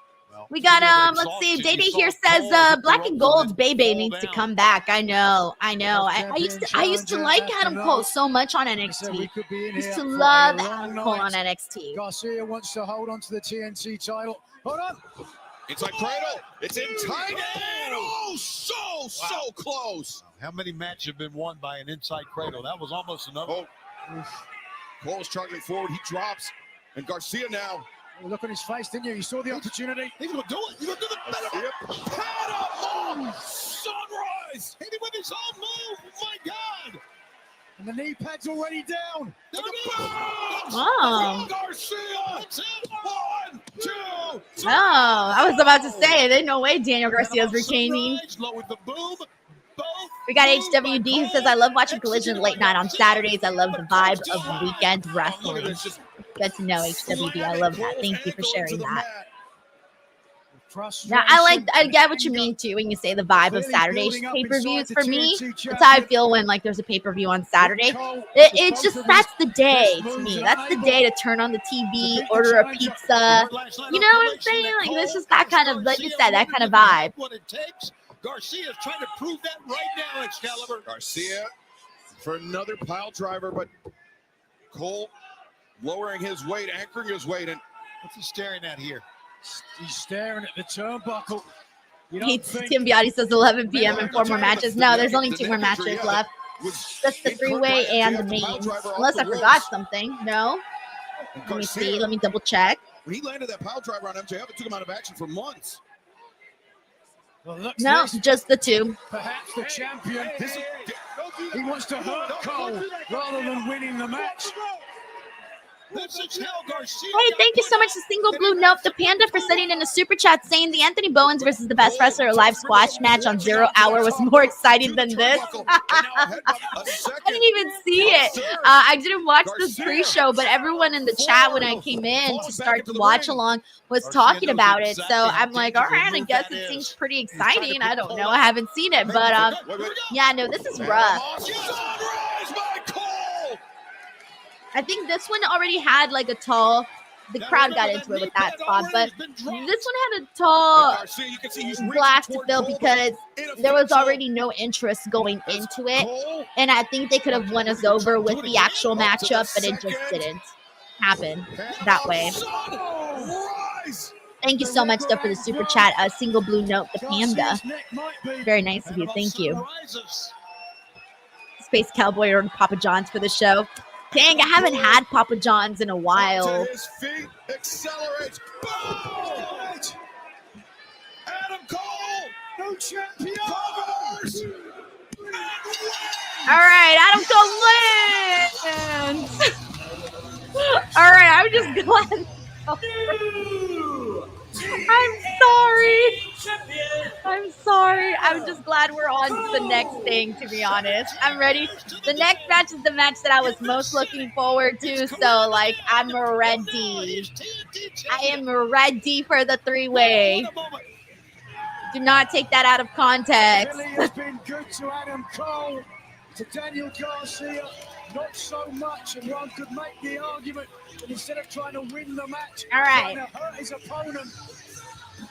Speaker 1: We got let's see. Data here says Black and Gold Bebe needs to come back. I know. I used to like Adam Cole so much on NXT. I used to love Adam Cole on NXT.
Speaker 7: Garcia wants to hold on to the TNT title. Hold on.
Speaker 3: Inside cradle. It's in tight end. Oh, so close.
Speaker 5: How many matches have been won by an inside cradle? That was almost another.
Speaker 3: Cole's charging forward. He drops. And Garcia now.
Speaker 7: Look on his face, didn't you? You saw the opportunity.
Speaker 5: He's going to do it. He's going to do the
Speaker 3: Panama Sunrise.
Speaker 5: Hit him with his own move. My God.
Speaker 7: And the knee pad's already down.
Speaker 1: Wow.
Speaker 3: Garcia. 1, 2.
Speaker 1: Oh, I was about to say, there's no way Daniel Garcia is retaining.
Speaker 5: Lowered the boom.
Speaker 1: We got HWD who says, I love watching Collision late night on Saturdays. I love the vibe of weekend wrestling. Good to know, HWD. I love that. Thank you for sharing that. Now, I get what you mean, too, when you say the vibe of Saturday pay-per-views. For me, that's how I feel when, like, there's a pay-per-view on Saturday. It's just, that's the day to me. That's the day to turn on the TV, order a pizza. You know what I'm saying? Like, it's just that kind of, like you said, that kind of vibe.
Speaker 5: What it takes. Garcia is trying to prove that right now, Excalibur.
Speaker 3: Garcia for another pile driver, but Cole lowering his weight, anchoring his weight. And
Speaker 5: what's he staring at here?
Speaker 7: He's staring at the turnbuckle.
Speaker 1: Tim Biotti says 11 p.m. and 4 more matches. No, there's only 2 more matches left. Just the 3-way and the mains. Unless I forgot something. No. Let me see. Let me double check.
Speaker 3: When he landed that pile driver on MJF, it took him out of action for months.
Speaker 7: Well,
Speaker 1: no, just the 2.
Speaker 7: Perhaps the champion. He wants to hurt Cole rather than winning the match.
Speaker 1: Hey, thank you so much to Single Blue Note the Panda for sending in a super chat saying the Anthony Bowens versus the Best Wrestler Alive squash match on 0 Hour was more exciting than this. I didn't even see it. I didn't watch the pre-show, but everyone in the chat when I came in to start to watch along was talking about it. So I'm like, all right, I guess it seems pretty exciting. I don't know. I haven't seen it, but yeah, no, this is rough. I think this one already had like a tall, the crowd got into it with that spot, but this one had a tall glass to fill because there was already no interest going into it. And I think they could have won us over with the actual matchup, but it just didn't happen that way. Thank you so much, though, for the super chat. Single Blue Note, the Panda. Very nice of you. Thank you. Space Cowboy or Papa John's for the show. Dang, I haven't had Papa John's in a while.
Speaker 3: His feet accelerates. Adam Cole, no champion.
Speaker 1: All right, Adam Cole wins. All right, I'm just glad. I'm sorry. I'm just glad we're on to the next thing, to be honest. I'm ready. The next match is the match that I was most looking forward to. So, like, I'm ready. I am ready for the 3-way. Do not take that out of context.
Speaker 7: Really has been good to Adam Cole, to Daniel Garcia, not so much. And one could make the argument that instead of trying to win the match,
Speaker 1: all right,
Speaker 7: trying to hurt his opponent,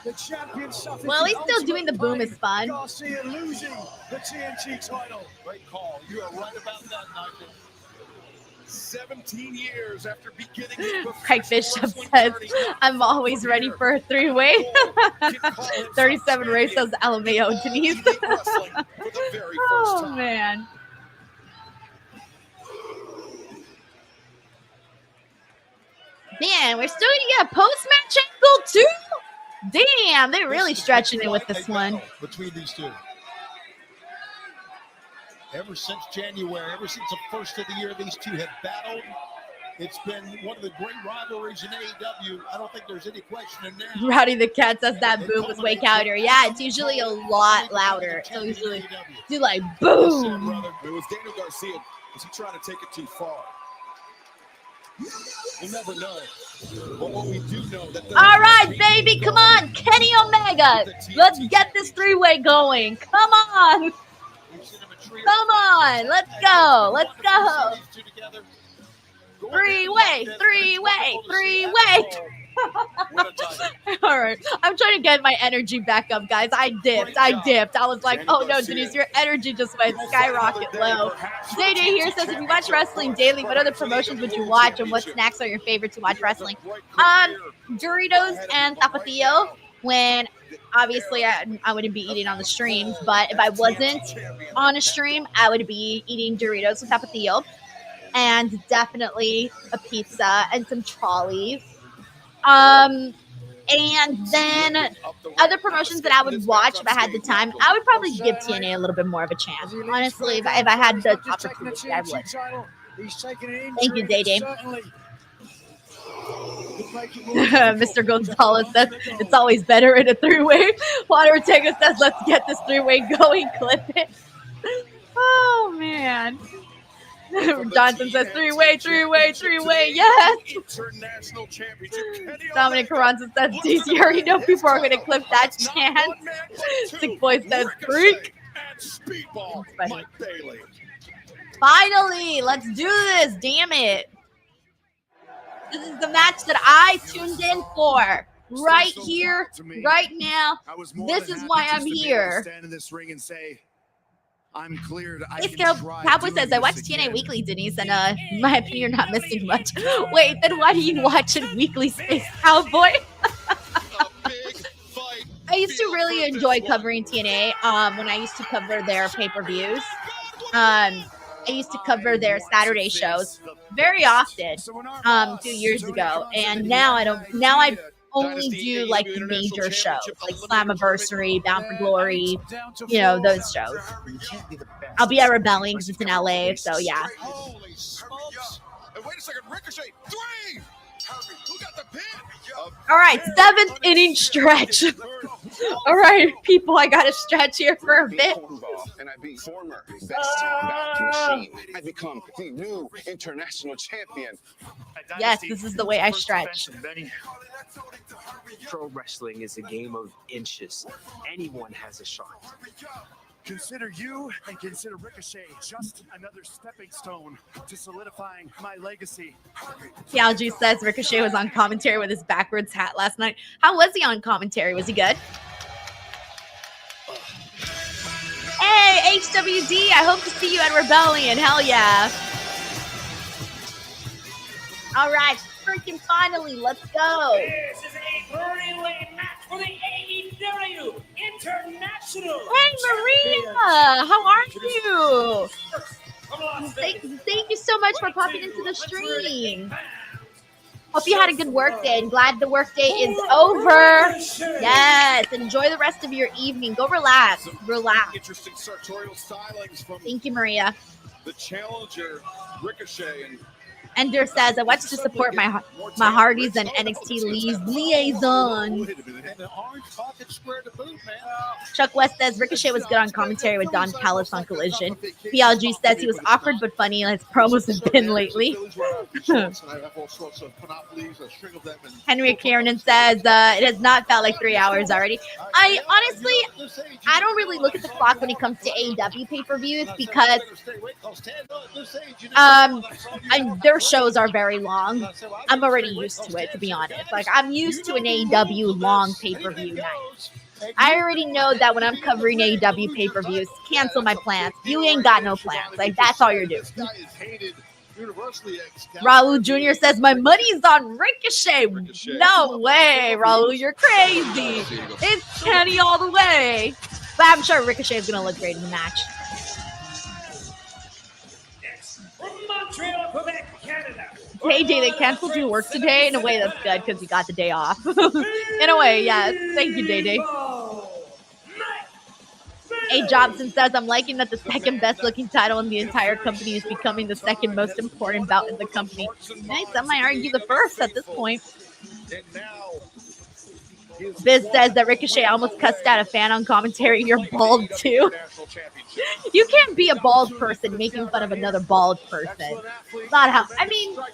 Speaker 7: the champion suffers.
Speaker 1: Well, he's still doing the boom is fun.
Speaker 7: Garcia losing the TNT title.
Speaker 5: Great call. You are right about that, Nigel.
Speaker 3: 17 years after beginning.
Speaker 1: Craig Bishop says, I'm always ready for a 3-way. 37 Ray says LMAO, Denise. Oh, man. Man, we're still going to get a post-match angle, too? Damn, they're really stretching it with this one.
Speaker 5: Between these two. Ever since January, ever since the first of the year, these two have battled. It's been one of the great rivalries in AEW. I don't think there's any question in there.
Speaker 1: Rowdy the Cat says that boom was way louder. Yeah, it's usually a lot louder. So usually do like boom.
Speaker 3: It was Daniel Garcia. Was he trying to take it too far? We'll never know. But what we do know that
Speaker 1: all right, baby, come on, Kenny Omega. Let's get this 3-way going. Come on. Come on, let's go. Let's go. 3-way, 3-way, 3-way. All right, I'm trying to get my energy back up, guys. I dipped. I was like, oh no, Denise, your energy just went skyrocket low. Day here says, if you watch wrestling daily, what other promotions would you watch, and what snacks are your favorite to watch wrestling? Doritos and Tapatio. When obviously I wouldn't be eating on the streams, but if I wasn't on a stream, I would be eating Doritos with Tapatio, and definitely a pizza and some trolleys. And then other promotions that I would watch if I had the time, I would probably give TNA a little bit more of a chance. Honestly, if I had the opportunity, I would. Thank you, Day Day. Mr. Gonzalez says it's always better in a 3-way. Juan Ortega says, let's get this 3-way going. Clip it. Oh, man. Johnson says 3-way, 3-way, 3-way. Yes.
Speaker 3: International championship.
Speaker 1: Dominic Carranza says, DC, you already know people are going to clip that chance. Sick Boy says, freak.
Speaker 3: Speedball, Mike Bailey.
Speaker 1: Finally, let's do this. Damn it. This is the match that I tuned in for. Right here, right now. This is why I'm here.
Speaker 3: Stand in this ring and say, I'm cleared.
Speaker 1: Cowboy says, I watch TNA weekly, Denise, and in my opinion, you're not missing much. Wait, then why do you watch it weekly, Space Cowboy? I used to really enjoy covering TNA when I used to cover their pay-per-views. I used to cover their Saturday shows very often a few years ago, and now I don't. Now I only do like the major shows, like Slammiversary, Bound for Glory, you know, those shows. I'll be at Rebellion because it's in LA, so yeah.
Speaker 3: Holy smokes. And wait a second, Ricochet, 3! Who got the pin?
Speaker 1: All right, 7th inning stretch. All right, people, I got to stretch here for a bit.
Speaker 14: And I beat former best back machine. I become the new international champion.
Speaker 1: Yes, this is the way I stretch.
Speaker 15: Pro wrestling is a game of inches. Anyone has a shot.
Speaker 13: Consider you and consider Ricochet just another stepping stone to solidifying my legacy.
Speaker 1: Theology says Ricochet was on commentary with his backwards hat last night. How was he on commentary? Was he good? Hey, HWD, I hope to see you at Rebellion. Hell yeah. All right, freaking finally, let's go.
Speaker 8: This is a burning late match for the AEW International.
Speaker 1: Hey, Maria, how are you? Thank you so much for popping into the stream. Hope you had a good work day and glad the work day is over. Yes, enjoy the rest of your evening. Go relax. Relax.
Speaker 3: Interesting sartorial stylings from
Speaker 1: Thank you, Maria.
Speaker 3: the challenger, Ricochet. And
Speaker 1: Ender says, I watched to support my Hardys and NXT liaison. Chuck West says, Ricochet was good on commentary with Don Callis on Collision. PLG says he was awkward but funny and his promos have been lately. Henry Kiernan says, it has not felt like 3 hours already. I don't really look at the clock when it comes to AEW pay-per-views because their shows are very long. I'm already used to it, to be honest. Like, I'm used to an AEW long pay-per-view night. I already know that when I'm covering AEW pay-per-views, cancel my plans. You ain't got no plans. Like, that's all you're doing. Raul Jr. says, my money's on Ricochet. No way, Raul. You're crazy. It's Kenny all the way. But I'm sure Ricochet is going to look great in the match.
Speaker 8: From Montreal, Quebec, Canada.
Speaker 1: Hey, Day, they canceled your work today. In a way, that's good because you got the day off. In a way, yes. Thank you, Day Day. A. Jobson says, I'm liking that the second best looking title in the entire company is becoming the second most important bout in the company. Nice. I might argue the first at this point. Biz says that Ricochet almost cussed out a fan on commentary. You're bald too. You can't be a bald person making fun of another bald person. Not how. I mean, can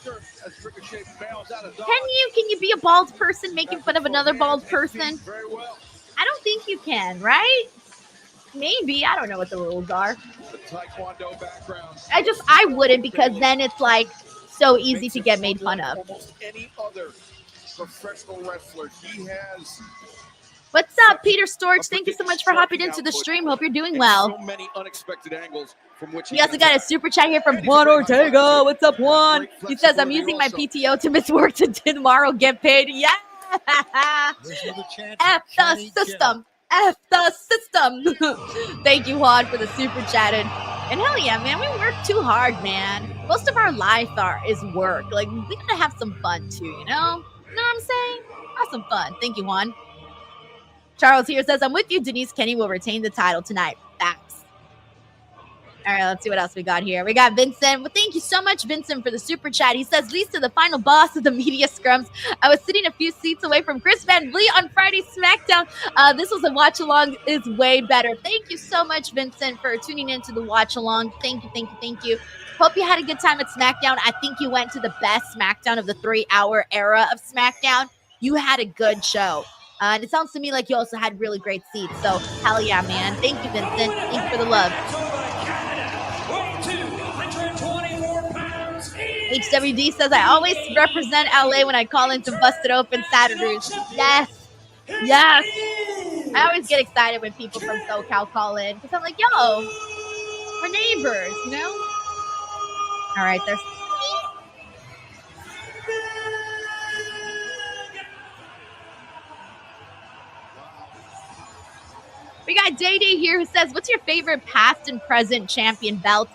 Speaker 1: you be a bald person making fun of another bald person? I don't think you can, right? Maybe. I don't know what the rules are. I wouldn't, because then it's like so easy to get made fun of.
Speaker 3: any other professional wrestler, he has.
Speaker 1: What's up, Peter Storch? Thank you so much for hopping into the stream. Hope you're doing well.
Speaker 3: So many unexpected angles from which
Speaker 1: we also got a super chat here from Juan Ortega. What's up, Juan? He says, I'm using my PTO to miss work to tomorrow get paid. Yeah. F the system. F the system. Thank you, Juan, for the super chat. And hell yeah, man, we work too hard, man. Most of our life is work. Like, we gotta have some fun too, you know? You know what I'm saying? Have some fun. Thank you, Juan. Charles here says, I'm with you. Denise Kenny will retain the title tonight. Facts. All right, let's see what else we got here. We got Vincent. Well, thank you so much, Vincent, for the super chat. He says, Lisa, the final boss of the media scrums. I was sitting a few seats away from Chris Van Vliet on Friday SmackDown. This was a watch-along. Is way better. Thank you so much, Vincent, for tuning into the watch-along. Thank you, thank you, thank you. Hope you had a good time at SmackDown. I think you went to the best SmackDown of the 3-hour era of SmackDown. You had a good show. And it sounds to me like you also had really great seats. So, hell yeah, man. Thank you, Vincent. Thank you for the love. HWD says, I always represent LA when I call into Busted Open Saturdays. Yes. Yes. I always get excited when people from SoCal call in. Because I'm like, yo, we're neighbors, you know? All right, there's... got Day Day here who says, what's your favorite past and present champion belt?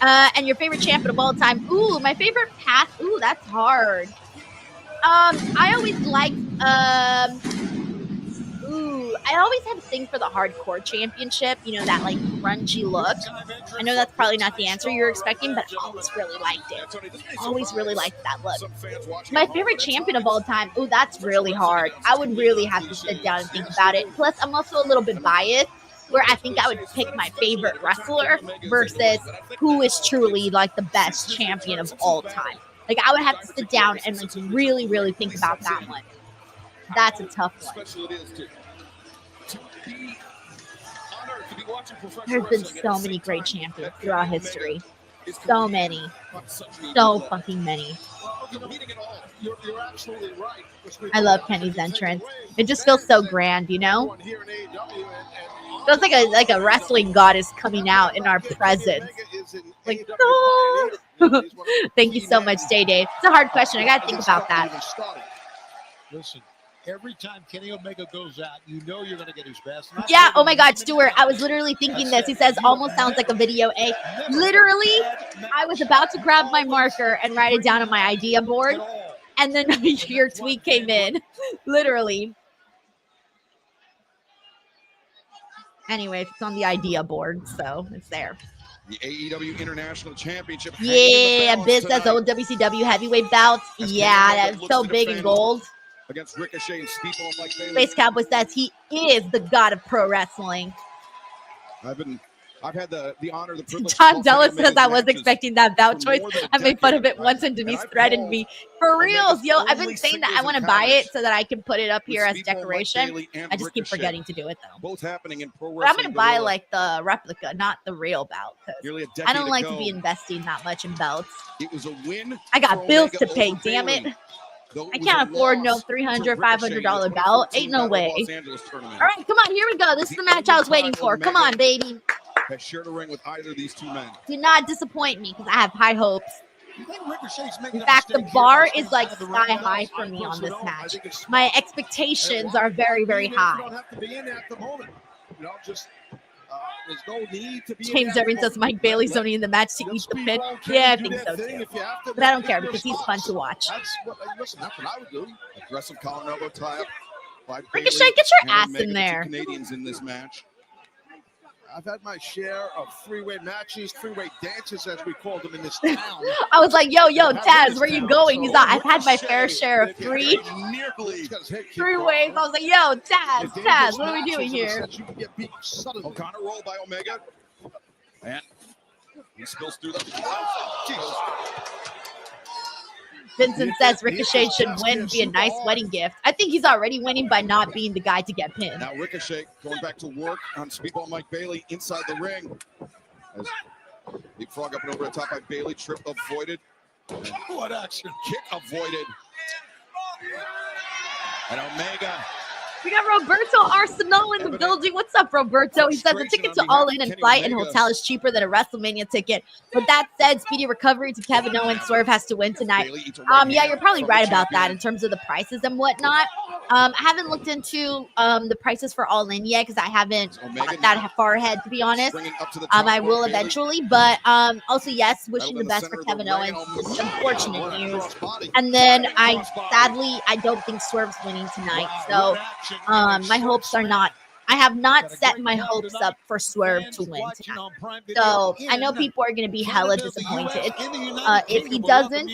Speaker 1: And your favorite champion of all time? Ooh, my favorite past. Ooh, that's hard. I always liked, I always had a thing for the hardcore championship, you know, that like grungy look. I know that's probably not the answer you're expecting, but I always really liked it. Always really liked that look. My favorite champion of all time, ooh, that's really hard. I would really have to sit down and think about it. Plus, I'm also a little bit biased, where I think I would pick my favorite wrestler versus who is truly like the best champion of all time. Like, I would have to sit down and like really, really think about that one. That's a tough one. There's been so many great champions throughout history. So many. So fucking many. I love Kenny's entrance. It just feels so grand, you know? Feels like a wrestling goddess coming out in our presence. Like, oh. Thank you so much, Day Day. It's a hard question. I got to think about that.
Speaker 5: Listen, every time Kenny Omega goes out, you know you're going to get his best.
Speaker 1: Yeah, oh my God, Stuart, I was literally thinking this. He says, almost sounds like a video A. Literally, I was about to grab my marker and write it down on my idea board, and then your tweet came in. Literally. Anyway, it's on the idea board, so it's there.
Speaker 3: The AEW International Championship.
Speaker 1: Yeah, Biz says old WCW heavyweight bouts. Yeah, that's so big and gold.
Speaker 3: Against Ricochet and Speedball like
Speaker 1: Space Cowboy says he is the god of pro wrestling.
Speaker 3: I've had the honor, the privilege.
Speaker 1: John Della says I was expecting that bout choice. I made fun of it once and Denise threatened me. For reals, yo, I've been saying that I want to buy it so that I can put it up here as decoration. I just keep forgetting to do it though.
Speaker 3: Both happening in pro wrestling.
Speaker 1: But I'm going to buy like the replica, not the real bout. I don't like to be investing that much in belts.
Speaker 3: It was a win.
Speaker 1: I got bills to pay, damn it. I can't afford no $300, $500 belt. Ain't no way. All right, come on, here we go. This is the match I was waiting for. Come on, baby.
Speaker 3: Has shared a ring with either of these two men.
Speaker 1: Do not disappoint me because I have high hopes. In fact, the bar is like sky high for me on this match. My expectations are very, very high. James Irving says Mike Bailey's only in the match to eat the pin. Yeah, I think so too. But I don't care because he's fun to watch.
Speaker 3: That's what I would do. Aggressive collar elbow tie up.
Speaker 1: Ricochet, get your ass in there.
Speaker 3: Canadians in this match.
Speaker 4: I've had my share of three-way matches, three-way dances, as we called them in this town.
Speaker 1: I was like, yo, Taz, where you going? He's like, I've had my fair share of three ways. I was like, yo, Taz, what are we doing here?
Speaker 3: O'Connor roll by Omega. And he spills through the...
Speaker 1: Vincent says Ricochet should win, be a nice wedding gift. I think he's already winning by not being the guy to get pinned.
Speaker 3: Now Ricochet going back to work on Speedball Mike Bailey inside the ring. As Big Frog up and over the top by Bailey. Trip avoided.
Speaker 5: What action?
Speaker 3: Kick avoided. And Omega.
Speaker 1: We got Roberto Arsenal in the building. What's up, Roberto? He says the ticket to All In and flight and hotel is cheaper than a WrestleMania ticket. With that said, speedy recovery to Kevin Owens. Swerve has to win tonight. Yeah, you're probably right about that in terms of the prices and whatnot. I haven't looked into the prices for All In yet because I haven't thought that far ahead, to be honest. I will eventually, but also, yes, wishing the best for Kevin Owens. Unfortunate news. And then I don't think Swerve's winning tonight. So my hopes are not. I have not set my hopes up for Swerve to win tonight. So I know people are going to be hella disappointed if he doesn't.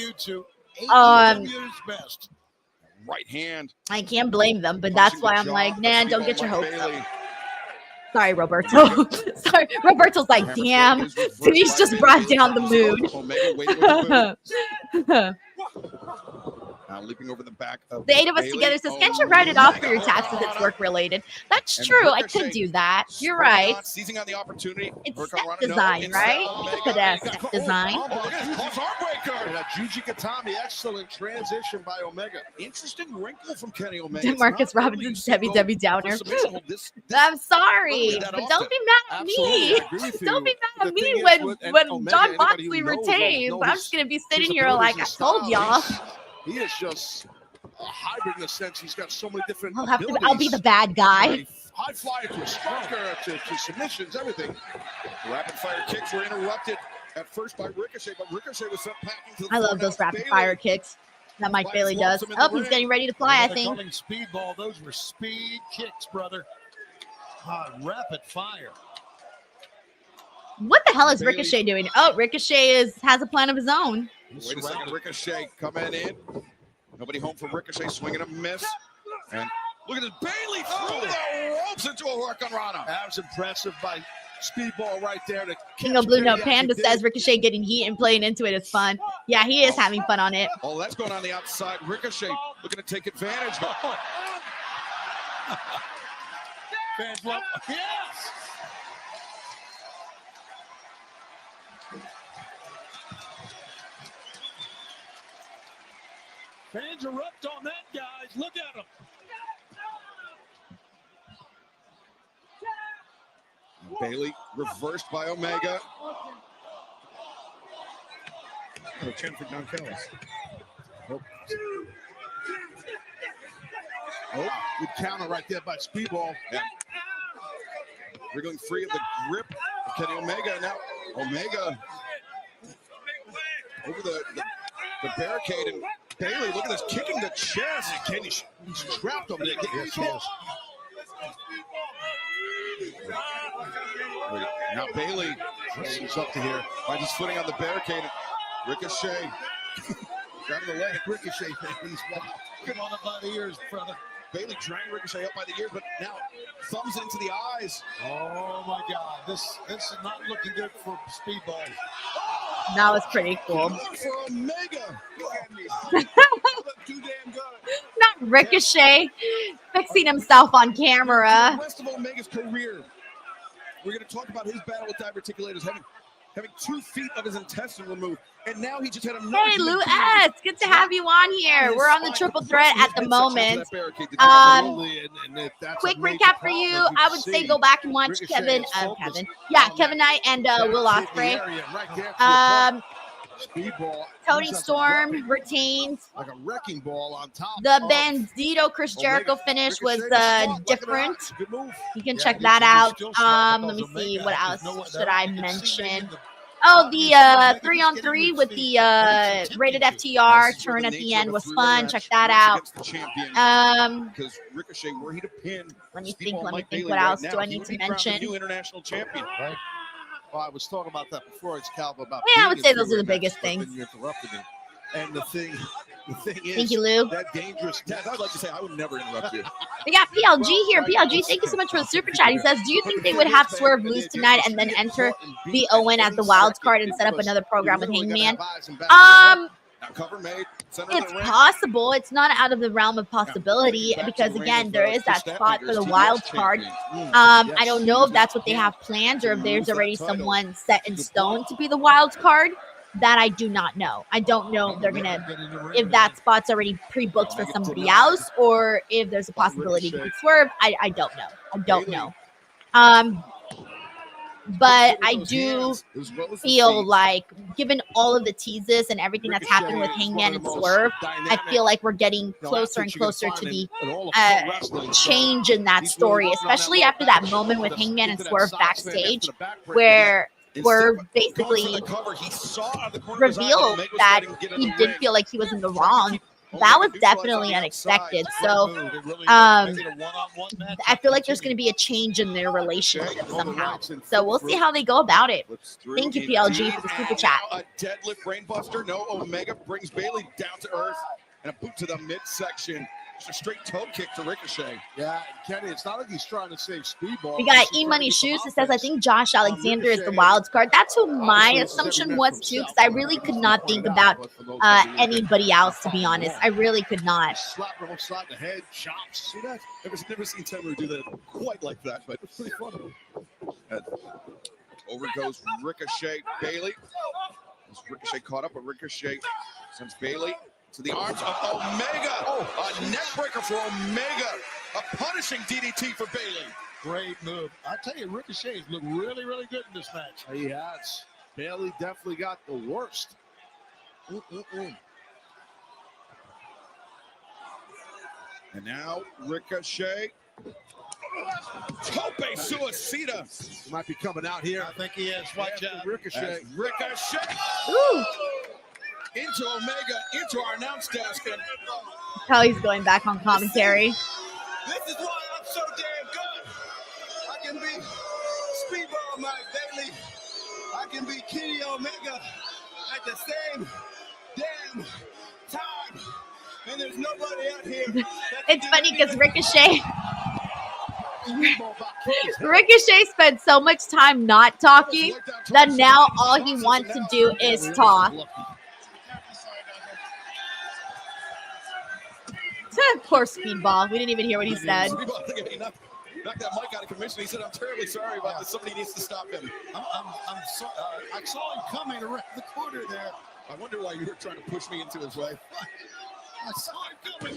Speaker 3: Right hand.
Speaker 1: I can't blame them, but that's why I'm like, nah, don't get your hopes up. Sorry, Roberto. Sorry, Roberto's like, damn, Denise just brought down the mood.
Speaker 3: Leaping over the back of
Speaker 1: the 8 of us together says, can't you write it off for your taxes? It's work related. That's true. I could do that. You're right.
Speaker 3: Seizing on the opportunity.
Speaker 1: It's set design, right? You could have set design.
Speaker 4: Juji Katami, excellent transition by Omega.
Speaker 3: Interesting wrinkle from Kenny Omega.
Speaker 1: Marcus Robinson's Debbie Downer. I'm sorry, but don't be mad at me. Don't be mad at me when John Moxley retains. I'm just gonna be sitting here like I told y'all.
Speaker 4: He is just a hybrid in the sense he's got so many different
Speaker 1: I'll be the bad guy.
Speaker 4: high flyer to a striker to submissions, everything.
Speaker 3: The rapid fire kicks were interrupted at first by Ricochet, but Ricochet was sent packing to the
Speaker 1: I
Speaker 3: floor.
Speaker 1: love those
Speaker 3: Now
Speaker 1: rapid
Speaker 3: Bayley.
Speaker 1: fire kicks that Mike Bailey does. Oh, he's getting ready to fly, I
Speaker 5: They're
Speaker 1: think.
Speaker 5: calling speedball. Those were speed kicks, brother. Rapid fire.
Speaker 1: What the hell is Ricochet doing? Oh, Ricochet has a plan of his own.
Speaker 3: Wait a second, Ricochet coming in. Nobody home for Ricochet, swinging a miss. And look at this, Bayley through the ropes into a Hurricane Rana.
Speaker 4: That was impressive by Speedball right there.
Speaker 1: King of Blue Note Panda says Ricochet getting heat and playing into it is fun. Yeah, he is having fun on it.
Speaker 3: Oh, that's going on the outside. Ricochet looking to take advantage.
Speaker 5: Fans love, yes! Fans erupt on that, guys. Look at them.
Speaker 3: Bayley reversed by Omega.
Speaker 11: Oh, chin for Don Callis.
Speaker 4: Oh, good counter right there by Speedball.
Speaker 3: Yeah. Wriggling free of the grip of Kenny Omega. Now Omega over the barricade, and Bayley, look at this, kicking the chest.
Speaker 4: Kenny's trapped over there.
Speaker 3: Yes, he is. Now Bayley is up to here. Right, he's footing on the barricade. Ricochet grabbing the leg.
Speaker 4: Ricochet, he's
Speaker 5: Come on up by the ears, brother.
Speaker 3: Bayley dragged Ricochet up by the ear, but now thumbs into the eyes.
Speaker 5: Oh my God, this is not looking good for Speedball.
Speaker 1: That was pretty cool.
Speaker 3: Look for Omega.
Speaker 4: too damn good.
Speaker 1: Not Ricochet fixing himself on camera.
Speaker 3: The rest of Omega's career. We're going to talk about his battle with diverticulators, having 2 feet of his intestine removed, and now he just had another.
Speaker 1: Hey, Lou S, good to have you on here. We're on the triple threat at the moment. Quick recap for you. I would say go back and watch Kevin Knight and Will Ospreay. Toni Storm retained.
Speaker 4: Like a wrecking ball on top.
Speaker 1: The Bandito Chris Jericho finish was different. You can check that out. Let me see, what else should I mention? Oh, the 3-on-3 with the rated FTR turn at the end was fun. Check that out.
Speaker 3: Because Ricochet, were he to pin,
Speaker 1: let me think. What else do I need to mention?
Speaker 3: New international champion.
Speaker 4: Right. Well, I was talking about that before. It's Calvin about.
Speaker 1: Yeah, I would say those are the biggest things.
Speaker 4: You interrupted me. And the thing is,
Speaker 1: thank you, Lou.
Speaker 3: That dangerous. I'd like to say I would never interrupt you.
Speaker 1: We got PLG here. PLG, thank you so much for the super chat. He says, do you think they would have Swerve lose tonight and then enter the Owen as the wild card and set up another program with Hangman?
Speaker 3: Cover made.
Speaker 1: It's possible. It's not out of the realm of possibility because, again, there is that spot for the wild card. I don't know if that's what they have planned or if there's already someone set in stone to be the wild card. That I do not know. I don't know if they're if that spot's already pre-booked for somebody else or if there's a possibility to Swerve. I don't know. I don't know. But I do feel like, given all of the teases and everything that's happened with Hangman and Swerve, I feel like we're getting closer and closer to the change in that story, especially after that moment with Hangman and Swerve backstage, where Swerve basically revealed that he did feel like he was in the wrong. That was definitely unexpected. So I feel like there's going to be a change in their relationship somehow. So we'll see how they go about it. Thank you, PLG, for the super chat.
Speaker 3: A deadlift brainbuster. No, Omega brings Bayley down to earth and a boot to the midsection. Just a straight toe kick to Ricochet.
Speaker 4: Yeah, Kenny, it's not like he's trying to save Speedball.
Speaker 1: We got E-Money Shoes that says, I think Josh Alexander is the wild card. That's who my assumption was, too, because I really could not think about anybody else, to be honest. I really could not.
Speaker 4: Slap him upside the head, chops.
Speaker 3: See that? Never seen Temuera do that quite like that, but it's pretty funny. Over goes Ricochet. Bayley. Ricochet caught up, but Ricochet sends Bayley to the arms of Omega. A neck breaker for Omega. A punishing DDT for Bayley.
Speaker 5: Great move. I tell you, Ricochet's looked really, really good in this match.
Speaker 4: He has. Bayley definitely got the worst.
Speaker 3: And now Ricochet. Tope Suicida.
Speaker 4: He might be coming out here.
Speaker 5: I think he is. Watch out.
Speaker 4: Ricochet.
Speaker 3: Ricochet.
Speaker 1: Ooh.
Speaker 3: Into Omega, into our announce desk. And
Speaker 1: How he's going back on commentary.
Speaker 14: This is why I'm so damn good. I can be Speedball Mike Bailey. I can be Kenny Omega at the same damn time. And there's nobody out here.
Speaker 1: It's funny because Ricochet spent so much time not talking that now all he wants to do is talk. Poor Speedball. We didn't even hear what he said.
Speaker 3: Knocked that mic out of commission. He said, "I'm terribly sorry about this. Somebody needs to stop him."
Speaker 5: I saw him coming around the corner there.
Speaker 3: I wonder why you were trying to push me into his way.
Speaker 5: I saw him coming.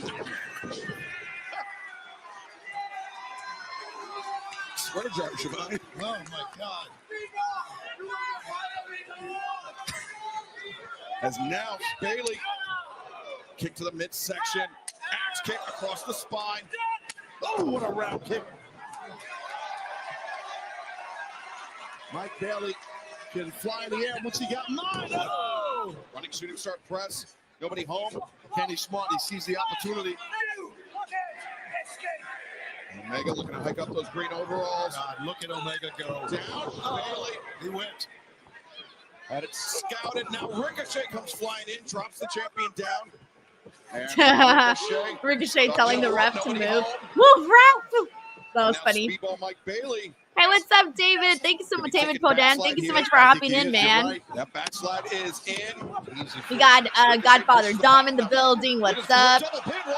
Speaker 3: Sweater jar, Shivani.
Speaker 5: Oh my God.
Speaker 3: As now Bailey kick to the midsection, axe kick across the spine.
Speaker 4: Oh, what a round kick. Mike Bailey can fly in the air once he got mine. Oh!
Speaker 3: Running shooting star press. Nobody home.
Speaker 4: Kenny smart. He sees the opportunity.
Speaker 3: Omega looking to hike up those green overalls.
Speaker 5: God, look at Omega go.
Speaker 3: Down. Bailey.
Speaker 5: He went.
Speaker 3: Had it scouted. Now Ricochet comes flying in, drops the champion down. And
Speaker 1: Ricochet telling the ref to move.
Speaker 3: home.
Speaker 1: Move, ref! That was
Speaker 3: Now
Speaker 1: funny.
Speaker 3: Speedball Mike Bailey.
Speaker 1: Hey, what's up, David? Thank you so much, David Podan.
Speaker 3: Backslide
Speaker 1: Thank you so
Speaker 3: here.
Speaker 1: much for
Speaker 3: I
Speaker 1: hopping
Speaker 3: think he
Speaker 1: in,
Speaker 3: is. You're
Speaker 1: man.
Speaker 3: right. That backslide is in.
Speaker 1: We got Godfather Dom in the building. What's up?
Speaker 3: Double pin, 1,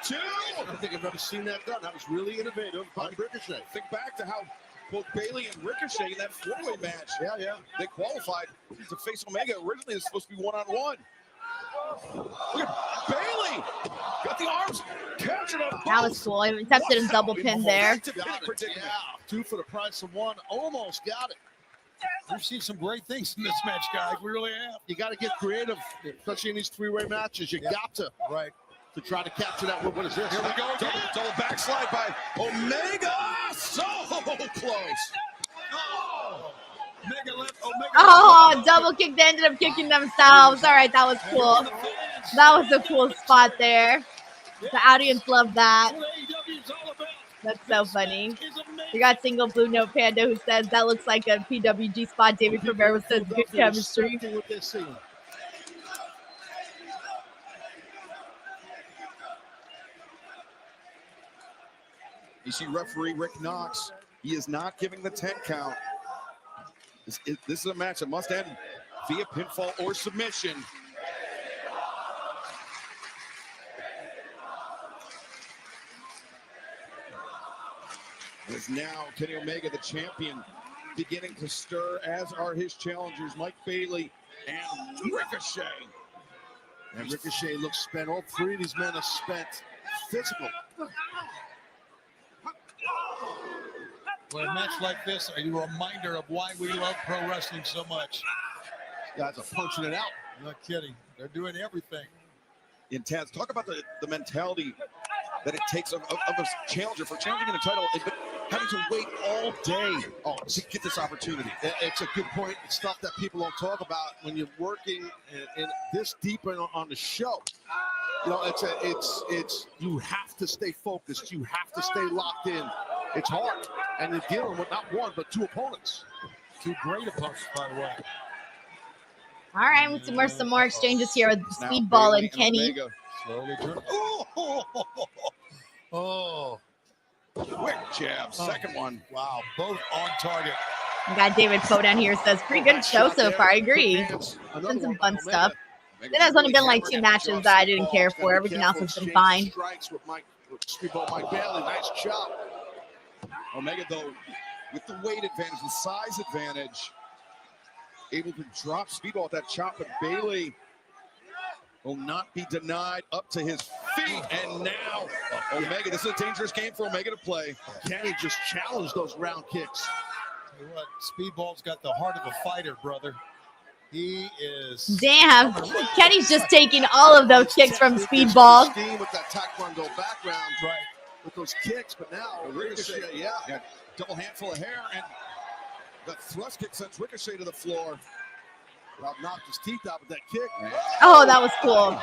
Speaker 3: 2.
Speaker 4: I don't think I've ever seen that done. That was really innovative by Ricochet.
Speaker 3: Think back to how both Bailey and Ricochet in that four-way match.
Speaker 4: Yeah.
Speaker 3: They qualified to face Omega. Originally, it was supposed to be one-on-one. Look at Bailey. Got the arms. Captured up.
Speaker 1: That was cool. He attempted a double pin there.
Speaker 4: Got it. Yeah. 2 for the price of 1. Almost got it.
Speaker 5: We've seen some great things in this match, guys. We really have.
Speaker 4: You got to get creative, especially in these three-way matches. You got to.
Speaker 5: Right.
Speaker 4: To try to capture that. What is this?
Speaker 3: Here we go again. Double backslide by Omega. So close.
Speaker 5: Oh. Omega left. Omega
Speaker 1: Oh, double kick. They ended up kicking themselves. All right, that was cool. That was a cool spot there. The audience loved that. That's so funny. We got single blue note panda who says that looks like a PWG spot. David Rivera says good chemistry.
Speaker 4: What they're seeing.
Speaker 3: You see referee Rick Knox. He is not giving the 10 count. This is a match that must end via pinfall or submission. Is now Kenny Omega, the champion, beginning to stir, as are his challengers, Mike Bailey and Ricochet.
Speaker 4: And Ricochet looks spent. All 3 of these men are spent. Physical.
Speaker 5: Well, a match like this, a reminder of why we love pro wrestling so much.
Speaker 4: Guys are punching it out.
Speaker 5: No kidding. They're doing everything.
Speaker 3: Intense. Talk about the mentality that it takes of a challenger for challenging in a title, but having to wait all day to get this opportunity.
Speaker 4: It's a good point. It's stuff that people don't talk about when you're working in this deep on the show. You know, it's you have to stay focused. You have to stay locked in. It's hard, and you're dealing with not 1 but 2 opponents.
Speaker 5: 2 great opponents, by the way.
Speaker 1: All right, let's see some more exchanges here with Speedball and Kenny.
Speaker 5: Slowly turn. Oh.
Speaker 3: Quick jab, second one.
Speaker 5: Wow, both on target.
Speaker 1: We got David Podan here says pretty good show so far. I agree. Been some fun stuff. There's only been like 2 matches that I didn't care for. Everything else has been fine.
Speaker 4: Strikes with Speedball Mike Bailey. Nice chop.
Speaker 3: Omega, though, with the weight advantage, the size advantage, able to drop Speedball with that chop, but Bailey will not be denied, up to his feet. And now Omega, this is a dangerous game for Omega to play.
Speaker 4: Kenny just challenged those round kicks.
Speaker 5: Tell you what, Speedball's got the heart of a fighter, brother. He is.
Speaker 1: Damn, Kenny's just taking all of those kicks from Speedball.
Speaker 4: With that taekwondo background,
Speaker 5: right?
Speaker 4: those kicks, but now Ricochet,
Speaker 3: yeah, double handful of hair, and the thrust kick sends Ricochet to the floor.
Speaker 4: About knocked his teeth out with that kick.
Speaker 1: Oh, that was cool.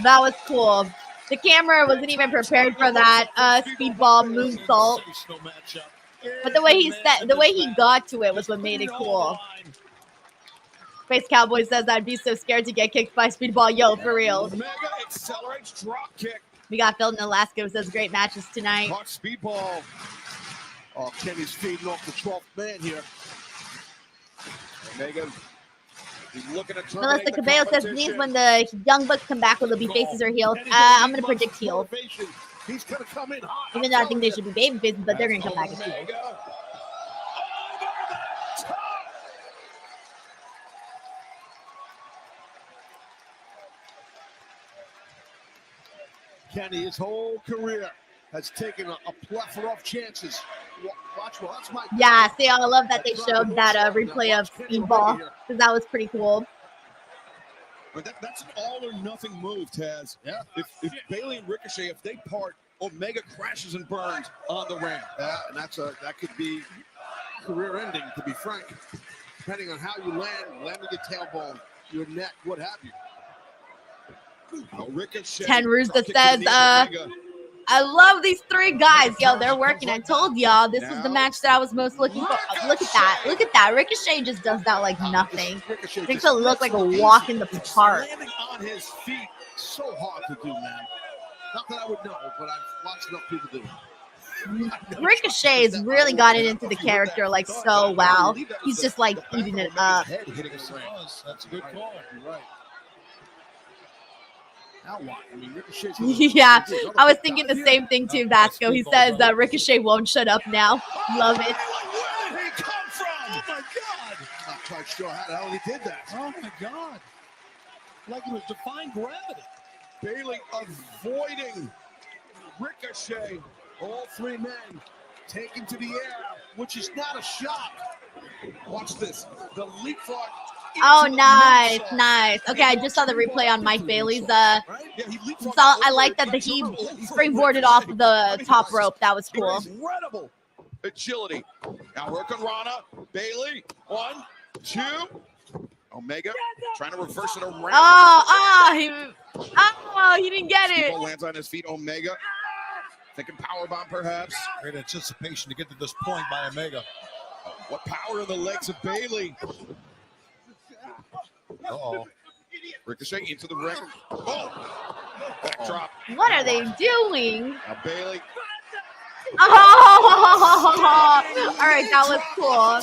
Speaker 1: That was cool. The camera wasn't even prepared for that speedball moonsault. But the way he got to it was what made it cool. Space Cowboy says I'd be so scared to get kicked by Speedball. Yo, for real.
Speaker 3: Omega accelerates drop kick.
Speaker 1: We got Phil in Alaska who says great matches tonight.
Speaker 3: Caught Speedball.
Speaker 4: Oh, Kenny's feeding off the 12th man here.
Speaker 3: Omega. He's looking at
Speaker 1: Melissa Cabello says, Denise, when the Young Bucks come back, will they be faces or heels? I'm going to predict heels.
Speaker 4: He's going to come in hot.
Speaker 1: Even though I think they should be baby faces, but they're going to come back as heels.
Speaker 4: Kenny, his whole career has taken a plethora of chances. Watch, well, that's my.
Speaker 1: Yeah, see, I love that they showed that replay of Speedball because that was pretty cool.
Speaker 3: But that's an all or nothing move, Taz.
Speaker 4: Yeah.
Speaker 3: If Bayley and Ricochet, if they part, Omega crashes and burns on the ramp.
Speaker 4: Yeah, and that could be career ending, to be frank. Depending on how you landing your tailbone, your neck, what have you.
Speaker 3: Ricochet.
Speaker 1: Ten Ruza says, I love these three guys. Yo, they're working. I told y'all this was the match that I was most looking for. Look at that. Look at that. Ricochet just does that like nothing. Makes it look like a walk in the park.
Speaker 4: Landing on his feet, so hard to do, man. Not that I would know, but I've watched enough people do it.
Speaker 1: Ricochet has really gotten into the character like so well. He's just like eating it up.
Speaker 5: That's a good call. You're right.
Speaker 4: Now what? I mean, Ricochet's
Speaker 1: Yeah, I was thinking the same thing too, Vasco. He says Ricochet won't shut up now. Love it.
Speaker 4: Where did he come from? Oh my God! Not quite sure how the hell he did that.
Speaker 5: Oh my God! Like it was defying gravity.
Speaker 4: Bayley avoiding Ricochet. All three men taken to the air, which is not a shot. Watch this. The leapfrog.
Speaker 1: Oh, nice, nice. Okay, I just saw the replay on Mike Bailey's. I like that he springboarded off the top rope. That was cool.
Speaker 3: Incredible agility. Now work on Rana. Bayley. 1, 2. Omega trying to reverse it around.
Speaker 1: He didn't get it.
Speaker 3: Speedball lands on his feet. Omega thinking powerbomb perhaps.
Speaker 5: Great anticipation to get to this point by Omega.
Speaker 3: What power in the legs of Bayley.
Speaker 5: Uh-oh.
Speaker 3: Ricochet into the ring. Oh! Backdrop.
Speaker 1: What are they doing?
Speaker 3: Now Bayley.
Speaker 1: Oh! All right, that was cool.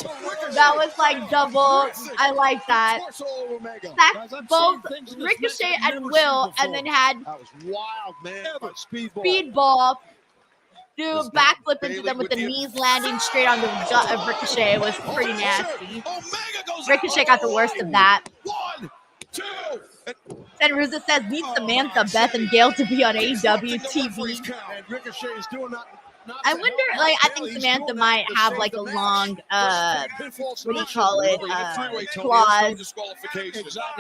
Speaker 1: That was like double. I like that. Stacked both Ricochet and Will, and then had
Speaker 4: that was wild, man.
Speaker 1: Speedball do a backflip into them with the knees landing straight on the gut of Ricochet. It was pretty nasty. Ricochet got the worst of that.
Speaker 3: 1, 2.
Speaker 1: Then Ruza says, need Samantha, Beth, and Gail to be on AEW TV.
Speaker 4: And Ricochet is doing not
Speaker 1: I wonder, like, I think Samantha might have like a long, what do you call it, clause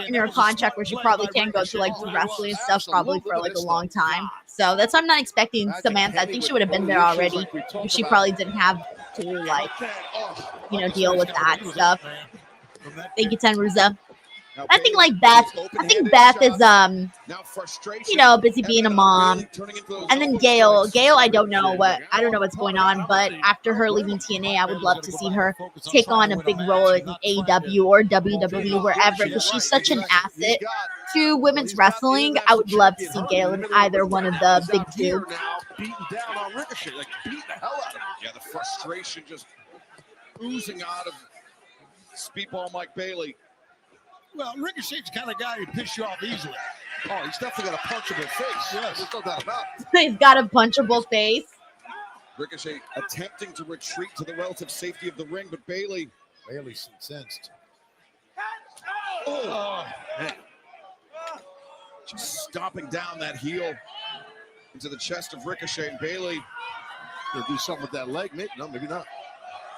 Speaker 1: in her contract where she probably can't go to like wrestling and stuff probably for like a long time. So that's why I'm not expecting Samantha. I think she would have been there already. She probably didn't have to like, deal with that stuff. Thank you, Ten Ruza. I think like Beth. I think Beth is busy being a mom, and then Gail. I don't know what's going on, but after her leaving TNA, I would love to see her take on a big role in AEW or WWE, wherever, because she's such an asset to women's wrestling. I would love to see Gail in either one of the big two.
Speaker 3: Beating down on Ricochet, like beating the hell out of him. Yeah, the frustration just oozing out of Speedball Mike Bayley.
Speaker 5: Well, Ricochet's the kind of guy who piss you off easily.
Speaker 4: Oh, he's definitely got a punchable face.
Speaker 5: Yes.
Speaker 4: There's no doubt about it.
Speaker 1: He's got a punchable face.
Speaker 3: Ricochet attempting to retreat to the relative safety of the ring, but Bayley's
Speaker 5: incensed.
Speaker 3: Oh, man. Just stomping down that heel into the chest of Ricochet, and Bayley
Speaker 4: will do something with that leg. Maybe, no, maybe not.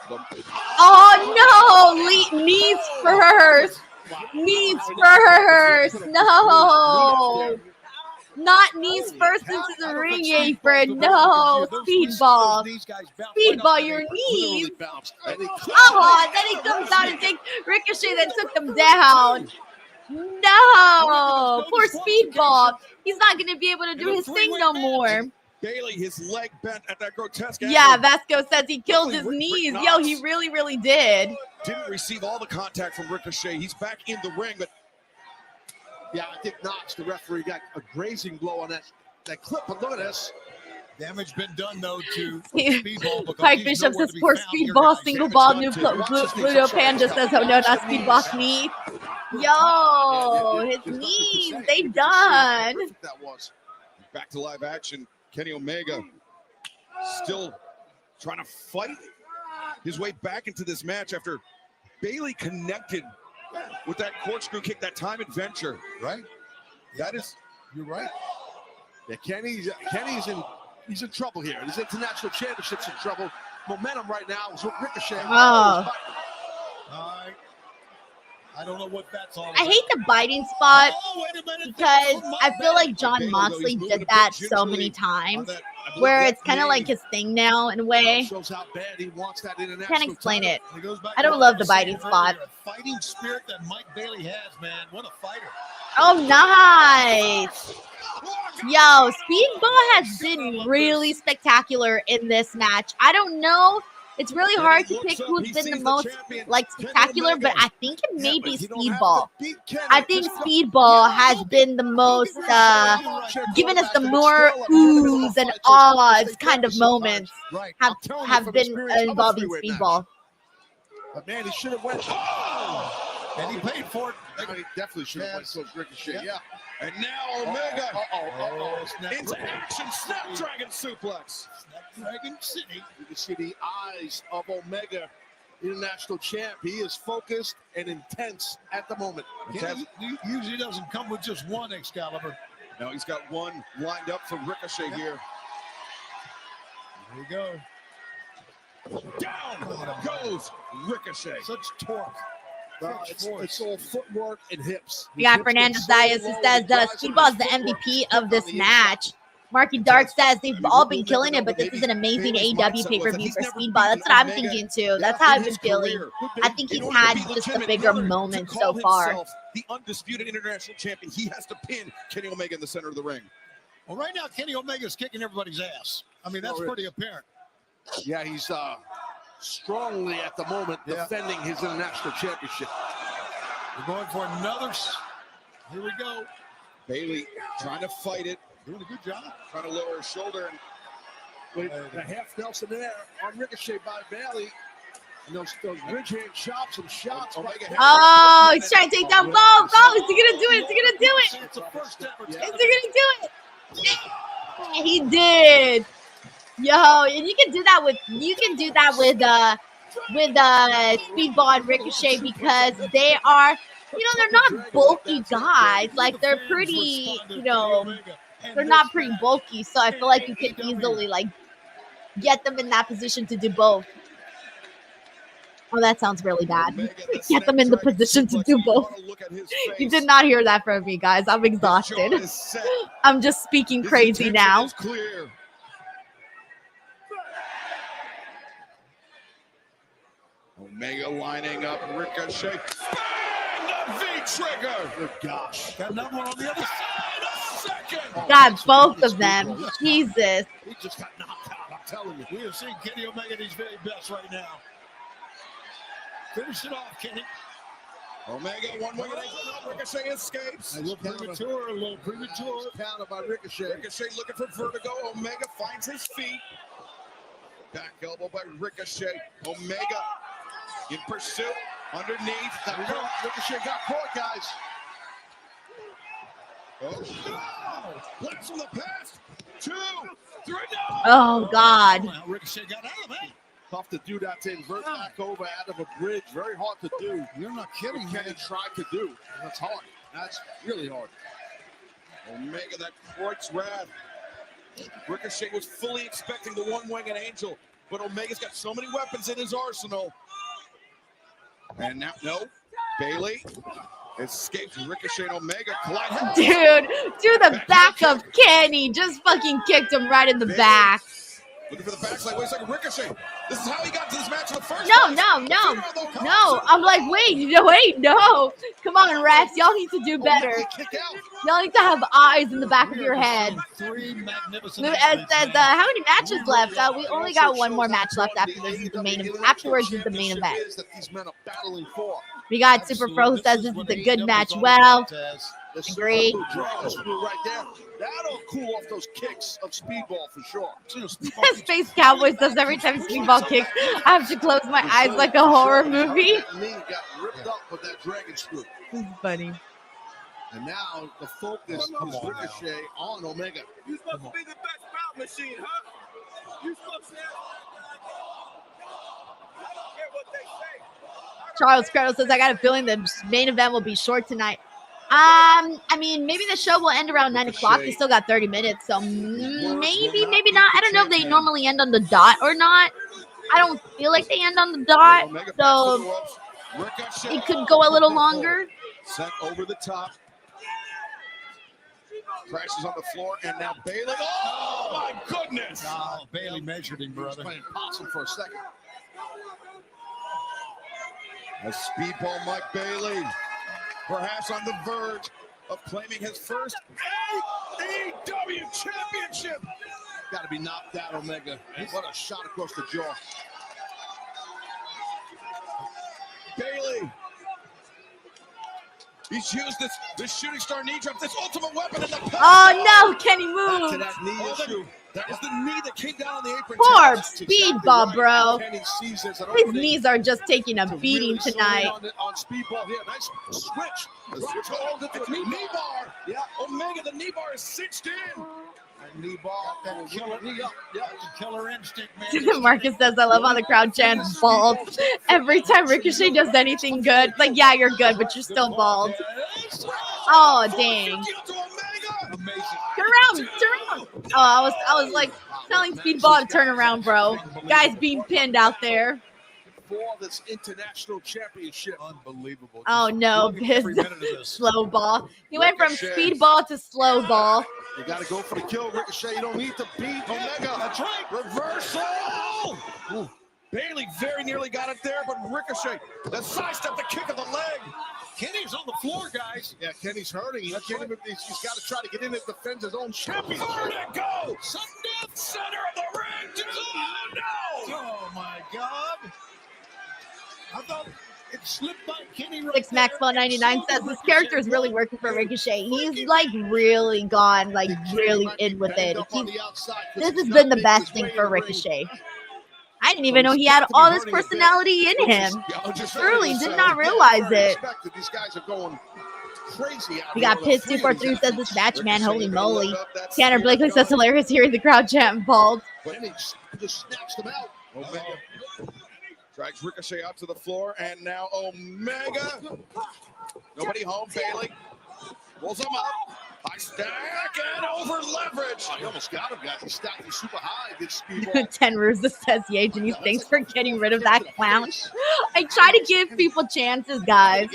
Speaker 1: Oh, no. Knees first. Knees first. No. not knees first into the ring apron. No, Speedball. Speedball, your knees. Oh, then he comes out and takes Ricochet that took them down. No, poor Speedball. He's not going to be able to do his thing no more.
Speaker 3: Bailey, his leg bent at that grotesque angle.
Speaker 1: Yeah, Vasco says he killed his knees. Yo, he really, really did.
Speaker 3: Didn't receive all the contact from Ricochet. He's back in the ring, but
Speaker 4: yeah, I think Knox, the referee, got a grazing blow on that clip. But look at this.
Speaker 5: Damage been done, though, to Speedball.
Speaker 1: Pike Bishop says, poor Speedball, single ball, new Pluto Panda says, oh no, not Speedball's knee. Yo, his knees, they done.
Speaker 3: That was. Back to live action. Kenny Omega still trying to fight his way back into this match after Bailey connected with that corkscrew kick, that time adventure.
Speaker 5: Right?
Speaker 3: That is,
Speaker 4: you're right. Yeah, Kenny's in trouble here. His international championship's in trouble. Momentum right now is with Ricochet.
Speaker 1: Oh.
Speaker 5: I don't know what that's all about.
Speaker 1: I hate the biting spot because I feel like John Moxley did that so many times where it's kind of like his thing now in a way.
Speaker 4: Shows how bad he wants that international.
Speaker 1: Can't explain it. I don't love the biting spot.
Speaker 5: Fighting spirit that Mike Bailey has, man. What a fighter.
Speaker 1: Oh, nice. Yo, Speedball has been really spectacular in this match. I don't know. It's really hard to pick who's been the most spectacular, but I think it may be Speedball. I think Speedball has been the most, given us the more oohs and ahs kind of moments have been involving Speedball.
Speaker 4: But man, he should have went.
Speaker 5: And he paid for it.
Speaker 4: He definitely should have went to Ricochet. Yeah.
Speaker 3: And now Omega into action. Snapdragon suplex.
Speaker 5: Snapdragon City.
Speaker 4: You can see the eyes of Omega, international champ. He is focused and intense at the moment.
Speaker 5: He usually doesn't come with just one Excalibur.
Speaker 3: No, he's got one lined up for Ricochet here.
Speaker 5: Here we go.
Speaker 3: Down goes Ricochet.
Speaker 5: Such torque.
Speaker 4: It's all footwork and hips.
Speaker 1: We got Fernando Zayas who says Speedball is the MVP of this match. Marky Dark says they've all been killing it, but this is an amazing AEW pay-per-view for Speedball. That's what I'm thinking too. That's how I've been feeling. I think he's had just a bigger moment so far.
Speaker 3: The undisputed international champion, he has to pin Kenny Omega in the center of the ring.
Speaker 5: Well, right now Kenny Omega is kicking everybody's ass. I mean, that's pretty apparent.
Speaker 4: Yeah, he's strongly at the moment defending his international championship.
Speaker 5: We're going for another. Here we go.
Speaker 3: Bailey trying to fight it.
Speaker 5: Doing a good job.
Speaker 3: Trying to lower his shoulder.
Speaker 4: With the half Nelson there on Ricochet by Bailey. And those ridge hand chops and shots.
Speaker 1: Oh, he's trying to take down both. Oh, is he going to do it? Is he going to do it?
Speaker 5: It's the first ever.
Speaker 1: Is he going to do it? Yeah, he did. Yo, and you can do that with Speedball and Ricochet because they are, they're not bulky guys. Like they're pretty, they're not pretty bulky. So I feel like you can easily get them in that position to do both. Oh, that sounds really bad. Get them in the position to do both. You did not hear that from me, guys. I'm exhausted. I'm just speaking crazy now.
Speaker 3: Omega lining up Ricochet. Bang! The V-trigger!
Speaker 4: Good gosh.
Speaker 5: Got another one on the other side.
Speaker 3: Second.
Speaker 1: Got both of them. Jesus.
Speaker 4: He just got knocked out, I'm telling you.
Speaker 5: We have seen Kenny Omega at his very best right now. Finish it off, Kenny.
Speaker 3: Omega, one way. Ricochet escapes.
Speaker 5: A little premature,
Speaker 4: Counter by Ricochet.
Speaker 3: Ricochet looking for vertigo. Omega finds his feet. Back elbow by Ricochet. Omega in pursuit. Underneath.
Speaker 4: Ricochet got caught, guys.
Speaker 3: Oh, blitz from the past. 2, 3, no.
Speaker 1: Oh, God.
Speaker 5: Ricochet got out of it.
Speaker 4: Tough to do that to invert back over out of a bridge. Very hard to do.
Speaker 5: You're not kidding,
Speaker 4: man. Kenny tried to do. That's hard. That's really hard.
Speaker 3: Omega, that Kreutz Rad. Ricochet was fully expecting the one-winged angel, but Omega's got so many weapons in his arsenal. And now, no, Bailey Escapes Ricochet and Omega. Collide.
Speaker 1: Dude, to the back of Kenny. Just fucking kicked him right in the back.
Speaker 3: Looking for the backslide. Wait a second, Ricochet. This is how he got to this match in the first
Speaker 1: No.
Speaker 3: place.
Speaker 1: I'm like, wait, no. Come on, refs. Y'all need to do better. Y'all need to have eyes in the back of your head. How many matches left? We only got one more match left after this is the main. Afterwards is the main event. We got Super Pro who says this is a good match. Well, agree.
Speaker 4: Right there. That'll cool off those kicks of Speedball for sure.
Speaker 1: Space Cowboys does every time Speedball kicks. I have to close my eyes like a horror movie.
Speaker 4: Knee got ripped up with that dragon screw.
Speaker 1: This is funny.
Speaker 4: And now the focus is Ricochet on Omega.
Speaker 14: You supposed to be the best bout machine, huh? You supposed to I don't care what they say.
Speaker 1: Charles Cradle says, I got a feeling the main event will be short tonight. I mean, maybe the show will end around 9 o'clock. We still got 30 minutes, so maybe not. I don't know if they normally end on the dot or not. I don't feel like they end on the dot, so it could go a little longer.
Speaker 3: Sent over the top. Crashes on the floor, and now Bayley. Oh, my goodness.
Speaker 5: Oh, Bayley measured him, brother.
Speaker 4: Playing possum for a second.
Speaker 3: A Speedball Mike Bayley. Perhaps on the verge of claiming his first AEW championship.
Speaker 4: Got to be knocked out, Omega. What a shot across the jaw.
Speaker 3: Bayley. He's used this shooting star knee drop, this ultimate weapon in the past.
Speaker 1: Oh, no, Kenny move.
Speaker 3: To that knee issue. That is the knee that came down on the apron.
Speaker 1: Poor Speedball, bro.
Speaker 4: Kenny sees as an
Speaker 1: His knees are just taking a beating tonight.
Speaker 4: On Speedball here. Nice switch.
Speaker 3: The switch holds it to a knee bar. Yeah, Omega, the knee bar is cinched in.
Speaker 4: And knee bar.
Speaker 5: That killer knee up. Yeah, killer instinct, man.
Speaker 1: Marcus says, I love how the crowd chants bald. Every time Ricochet does anything good, it's like, yeah, you're good, but you're still bald. Oh, dang. Turn around. Oh, I was like telling Speedball to turn around, bro. Guy's being pinned out there.
Speaker 4: For this international championship.
Speaker 5: Unbelievable.
Speaker 1: Oh, no. His slow ball. He went from Speedball to slow ball.
Speaker 4: You got to go for the kill, Ricochet. You don't need to beat Omega.
Speaker 3: That's right. Reversal. Ooh. Bayley very nearly got it there, but Ricochet, the sidestep, the kick of the leg.
Speaker 5: Kenny's on the floor, guys.
Speaker 4: Yeah, Kenny's hurting. He's got to try to get in and defend his own champion.
Speaker 3: Where'd it go? Sudden center of the ring. Oh, no.
Speaker 5: Oh, my God. I thought it slipped by Kenny right
Speaker 1: 6 Maxwell 99 says this character is really working for Ricochet. He's like really gone, like really in with it. This has been the best thing for Ricochet. I didn't even know he had all this personality in him. Truly did not realize it.
Speaker 4: These guys are going crazy.
Speaker 1: We got Piss 243 says this match, man, holy moly. Tanner Blakely says hilarious hearing the crowd chant bald.
Speaker 4: But he just snatched them out.
Speaker 3: Drags Ricochet out to the floor, and now Omega. Nobody home. Bayley rolls him up. High stack and over leverage.
Speaker 4: He almost got him, guys. He stacked him super high. This Speedball.
Speaker 1: Ten Ruza says, yay, Denise, thanks for getting rid of that clown. I try to give people chances, guys.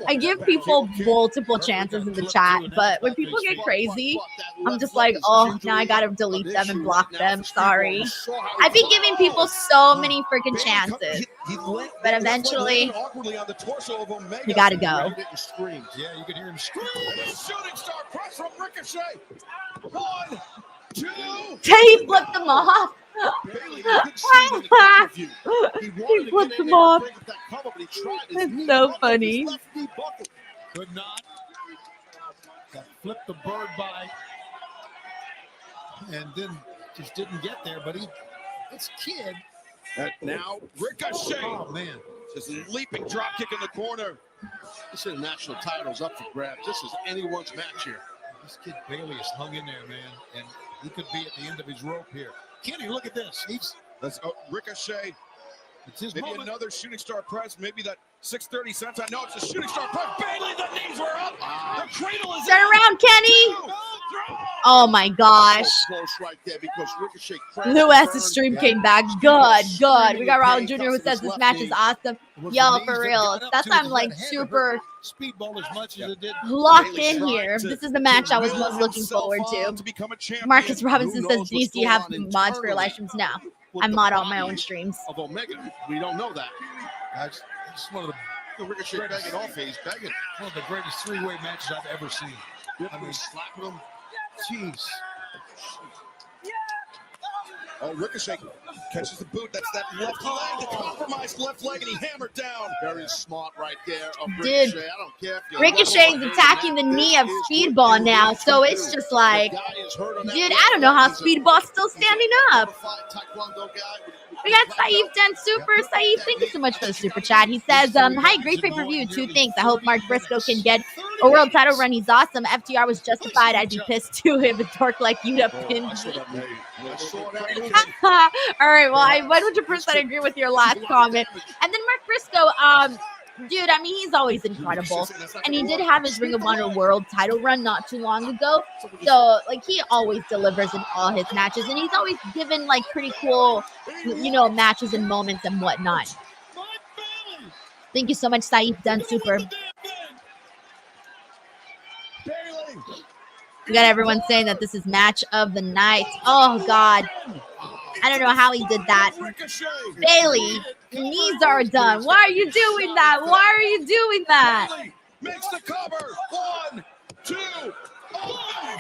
Speaker 1: I give people multiple chances in the chat, but when people get crazy, I'm just like, oh, now I gotta delete them and block them. Sorry. I've been giving people so many freaking chances, but eventually, you gotta go.
Speaker 5: Yeah, you can hear him scream.
Speaker 3: Shooting star press from Ricochet. 1, 2.
Speaker 1: He flipped them off. He flipped them off. It's so funny.
Speaker 5: Could not. Got flipped the bird by. And then just didn't get there. But this kid.
Speaker 3: And now Ricochet.
Speaker 5: Oh, man.
Speaker 3: Just leaping drop kick in the corner.
Speaker 4: This international title's up for grabs. This is anyone's match here.
Speaker 5: This kid Bayley is hung in there, man, and he could be at the end of his rope here. Kenny, look at this.
Speaker 3: Let's go. Ricochet.
Speaker 5: It's his
Speaker 3: maybe
Speaker 5: moment.
Speaker 3: Another shooting star press. Maybe that 630 cents. I know it's a shooting star press. Bayley, the knees were up. The cradle is
Speaker 1: Turn around, Kenny. Oh my gosh.
Speaker 4: Close right there because Ricochet
Speaker 1: Lou S. The stream came back. Good. We got Raul Jr. who says this match is awesome. Yo, for real. That's why I'm like super
Speaker 5: Speedball as much as it did.
Speaker 1: locked in here. This is the match I was most looking forward to. Marcus Robinson says, Denise, do you have mods for your live streams now? I mod all my own streams.
Speaker 4: Of Omega. We don't know that.
Speaker 5: That's one of the
Speaker 4: Ricochet begging off. He's begging.
Speaker 5: one of the greatest three-way matches I've ever seen.
Speaker 4: I mean, slapping him. Jeez. Oh, Ricochet catches the boot. That's that left leg, the compromised left leg, and he hammered down. Very smart right there of Ricochet.
Speaker 1: Dude,
Speaker 4: I don't care if you
Speaker 1: Ricochet's attacking the knee of Speedball now, so it's just like, dude, I don't know how Speedball's still standing up. We got Saeed Den Super. Saeed, thank you so much for the super chat. He says, hi, great pay-per-view. 2 things. I hope Mark Briscoe can get a world title run. He's awesome. FTR was justified. I'd be pissed too if a dork like you'd have pinned me. All right, well, I 100% agree with your last comment. And then Mark Briscoe, dude, I mean, he's always incredible. And he did have his Ring of Honor world title run not too long ago. So, like, he always delivers in all his matches. And he's always given, like, pretty cool, you know, matches and moments and whatnot. Thank you so much, Saeed Done Super. We got everyone saying that this is match of the night. Oh, God. I don't know how he did that. Bailey, the knees are done. Why are you doing that? Why are you doing that?
Speaker 4: Makes the cover. 1, 2. Oh,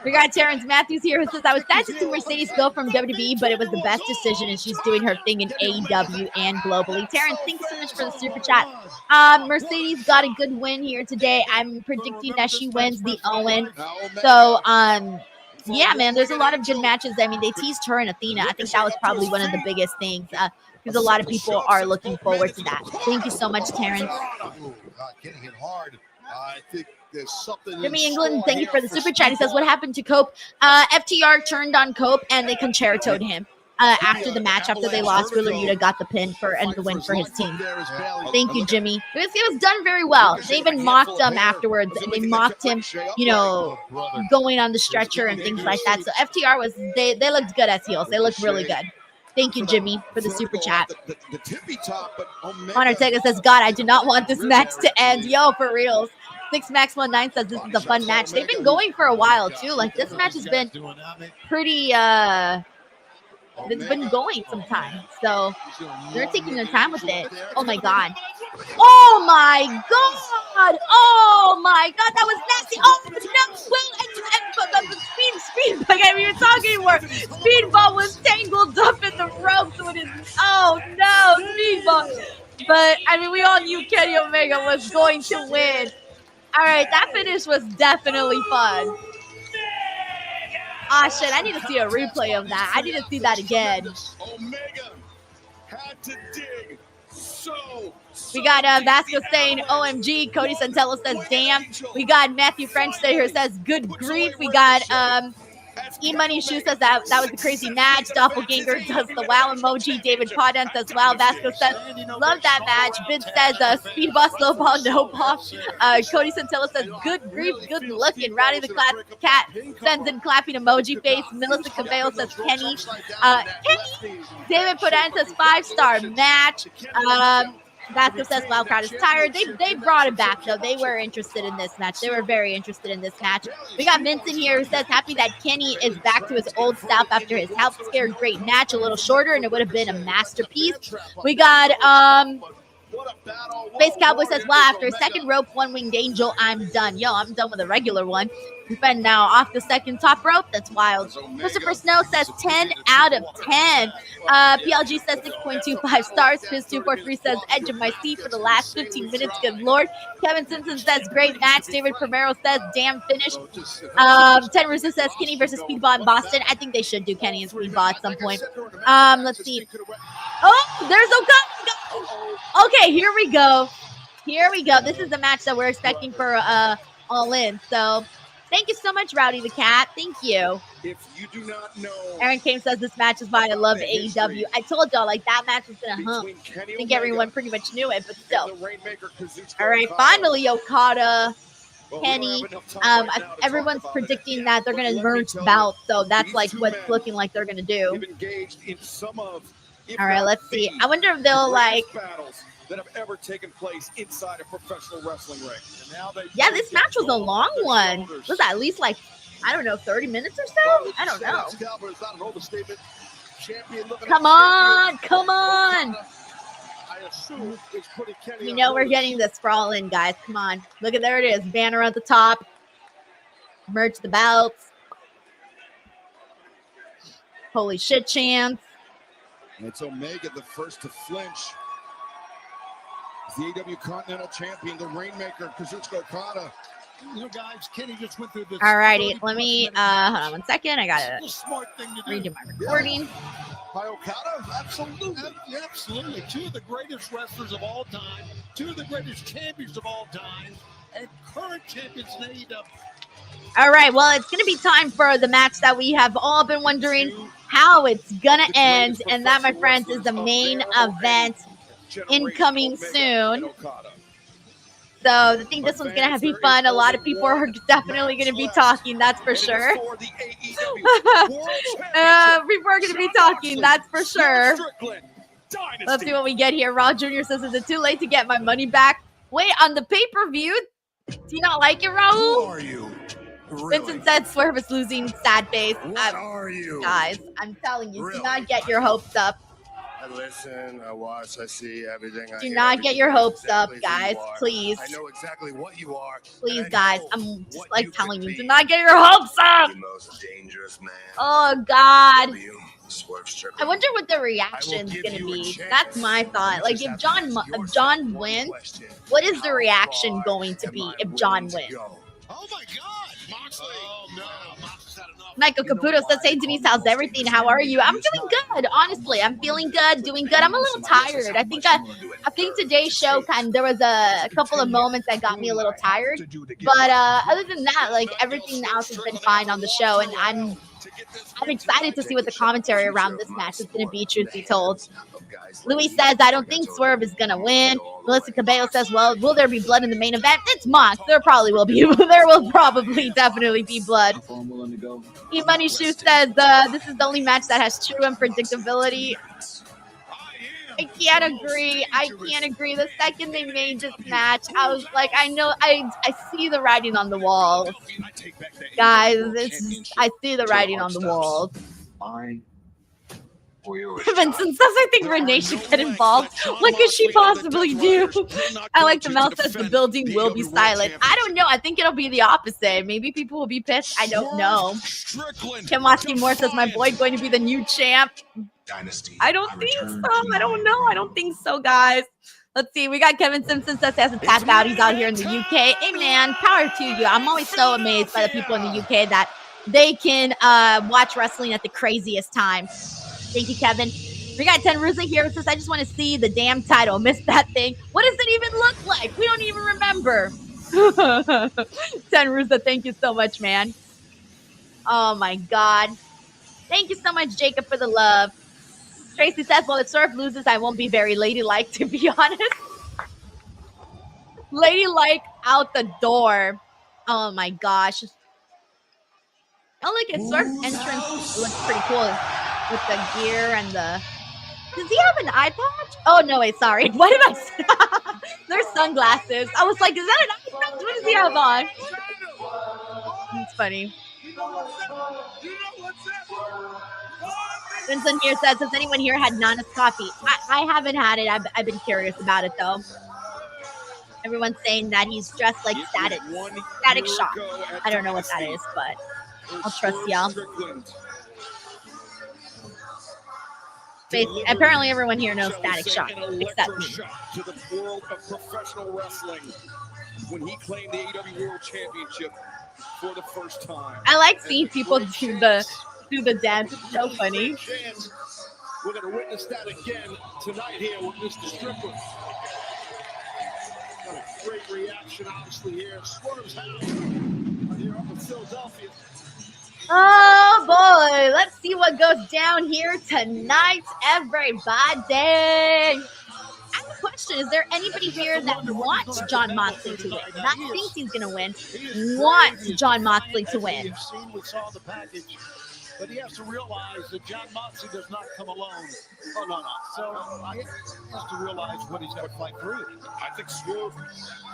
Speaker 1: we got Terrence Matthews here who says, I was sad to see Mercedes go from WWE, but it was the best decision, and she's doing her thing in AEW and globally. Terrence, thank you so much for the super chat. Mercedes got a good win here today. I'm predicting that she wins the Owen. So, yeah, man, there's a lot of good matches. I mean, they teased her and Athena. I think that was probably one of the biggest things because a lot of people are looking forward to that. Thank you so much, Terrence.
Speaker 4: Getting it hard. I think there's something.
Speaker 1: Jimmy England, thank you for the super chat. He says, what happened to Cope? FTR turned on Cope and they concertoed him. After the match, after they lost, Wheeler Yuta got the pin and the win for his team. Thank you, Jimmy. It was done very well. They even mocked him afterwards, and they mocked him, you know, going on the stretcher and things like that. So FTR was they looked good as heels. They looked really good. Thank you, Jimmy, for the super chat. Honor Tega says, God, I do not want this match to end. Yo, for reals. 6Max19 says this is a fun match. They've been going for a while too. Like this match has been pretty it's been going some time. So they're taking their time with it. Oh my god. Oh my god. Oh my god. That was nasty. Oh no. Well, speed. I can't even talk anymore. Speedball was tangled up in the ropes with his. Oh no, Speedball. But I mean, we all knew Kenny Omega was going to win. All right, that finish was definitely fun. Ah, shit, I need to see a replay of that. I need to see that again.
Speaker 4: Omega had to dig so
Speaker 1: we got Vasco saying, OMG. Cody Santella says, damn. We got Matthew French there who says, good grief. We got E-Money Shoe says that was a crazy match. Doppelganger does the wow emoji. David Podent says, wow. Vasco says, love that match. Vince says, Speedball, slow ball, no ball. Cody Santella says, good grief, good looking. Rowdy the Cat sends in clapping emoji face. Melissa Cabello says, Kenny. Kenny. David Podent says, 5-star match. Vasco says, wow, crowd is tired. They brought it back, though. They were interested in this match. They were very interested in this match. We got Vincent here who says, happy that Kenny is back to his old self after his health scare. Great match, a little shorter, and it would have been a masterpiece. We got, Space Cowboy says, wow, after a second rope, one-winged angel, I'm done. Yo, I'm done with a regular one. And now off the second top rope. That's wild. Christopher Snow says 10 out of 10. PLG says 6.25 stars. Fizz243 says edge of my seat for the last 15 minutes. Good Lord. Kevin Simpson says great match. David Primero says damn finish. Ted Russo says Kenny versus Speedball in Boston. I think they should do Kenny and Speedball at some point. Let's see. Oh, there's Okada. Okay, here we go. This is the match that we're expecting for All In. So thank you so much, Rowdy the Cat. Thank you.
Speaker 3: If you do not know,
Speaker 1: Aaron Kane says this match is why I love AEW. I told y'all, like, that match was gonna hump. I think everyone pretty much knew it, but still. All right, finally, Okada. Kenny. Everyone's predicting that they're going to merge bouts, so that's like what's looking like they're going to do. All right, let's see. I wonder if they'll like
Speaker 3: battles that have ever taken place inside a professional wrestling ring.
Speaker 1: Yeah, this match was a long one. Was that at least like, I don't know, 30 minutes or so? I don't know. Come on, come on. You know we're getting this sprawl in, guys. Come on. Look at, there it is. Banner at the top. Merge the belts. Holy shit chance.
Speaker 3: And it's Omega, the first to flinch. The AEW Continental Champion, the Rainmaker, Kazuchika Okada.
Speaker 5: You know, guys, Kenny just went through this.
Speaker 1: Alrighty, let me hold on 1 second. I gotta redo my recording.
Speaker 5: By Okada, absolutely, absolutely. Two of the greatest wrestlers of all time, two of the greatest champions of all time, and current champions in AEW.
Speaker 1: All right, well, it's gonna be time for the match that we have all been wondering how it's gonna end, and that, my friends, is the main event incoming soon. So I think this one's going to be fun. A lot of people are definitely going to be talking, that's for sure. People are going to be talking, that's for sure. Let's see what we get here. Raw Jr. says, is it too late to get my money back? Wait, on the pay-per-view? Do you not like it, Raul?
Speaker 12: Who are you? Really?
Speaker 1: Vincent said Swerve is losing, sad face.
Speaker 12: What are you?
Speaker 1: Guys, I'm telling you,
Speaker 12: Really?
Speaker 1: do not get your hopes up.
Speaker 12: I listen, I watch, I see everything.
Speaker 1: Do not get your hopes up, guys, please.
Speaker 12: I know exactly what you are.
Speaker 1: Please, guys, I'm just like telling you, do not get your hopes up.
Speaker 12: The most dangerous man.
Speaker 1: Oh, God.
Speaker 12: Swerve
Speaker 1: I
Speaker 12: Strickland.
Speaker 1: wonder what the reaction's going to be. That's my thought. Like, if John wins, what is the reaction going to be if John wins?
Speaker 5: Oh my God, Moxley! Oh no, Moxley's had enough.
Speaker 1: Michael Caputo says, hey, Denise, how's everything? How are you? I'm feeling good, honestly. I'm feeling good, doing good. I'm a little tired. I think today's show there was a couple of moments that got me a little tired. But other than that, like, everything else has been fine on the show. And I'm excited to see what the commentary around this match is going to be, truth be told. Louis says, I don't think Swerve is going to win. Melissa Cabello says, well, will there be blood in the main event? It's Mox. There probably will be. There will probably definitely be blood. E-Money Shoe says, this is the only match that has true unpredictability. I can't agree. I can't agree. The second they made this match, I was like, I know, I see the writing on the wall. Guys, I see the writing on the wall. Vincent says, I think Renee should get involved. What could she possibly do? I like the mouth says the building will be silent. I don't know. I think it'll be the opposite. Maybe people will be pissed. I don't know. Kim Watson Moore says, my boy going to be the new champ.
Speaker 12: Dynasty.
Speaker 1: I don't think so. I don't know. I don't think so, guys. Let's see. We got Kevin Simpson says he hasn't tapped out. He's out here in the UK. Hey, man, power to you. I'm always so amazed by the people in the UK that they can watch wrestling at the craziest time. Thank you, Kevin. We got Ten Ruza here. It says, I just want to see the damn title. Missed that thing. What does it even look like? We don't even remember. Ten Ruza, thank you so much, man. Oh, my God. Thank you so much, Jacob, for the love. Tracy says, well, if Swerve loses, I won't be very ladylike, to be honest. Ladylike out the door. Oh, my gosh. Oh, look, at Swerve's entrance. It looks pretty cool. With the gear and the... Does he have an eye patch? Oh, no, wait, sorry. What did I say? There's sunglasses. I was like, is that an eye patch? What does he have on? It's funny. Vincent here says, has anyone here had Nana's coffee? I haven't had it. I've been curious about it, though. Everyone's saying that he's dressed like Static Shock. I don't know what that is, but I'll trust y'all. Apparently everyone here knows Static Shock, except me.
Speaker 3: To the world of professional wrestling when he claimed the AEW World Championship for the first time.
Speaker 1: I like seeing people do the dance. It's so funny.
Speaker 3: We're going to witness that again tonight here with Mr. Strickland. Got a great reaction, obviously, here. Swerve's house here up in Philadelphia.
Speaker 1: Oh, boy. Let's see what goes down here tonight, everybody. I'm question. Is there anybody here that wants Jon Moxley to win? Not thinks he's going to win, wants Jon Moxley to win.
Speaker 5: You've seen, we saw the package, but he has to realize that Jon Moxley does not come alone. Oh, no. So he has to realize what he's got to fight through.
Speaker 3: I think Swerve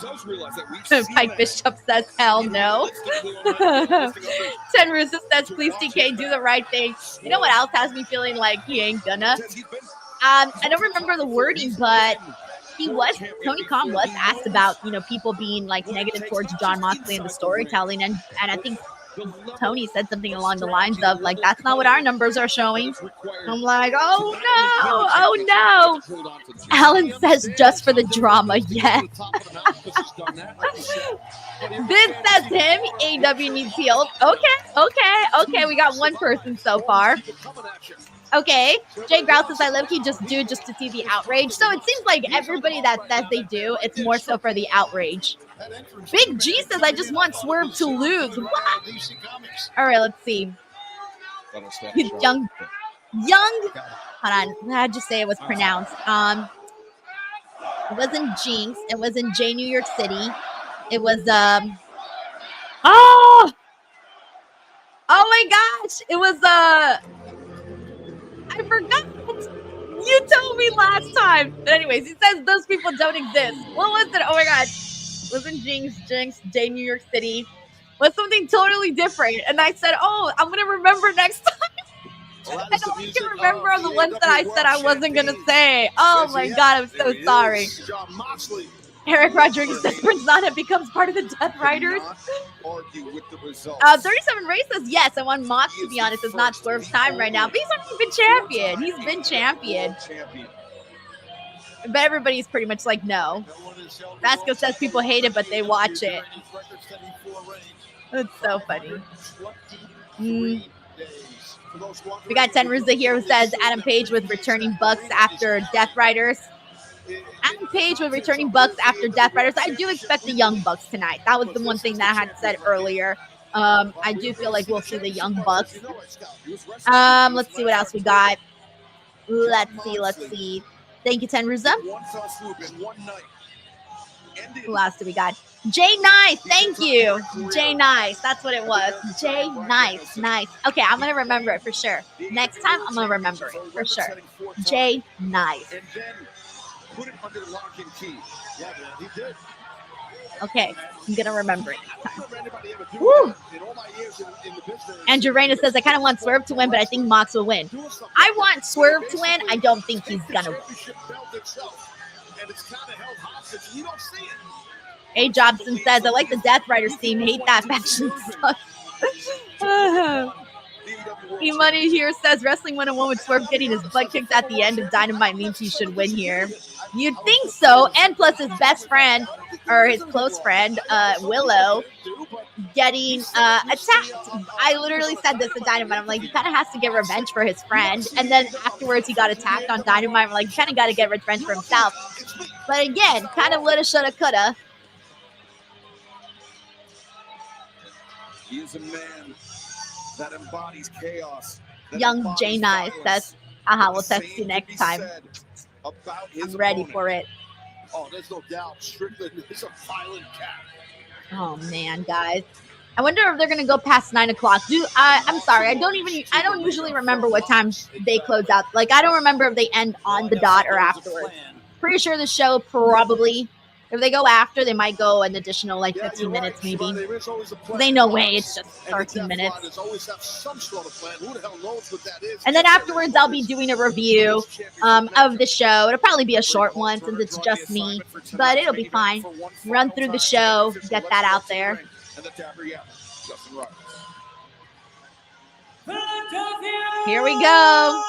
Speaker 3: does realize that we've seen
Speaker 1: Pike
Speaker 3: that.
Speaker 1: Bishop says, hell no. Ten Russo says, please, TK, do the right thing. You know what else has me feeling like he ain't gonna? I don't remember the wording, but Tony Khan was asked about, people being like negative towards Jon Moxley in the storytelling. And I think Tony said something along the lines of like, that's not what our numbers are showing. I'm like, oh no. Alan says just for the drama, yes. Vince says him, AEW needs healed. Okay. We got one person so far. Okay, Jay Grouse says I low-key just do just to see the outrage. So it seems like everybody that says they do, it's more so for the outrage. Big G says I just want Swerve to lose. What? All right, let's see. Young. Hold on. How'd you say it was pronounced? It wasn't Jinx. It was in New York City. It was Oh my gosh! It was I forgot. You told me last time. But anyways, he says those people don't exist. What was it? Oh my god. Wasn't Jinx, Day New York City. Was something totally different. And I said, oh, I'm going to remember next time. I don't even remember the ones that I said I wasn't going to say. Oh my god, I'm so sorry. Eric Rodriguez says Prince Nana becomes part of the Death Riders. 37 Ray says, yes, I want Mox to be honest. It's not Swerve's time right now. But he's already been champion. He's been champion. But everybody's pretty much like, no. Vasco says people hate it, but they watch it. That's so funny. We got Tenruza here who says Adam Page with returning Bucks after Death Riders. Adam Page with returning Bucks after Death Riders. I do expect the Young Bucks tonight. That was the one thing that I had said earlier. I do feel like we'll see the Young Bucks. Let's see what else we got. Let's see. Thank you, Tenruza. Who else do we got? Jay Nice. Thank you. Jay Nice. That's what it was. Jay Nice. Nice. Okay, I'm going to remember it for sure. Next time, I'm going to remember it for sure. Jay Nice.
Speaker 3: Put it under lock and key. Yeah, man, he did.
Speaker 1: Okay, I'm gonna remember it. Woo! Andrew Reyna says I kind of want Swerve to win, but I think Mox will win. I want Swerve to win. I don't think he's gonna win. A. Jobson says I like the Death Riders team. Hate that faction stuff. E-Money here says wrestling 101 with Swerve getting his butt kicked at the end of Dynamite means he should win here. You'd think so, and plus his best friend, or his close friend, Willow, getting attacked. I literally said this to Dynamite. I'm like, he kind of has to get revenge for his friend, and then afterwards he got attacked on Dynamite. I'm like, he kind of got to get revenge for himself. But again, kind of woulda, shoulda, coulda.
Speaker 3: He is a man that embodies chaos.
Speaker 1: Young Jay Nice says, we'll text you next time. I'm ready for it.
Speaker 4: Oh, there's no doubt. Strickland is a violent cat.
Speaker 1: Oh man, guys. I wonder if they're gonna go past 9 o'clock. I'm sorry, I don't usually remember what time they close out. Like, I don't remember if they end on the dot or afterwards. Pretty sure the show probably, if they go after, they might go an additional like 15 minutes maybe. They know way it's just 13 minutes. And then afterwards, I'll be doing a review of the show. It'll probably be a short one since it's just me, but it'll be fine. Run through the show, get that out there. Here we go.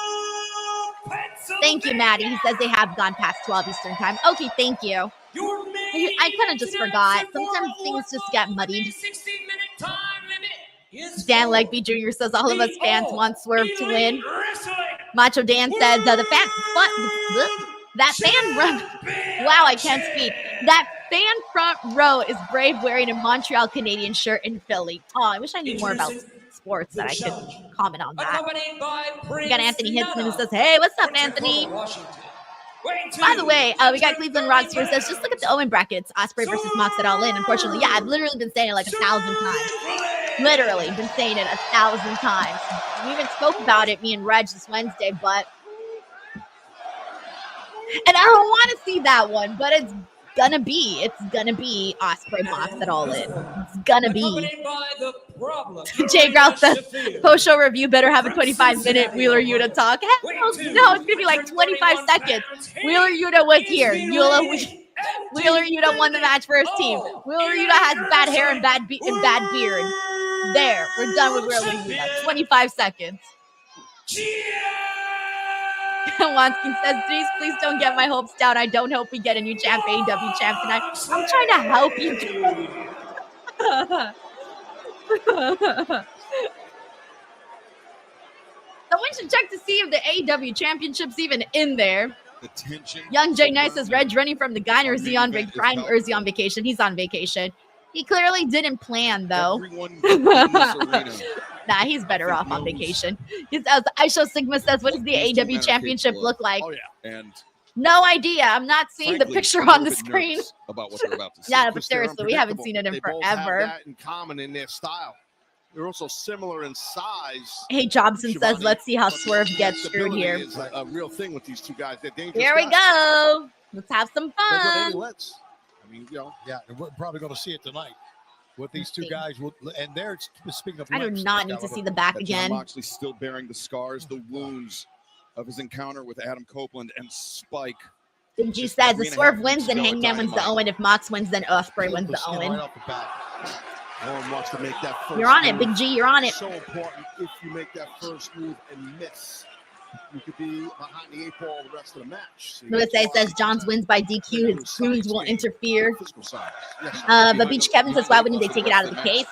Speaker 1: Thank you, Maddie. He says they have gone past 12 Eastern time. Okay, thank you. I kind of just forgot. Sometimes things just get muddied. Dan Legby Jr. says all of us fans want Swerve to win. Macho Dan says that fan run. Wow, I can't speak. That fan front row is brave wearing a Montreal Canadian shirt in Philly. Oh, I wish I knew more about sports that I could comment on that. We got Anthony Hitzman who says, hey, what's up, Anthony? By the way, we got Cleveland Rocks who says, just look at the Owen brackets. Ospreay versus Mox at All In. Unfortunately, yeah, I've literally been saying it like 1,000 times. Literally been saying it 1,000 times. We even spoke about it, me and Reg, this Wednesday, but... And I don't want to see that one, but it's gonna be Ospreay Mox at All In. It's gonna be. Jay Grouse says, post-show review better have a 25-minute Wheeler Yuta talk. Hell no, it's gonna be like 25 seconds. Wheeler Yuta was here. Wheeler Yuta won the match for his team. Wheeler Yuta has bad hair and bad beard. There, we're done with Wheeler Yuta. 25 seconds. Wanskin says, Denise, please don't get my hopes down. I don't hope we get a new champ, AEW champ tonight. I'm trying to help you. Someone should check to see if the AEW championship's even in there. Young Jay Nice says, Reg running from the guy, or is he on vacation? He's on vacation. He clearly didn't plan, though. Nah, he's better off on vacation. Aisho Sigma says, what does the AEW championship look like?
Speaker 3: Oh, yeah. And
Speaker 1: no idea. I'm not seeing the picture on the screen.
Speaker 3: About what they're about to see.
Speaker 1: Yeah, but seriously, we haven't seen it in forever.
Speaker 4: Both have that in common in their style. They're also similar in size.
Speaker 1: Hey, Jobson says, let's see how Swerve gets screwed here.
Speaker 4: Is a real thing with these two guys. They're dangerous.
Speaker 1: Here we go. Let's have some fun.
Speaker 5: I mean, yeah, and we're probably going to see it tonight. What these two guys will, and they're speaking of.
Speaker 1: I do not need to see the back again.
Speaker 3: Moxley still bearing the scars, the wounds of his encounter with Adam Copeland and Spike.
Speaker 1: Big G says, if Swerve wins, then Hangman wins the Owen. If Mox wins, then Ospreay wins the Owen.
Speaker 4: Owen wants to make that first
Speaker 1: You're on it,
Speaker 4: move.
Speaker 1: Big G. You're on it.
Speaker 4: So important if you make that first move and miss. You could be behind the 8 ball the rest of the match. So
Speaker 1: Lewis A says Johns wins by DQ. His wounds won't interfere. But Beach Kevin says, why wouldn't they take it out of the case?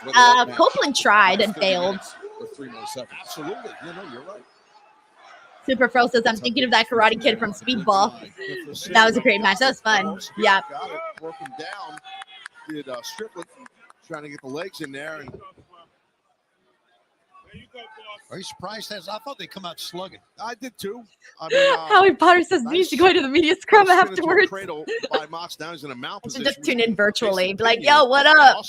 Speaker 1: Copeland tried and failed.
Speaker 4: Absolutely. You're right.
Speaker 1: Super Fro says, I'm thinking of that Karate Kid from Speedball. That was a great match. That was fun. Yeah.
Speaker 4: Broke him down. Did Strickland trying to get the legs in there. And
Speaker 5: are you surprised? I thought they'd come out slugging.
Speaker 4: I did too. I mean,
Speaker 1: Howie Potter says needs to go to the media scrum afterwards.
Speaker 4: By Mox, now he's in a mount
Speaker 1: I should just tune in virtually. Be like, yo, what up?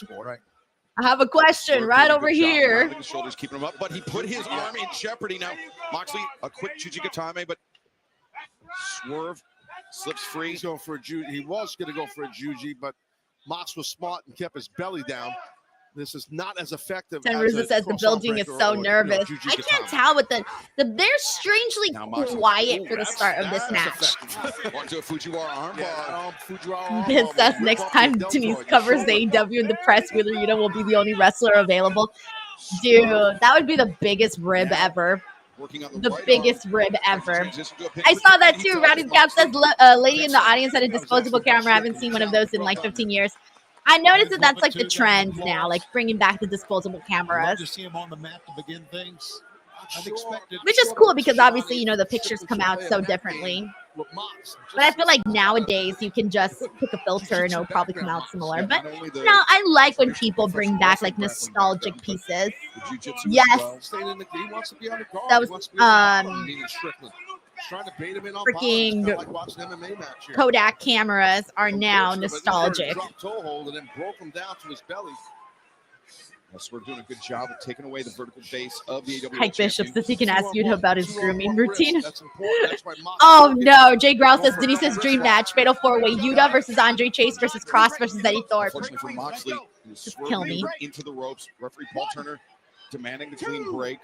Speaker 1: I have a question right over here.
Speaker 3: His shoulders keeping him up, but he put his arm in jeopardy. Now, Moxley, a quick Chuchikatame, but Swerve slips free.
Speaker 4: He's going for a Juji. He was going to go for a Juji, but Mox was smart and kept his belly down. This is not as effective.
Speaker 1: Ten Ruza says the building is so nervous. I can't tell what they're strangely quiet for the start of this match. It says next time Denise covers AEW in the press, Wheeler Yuta will be the only wrestler available. Dude, that would be the biggest rib ever. The biggest rib ever. I saw that too. Rowdy the Cap says lady in the audience had a disposable camera. I haven't seen one of those in like 15 years. I noticed that that's like the trend now, like bringing back the disposable cameras.
Speaker 5: To see him on the map to begin things. Unexpected.
Speaker 1: Which is cool because obviously, you know, the pictures come out so differently. But I feel like nowadays you can just pick a filter and it'll probably come out similar. But you know, I like when people bring back like nostalgic pieces. Yes. That was freaking Kodak cameras are now nostalgic.
Speaker 3: We're doing a good job of taking away the vertical base of the AEW.
Speaker 1: Mike Bishop says he can ask Yuta about his grooming routine. Oh no, Jay Grouse says Denise's dream match, fatal 4-way, Yuta versus Andre Chase versus Cross versus Eddie Thorpe.
Speaker 3: Unfortunately for Moxley,
Speaker 1: kill me.
Speaker 3: Into the ropes. Referee Paul Turner demanding the clean break.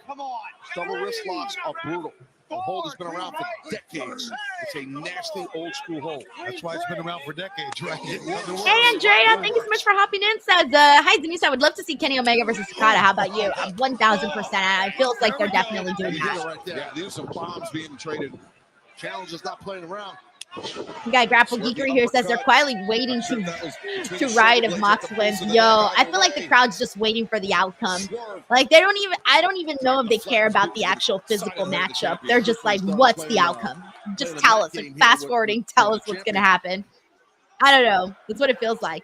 Speaker 4: Double wrist locks are brutal. The hold has been around for decades. It's a nasty old school hold.
Speaker 5: That's why it's been around for decades, right?
Speaker 1: Hey, Andrea, thank you so much for hopping in. Says, hi, Denise, I would love to see Kenny Omega versus Okada. How about you? 1,000%. It feels like they're definitely doing that.
Speaker 3: Yeah, there's some bombs being traded.
Speaker 4: Challenge is not playing around.
Speaker 1: The guy Grapple Geekery here says they're quietly waiting to ride if Mox wins. Yo, I feel like the crowd's just waiting for the outcome. Like I don't even know if they care about the actual physical matchup. They're just like, what's the outcome? Just tell us. Like fast forwarding, tell us what's gonna happen. I don't know. That's what it feels like.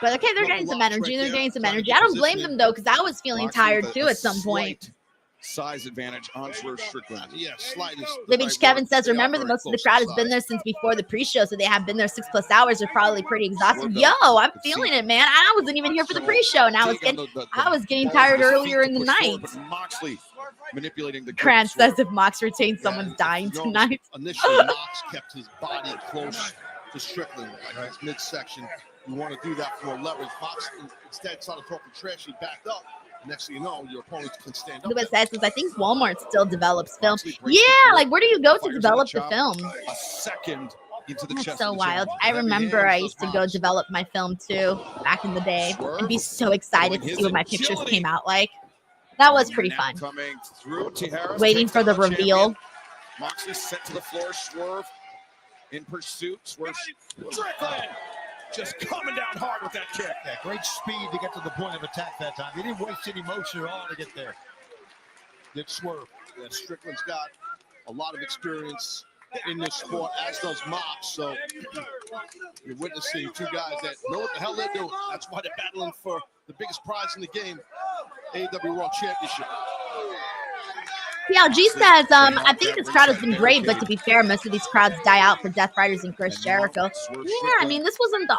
Speaker 1: But okay, they're getting some energy. I don't blame them though, because I was feeling tired too at some point.
Speaker 3: size advantage on Swerve Strickland.
Speaker 4: Yeah, slightest.
Speaker 1: Living Kevin says, remember that most of the crowd has been there since before the pre-show, so they have been there 6+ hours. They're probably pretty exhausted. Yo, I'm feeling it, man. I wasn't even here for the pre-show, and I was getting tired earlier in the night.
Speaker 3: Moxley manipulating the
Speaker 1: Grant says if Mox retains, someone's dying tonight.
Speaker 4: Initially, Mox kept his body close to Strickland, like his midsection. You want to do that for a leverage. Mox instead started talking trash. He backed up. Next thing you know, your opponent can stand up.
Speaker 1: Lewis says, I think Walmart still develops film. Yeah, like where do you go to develop the film?
Speaker 3: A second into the
Speaker 1: That's
Speaker 3: chest.
Speaker 1: so wild. I remember I used to go develop my film too back in the day and be so excited to see what my pictures came out like. That was pretty fun.
Speaker 3: Coming through, Tijeras
Speaker 1: Waiting for the reveal.
Speaker 3: Moxley sent to the floor. Swerve in pursuit. Swerve. Strickland just coming down hard with that kick.
Speaker 5: Yeah, great speed to get to the point of attack that time. He didn't waste any motion at all to get there.
Speaker 4: Did Swerve. Yeah, Strickland's got a lot of experience in this sport, as does Mox. So you're witnessing two guys that know what the hell they're doing. That's why they're battling for the biggest prize in the game, AEW World Championship.
Speaker 1: PLG says, I think this crowd has been great, but to be fair, most of these crowds die out for Death Riders and Chris Jericho. Yeah, I mean, this wasn't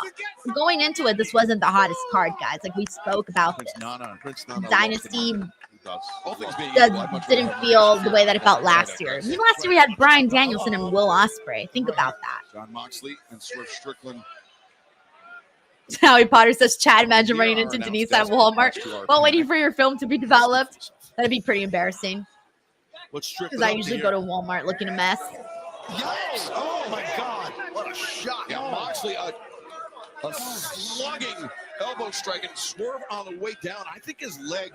Speaker 1: going into it, this wasn't the hottest card, guys. Like, we spoke about this. Dynasty didn't feel the way that it felt last year. I mean, last year we had Bryan Danielson and Will Ospreay. Think about that.
Speaker 3: John Moxley and Swerve Strickland.
Speaker 1: Howie Potter says, Chad, imagine running into Denise at Walmart while waiting for your film to be developed. That'd be pretty embarrassing. Because I usually go to Walmart looking a mess.
Speaker 3: Yes! Oh my God! What a shot! Yeah, Moxley, a slugging elbow strike and Swerve on the way down. I think his leg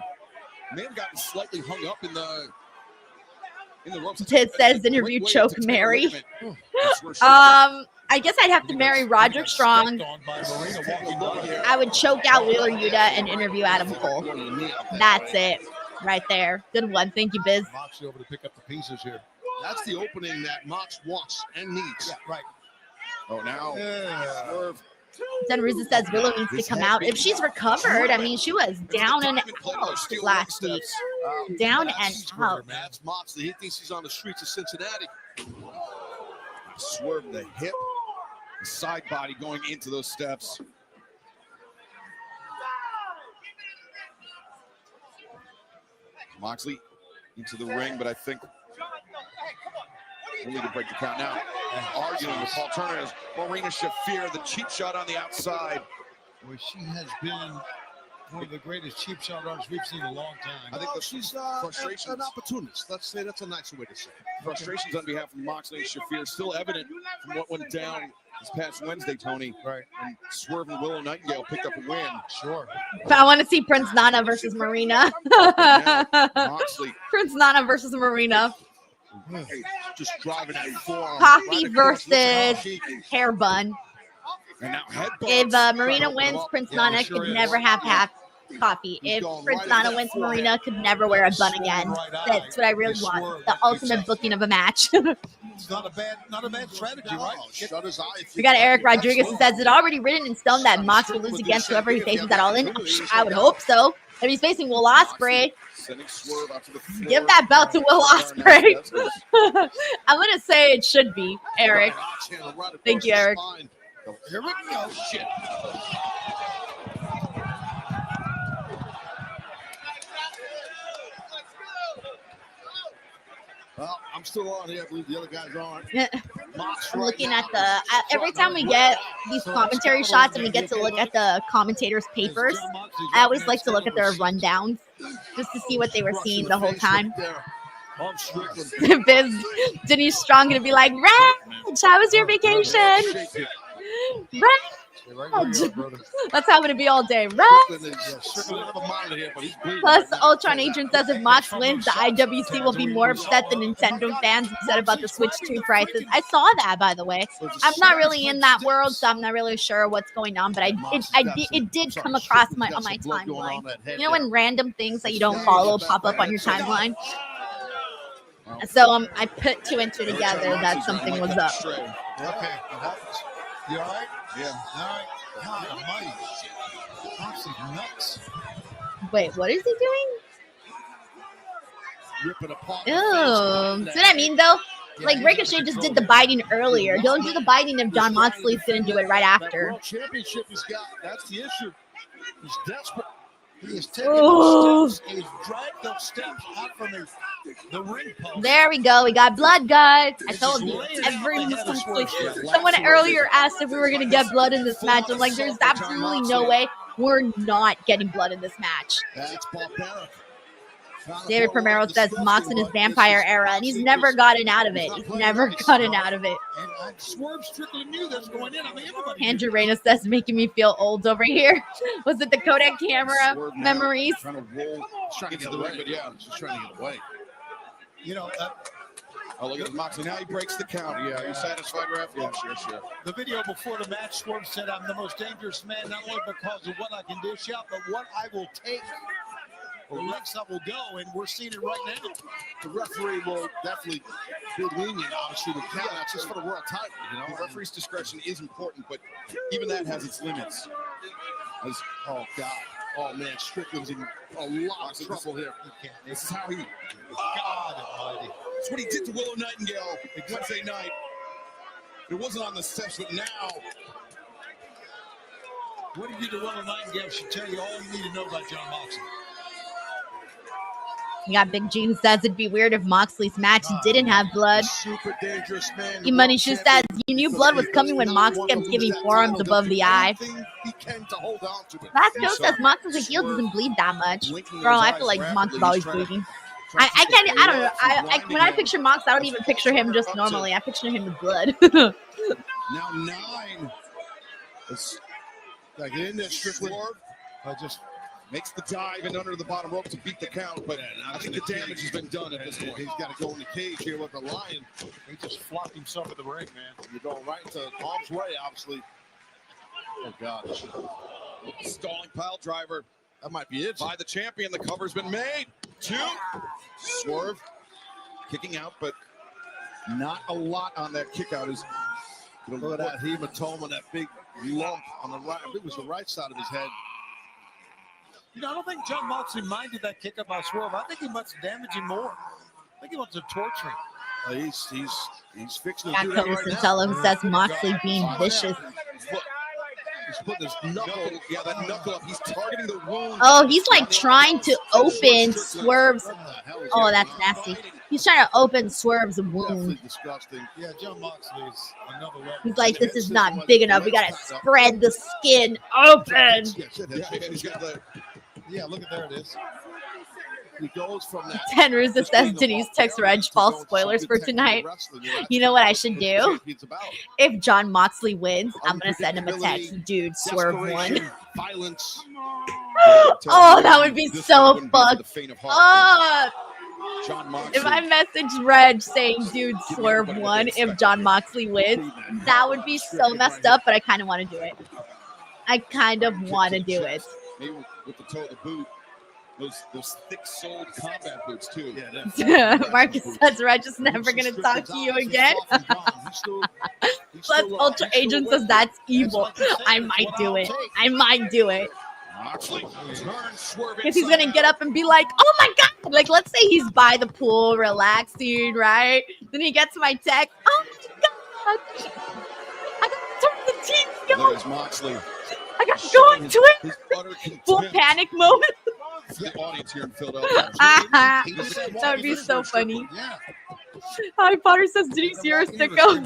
Speaker 3: may have gotten slightly hung up in the ropes.
Speaker 1: It says interview choke Mary. I guess I'd have to marry Roderick Strong. I would choke out Wheeler Yuta and interview Adam Cole. That's it. Right there. Good one. Thank you, Biz.
Speaker 5: Moxley over to pick up the pieces here.
Speaker 4: That's the opening that Mox wants and needs.
Speaker 5: Yeah, right.
Speaker 3: Oh, now. Swerve.
Speaker 1: Then Riza says Willow needs to come out. If she's recovered, I mean, she was down and out last week. Down and out.
Speaker 4: That's Moxley. He thinks he's on the streets of Cincinnati.
Speaker 3: Swerve the hip. The side body going into those steps. Moxley into the ring, but I think we'll need to break the count now. And arguing with Paul Turner is Marina Shafir, the cheap shot on the outside.
Speaker 5: Well, she has been one of the greatest cheap shot artists we've seen in a long time.
Speaker 4: I think she's
Speaker 3: frustrations.
Speaker 4: an opportunist. Let's say that's a nicer way to say it.
Speaker 3: Frustrations on behalf of Moxley and Shafir still evident from what went down this past Wednesday, Tony.
Speaker 5: Right.
Speaker 3: And Swerve and Willow Nightingale picked up a win.
Speaker 5: Sure.
Speaker 1: But I want to see Prince Nana versus Marina.
Speaker 3: Moxley.
Speaker 1: Prince Nana versus Marina.
Speaker 4: Just driving that forearm.
Speaker 1: Coffee versus hair bun.
Speaker 3: And now
Speaker 1: If Marina wins, Prince Nana could never have half coffee. If Prince Nana wins, Marina could never wear a bun again. That's what I really want. The ultimate booking of a match.
Speaker 5: It's not a bad strategy, right?
Speaker 4: Shut his eye.
Speaker 1: We got Eric Rodriguez who says, is it already written in stone that Mox will lose against whoever he faces at All In? I would hope so. If he's facing Will Ospreay, give that belt to Will Ospreay. I'm going to say it should be, Eric. Thank you, Eric.
Speaker 5: Here we go. Shit.
Speaker 4: Well, I'm still on here. I believe the other guys aren't.
Speaker 1: I'm looking at every time we get these commentary shots and we get to look at the commentators' papers, I always like to look at their rundowns just to see what they were seeing the whole time. Biz, Denise Strong going to be like, Reg, how was your vacation? Reg. That's how I'm going to be all day. Reg. Plus, Ultron Agent says if Mox wins, the IWC will be more upset than Nintendo fans upset about the Switch 2 prices. I saw that, by the way. I'm not really in that world, so I'm not really sure what's going on, but it did come across on my timeline. You know when random things that you don't follow pop up on your timeline? So I put two and two together that something was up.
Speaker 5: Okay. You all right?
Speaker 3: Yeah.
Speaker 5: All right. God almighty. Moxley's nuts.
Speaker 1: Wait, what is he doing?
Speaker 4: ripping apart.
Speaker 1: Ew. See what I mean, though? Like, Ricochet just did the biting earlier. Don't do the biting if John Moxley's going to do it right after.
Speaker 4: World championship he's got. That's the issue. He's desperate. He is taking those steps. He's dragged those steps out from the ring post.
Speaker 1: There we go. We got blood, guys. I told you. Someone earlier asked if we were going to get blood in this match. I'm like, there's absolutely no way we're not getting blood in this match.
Speaker 4: That's barbaric.
Speaker 1: David Primero says Mox in his vampire era, and he's never gotten out of it. He's never gotten out of it.
Speaker 5: And Swerve Strickland knew that's going in. I mean, everybody.
Speaker 1: Andrew Reyna says making me feel old over here. Was it the Kodak camera memories?
Speaker 4: Trying to roll, trying to get away, but yeah, just trying to get away.
Speaker 5: You know,
Speaker 3: oh, look at Moxley. Now he breaks the count. Yeah, are you satisfied, ref? Yeah, sure.
Speaker 5: the video before the match, Swerve said, "I'm the most dangerous man, not only because of what I can dish out, but what I will take. The lengths I will go," and we're seeing it right now.
Speaker 4: The referee will definitely be lenient, obviously, with countouts just for the world title. You know,
Speaker 3: The referee's discretion is important, but even that has its limits.
Speaker 4: Oh God! Oh man, Strickland's in a lot of trouble here.
Speaker 3: This is how he.
Speaker 5: God Almighty!
Speaker 3: It's what he did to Willow Nightingale Wednesday night. It wasn't on the steps, but now.
Speaker 5: What he did to Willow Nightingale should tell you all you need to know about John Moxley.
Speaker 1: You got Big G who says it'd be weird if Moxley's match didn't have blood.
Speaker 4: Super dangerous man.
Speaker 1: E-Money Shoe says you knew blood was coming when Mox kept giving forearms above the eye. Last Joe says Mox as a heel doesn't bleed that much. Bro, I feel like Mox is always bleeding. I don't know. When I picture Mox, I don't even picture him just normally. I picture him with blood.
Speaker 3: Now 9.
Speaker 4: Like in there, Strickland. Just
Speaker 3: makes the dive and under the bottom rope to beat the count, but I think the damage has been done at this point.
Speaker 4: He's got to go in the cage here with the Lion.
Speaker 5: He just flopped himself in the ring, man.
Speaker 4: You're going right into harm's way, obviously. Oh, God.
Speaker 3: Stalling pile driver.
Speaker 4: That might be it.
Speaker 3: By the champion, the cover's been made. 2. Swerve kicking out, but not a lot on that kick out.
Speaker 4: Look at that hematoma, that big lump on the right. I think it was the right side of his head.
Speaker 5: You know, I don't think John Moxley minded that kick up by Swerve. I think he wants to damage him more. I think he wants to torture him.
Speaker 4: He's fixing to
Speaker 1: Got
Speaker 4: do that
Speaker 1: Curtis
Speaker 4: right
Speaker 1: and tell him says Moxley being vicious.
Speaker 3: He's putting his knuckle, that knuckle up. He's targeting the wound.
Speaker 1: Oh, he's like trying to open Swerve's. Oh, that's nasty. He's trying to open Swerve's wound.
Speaker 4: Disgusting.
Speaker 5: Yeah, John Moxley is another level.
Speaker 1: He's like, this is not big enough. We gotta spread the skin open.
Speaker 5: Yeah, look at there it is.
Speaker 4: He goes from that.
Speaker 1: Tenruz that says Denise text Reg false spoilers for tonight. You know what I should do? If John Moxley wins, I'm gonna send him a text. Dude, Swerve won.
Speaker 4: Violence.
Speaker 1: Oh, that would be so fucked up. If I message Reg saying, dude, Swerve won, if John Moxley wins, that would be so messed up, but I kind of want to do it. I kind of want to do it.
Speaker 3: Maybe with the toe of the boot. Those thick-soled combat boots, too.
Speaker 1: Yeah, Marcus says, Reg is never going to talk to you again. Plus, Ultra Agent says, that's evil. I might do it. I might do it. Because he's going to get up and be like, oh my God. Like, let's say he's by the pool, relaxing, right? Then he gets my text. Oh my God. I got to turn the TV on.
Speaker 3: There's Moxley.
Speaker 1: I got to go into it. Full panic mode.
Speaker 3: The audience here in Philadelphia.
Speaker 1: That would be so funny. Harry Potter says, Denise, you're a sicko.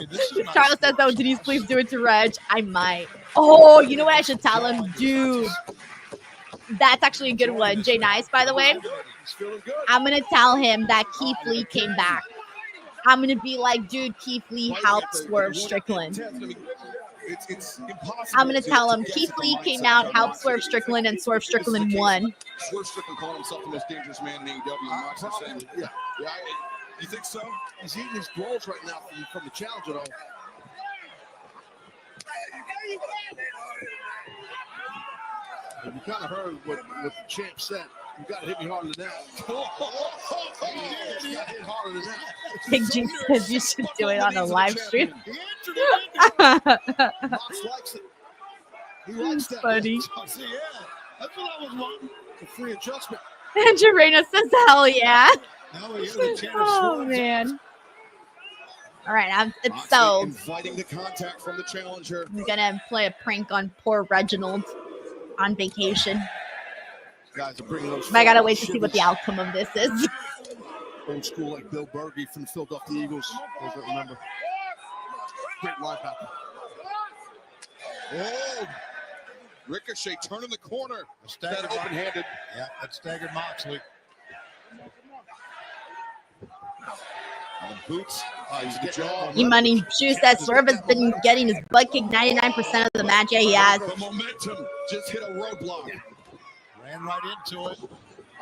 Speaker 1: Charles says, oh, Denise, please do it to Reg. I might. Oh, you know what I should tell him? Dude. That's actually a good one. Jay Nice, by the way. I'm going to tell him that Keith Lee came back. I'm going to be like, dude, Keith Lee helped Swerve Strickland.
Speaker 3: It's impossible.
Speaker 1: I'm going to tell him Keith Lee came out, helped Swerve Strickland, and Swerve Strickland won.
Speaker 3: Swerve Strickland called himself the most dangerous man in AEW. Yeah. You think so?
Speaker 4: He's eating his blows right now from the challenger, though. And you kind of heard what the champ said. You got to hit me harder than that. Hit harder than that.
Speaker 1: Big G says you should do it on a live stream.
Speaker 4: Mox likes it. He likes that.
Speaker 1: Funny.
Speaker 5: Yeah, that's what I was wanting.
Speaker 4: It's a free adjustment.
Speaker 1: Andrew Reyna says, hell yeah.
Speaker 5: Oh,
Speaker 1: man. All right, it's
Speaker 3: Moxley
Speaker 1: sold.
Speaker 3: inviting the contact from the challenger.
Speaker 1: I'm going to play a prank on poor Reginald on vacation.
Speaker 4: Guys are bringing those.
Speaker 1: But I got to wait to see what the outcome of this is.
Speaker 4: Old school like Bill Berge from the Philadelphia Eagles. Those that remember. Great linebacker.
Speaker 3: Oh, Ricochet turning the corner.
Speaker 5: Staggered
Speaker 3: open-handed.
Speaker 5: Yeah, that staggered Moxley.
Speaker 3: On the boots. He's the jaw.
Speaker 1: E-Money Shoe says Swerve has been getting his butt kicked 99% of the match. Yeah, he has.
Speaker 3: The momentum just hit a roadblock.
Speaker 5: Ran right into it.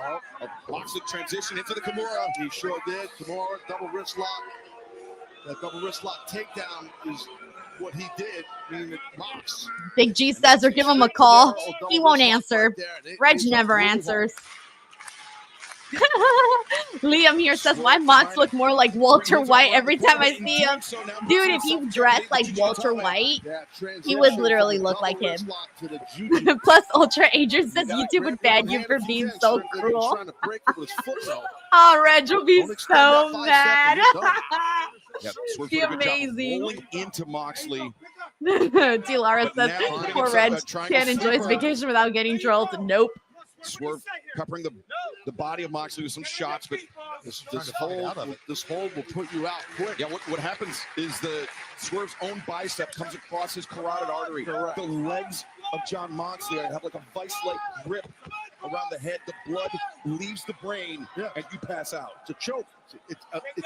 Speaker 3: Oh, a Moxley transition into the Kimura.
Speaker 4: He sure did. Kimura, double wrist lock. That double wrist lock takedown is what he did. Meaning that Mox.
Speaker 1: Big G says, or give him a call. He won't answer. Reg never answers. Liam here says, why Mox look more like Walter White every time I see him? Dude, if he dressed like Walter White, he would literally look like him. Plus, Ultra Adrian says YouTube would ban you for being so cruel. Oh, Reg will be so mad. Be amazing.
Speaker 3: Rolling into Moxley.
Speaker 1: T. Lara says, poor Reg can't enjoy his vacation without getting trolled. Nope.
Speaker 3: Swerve peppering the body of Moxley with some shots, but this hold will put you out quick. Yeah, what happens is the Swerve's own bicep comes across his carotid artery. Correct. The legs of John Moxley have like a vice-like grip around the head. The blood leaves the brain, and you pass out.
Speaker 4: It's a choke.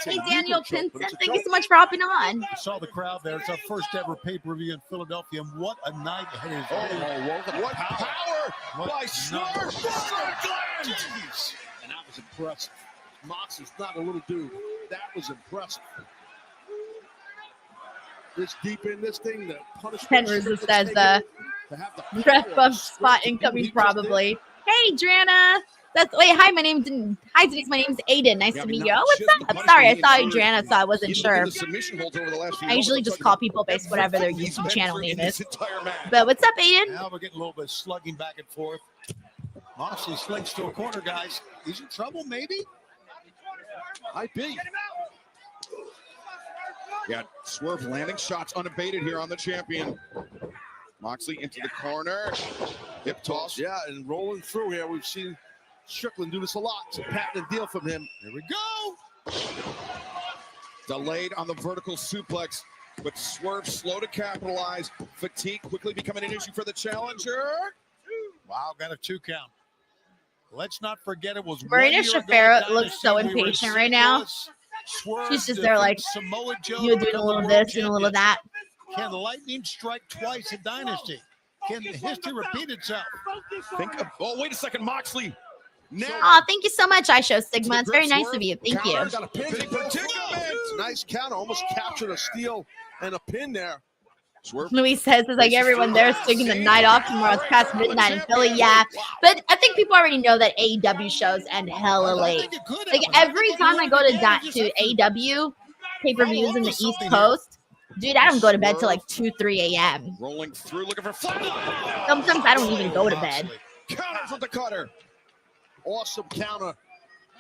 Speaker 1: Hey, Daniel Pinson, thank you so much for hopping on.
Speaker 5: I saw the crowd there. It's our first ever pay-per-view in Philadelphia, and what a night it is.
Speaker 3: What power by Swerve Strickland!
Speaker 4: And that was impressive. Mox is not a little dude. That was impressive. This deep in this thing, the punishment.
Speaker 1: Penrose says the ref bump spot incoming probably. Hey, Drana. Hi, Denise. My name's Aiden. Nice to meet you. Oh, what's up? Sorry, I saw you, Drana, so I wasn't sure. I usually just call people based whatever their YouTube channel name is. But what's up, Aiden?
Speaker 5: Now we're getting a little bit of slugging back and forth. Moxley slinks to a corner, guys. He's in trouble, maybe?
Speaker 3: Might be. Yeah, Swerve landing shots unabated here on the champion. Moxley into the corner. Hip toss.
Speaker 4: Yeah, and rolling through here. We've seen Strickland do this a lot. It's a patented deal from him.
Speaker 5: Here we go.
Speaker 3: Delayed on the vertical suplex, but Swerve slow to capitalize. Fatigue quickly becoming an issue for the challenger.
Speaker 5: Wow, got a 2 count. Let's not forget it was
Speaker 1: Marina Shafiro looks so impatient right now. She's just there like, you're doing a little this and a little that.
Speaker 5: Can lightning strike twice in Dynasty? Can history repeat itself?
Speaker 3: Oh, wait a second, Moxley.
Speaker 1: Now, oh, thank you so much, I Show Sigma. It's very nice of you. Thank you.
Speaker 4: Nice counter, almost captured a steal and a pin there.
Speaker 1: Luis says it's like everyone there is taking the night off tomorrow. It's past midnight in Philly. Yeah, but I think people already know that AEW shows end hella late. Like every time I go to AEW pay-per-views in the East Coast, dude, I don't go to bed till like 2-3 a.m.
Speaker 3: Rolling through, looking for flat.
Speaker 1: Sometimes I don't even go to bed.
Speaker 3: Counters with the cutter.
Speaker 4: Awesome counter.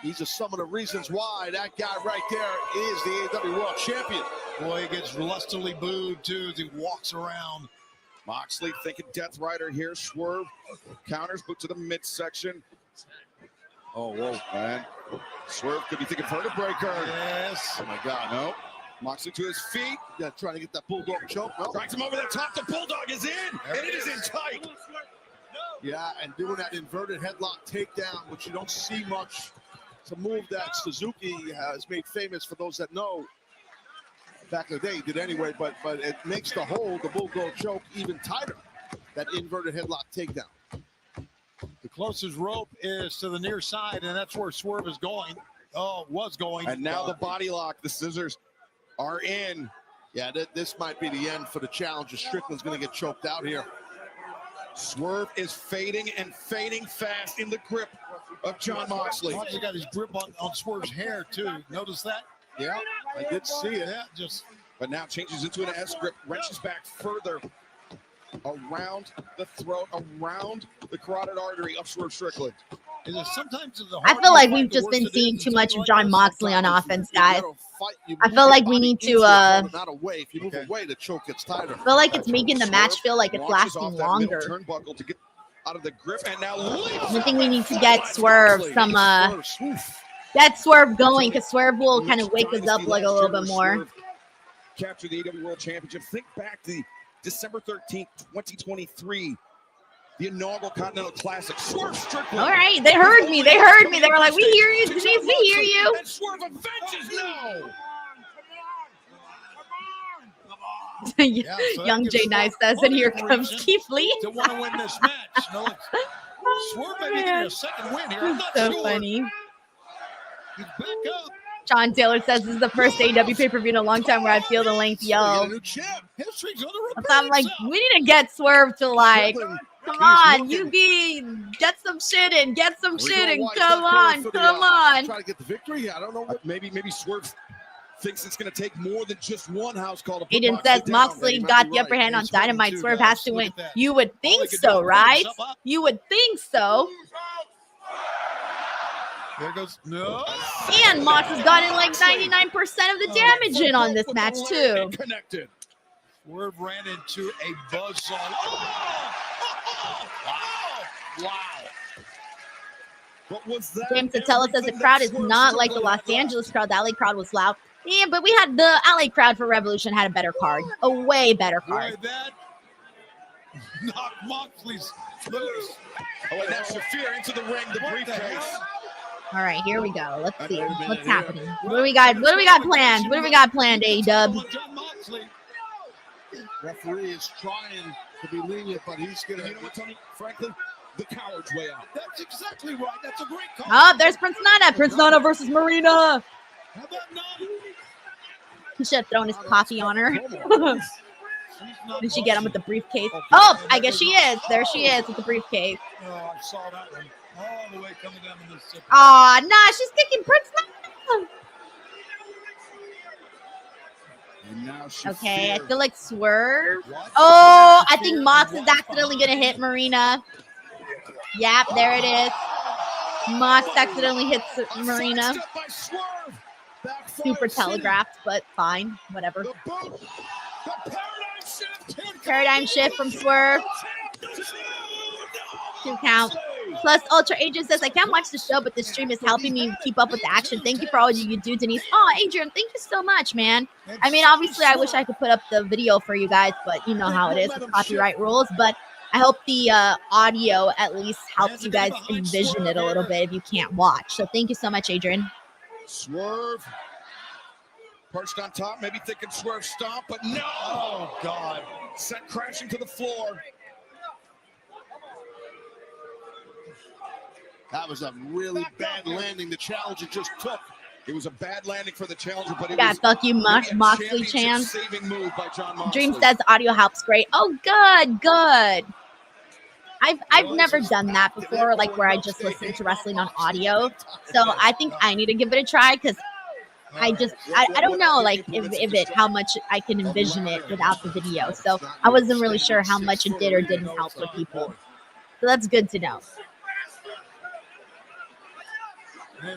Speaker 4: These are some of the reasons why that guy right there is the AEW World Champion.
Speaker 5: Boy, he gets lustily booed, too, as he walks around.
Speaker 3: Moxley thinking Death Rider here. Swerve counters, boot to the midsection. Oh, whoa, man. Swerve could be thinking vertebraker.
Speaker 5: Yes.
Speaker 3: Oh, my God, no. Moxley to his feet.
Speaker 4: Yeah, trying to get that Bulldog choke. No.
Speaker 3: Drags him over the top. The Bulldog is in, and it is in tight.
Speaker 4: Yeah, and doing that inverted headlock takedown, which you don't see much. It's a move that Suzuki has made famous for those that know. Back in the day, he did anyway, but it makes the hold, the Bulldog choke, even tighter. That inverted headlock takedown.
Speaker 5: The closest rope is to the near side, and that's where Swerve is going. Oh, was going.
Speaker 3: And now the body lock, the scissors are in.
Speaker 4: Yeah, this might be the end for the challenger. Strickland's going to get choked out here.
Speaker 3: Swerve is fading and fading fast in the grip of John Moxley.
Speaker 5: Moxley got his grip on Swerve's hair, too. Notice that?
Speaker 4: Yeah, I did see it.
Speaker 5: Yeah,
Speaker 3: but now changes into an S grip, wrenches back further around the throat, around the carotid artery of Swerve Strickland.
Speaker 1: I feel like we've just been seeing too much of John Moxley on offense, guys. I feel like we need to
Speaker 4: not away. If you move away, the choke gets tighter.
Speaker 1: I feel like it's making the match feel like it's lasting longer.
Speaker 3: Turnbuckle to get out of the grip, and now
Speaker 1: I think we need to get Swerve some get Swerve going, because Swerve will kind of wake us up like a little bit more.
Speaker 3: Capture the AEW World Championship. Think back to December 13th, 2023. The inaugural Continental Classic. Swerve Strickland.
Speaker 1: All right, they heard me. They heard me. They were like, "We hear you, Denise. We hear you."
Speaker 3: And Swerve avenges now.
Speaker 1: Young Jay Nice says, and here comes Keith Lee.
Speaker 5: To want to win this match. No, Swerve may be getting a second win here. I'm not
Speaker 1: So
Speaker 5: sure.
Speaker 1: funny.
Speaker 5: He's back up.
Speaker 1: John Taylor says this is the first AEW pay-per-view in a long time where I feel the length. Yo, so I'm like, we need to get Swerve to like, come on, get some shit in, come on.
Speaker 3: Try to get the victory. I don't know. Maybe Swerve thinks it's going to take more than just one house call to put
Speaker 1: Aiden
Speaker 3: Moxley
Speaker 1: says
Speaker 3: down.
Speaker 1: Moxley got the upper hand on Dynamite. Swerve has to win. You would think so, right? You would think so.
Speaker 5: There goes no.
Speaker 1: And Mox has gotten like 99% of the damage in on this match too.
Speaker 3: Connected.
Speaker 5: Swerve ran into a buzzsaw. Wow.
Speaker 3: What was that?
Speaker 1: James Satella says the crowd is not like the Los Angeles crowd. The LA crowd was loud. Yeah, but we had the LA crowd for Revolution had a better card. A way better card.
Speaker 5: That knocked Moxley's loose.
Speaker 3: Oh, and now Shafir into the ring, the briefcase.
Speaker 1: All right, here we go. Let's see what's happening. What do we got? What do we got planned? What do we got planned, AEW?
Speaker 4: Referee is trying to be lenient, but he's going to.
Speaker 3: You know what, Tony? Frankly, the coward's way out.
Speaker 5: That's exactly right. That's a great call.
Speaker 1: Oh, there's Prince Nana. Prince Nana versus Marina.
Speaker 5: How about Nana?
Speaker 1: He should have thrown his coffee on her. Did she get him with the briefcase? Oh, I guess she is. There she is with the briefcase.
Speaker 5: Oh, I saw that one. All the way coming down to Mississippi.
Speaker 1: Aw, nah, she's kicking Prince Nana. Okay, I feel like Swerve. Oh, I think Mox is accidentally going to hit Marina. Yep, there it is. Mox accidentally hits Marina. Super telegraphed, but fine. Whatever. Paradigm shift from Swerve. 2 count. Plus, Ultra Agent says, I can't watch the show, but the stream is helping me keep up with the action. Thank you for all you do, Denise. Oh, Adrian, thank you so much, man. I mean, obviously, I wish I could put up the video for you guys, but you know how it is with copyright rules. But I hope the audio at least helps you guys envision it a little bit if you can't watch. So thank you so much, Adrian.
Speaker 3: Swerve. Perched on top, maybe thinking Swerve stomp, but no!
Speaker 5: Oh, God.
Speaker 3: Sent crashing to the floor.
Speaker 4: That was a really bad landing the challenger just took.
Speaker 3: It was a bad landing for the challenger, but it
Speaker 1: was fuck you, Moxley Chan.
Speaker 3: Saving move by John Moxley.
Speaker 1: Dream says audio helps great. Oh, good. I've never done that before, like where I just listen to wrestling on audio. So I think I need to give it a try because I don't know like if how much I can envision it without the video. So I wasn't really sure how much it did or didn't help for people. So that's good to know. I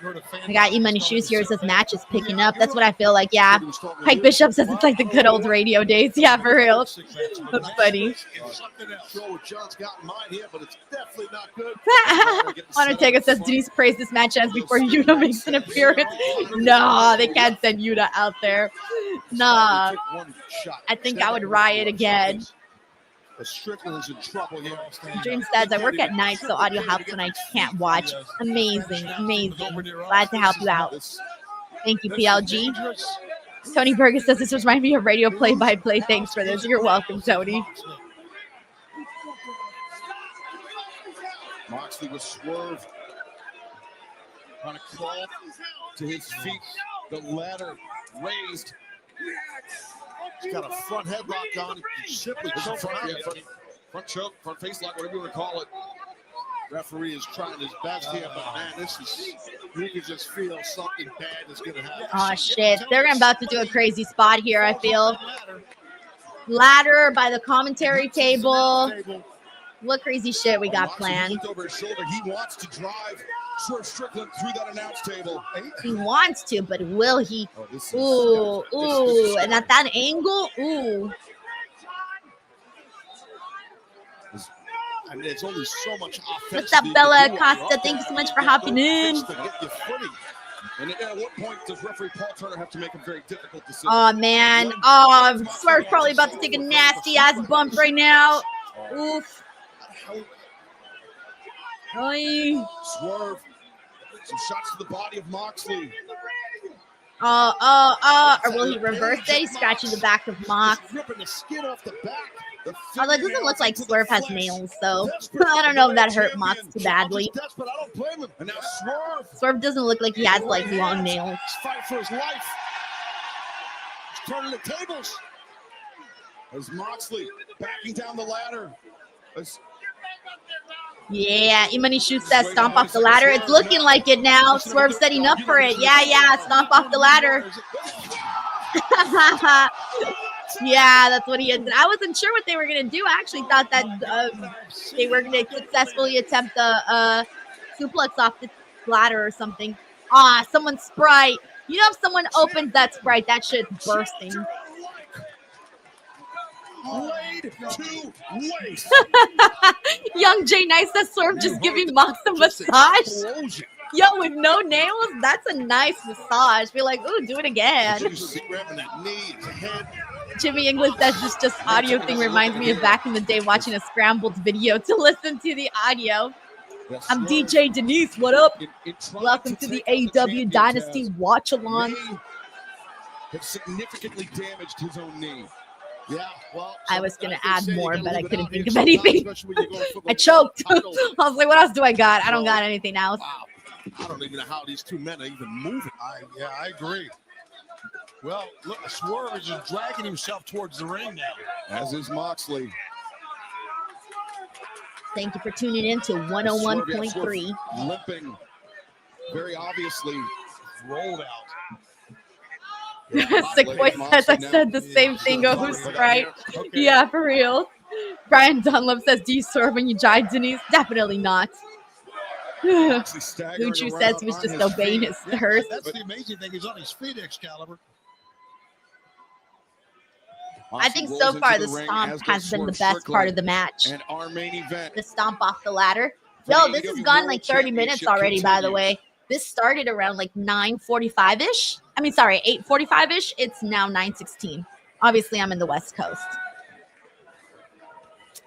Speaker 1: got E-Money Shoes here. It says match is picking up. That's what I feel like. Yeah. Pike Bishop says it's like the good old radio days. Yeah, for real. That's funny.
Speaker 4: John's got in mind here, but it's definitely not good.
Speaker 1: Undertaker says Denise praised this match as before Yuta makes an appearance. No, they can't send Yuta out there. Nah. I think I would riot again.
Speaker 4: Strickland is in trouble here.
Speaker 1: Dream says, I work at night, so audio helps when I can't watch. Amazing. Glad to help you out. Thank you, PLG. Tony Burgess says, this reminds me of radio play-by-play. Thanks for this. You're welcome, Tony.
Speaker 3: Moxley with Swerve. Trying to crawl to his feet. The ladder raised.
Speaker 4: He's got a front headlock on. Simply
Speaker 3: front choke, front face lock, whatever you want to call it.
Speaker 4: Referee is trying his best here, but man, you can just feel something bad is going to happen.
Speaker 1: Oh shit, they're about to do a crazy spot here. I feel ladder by the commentary table. what crazy shit we got
Speaker 3: Moxley
Speaker 1: planned.
Speaker 3: looked over his shoulder. He wants to drive Swerve Strickland through that announce table.
Speaker 1: He wants to, but will he?
Speaker 3: Oh, this is,
Speaker 1: Ooh,
Speaker 3: this is
Speaker 1: ooh, and at that angle, ooh.
Speaker 4: I mean, it's only so much offense.
Speaker 1: What's up, Bella Acosta? Thank you so much for hopping in.
Speaker 3: And at what point does referee Paul Turner have to make a very difficult decision?
Speaker 1: Oh man, oh, Swerve's probably about to take a nasty ass bump right now. Oof. Oy.
Speaker 3: Swerve. Some shots to the body of Moxley.
Speaker 1: Or will he reverse it? He's scratching the back of Mox.
Speaker 4: Ripping the skin off the back.
Speaker 1: Although it doesn't look like Swerve has nails, so I don't know if that hurt Mox too badly.
Speaker 4: Desperate, I don't blame him. And now Swerve.
Speaker 1: Swerve doesn't look like he has like long nails.
Speaker 4: Fight for his life. He's turning the tables.
Speaker 3: As Moxley backing down the ladder.
Speaker 1: Yeah, Imani Shu says stomp off the ladder. It's looking like it now. Swerve setting up for it. Yeah, stomp off the ladder. Yeah, that's what he is. I wasn't sure what they were going to do. I actually thought that they were going to successfully attempt a suplex off the ladder or something. Ah, someone's Sprite. You know, if someone opens that Sprite, that shit's bursting.
Speaker 3: Laid to waste.
Speaker 1: Young Jay Nice says Swerve just giving Mox a massage. Yo, with no nails, that's a nice massage. Be like, ooh, do it again. Jimmy English says this audio thing reminds me of back in the day watching a scrambled video to listen to the audio. I'm DJ Denise. What up? Welcome to the AEW Dynasty Watchalong.
Speaker 3: Have significantly damaged his own knee.
Speaker 4: Yeah, well,
Speaker 1: I was going to add more, but I couldn't think of anything. I choked. I was like, what else do I got? I don't got anything else.
Speaker 4: Wow. I don't even know how these two men are even moving. I agree. Well, look, Swerve is just dragging himself towards the ring now.
Speaker 3: As is Moxley.
Speaker 1: Thank you for tuning in to 101.3.
Speaker 3: Limping. Very obviously
Speaker 4: rolled out.
Speaker 1: Sick Boy says I said the same thing. Oh, who's Sprite? Okay. Yeah, for real. Brian Dunlop says, do you swerve when you jive, Denise? Definitely not. Luchu says he was just obeying his thirst.
Speaker 4: That's the amazing thing. He's on his feet, Excalibur.
Speaker 1: I think so far the stomp has been the best part of the match.
Speaker 3: And our main event.
Speaker 1: The stomp off the ladder. Yo, this has gone like 30 minutes already, by the way. This started around like 9:45-ish. I mean, sorry, 8:45-ish. It's now 9:16. Obviously, I'm in the West Coast.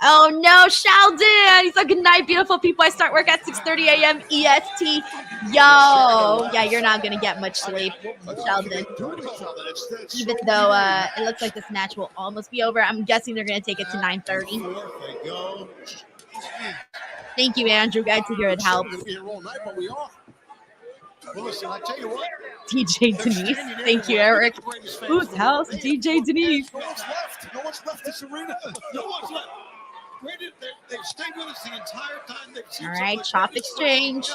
Speaker 1: Oh, no, Sheldon. He's like, good night, beautiful people. I start work at 6:30 a.m. EST. Yo. Yeah, you're not going to get much sleep, Sheldon. Even though it looks like this match will almost be over, I'm guessing they're going to take it to 9:30. Thank you, Andrew. Glad to hear it helps.
Speaker 4: Well, listen, I tell you what.
Speaker 1: DJ Denise. Thank you, Eric. Whose house? DJ Denise.
Speaker 4: No one's left. No one's left this arena. No one's left. They've stayed with us the entire time.
Speaker 1: All right, chop exchange.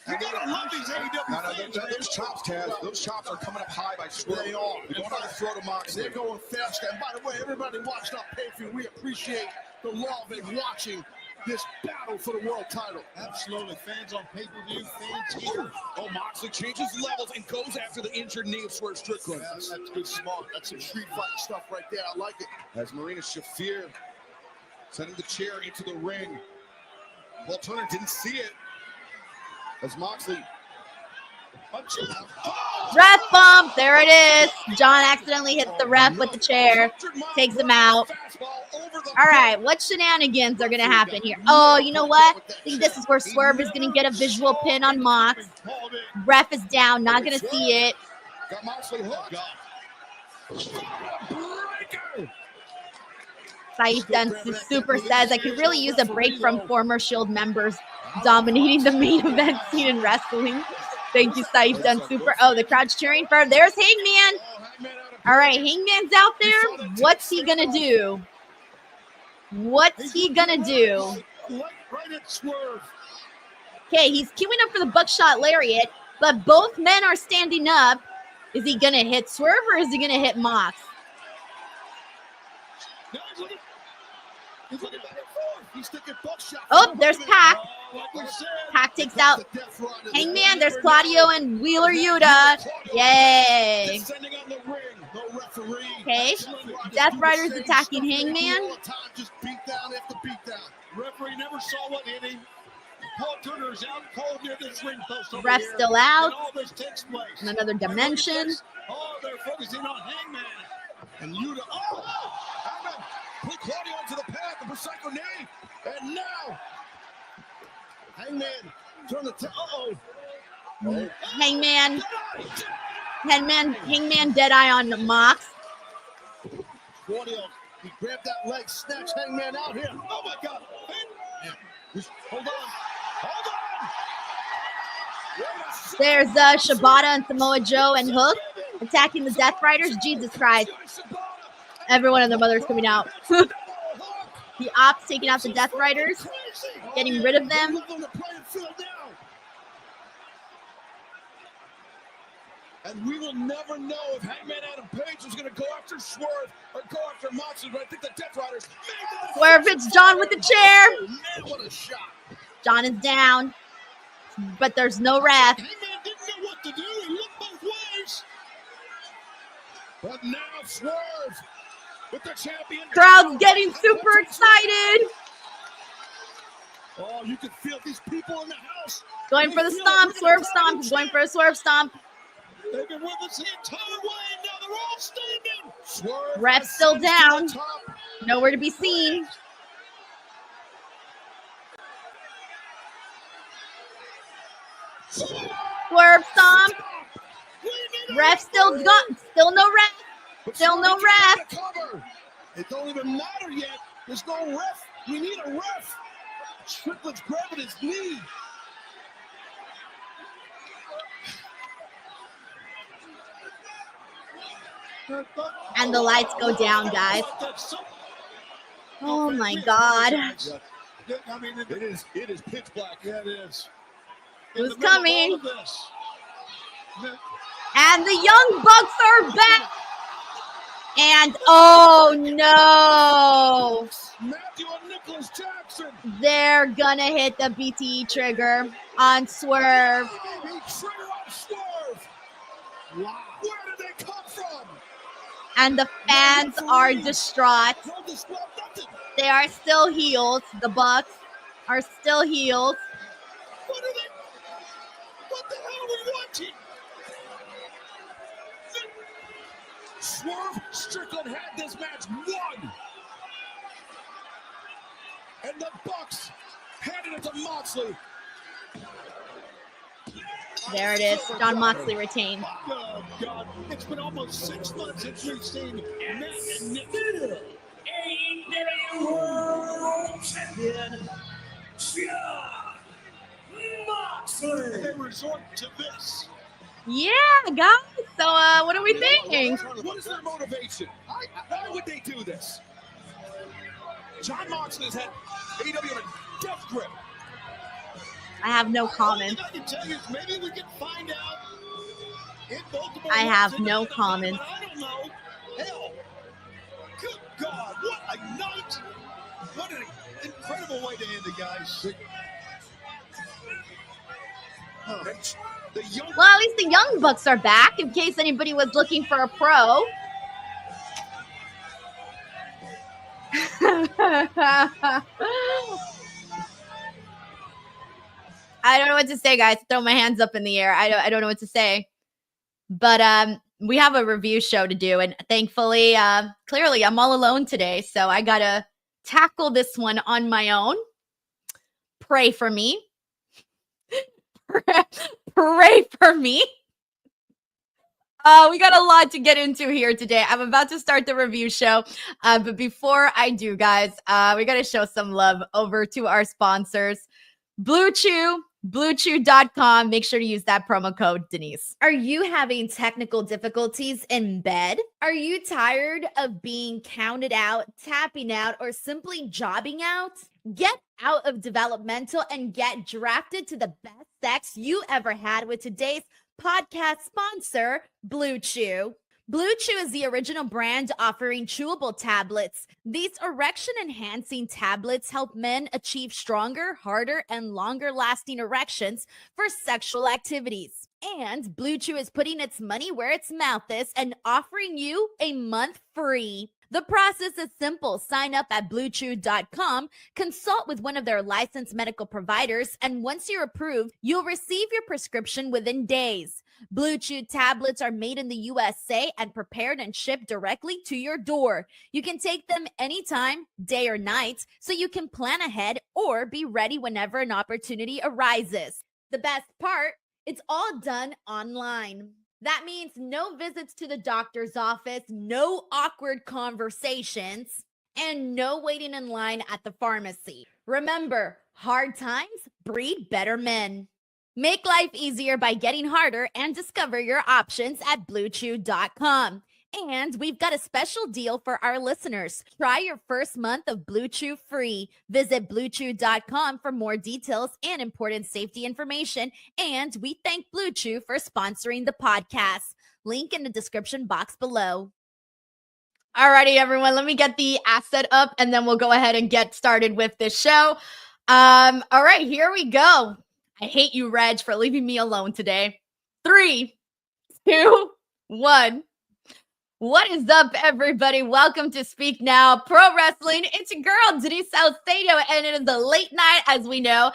Speaker 4: You gotta love these AEW fans.
Speaker 3: Those chops, Taz. Those chops are coming up high by Swerve. They are. They're going on the throat of Moxley.
Speaker 4: They're going fast. And by the way, everybody watching our pay-per-view, we appreciate the love and watching this battle for the world title. Absolutely. Fans on pay-per-view, fans here.
Speaker 3: Oh, Moxley changes levels and goes after the injured knee of Swerve Strickland.
Speaker 4: Yeah, that's good smart. That's some street fighting stuff right there. I like it.
Speaker 3: As Marina Shafir sending the chair into the ring. Paul Turner didn't see it. As Moxley punches out. Oh!
Speaker 1: Ref bump. There it is. John accidentally hits the ref with the chair. Takes him out. All right. What shenanigans are going to happen here? Oh, you know what? I think this is where Swerve is going to get a visual pin on Mox. Ref is down. Not going to see it.
Speaker 3: Got Moxley hooked.
Speaker 1: Saif Dunn Super says, I could really use a break from former Shield members dominating the main event scene in wrestling. Thank you, Saif Dunn Super. Oh, the crowd's cheering for him. There's Hangman. All right, Hangman's out there. What's he going to do? What's he going to do? Okay, he's queuing up for the buckshot lariat, but both men are standing up. Is he going to hit Swerve or is he going to hit Mox? Oh, there's Pac. Pac takes out Hangman. There's Claudio and Wheeler Yuta. Yay. Okay. Death Rider's attacking Hangman.
Speaker 5: Referee never saw what hit him. Paul Turner is out cold near this ring post.
Speaker 1: Ref still out.
Speaker 5: All this takes place.
Speaker 1: In another dimension.
Speaker 5: Oh, they're focusing on Hangman.
Speaker 3: And Yuta, Hangman put Claudio into the path of a psycho knee. And now, Hangman turn the
Speaker 1: Hangman Deadeye on Mox.
Speaker 4: Claudio, he grabbed that leg, snatched Hangman out here. Oh my God. Hold on.
Speaker 1: There's Shibata and Samoa Joe and Hook attacking the Death Riders. Jesus Christ. Everyone and their mother's coming out. The Ops taking out the Death Riders, getting rid of them.
Speaker 3: And we will never know if Hangman Adam Page is going to go after Swerve or go after Moxley, but I think the Death Riders.
Speaker 1: Swerve hits John with the chair.
Speaker 3: Man, what a shot.
Speaker 1: John is down, but there's no ref.
Speaker 3: Hangman didn't know what to do. He looked both ways. But now Swerve with the champion.
Speaker 1: Crowd's getting super excited.
Speaker 3: Oh, you can feel these people in the house.
Speaker 1: Going for the stomp. Swerve stomp. He's going for a Swerve stomp.
Speaker 3: They've been with us the entire way, and now they're all standing. Swerve
Speaker 1: Ref still down. Nowhere to be seen. Swerve stomp. Ref still got. Still no ref. Still no ref.
Speaker 3: It don't even matter yet. There's no ref. We need a ref. Strickland's grabbing his knee.
Speaker 1: And the lights go down, guys. Oh my God.
Speaker 3: I mean, it is pitch black.
Speaker 5: Yeah, it is.
Speaker 1: Who's coming? And the Young Bucks are back. And oh no.
Speaker 3: Matthew and Nicholas Jackson.
Speaker 1: They're gonna hit the BTE trigger on Swerve.
Speaker 3: Trigger on Swerve. Wow. Where did they come from?
Speaker 1: And the fans are distraught. They are still healed. The Bucks are still healed.
Speaker 3: What the hell are we watching? Swerve Strickland had this match won. And the Bucks handed it to Moxley.
Speaker 1: There it is. John Moxley retained.
Speaker 5: Oh, God. It's been almost 6 months since we've seen Matt and Nick.
Speaker 8: AEW World Champion, John Moxley.
Speaker 5: They resort to this.
Speaker 1: Yeah, guys. So, what are we thinking?
Speaker 3: What is their motivation? Why would they do this? John Moxley has had AEW in a death grip.
Speaker 1: I have no comments.
Speaker 5: I can tell you, maybe we can find out in multiple.
Speaker 1: I have no comments.
Speaker 5: I don't know. Hell, good God, what a night! What an incredible way to end it, guys.
Speaker 1: Well, at least the Young Bucks are back, in case anybody was looking for a pro. I don't know what to say, guys. Throw my hands up in the air. I don't know what to say. But we have a review show to do, and thankfully, clearly, I'm all alone today, so I gotta tackle this one on my own. Pray for me. Pray for me. We got a lot to get into here today. I'm about to start the review show. But before I do, guys, we got to show some love over to our sponsors. Blue Chew, BlueChew.com. Make sure to use that promo code Denise. Are you having technical difficulties in bed? Are you tired of being counted out, tapping out, or simply jobbing out? Get out of developmental and get drafted to the best sex you ever had with today's podcast sponsor, Blue Chew. Blue Chew is the original brand offering chewable tablets. These erection-enhancing tablets help men achieve stronger, harder, and longer-lasting erections for sexual activities. And Blue Chew is putting its money where its mouth is and offering you a month free. The process is simple. Sign up at BlueChew.com, consult with one of their licensed medical providers, and once you're approved, you'll receive your prescription within days. Blue Chew tablets are made in the USA and prepared and shipped directly to your door. You can take them anytime, day or night, so you can plan ahead or be ready whenever an opportunity arises. The best part, it's all done online. That means no visits to the doctor's office, no awkward conversations, and no waiting in line at the pharmacy. Remember, hard times breed better men. Make life easier by getting harder and discover your options at BlueChew.com. And we've got a special deal for our listeners. Try your first month of Blue Chew free. Visit BlueChew.com for more details and important safety information. And we thank Blue Chew for sponsoring the podcast. Link in the description box below. Alrighty, everyone, let me get the asset up and then we'll go ahead and get started with this show. All right, here we go. I hate you, Reg, for leaving me alone today. 3, 2, 1. What is up, everybody? Welcome to Speak Now Pro Wrestling. It's your girl, Denise Salcedo, and it is a late night, as we know.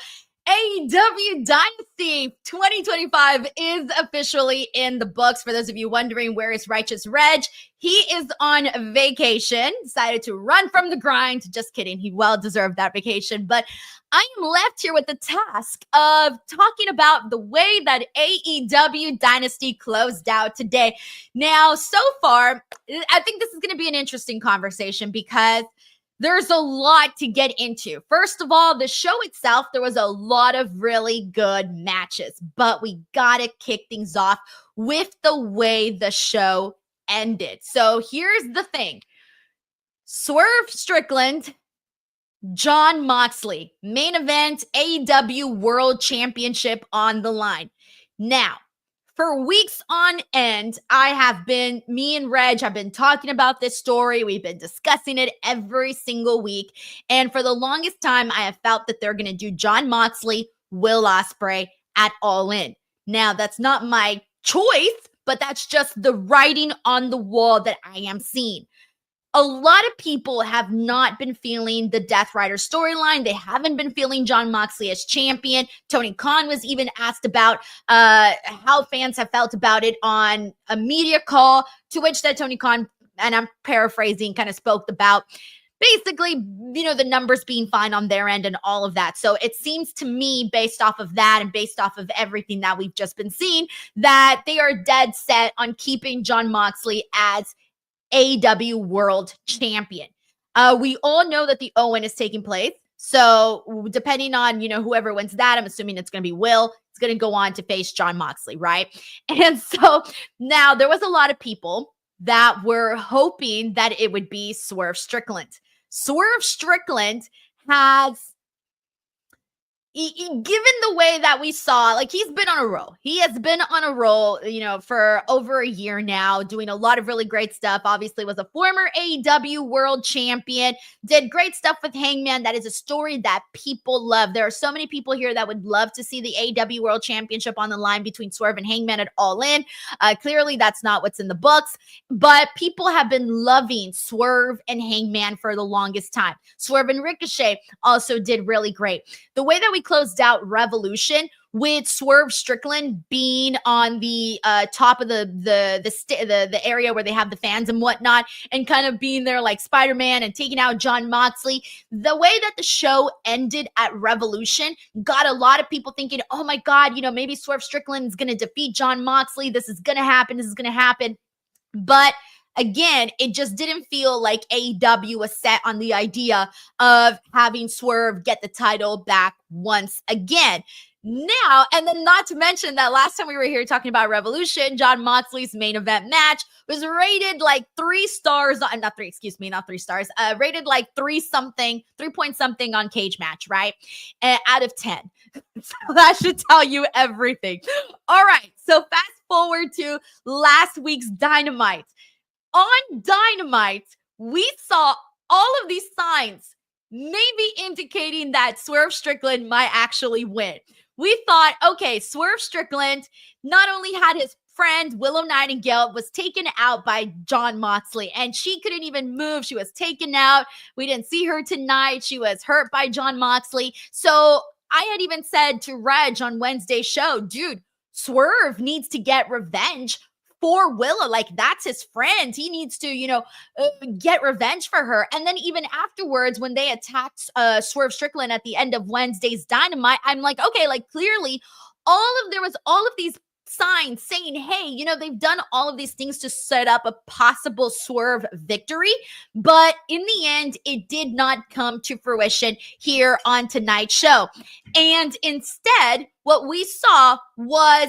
Speaker 1: AEW Dynasty 2025 is officially in the books. For those of you wondering, where is Righteous Reg? He is on vacation, decided to run from the grind. Just kidding. He well deserved that vacation. But I am left here with the task of talking about the way that AEW Dynasty closed out today. Now, so far, I think this is going to be an interesting conversation because there's a lot to get into. First of all, the show itself, there was a lot of really good matches, but we got to kick things off with the way the show ended. So here's the thing. Swerve Strickland, Jon Moxley, main event, AEW World Championship on the line. Now, for weeks on end, me and Reg have been talking about this story. We've been discussing it every single week. And for the longest time, I have felt that they're going to do Jon Moxley, Will Ospreay at All In. Now, that's not my choice, but that's just the writing on the wall that I am seeing. A lot of people have not been feeling the Death Rider storyline. They haven't been feeling Jon Moxley as champion. Tony Khan was even asked about how fans have felt about it on a media call, to which that Tony Khan, and I'm paraphrasing, kind of spoke about basically, the numbers being fine on their end and all of that. So it seems to me, based off of that and based off of everything that we've just been seeing, that they are dead set on keeping Jon Moxley as AEW World Champion. We all know that the Owen is taking place. So depending on, whoever wins that, I'm assuming it's going to be Will. It's going to go on to face Jon Moxley, right? And so now there was a lot of people that were hoping that it would be Swerve Strickland. Swerve Strickland has, given the way that we saw, he's been on a roll. He has been on a roll, for over a year now, doing a lot of really great stuff. Obviously was a former AEW World Champion, did great stuff with Hangman. That is a story that people love. There are so many people here that would love to see the AEW World Championship on the line between Swerve and Hangman at All In. Clearly, that's not what's in the books, but people have been loving Swerve and Hangman for the longest time. Swerve and Ricochet also did really great. The way that we closed out Revolution with Swerve Strickland being on the top of the area where they have the fans and whatnot, and kind of being there like Spider-Man and taking out Jon Moxley. The way that the show ended at Revolution got a lot of people thinking, oh my God, maybe Swerve Strickland is going to defeat Jon Moxley. This is going to happen. But again, it just didn't feel like AEW was set on the idea of having Swerve get the title back once again. Now, and then not to mention that last time we were here talking about Revolution, Jon Moxley's main event match was rated like 3 stars, not 3 stars, rated like 3 point something on Cage Match, right? Out of 10. So that should tell you everything. All right, so fast forward to last week's Dynamite. On Dynamite, we saw all of these signs maybe indicating that Swerve Strickland might actually win. We thought, okay, Swerve Strickland not only had his friend Willow Nightingale was taken out by Jon Moxley, and she couldn't even move. She was taken out. We didn't see her tonight. She was hurt by Jon Moxley. So I had even said to Reg on Wednesday's show, dude, Swerve needs to get revenge for Willow. Like, that's his friend. He needs to, get revenge for her. And then even afterwards, when they attacked Swerve Strickland at the end of Wednesday's Dynamite, I'm like, okay, like clearly there was all of these signs saying, hey, they've done all of these things to set up a possible Swerve victory. But in the end, it did not come to fruition here on tonight's show. And instead, what we saw was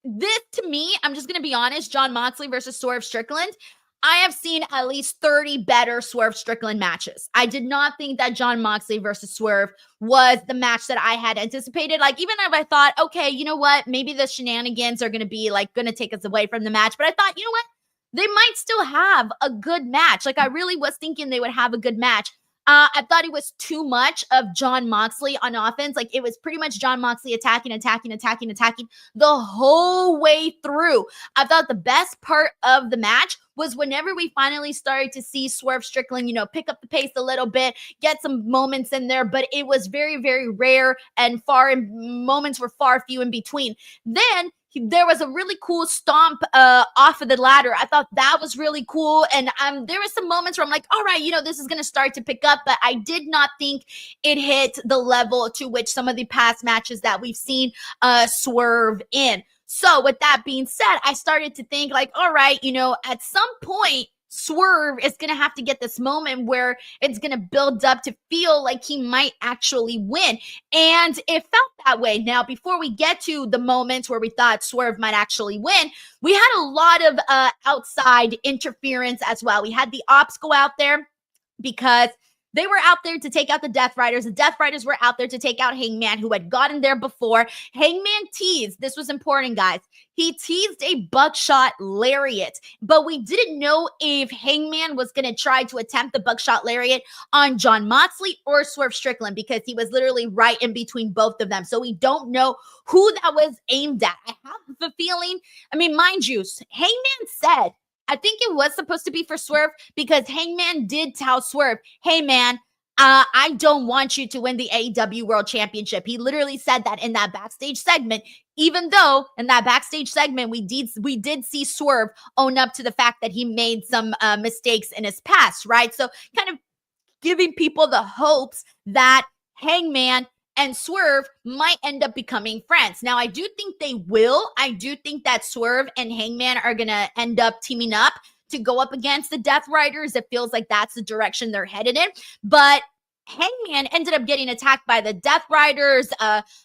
Speaker 1: this, to me, I'm just going to be honest, Jon Moxley versus Swerve Strickland, I have seen at least 30 better Swerve Strickland matches. I did not think that Jon Moxley versus Swerve was the match that I had anticipated. Like, even if I thought, okay, you know what, maybe the shenanigans are going to be like going to take us away from the match. But I thought, you know what, they might still have a good match. Like, I really was thinking they would have a good match. I thought it was too much of Jon Moxley on offense. Like, it was pretty much Jon Moxley attacking the whole way through. I thought the best part of the match was whenever we finally started to see Swerve Strickland, pick up the pace a little bit, get some moments in there, but it was very, very rare and moments were far few in between. Then there was a really cool stomp off of the ladder. I thought that was really cool. And there were some moments where I'm like, all right, this is going to start to pick up. But I did not think it hit the level to which some of the past matches that we've seen Swerve in. So with that being said, I started to think like, all right, at some point, Swerve is going to have to get this moment where it's going to build up to feel like he might actually win. And it felt that way. Now, before we get to the moments where we thought Swerve might actually win, we had a lot of outside interference as well. We had the Ops go out there because they were out there to take out the Death Riders. The Death Riders were out there to take out Hangman, who had gotten there before. Hangman teased, this was important, guys. He teased a buckshot lariat, but we didn't know if Hangman was going to try to attempt the buckshot lariat on Jon Moxley or Swerve Strickland because he was literally right in between both of them. So we don't know who that was aimed at. I have the feeling, mind you, Hangman said, I think it was supposed to be for Swerve because Hangman did tell Swerve, hey, man, I don't want you to win the AEW World Championship. He literally said that in that backstage segment, even though in that backstage segment, we did see Swerve own up to the fact that he made some mistakes in his past, right? So kind of giving people the hopes that Hangman and Swerve might end up becoming friends. Now, I do think they will. I do think that Swerve and Hangman are going to end up teaming up to go up against the Death Riders. It feels like that's the direction they're headed in. But Hangman ended up getting attacked by the Death Riders,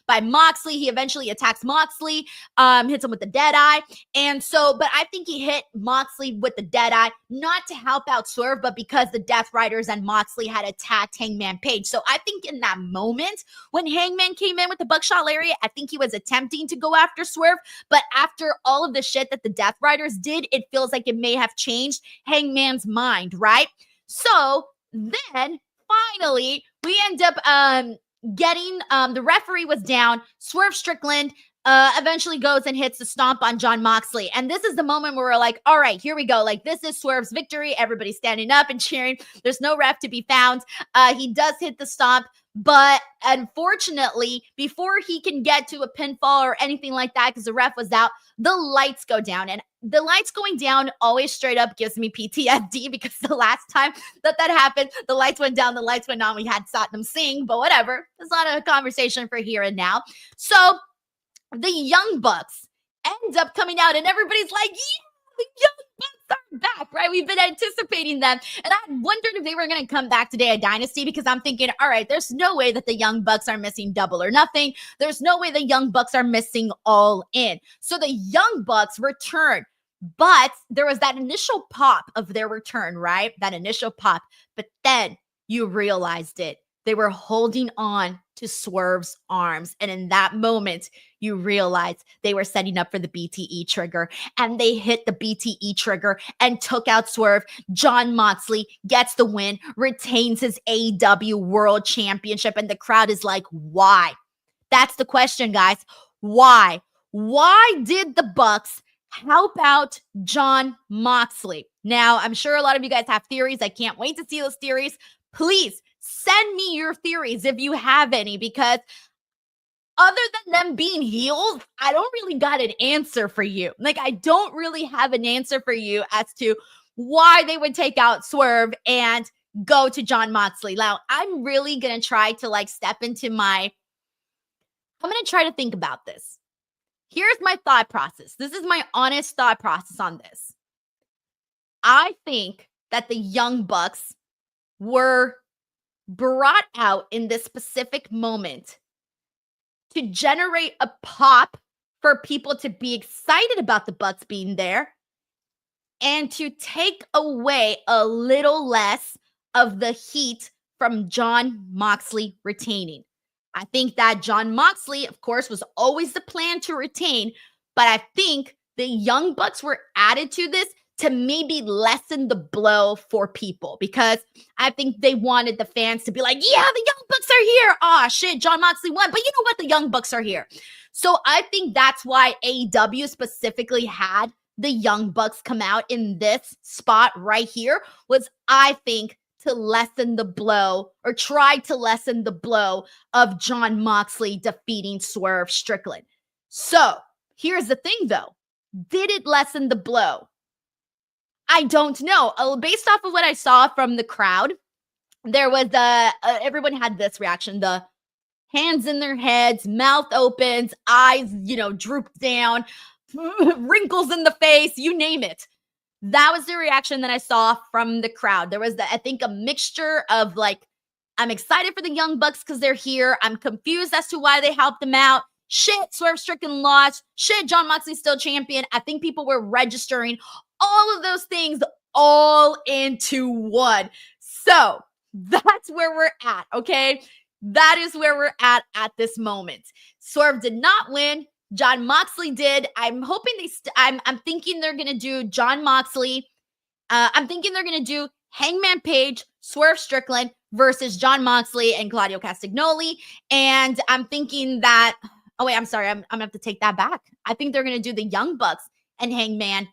Speaker 1: by Moxley. He eventually attacks Moxley, hits him with the Deadeye. And so, but I think he hit Moxley with the Deadeye, not to help out Swerve, but because the Death Riders and Moxley had attacked Hangman Page. So I think in that moment, when Hangman came in with the buckshot lariat, I think he was attempting to go after Swerve. But after all of the shit that the Death Riders did, it feels like it may have changed Hangman's mind, right? So then, finally, we end up getting the referee was down. Swerve Strickland eventually goes and hits the stomp on Jon Moxley. And this is the moment where we're like, all right, here we go. Like, this is Swerve's victory. Everybody's standing up and cheering. There's no ref to be found. He does hit the stomp. But unfortunately, before he can get to a pinfall or anything like that, because the ref was out, the lights go down. And the lights going down always straight up gives me PTSD because the last time that happened, the lights went down, the lights went on. We had Satnam Singh, but whatever. It's not a conversation for here and now. So the Young Bucks end up coming out and everybody's like, yeah, the Young Bucks are back, right? We've been anticipating them. And I wondered if they were going to come back today at Dynasty because I'm thinking, all right, there's no way that the Young Bucks are missing Double or Nothing. There's no way the Young Bucks are missing All In. So the Young Bucks return. But there was that initial pop of their return, right? That initial pop. But then you realized it. They were holding on to Swerve's arms. And in that moment, you realize they were setting up for the BTE trigger. And they hit the BTE trigger and took out Swerve. Jon Moxley gets the win, retains his AEW World Championship. And the crowd is like, why? That's the question, guys. Why? Why did the Bucks help out Jon Moxley? Now, I'm sure a lot of you guys have theories. I can't wait to see those theories. Please send me your theories if you have any, because other than them being healed, I don't really got an answer for you. Like, I don't really have an answer for you as to why they would take out Swerve and go to Jon Moxley. Now, I'm really going to try to I'm going to try to think about this. Here's my thought process. This is my honest thought process on this. I think that the Young Bucks were brought out in this specific moment to generate a pop for people to be excited about the Bucks being there and to take away a little less of the heat from Jon Moxley retaining. I think that Jon Moxley, of course, was always the plan to retain, but I think the Young Bucks were added to this to maybe lessen the blow for people, because I think they wanted the fans to be like, yeah, the Young Bucks are here. Oh, shit, Jon Moxley won, but you know what? The Young Bucks are here. So I think that's why AEW specifically had the Young Bucks come out in this spot right here, was I think to lessen the blow, or try to lessen the blow of Jon Moxley defeating Swerve Strickland. So here's the thing though. Did it lessen the blow? I don't know. Based off of what I saw from the crowd, there was everyone had this reaction: the hands in their heads, mouth opens, eyes, drooped down, wrinkles in the face, you name it. That was the reaction that I saw from the crowd. There was, I think, a mixture of like, I'm excited for the Young Bucks because they're here. I'm confused as to why they helped them out. Shit, Swerve Strickland lost. Shit, Jon Moxley's still champion. I think people were registering all of those things all into one. So that's where we're at, okay? That is where we're at this moment. Swerve did not win. Jon Moxley did. I'm hoping I'm thinking they're going to do Jon Moxley. I'm thinking they're going to do Hangman Page, Swerve Strickland versus Jon Moxley and Claudio Castagnoli. And I'm thinking that, oh wait, I'm sorry. I'm going to have to take that back. I think they're going to do the Young Bucks and Hangman.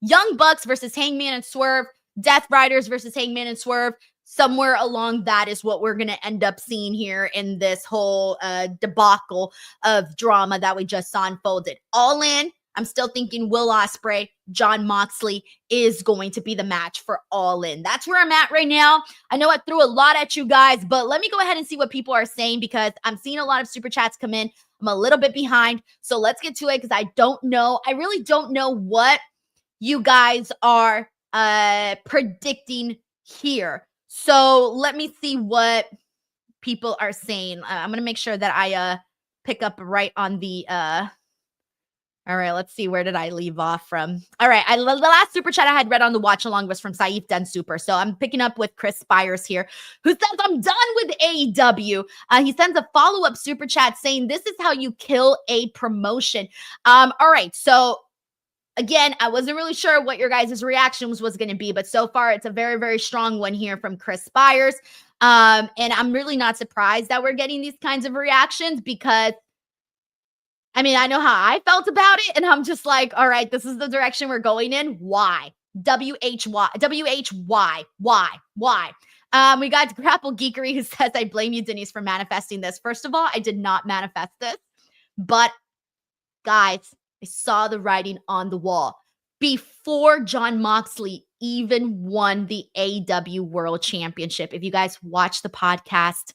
Speaker 1: Young Bucks versus Hangman and Swerve. Death Riders versus Hangman and Swerve. Somewhere along that is what we're going to end up seeing here in this whole debacle of drama that we just saw unfolded. All in, I'm still thinking Will Ospreay, Jon Moxley is going to be the match for All In. That's where I'm at right now. I know I threw a lot at you guys, but let me go ahead and see what people are saying, because I'm seeing a lot of super chats come in. I'm a little bit behind, so let's get to it, because I don't know. I really don't know what you guys are predicting here. So let me see what people are saying. I'm going to make sure that I pick up right on the all right, let's see. Where did I leave off from? All right, the last super chat I had read on the watch along was from Saif Den Super. So I'm picking up with Chris Spires here, who says, I'm done with AEW. He sends a follow-up super chat saying, this is how you kill a promotion. All right, so again, I wasn't really sure what your guys' reaction was going to be, but so far it's a very, very strong one here from Chris Spires. And I'm really not surprised that we're getting these kinds of reactions, because I mean, I know how I felt about it, and I'm just like, all right, this is the direction we're going in. Why? W-H-Y. Why? We got Grapple Geekery, who says, I blame you, Denise, for manifesting this. First of all, I did not manifest this, but guys, I saw the writing on the wall. Before Jon Moxley even won the AEW World Championship, if you guys watch the podcast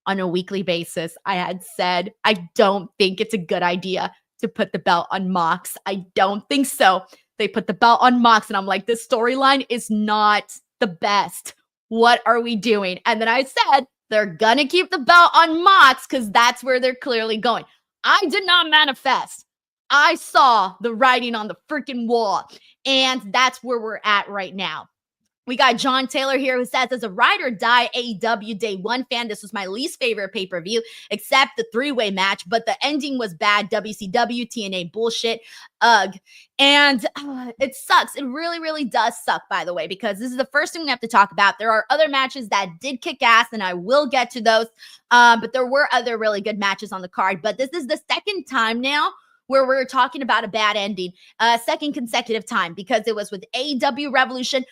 Speaker 1: on a weekly basis, I had said, I don't think it's a good idea to put the belt on Mox. I don't think so. They put the belt on Mox, and I'm like, this storyline is not the best. What are we doing? And then I said, they're going to keep the belt on Mox because that's where they're clearly going. I did not manifest. I saw the writing on the freaking wall, and that's where we're at right now. We got John Taylor here who says, as a ride or die AEW Day 1 fan, this was my least favorite pay-per-view, except the three-way match, but the ending was bad. WCW, TNA bullshit. Ugh. And it sucks. It really, really does suck, by the way, because this is the first thing we have to talk about. There are other matches that did kick ass, and I will get to those. But there were other really good matches on the card. But this is the second time now where we're talking about a bad ending, second consecutive time, because it was with AEW Revolution.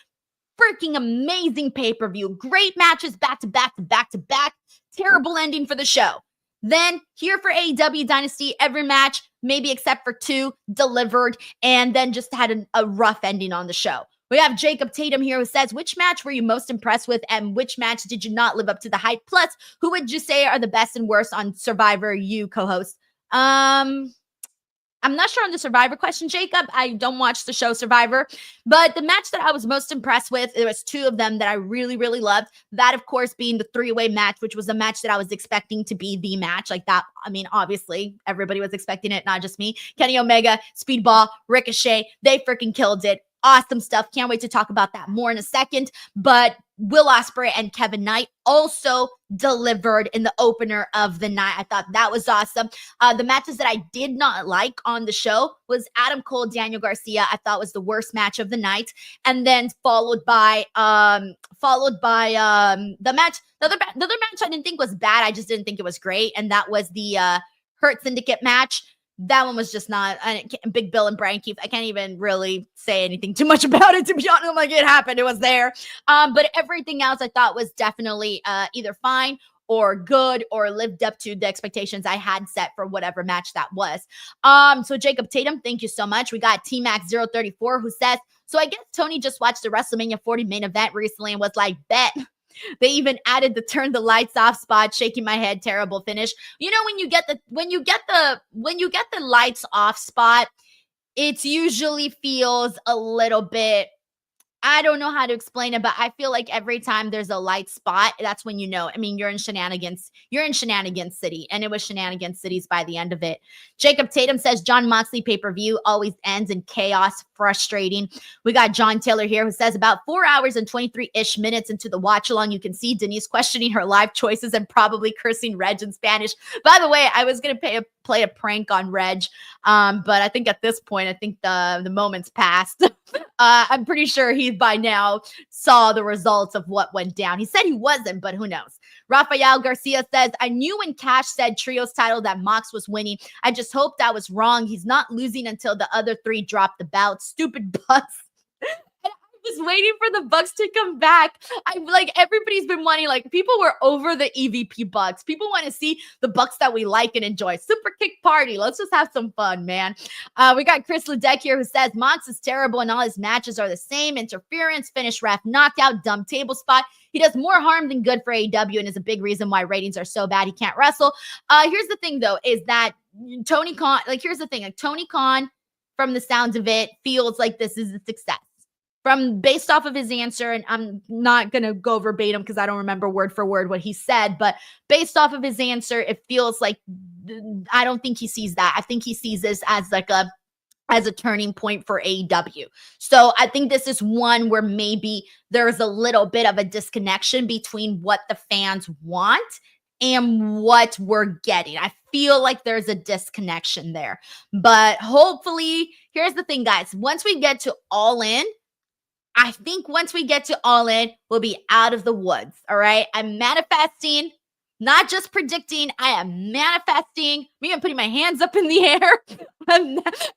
Speaker 1: Freaking amazing pay-per-view. Great matches back to back to back to back. Terrible ending for the show. Then here for AEW Dynasty, every match, maybe except for 2, delivered, and then just had a rough ending on the show. We have Jacob Tatum here who says, which match were you most impressed with and which match did you not live up to the hype? Plus, who would you say are the best and worst on Survivor, you co-host? I'm not sure on the Survivor question, Jacob. I don't watch the show Survivor. But the match that I was most impressed with, there was 2 of them that I really, really loved. That, of course, being the three-way match, which was a match that I was expecting to be the match. Like that, I mean, obviously, everybody was expecting it, not just me. Kenny Omega, Speedball, Ricochet, they freaking killed it. Awesome stuff. Can't wait to talk about that more in a second. But Will Ospreay and Kevin Knight also delivered in the opener of the night. I thought that was awesome. The matches that I did not like on the show was Adam Cole, Daniel Garcia. I thought was the worst match of the night, and then followed by the match. The other match I didn't think was bad. I just didn't think it was great, and that was the Hurt Syndicate match. That one was just not Big Bill and Brian Keith. I can't even really say anything too much about it, to be honest. I'm like, it happened. It was there. But everything else I thought was definitely either fine or good or lived up to the expectations I had set for whatever match that was. So Jacob Tatum, thank you so much. We got T-Max034 who says, so I guess Toni just watched the WrestleMania 40 main event recently and was like, bet. They even added the turn the lights off spot, shaking my head, terrible finish. You know, when you get the lights off spot, it usually feels a little bit, I don't know how to explain it, but I feel like every time there's a light spot, that's when you know. I mean, you're in Shenanigans City, and it was Shenanigans Cities by the end of it. Jacob Tatum says, John Moxley pay-per-view always ends in chaos, frustrating. We got John Taylor here who says, about 4 hours and 23-ish minutes into the watch-along, you can see Denise questioning her life choices and probably cursing Reg in Spanish. By the way, I was going to play a prank on Reg, but I think at this point, I think the moment's passed. I'm pretty sure he by now saw the results of what went down. He said he wasn't, but who knows? Rafael Garcia says, I knew when Cash said trios title that Mox was winning. I just hoped I was wrong. He's not losing until the other 3 drop the bout. Stupid Bucks. Was waiting for the Bucks to come back. Everybody's been wanting, people were over the EVP Bucks. People want to see the Bucks that we like and enjoy. Super kick party. Let's just have some fun, man. We got Chris Ledeck here who says Mox is terrible and all his matches are the same. Interference, finish, ref, knockout, dumb table spot. He does more harm than good for AEW and is a big reason why ratings are so bad he can't wrestle. Here's the thing, though, is that Tony Khan, here's the thing. Tony Khan, from the sounds of it, feels like this is a success. Based off of his answer, and I'm not going to go verbatim because I don't remember word for word what he said, but based off of his answer, it feels like I don't think he sees that. I think he sees this as a turning point for AEW. So I think this is one where maybe there's a little bit of a disconnection between what the fans want and what we're getting. I feel like there's a disconnection there. But hopefully, here's the thing, guys. Once we get to All In, I think once we get to All In, we'll be out of the woods, all right? I'm manifesting, not just predicting. I am manifesting. I'm even putting my hands up in the air.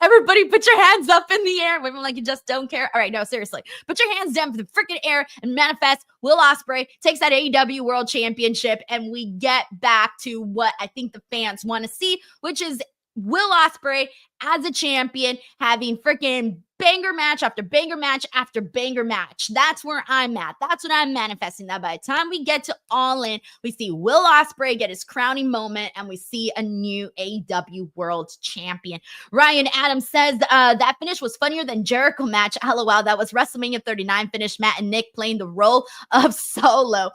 Speaker 1: Everybody put your hands up in the air. Women like you just don't care. All right, no, seriously. Put your hands down for the freaking air and manifest. Will Ospreay takes that AEW World Championship, and we get back to what I think the fans want to see, which is Will Ospreay as a champion having freaking banger match after banger match after banger match. That's where I'm at. That's what I'm manifesting. That by the time we get to All In, we see Will Ospreay get his crowning moment and we see a new AEW World Champion. Ryan Adams says that finish was funnier than Jericho match. LOL, that was WrestleMania 39 finish. Matt and Nick playing the role of Solo.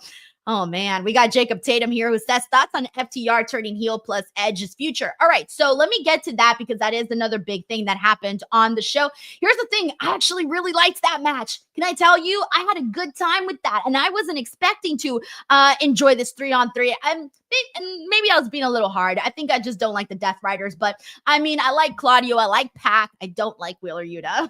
Speaker 1: Oh, man. We got Jacob Tatum here who says thoughts on FTR turning heel plus Edge's future. All right. So let me get to that because that is another big thing that happened on the show. Here's the thing. I actually really liked that match. Can I tell you? I had a good time with that. And I wasn't expecting to enjoy this 3-on-3. And maybe I was being a little hard. I think I just don't like the Death Riders. But I mean, I like Claudio. I like Pac. I don't like Wheeler Yuta.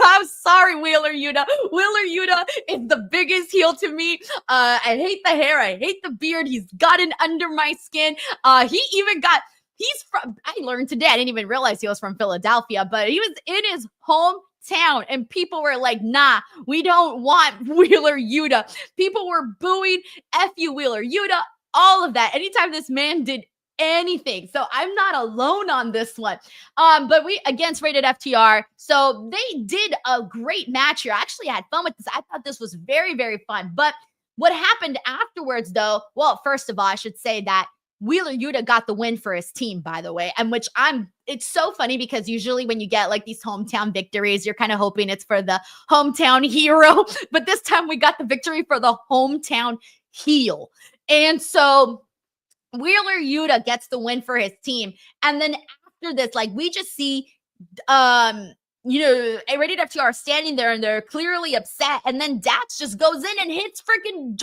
Speaker 1: I'm sorry, Wheeler Yuta. Wheeler Yuta is the biggest heel to me. I hate the hair. I hate the beard. He's gotten under my skin. He's from, I learned today, I didn't even realize he was from Philadelphia, but he was in his hometown and people were like, nah, we don't want Wheeler Yuta. People were booing, F you, Wheeler Yuta, all of that. Anytime this man did anything. So I'm not alone on this one. But we against Rated FTR. So they did a great match here. I actually had fun with this. I thought this was very, very fun. But what happened afterwards though, well, first of all, I should say that Wheeler Yuta got the win for his team, by the way, and it's so funny because usually when you get like these hometown victories, you're kind of hoping it's for the hometown hero, but this time we got the victory for the hometown heel. And so Wheeler Yuta gets the win for his team. And then after this, like we just see, Rated FTR standing there and they're clearly upset. And then Dax just goes in and hits freaking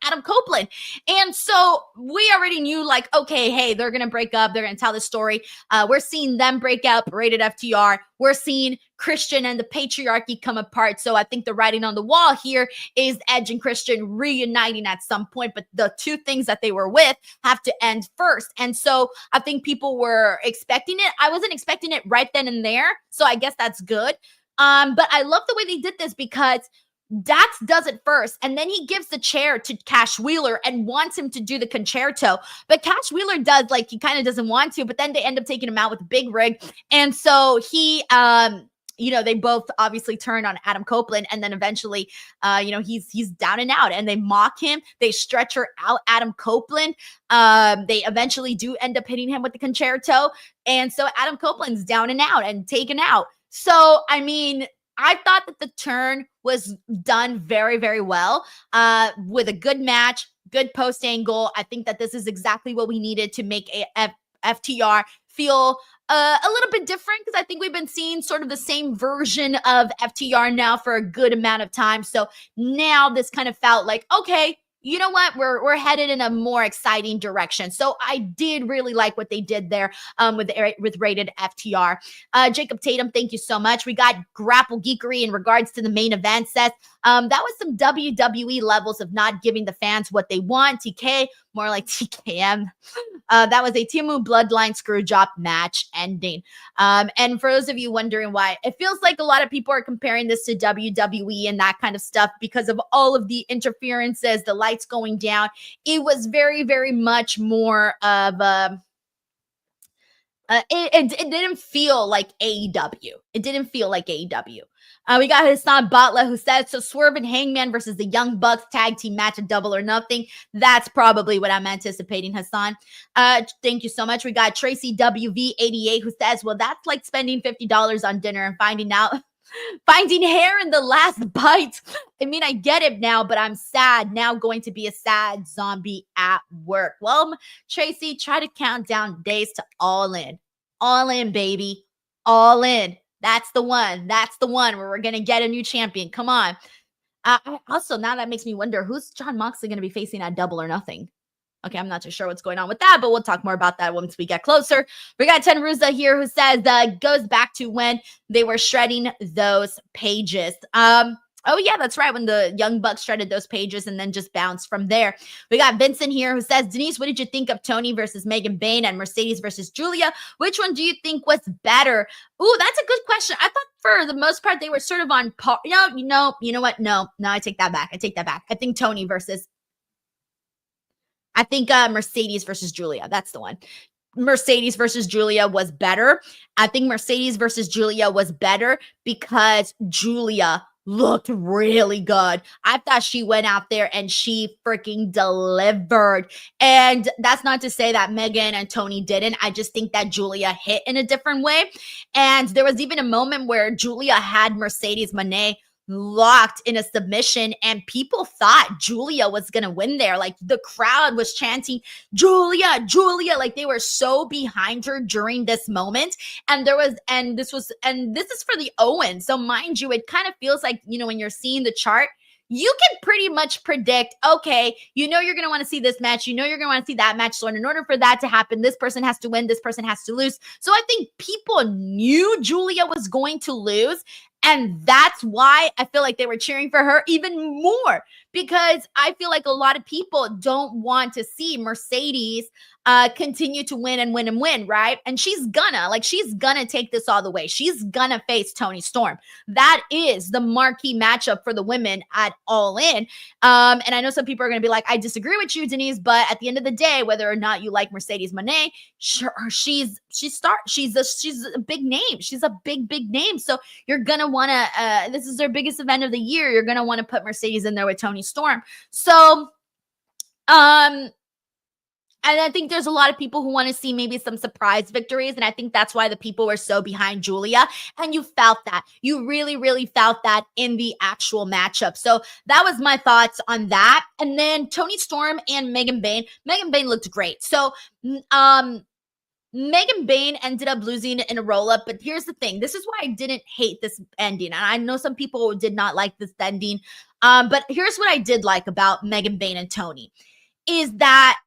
Speaker 1: Adam Copeland. And so we already knew like, okay, hey, they're going to break up. They're going to tell the story. We're seeing them break up, Rated FTR. We're seeing Christian and the patriarchy come apart. So I think the writing on the wall here is Edge and Christian reuniting at some point, but the two things that they were with have to end first. And so I think people were expecting it. I wasn't expecting it right then and there. So I guess that's good. But I love the way they did this because Dax does it first, and then he gives the chair to Cash Wheeler and wants him to do the concerto. But Cash Wheeler does, like, he kind of doesn't want to, but then they end up taking him out with a big rig. And so he, they both obviously turn on Adam Copeland, and then eventually, he's down and out, and they mock him. They stretcher out Adam Copeland. They eventually do end up hitting him with the concerto. And so Adam Copeland's down and out and taken out. So, I mean, I thought that the turn was done very, very well with a good match, good post angle. I think that this is exactly what we needed to make FTR feel a little bit different because I think we've been seeing sort of the same version of FTR now for a good amount of time. So now this kind of felt like, okay, you know what? We're headed in a more exciting direction. So I did really like what they did there with Rated FTR. Jacob Tatum, thank you so much. We got Grapple Geekery in regards to the main event, Seth. That was some WWE levels of not giving the fans what they want. TK, more like TKM. That was a Timu Bloodline Screwjob match ending. And for those of you wondering why, it feels like a lot of people are comparing this to WWE and that kind of stuff because of all of the interferences, the lights going down. It was very, very much more of a... It didn't feel like AEW. It didn't feel like AEW. We got Hassan Batla who says, so Swerve and Hangman versus the Young Bucks tag team match at Double or Nothing. That's probably what I'm anticipating, Hassan. Thank you so much. We got Tracy WV88 who says, well, that's like spending $50 on dinner and finding hair in the last bite. I mean, I get it now, but I'm sad. Now going to be a sad zombie at work. Well, Tracy, try to count down days to All In. All In, baby. All In. That's the one. That's the one where we're going to get a new champion. Come on. Also, now that makes me wonder, who's John Moxley going to be facing at Double or Nothing? Okay, I'm not too sure what's going on with that, but we'll talk more about that once we get closer. We got Tenruza here who says goes back to when they were shredding those pages. Oh, yeah, that's right. When the Young Bucks shredded those pages and then just bounced from there. We got Vincent here who says, Denise, what did you think of Toni versus Megan Bayne and Mercedes versus Julia? Which one do you think was better? Ooh, that's a good question. I thought for the most part they were sort of on par. No, you know what? No, I take that back. I think Mercedes versus Julia. That's the one. Mercedes versus Julia was better. I think Mercedes versus Julia was better because Julia looked really good. I thought she went out there and she freaking delivered. And that's not to say that Megan and Toni didn't. I just think that Julia hit in a different way. And there was even a moment where Julia had Mercedes Moné locked in a submission, and people thought Julia was going to win there. Like the crowd was chanting, Julia, Julia, like they were so behind her during this moment. And this is for the Owen. So mind you, it kind of feels like, when you're seeing the chart, you can pretty much predict, okay, you're going to want to see this match. You're going to want to see that match. So in order for that to happen, this person has to win, this person has to lose. So I think people knew Julia was going to lose. And that's why I feel like they were cheering for her even more, because I feel like a lot of people don't want to see Mercedes continue to win and win and win, right? And she's gonna take this all the way. She's gonna face Toni Storm. That is the marquee matchup for the women at All In. And I know some people are gonna be like, I disagree with you, Denise, but at the end of the day, whether or not you like Mercedes Moné, she's a big name. She's a big name. So you're gonna wanna, this is their biggest event of the year. You're gonna want to put Mercedes in there with Toni Storm. So, and I think there's a lot of people who want to see maybe some surprise victories. And I think that's why the people were so behind Julia. And you felt that. You really, really felt that in the actual matchup. So that was my thoughts on that. And then Toni Storm and Megan Bayne. Megan Bayne looked great. So, Megan Bayne ended up losing in a roll-up, but here's the thing. This is why I didn't hate this ending. And I know some people did not like this ending. But here's what I did like about Megan Bayne and Toni, is that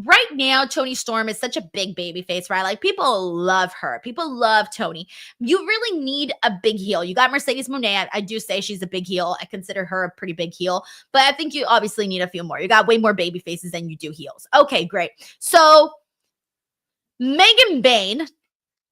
Speaker 1: right now, Toni Storm is such a big baby face, right? Like, people love her. People love Toni. You really need a big heel. You got Mercedes Moné. I do say she's a big heel. I consider her a pretty big heel. But I think you obviously need a few more. You got way more baby faces than you do heels. Okay, great. So Megan Bayne,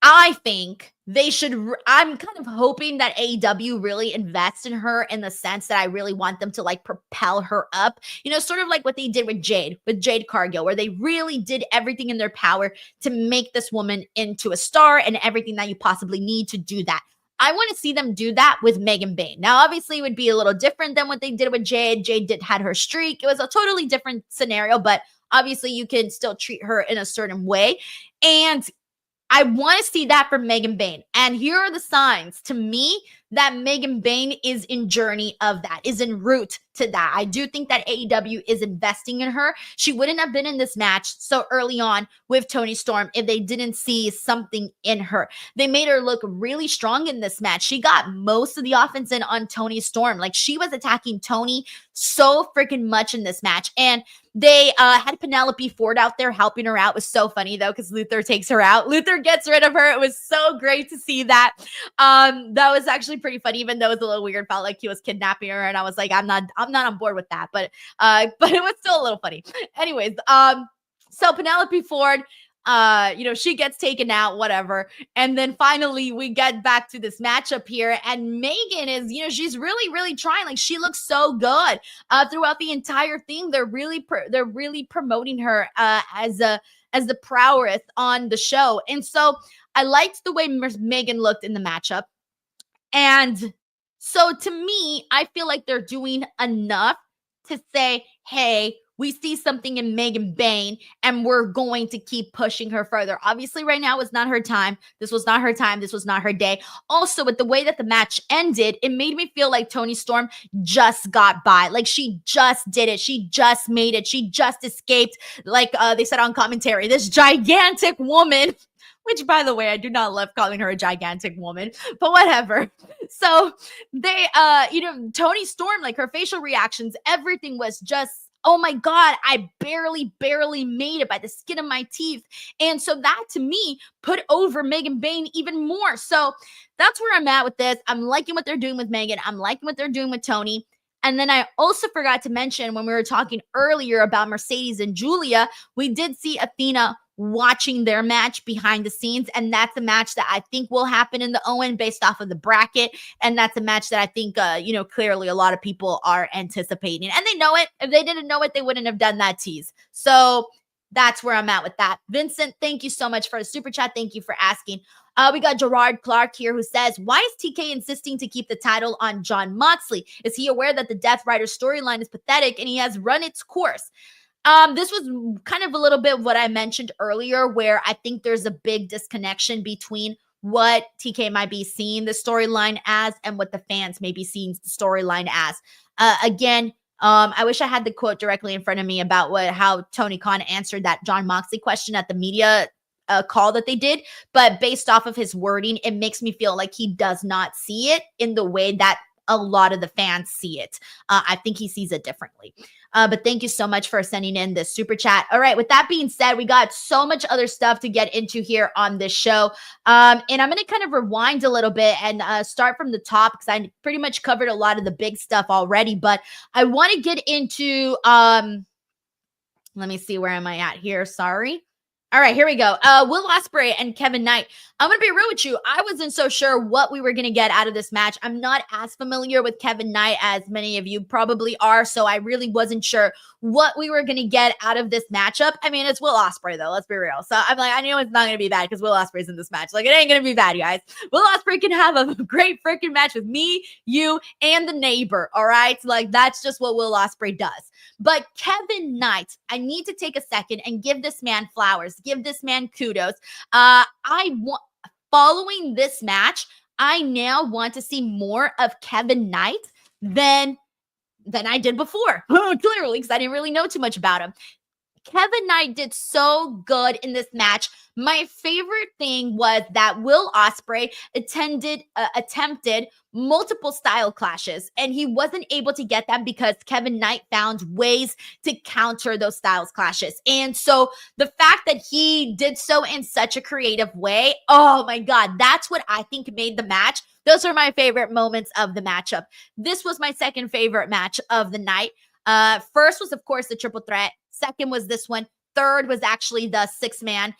Speaker 1: I think they should, I'm kind of hoping that AEW really invests in her, in the sense that I really want them to like propel her up, sort of like what they did with Jade Cargill, where they really did everything in their power to make this woman into a star and everything that you possibly need to do that. I want to see them do that with Megan Bayne. Now, obviously, it would be a little different than what they did with Jade. Jade had her streak. It was a totally different scenario, but obviously you can still treat her in a certain way. And I want to see that for Megan Bayne. And here are the signs to me that Megan Bayne is in journey of that, is en route to that. I do think that AEW is investing in her. She wouldn't have been in this match so early on with Toni Storm if they didn't see something in her. They made her look really strong in this match. She got most of the offense in on Toni Storm. Like, she was attacking Toni so freaking much in this match. And they had Penelope Ford out there helping her out. It was so funny, though, because Luther takes her out. Luther gets rid of her. It was so great to see that. That was actually pretty funny, even though it was a little weird. Felt like he was kidnapping her, and I was like, I'm not on board with that. But it was still a little funny. Anyways, so Penelope Ford, she gets taken out, whatever. And then finally we get back to this matchup here, and Megan is, she's really, really trying. Like, she looks so good throughout the entire thing. They're really promoting her as the prowess on the show. And so I liked the way Megan looked in the matchup. And so to me, I feel like they're doing enough to say, hey, we see something in Megan Bayne, and we're going to keep pushing her further. Obviously, right now is not her time. This was not her time. This was not her day. Also, with the way that the match ended, it made me feel like Toni Storm just got by. Like, she just did it. She just made it. She just escaped. Like they said on commentary, this gigantic woman, which, by the way, I do not love calling her a gigantic woman, but whatever. So they, Toni Storm, like, her facial reactions, everything was just, oh my God, I barely made it by the skin of my teeth. And so that, to me, put over Megan Bayne even more. So that's where I'm at with this. I'm liking what they're doing with Megan. I'm liking what they're doing with Toni. And then I also forgot to mention, when we were talking earlier about Mercedes and Julia, we did see Athena watching their match behind the scenes. And that's a match that I think will happen in the Owen based off of the bracket. And that's a match that I think, clearly a lot of people are anticipating. And they know it. If they didn't know it, they wouldn't have done that tease. So that's where I'm at with that. Vincent, thank you so much for the super chat. Thank you for asking. We got Gerard Clark here, who says, why is TK insisting to keep the title on Jon Moxley? Is he aware that the Death Rider storyline is pathetic and he has run its course? This was kind of a little bit what I mentioned earlier, where I think there's a big disconnection between what TK might be seeing the storyline as and what the fans may be seeing the storyline as. Again, I wish I had the quote directly in front of me about how Tony Khan answered that Jon Moxley question at the media call that they did, but based off of his wording, it makes me feel like he does not see it in the way that a lot of the fans see it. I think he sees it differently. But thank you so much for sending in this super chat. All right, with that being said, we got so much other stuff to get into here on this show. And I'm going to kind of rewind a little bit and start from the top because I pretty much covered a lot of the big stuff already. But I want to get into, let me see, where am I at here? Sorry. All right, here we go. Will Ospreay and Kevin Knight. I'm going to be real with you. I wasn't so sure what we were going to get out of this match. I'm not as familiar with Kevin Knight as many of you probably are, so I really wasn't sure what we were going to get out of this matchup. I mean, it's Will Ospreay, though. Let's be real. So I'm like, I know it's not going to be bad because Will Ospreay's in this match. Like, it ain't going to be bad, guys. Will Ospreay can have a great freaking match with me, you, and the neighbor, all right? Like, that's just what Will Ospreay does. But Kevin Knight, I need to take a second and give this man flowers, give this man kudos. Following this match, I now want to see more of Kevin Knight than I did before. Clearly, because I didn't really know too much about him. Kevin Knight did so good in this match. My favorite thing was that Will Ospreay attempted multiple style clashes, and he wasn't able to get them because Kevin Knight found ways to counter those styles clashes. And so the fact that he did so in such a creative way, oh my God, that's what I think made the match. Those are my favorite moments of the matchup. This was my second favorite match of the night. First was, of course, the triple threat. Second was this one. Third was actually the 6-man.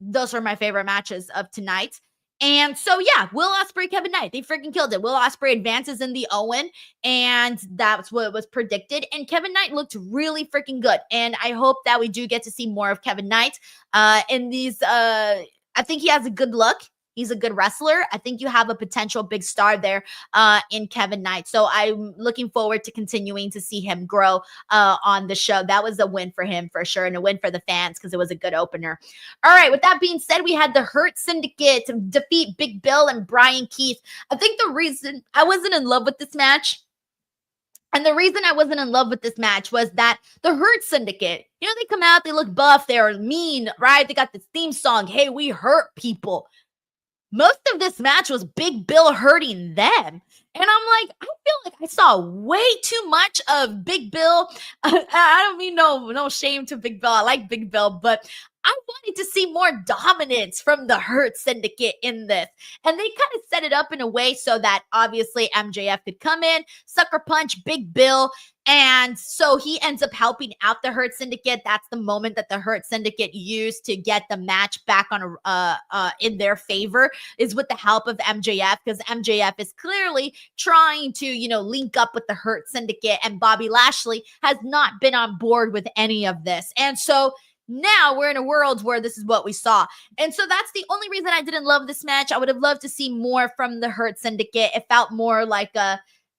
Speaker 1: Those are my favorite matches of tonight. And so, yeah, Will Ospreay, Kevin Knight, they freaking killed it. Will Ospreay advances in the Owen, and that's what was predicted. And Kevin Knight looked really freaking good. And I hope that we do get to see more of Kevin Knight in these. I think he has a good look. He's a good wrestler. I think you have a potential big star there in Kevin Knight. So I'm looking forward to continuing to see him grow on the show. That was a win for him for sure, and a win for the fans because it was a good opener. All right, with that being said, we had the Hurt Syndicate to defeat Big Bill and Brian Keith. I think the reason I wasn't in love with this match, and the reason I wasn't in love with this match was that the Hurt Syndicate, you know, they come out, they look buff, they're mean, right? They got this theme song, hey, we hurt people. Most of this match was Big Bill hurting them. And I'm like, I feel like I saw way too much of Big Bill. I don't mean no shame to Big Bill. I like Big Bill, but I wanted to see more dominance from the Hurt Syndicate in this. And they kind of set it up in a way so that obviously MJF could come in, sucker punch Big Bill. And so he ends up helping out the Hurt Syndicate. That's the moment that the Hurt Syndicate used to get the match back on in their favor, is with the help of MJF, because MJF is clearly trying to, you know, link up with the Hurt Syndicate, and Bobby Lashley has not been on board with any of this. And so now we're in a world where this is what we saw. And so that's the only reason I didn't love this match. I would have loved to see more from the Hurt Syndicate. It felt more like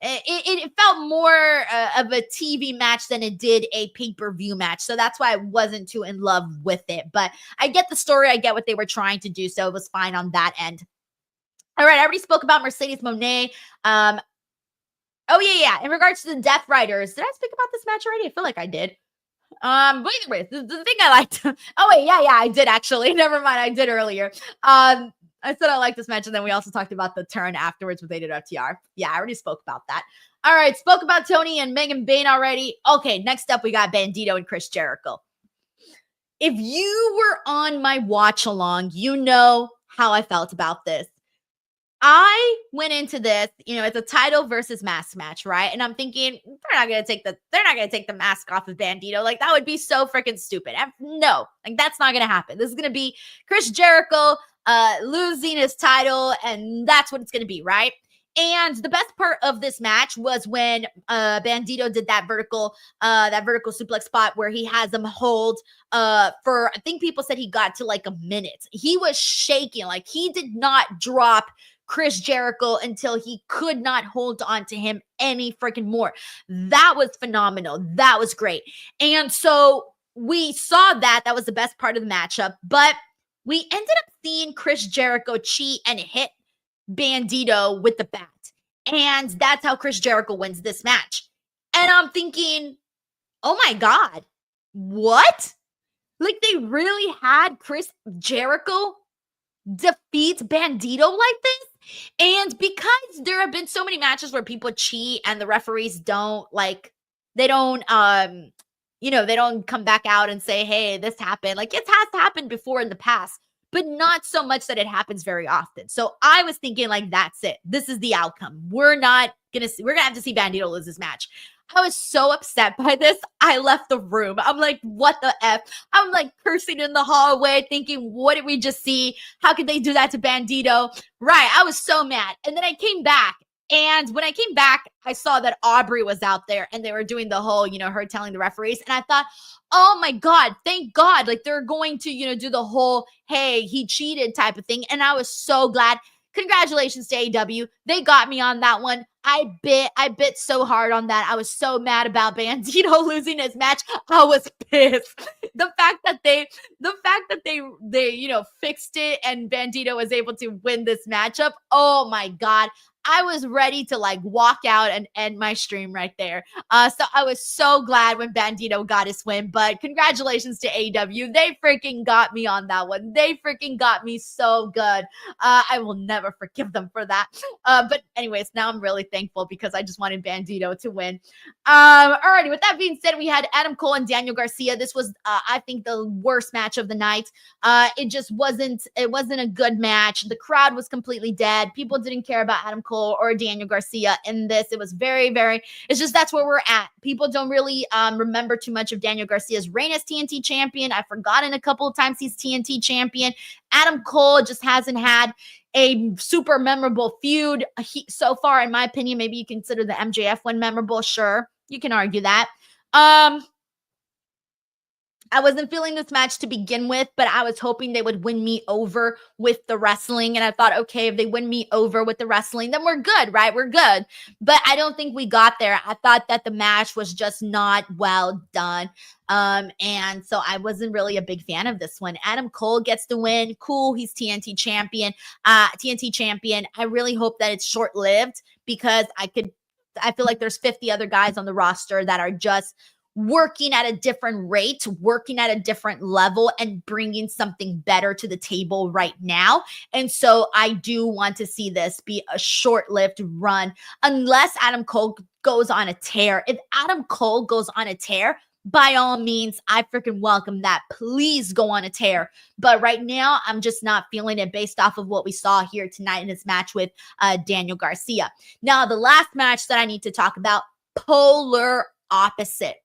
Speaker 1: it felt more of a TV match than it did a pay-per-view match. So that's why I wasn't too in love with it. But I get the story. I get what they were trying to do. So it was fine on that end. All right. I already spoke about Mercedes Moné. Oh, yeah. In regards to the Death Riders, did I speak about this match already? I feel like I did. But anyways, the thing I liked. Oh, wait. Yeah, I did actually. Never mind. I did earlier. I said I like this match, and then we also talked about the turn afterwards with AEW. Yeah, I already spoke about that. All right, spoke about Toni and Megan Bayne already. Okay, next up we got Bandito and Chris Jericho. If you were on my watch along, you know how I felt about this. I went into this, you know, it's a title versus mask match, right? And I'm thinking they're not gonna take the mask off of Bandito. Like, that would be so freaking stupid. No, like, that's not gonna happen. This is gonna be Chris Jericho losing his title, and that's what it's going to be, right? And the best part of this match was when Bandito did that vertical suplex spot where he has him hold for, I think people said he got to like a minute. He was shaking, like he did not drop Chris Jericho until he could not hold on to him any freaking more. That was phenomenal. That was great. And so we saw that was the best part of the matchup, but we ended up seeing Chris Jericho cheat and hit Bandito with the bat. And that's how Chris Jericho wins this match. And I'm thinking, oh my God, what? Like, they really had Chris Jericho defeat Bandito like this? And because there have been so many matches where people cheat and the referees don't, like, they don't come back out and say, hey, this happened. Like, it has happened before in the past, but not so much that it happens very often. So I was thinking, like, that's it. This is the outcome. We're gonna have to see Bandito lose this match. I was so upset by this. I left the room. I'm like, what the F? I'm like cursing in the hallway, thinking, what did we just see? How could they do that to Bandito? Right. I was so mad. And then I came back. And when I came back, I saw that Aubrey was out there and they were doing the whole, her telling the referees. And I thought, oh my God, thank God. Like, they're going to, do the whole, hey, he cheated type of thing. And I was so glad. Congratulations to AEW. They got me on that one. I bit so hard on that. I was so mad about Bandito losing his match. I was pissed. The fact that they fixed it and Bandito was able to win this matchup. Oh my God. I was ready to like walk out and end my stream right there. So I was so glad when Bandito got his win, but congratulations to AEW. They freaking got me on that one. They freaking got me so good. I will never forgive them for that. But anyways, now I'm really thankful because I just wanted Bandito to win. Alrighty, with that being said, we had Adam Cole and Daniel Garcia. This was, I think, the worst match of the night. It wasn't a good match. The crowd was completely dead. People didn't care about Adam Cole or Daniel Garcia in this. It was very, very, it's just that's where we're at. People don't really remember too much of Daniel Garcia's reign as TNT champion. I've forgotten a couple of times he's TNT champion. Adam Cole just hasn't had a super memorable feud so far, in my opinion. Maybe you consider the MJF one memorable. Sure, you can argue that. I wasn't feeling this match to begin with, but I was hoping they would win me over with the wrestling. And I thought, okay, if they win me over with the wrestling, then we're good, right? We're good. But I don't think we got there. I thought that the match was just not well done. And so I wasn't really a big fan of this one. Adam Cole gets the win. Cool. He's TNT champion. I really hope that it's short-lived because I feel like there's 50 other guys on the roster that are just working at a different rate, working at a different level, and bringing something better to the table right now. And so I do want to see this be a short-lived run unless Adam Cole goes on a tear. If Adam Cole goes on a tear, by all means, I freaking welcome that. Please go on a tear. But right now, I'm just not feeling it based off of what we saw here tonight in this match with Daniel Garcia. Now, the last match that I need to talk about, polar opposite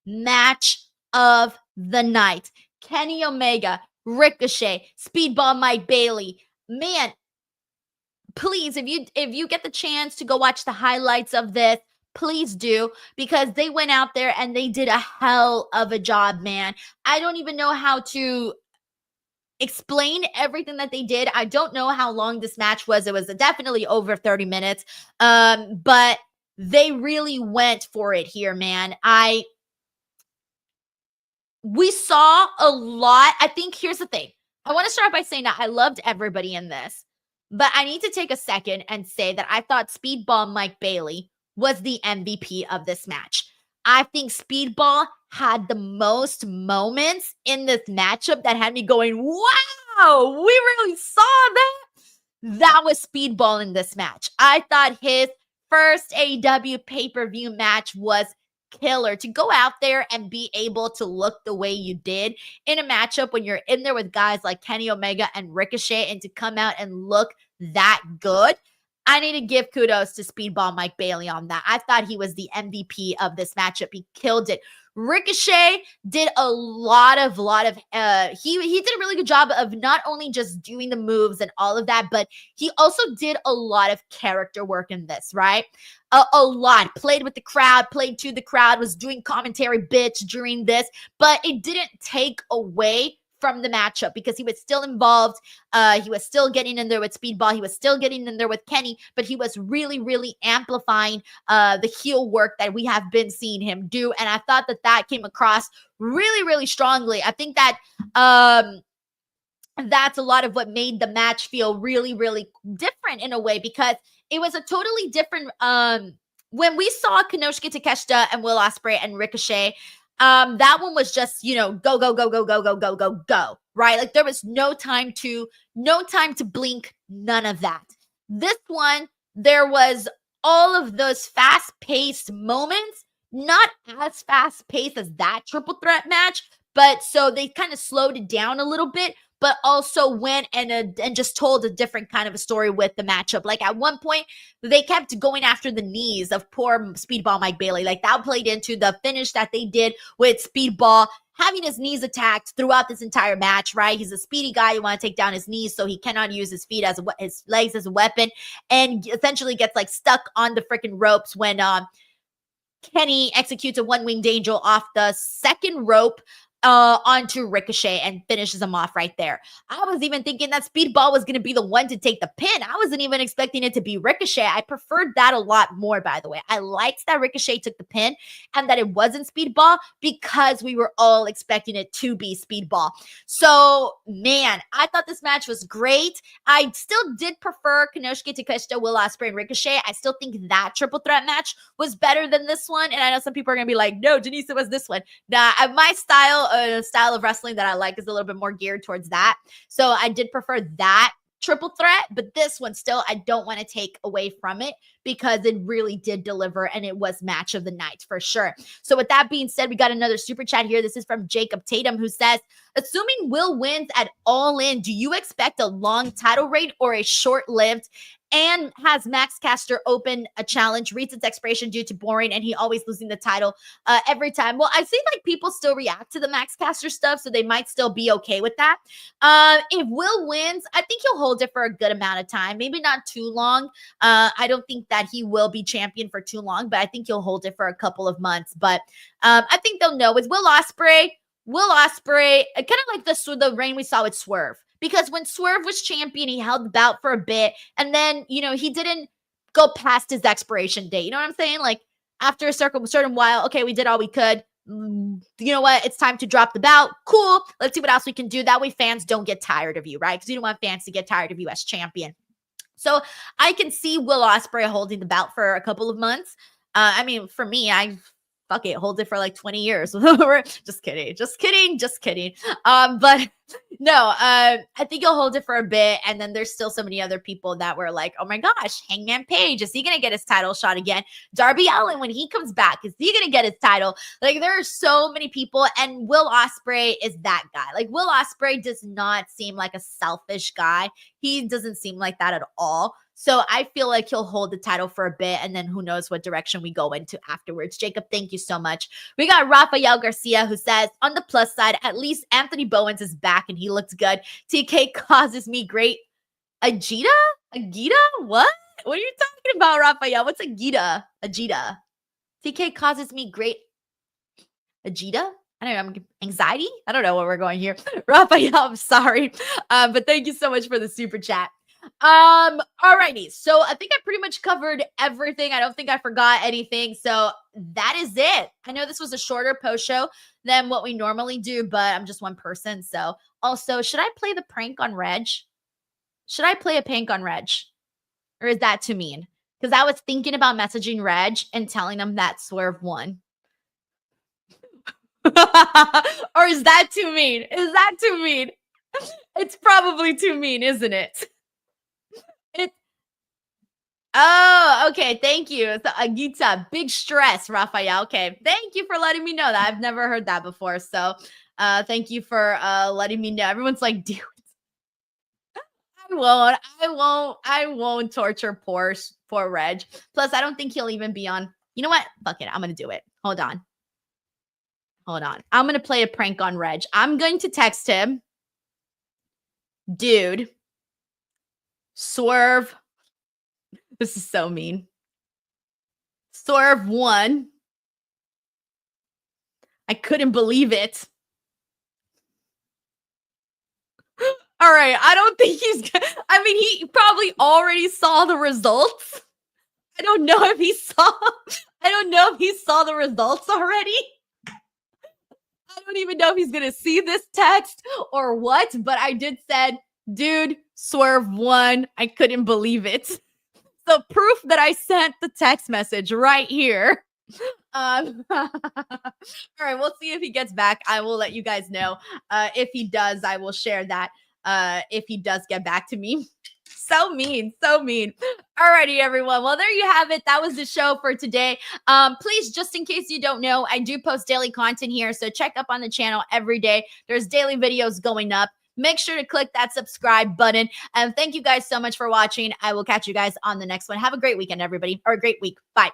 Speaker 1: match of the night. Kenny Omega, Ricochet, Speedball Mike Bailey. Man, please, if you get the chance to go watch the highlights of this, please do, because they went out there and they did a hell of a job, man. I don't even know how to explain everything that they did. I don't know how long this match was. It was definitely over 30 minutes. But they really went for it here, man. We saw a lot. I think here's the thing. I want to start by saying that I loved everybody in this, but I need to take a second and say that I thought Speedball Mike Bailey was the MVP of this match. I think Speedball had the most moments in this matchup that had me going, wow, we really saw that. That was Speedball in this match. I thought his first AEW pay-per-view match was killer. To go out there and be able to look the way you did in a matchup when you're in there with guys like Kenny Omega and Ricochet, and to come out and look that good, I need to give kudos to Speedball Mike Bailey on that. I thought he was the MVP of this matchup. He killed it. Ricochet did a lot of he did a really good job of not only just doing the moves and all of that, but he also did a lot of character work in this, right? A lot. Played with the crowd, played to the crowd, was doing commentary bits during this, but it didn't take away from the matchup because he was still involved. He was still getting in there with Speedball. He was still getting in there with Kenny, but he was really, really amplifying the heel work that we have been seeing him do. And I thought that came across really, really strongly. I think that that's a lot of what made the match feel really, really different in a way, because it was a totally different, when we saw Konosuke Takeshita and Will Ospreay and Ricochet, that one was just, go, go, go, go, go, go, go, go, go, right? Like there was no time to blink, none of that. This one, there was all of those fast-paced moments, not as fast-paced as that triple threat match, but so they kind of slowed it down a little bit, but also went and just told a different kind of a story with the matchup. Like at one point, they kept going after the knees of poor Speedball Mike Bailey. Like that played into the finish that they did with Speedball having his knees attacked throughout this entire match, right? He's a speedy guy. You want to take down his knees so he cannot use his feet as his legs as a weapon, and essentially gets like stuck on the freaking ropes when Kenny executes a one-winged angel off the second rope onto Ricochet and finishes him off right there. I was even thinking that Speedball was going to be the one to take the pin. I wasn't even expecting it to be Ricochet. I preferred that a lot more, by the way. I liked that Ricochet took the pin and that it wasn't Speedball because we were all expecting it to be Speedball. So, man, I thought this match was great. I still did prefer Konosuke Takeshita, Will Ospreay, and Ricochet. I still think that triple threat match was better than this one. And I know some people are going to be like, no, Denise, it was this one. Nah, my style of wrestling that I like is a little bit more geared towards that. So I did prefer that triple threat, but this one still, I don't want to take away from it because it really did deliver and it was match of the night for sure. So with that being said, we got another super chat here. This is from Jacob Tatum, who says, assuming Will wins at All In, do you expect a long title reign or a short-lived? And has Max Caster open a challenge, reads its expiration due to boring, and he always losing the title every time? Well, I see like people still react to the Max Caster stuff, so they might still be okay with that. If Will wins, I think he'll hold it for a good amount of time, maybe not too long. I don't think that he will be champion for too long, but I think he'll hold it for a couple of months. But I think they'll know. With Will Ospreay, kind of like the reign we saw with Swerve. Because when Swerve was champion, he held the belt for a bit. And then, he didn't go past his expiration date. You know what I'm saying? Like, after a certain while, okay, we did all we could. You know what? It's time to drop the belt. Cool. Let's see what else we can do. That way fans don't get tired of you, right? Because you don't want fans to get tired of you as champion. So I can see Will Ospreay holding the belt for a couple of months. For me, fuck it, hold it for like 20 years. Just kidding. But no, I think he'll hold it for a bit. And then there's still so many other people that were like, oh my gosh, Hangman Page, is he going to get his title shot again? Darby Allin, when he comes back, is he going to get his title? Like, there are so many people, and Will Ospreay is that guy. Like, Will Ospreay does not seem like a selfish guy. He doesn't seem like that at all. So I feel like he'll hold the title for a bit, and then who knows what direction we go into afterwards. Jacob, thank you so much. We got Rafael Garcia, who says, on the plus side, at least Anthony Bowens is back and he looks good. TK causes me great. Agita? What? What are you talking about, Rafael? What's Agita? TK causes me great. Agita? I don't know. Anxiety? I don't know where we're going here. Rafael, I'm sorry. But thank you so much for the super chat. Alrighty, so I think I pretty much covered everything. I don't think I forgot anything, so that is it. I know this was a shorter post show than what we normally do, but I'm just one person. So also, should I play the prank on Reg? Should I play a prank on Reg, or is that too mean? Because I was thinking about messaging Reg and telling him that Swerve won. Or is that too mean? It's probably too mean, isn't it? Oh, okay. Thank you. So, Agita, big stress, Rafael. Okay. Thank you for letting me know that. I've never heard that before. So, thank you for letting me know. Everyone's like, dude, I won't torture poor Reg. Plus, I don't think he'll even be on. You know what? Fuck it. I'm going to do it. Hold on. I'm going to play a prank on Reg. I'm going to text him. Dude, Swerve. This is so mean. Swerve won. I couldn't believe it. All right. I don't think he probably already saw the results. I don't know if he saw the results already. I don't even know if he's going to see this text or what, but I did said, dude, Swerve won. I couldn't believe it. So proof that I sent the text message right here. All right, we'll see if he gets back. I will let you guys know. If he does, I will share that. If he does get back to me. So mean, so mean. Alrighty, everyone. Well, there you have it. That was the show for today. Please, just in case you don't know, I do post daily content here. So check up on the channel every day. There's daily videos going up. Make sure to click that subscribe button. And thank you guys so much for watching. I will catch you guys on the next one. Have a great weekend, everybody, or a great week. Bye.